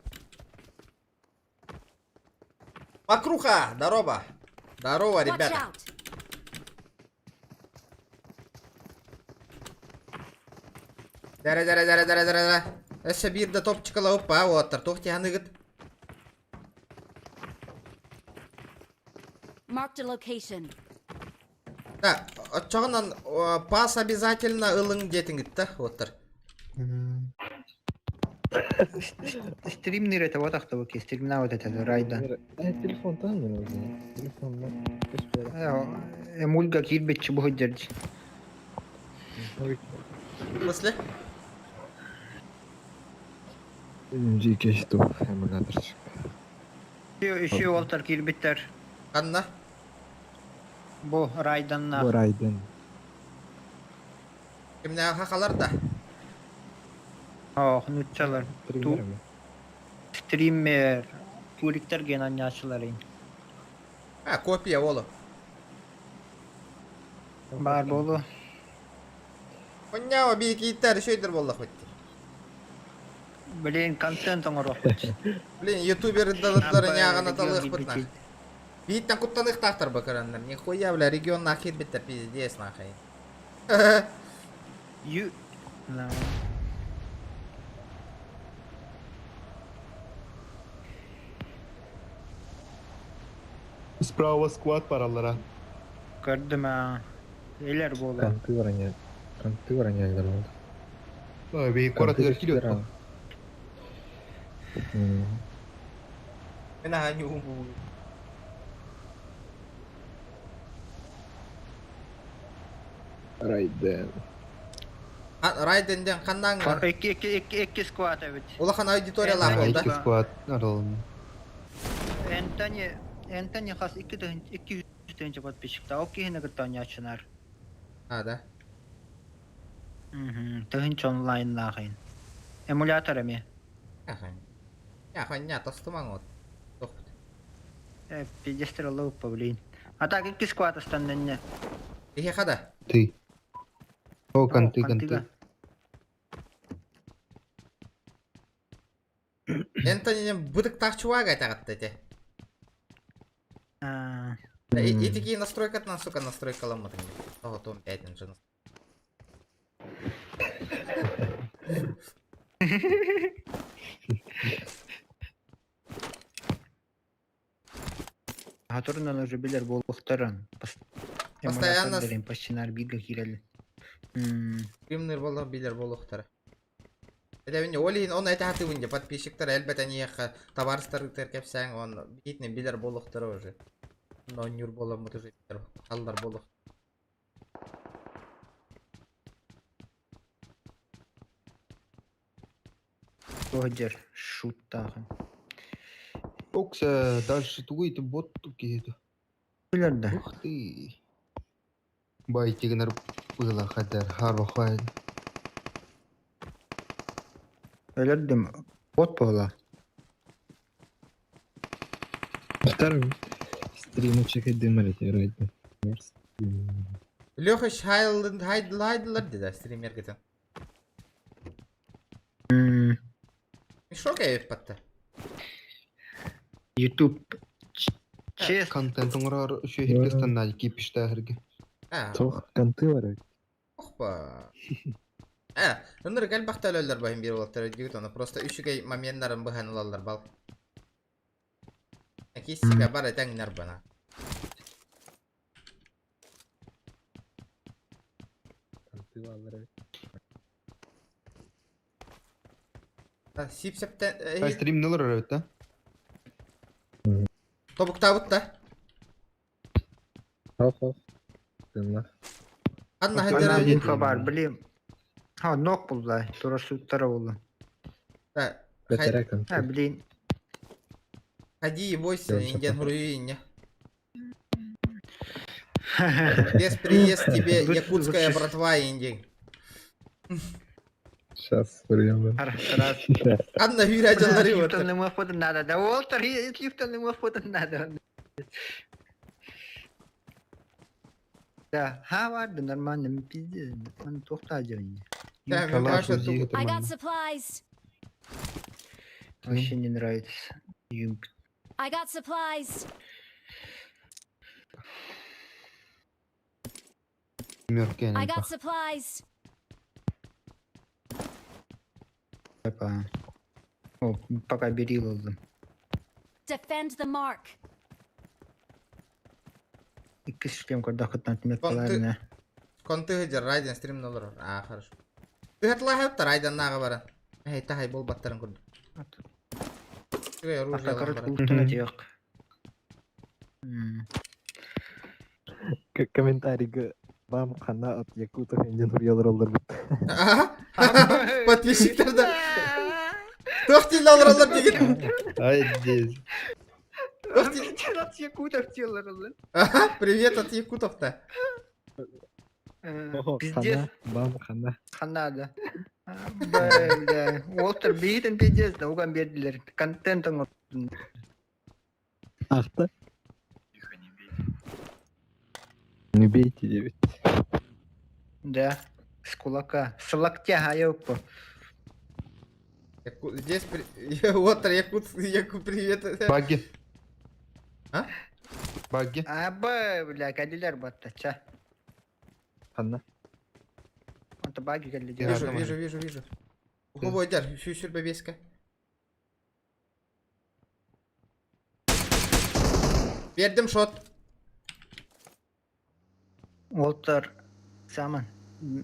Макруха, здорово. Здорово, Watch ребята. out. Jara. Эше bir de top çıkala hoppa otur. Tohti hanıgıt. Marked a location. Да, отчогынан пас обязательно ылың жетиңит да, отыр. Стримнер это вот ахта воки, стримна вот это райда. Телефон там телефон. Эмульга кирбет чебу держи. После? Жеке что эмуляторчик. Еще олтар кирбеттер. Kanna? Бу райданна. Райден. Kimne hakalar da. Ох, нутчалар. Стример. Куриктер ген анячыларын. Ha kopya oğlum. Бар болу. Onyawa bir iki itler şeydir vallahi hotti. Блин, контент оңорох. Блин, ютубер dalıtların yağına talık bıtnak. Бийттен куттаных тахтар бакарандар. Нихуя, бля, регион нахер биттер пиздец нахай. Ю... Справа сквад параллара. Көрдім, Элер болу. Канты вороняльдар болды. Бей қоратылар келет бұл. Мен аға нюм бұл. Райден. Райденден қандан ғыр? Екі сквад әбіт. Олақан аудиториялар болды. Екі сквад аралым. Энтони хас 200 тенче подписчикта. Окей, нагыртан ячынар. Ha da. Тыгынч онлайн нахайн. Эмулятор эми. Яхан. Яхан не тостуман от. Тохпут. Пидестер лупа, блин. А так, iki сквад останненне. Ihe kada? Ты. О, канты. Энтонинен быдык тахчуа гайтагатты те. И такие настройкатынан, сука, настройкаламадың. Ого, том 5 жыныс. Хатурнан уже билер болуқтарын. Постоянно Паштинар бига кирели. Стримнер болу, билер болуқтары. Эдевинде олейін, оны әті хаты вынде, подписчиктар әлбәт әнеяққа табарыстары теркепсәң, оны бейтіне билер болуқтары уже. Но нюр болам вот уже халдар болуқ. Одер, шут тағын. Окса, дальше тугойты бот тукейді. Билерді. Ух ты. Бай тегінер бұйла қадар, харба қойды. Билердім, бот бола. Вторым. Стриму чекеді мәрете райден. Лёхаш хайдылар деді стример кетен. Шок әйіп патты. YouTube. Чест. Контентің ұрар үші херкестен нәді кепішті әрге. Тоқ, канты бар өйт. Охпа. Үнір гәл бақты өлілер байын бері олаттар өйдігіт оны. Просто үшігей моментларын бұған ұлалар бал. Кесіге бар әтәңінер бана. Канты балар өйт. Сип-септен... Стрим нылыр өйт, да? Тобуқта бұтта. Хоп. Дынлар. Анна Ана хайдера... инфо бар, блин. Ha, nok buldu. Torası uttara oldu. Блин. Ходи и бойся, индиан хуруиня. Без приезд тебе якутская братва индия. Сейчас время. Анна виряджалари вот. Лифтон ему фото надо. Да Уолтер, лифтон ему фото надо. Да, vardı normalde pizza. Ben tohtacı oynuyor. I got supplies. Вообще не нравится. I got supplies. I got supplies. О, пока берил oldu. Defend the mark. İki шлем кардахатан тимекаларына. Конты гыджар райден стрим нолар. Хорошо. Ты отлахай то райден нага бара. Тахай бол баттарын көрдüm. Оружие Акакарат алган култуна тиyak. Комментарийге бам хана от Якутов инжен хуялар олар бит. Подписчиктарда. Тохтил алар деген. Ай, здесь. Чират Якутов тиялар олар. Привет от Якутов-то. Пиздец. Бам хана. Ханада. Böyle. Walter beyden piyeceğiz de ugan verdiler. Контентің Ахта. Не бейте, девять. Да. С кулака. С локтя, а ёпа. Здесь вот Якут привет. Багги. А? Багги. Аба, бля, кадилер батта. Ча. Хана. Это баги кадилер. Вижу. Уходер, шүшүр бебеска. Бердим шот. Walter. Саман.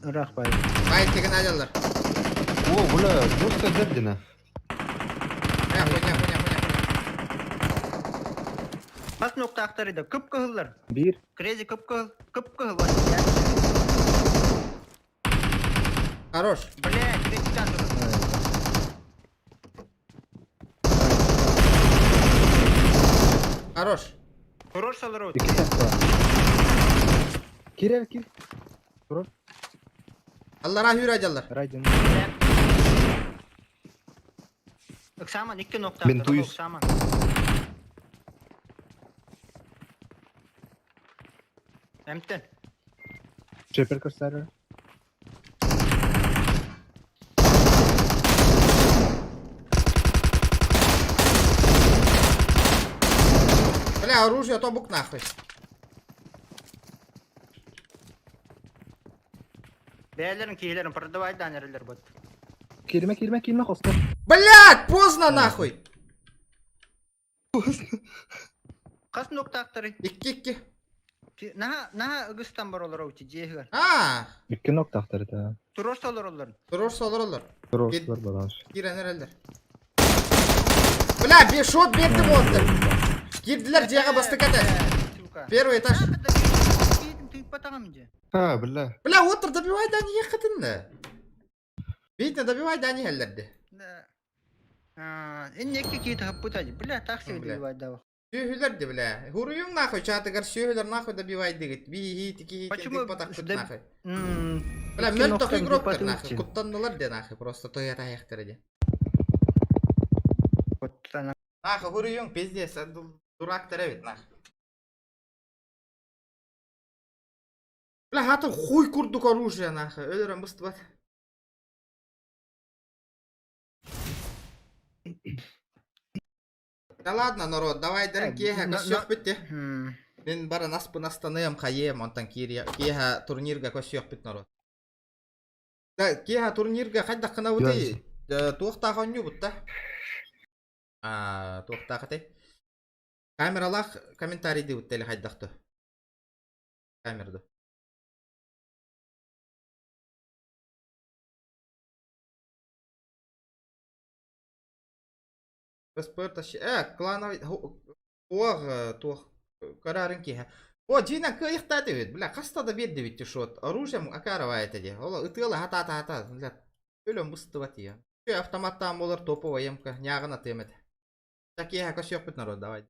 Irak bay. Hayır tekin alırlar. О, бля, просто дердина. Понял. Kas nokta aktarıydı. Kıpkıhıllar. Bir. Crazy kıpkıhıl. Kıpkıhıl var. Хорош. Блядь, крестьян тут. Хорош. Хорош салырот. İki dakika. Kirel kir. Allah rahür acallar. Raydın. Saman 2 nokta Ben aktarı. tuyuz. Saman. Emten. Çeper gösterir. Бля, оружие, то бук нахуй. Beylerin kihilerin продавай данерлер бот. Kirme hostel. Блять, поздно нахуй. Kas nokta aktarı. 2. Naha ıgıstan var olur uçi cehgar. İki nokta aktarı da. Turoş olur olur. Durursa olur. Crosslar var. Giren herhalde. Бля, шот бердим отыр. Girdiler C'ye bastık hadi. Первый этаж. А, бля. Бля, отыр добивай да не kadındı. Видно, добивай да не hellerdi. İnneki kit haputacı. Bля, taksi добивай да. Сүйhülerdi бля. Huruyum nахуй, çatıgar sүйhüler нахуй добивай дегит. Би тики Почему потакут нахуй. Бля, Бля, мертвых игрок нахуй. Куттанdılar de nахуй. Просто тоя таяқтыр де. Нахуй, huruyum пиздец. Дурактар evet nахуй. Бля, хаты хуй курдук оружие нахуй. Ölürüm быстыбат. Да ладно, народ, давай дырын кеха, көсөк бітті. Мен бара наспы настаныям хаем, онтан кеха турнирга көсөк бит народ. Да, кеха турнирга хайда қына өтей. Туақтағы өню бұтта. Туақтағы тей. Камералақ комментарийді өттелі хайдақты. Камерді. Спорта клановый тух карарын киха. О, жина кыйыкта дебит. Бля, кастада берди бит шот. Оружием акарова этеди. Ола ытыла хата. Бля, өлөм быстыбат я. Автоматтан болар топовая емка. Нягына темет. Такие косёк бит народ, давай.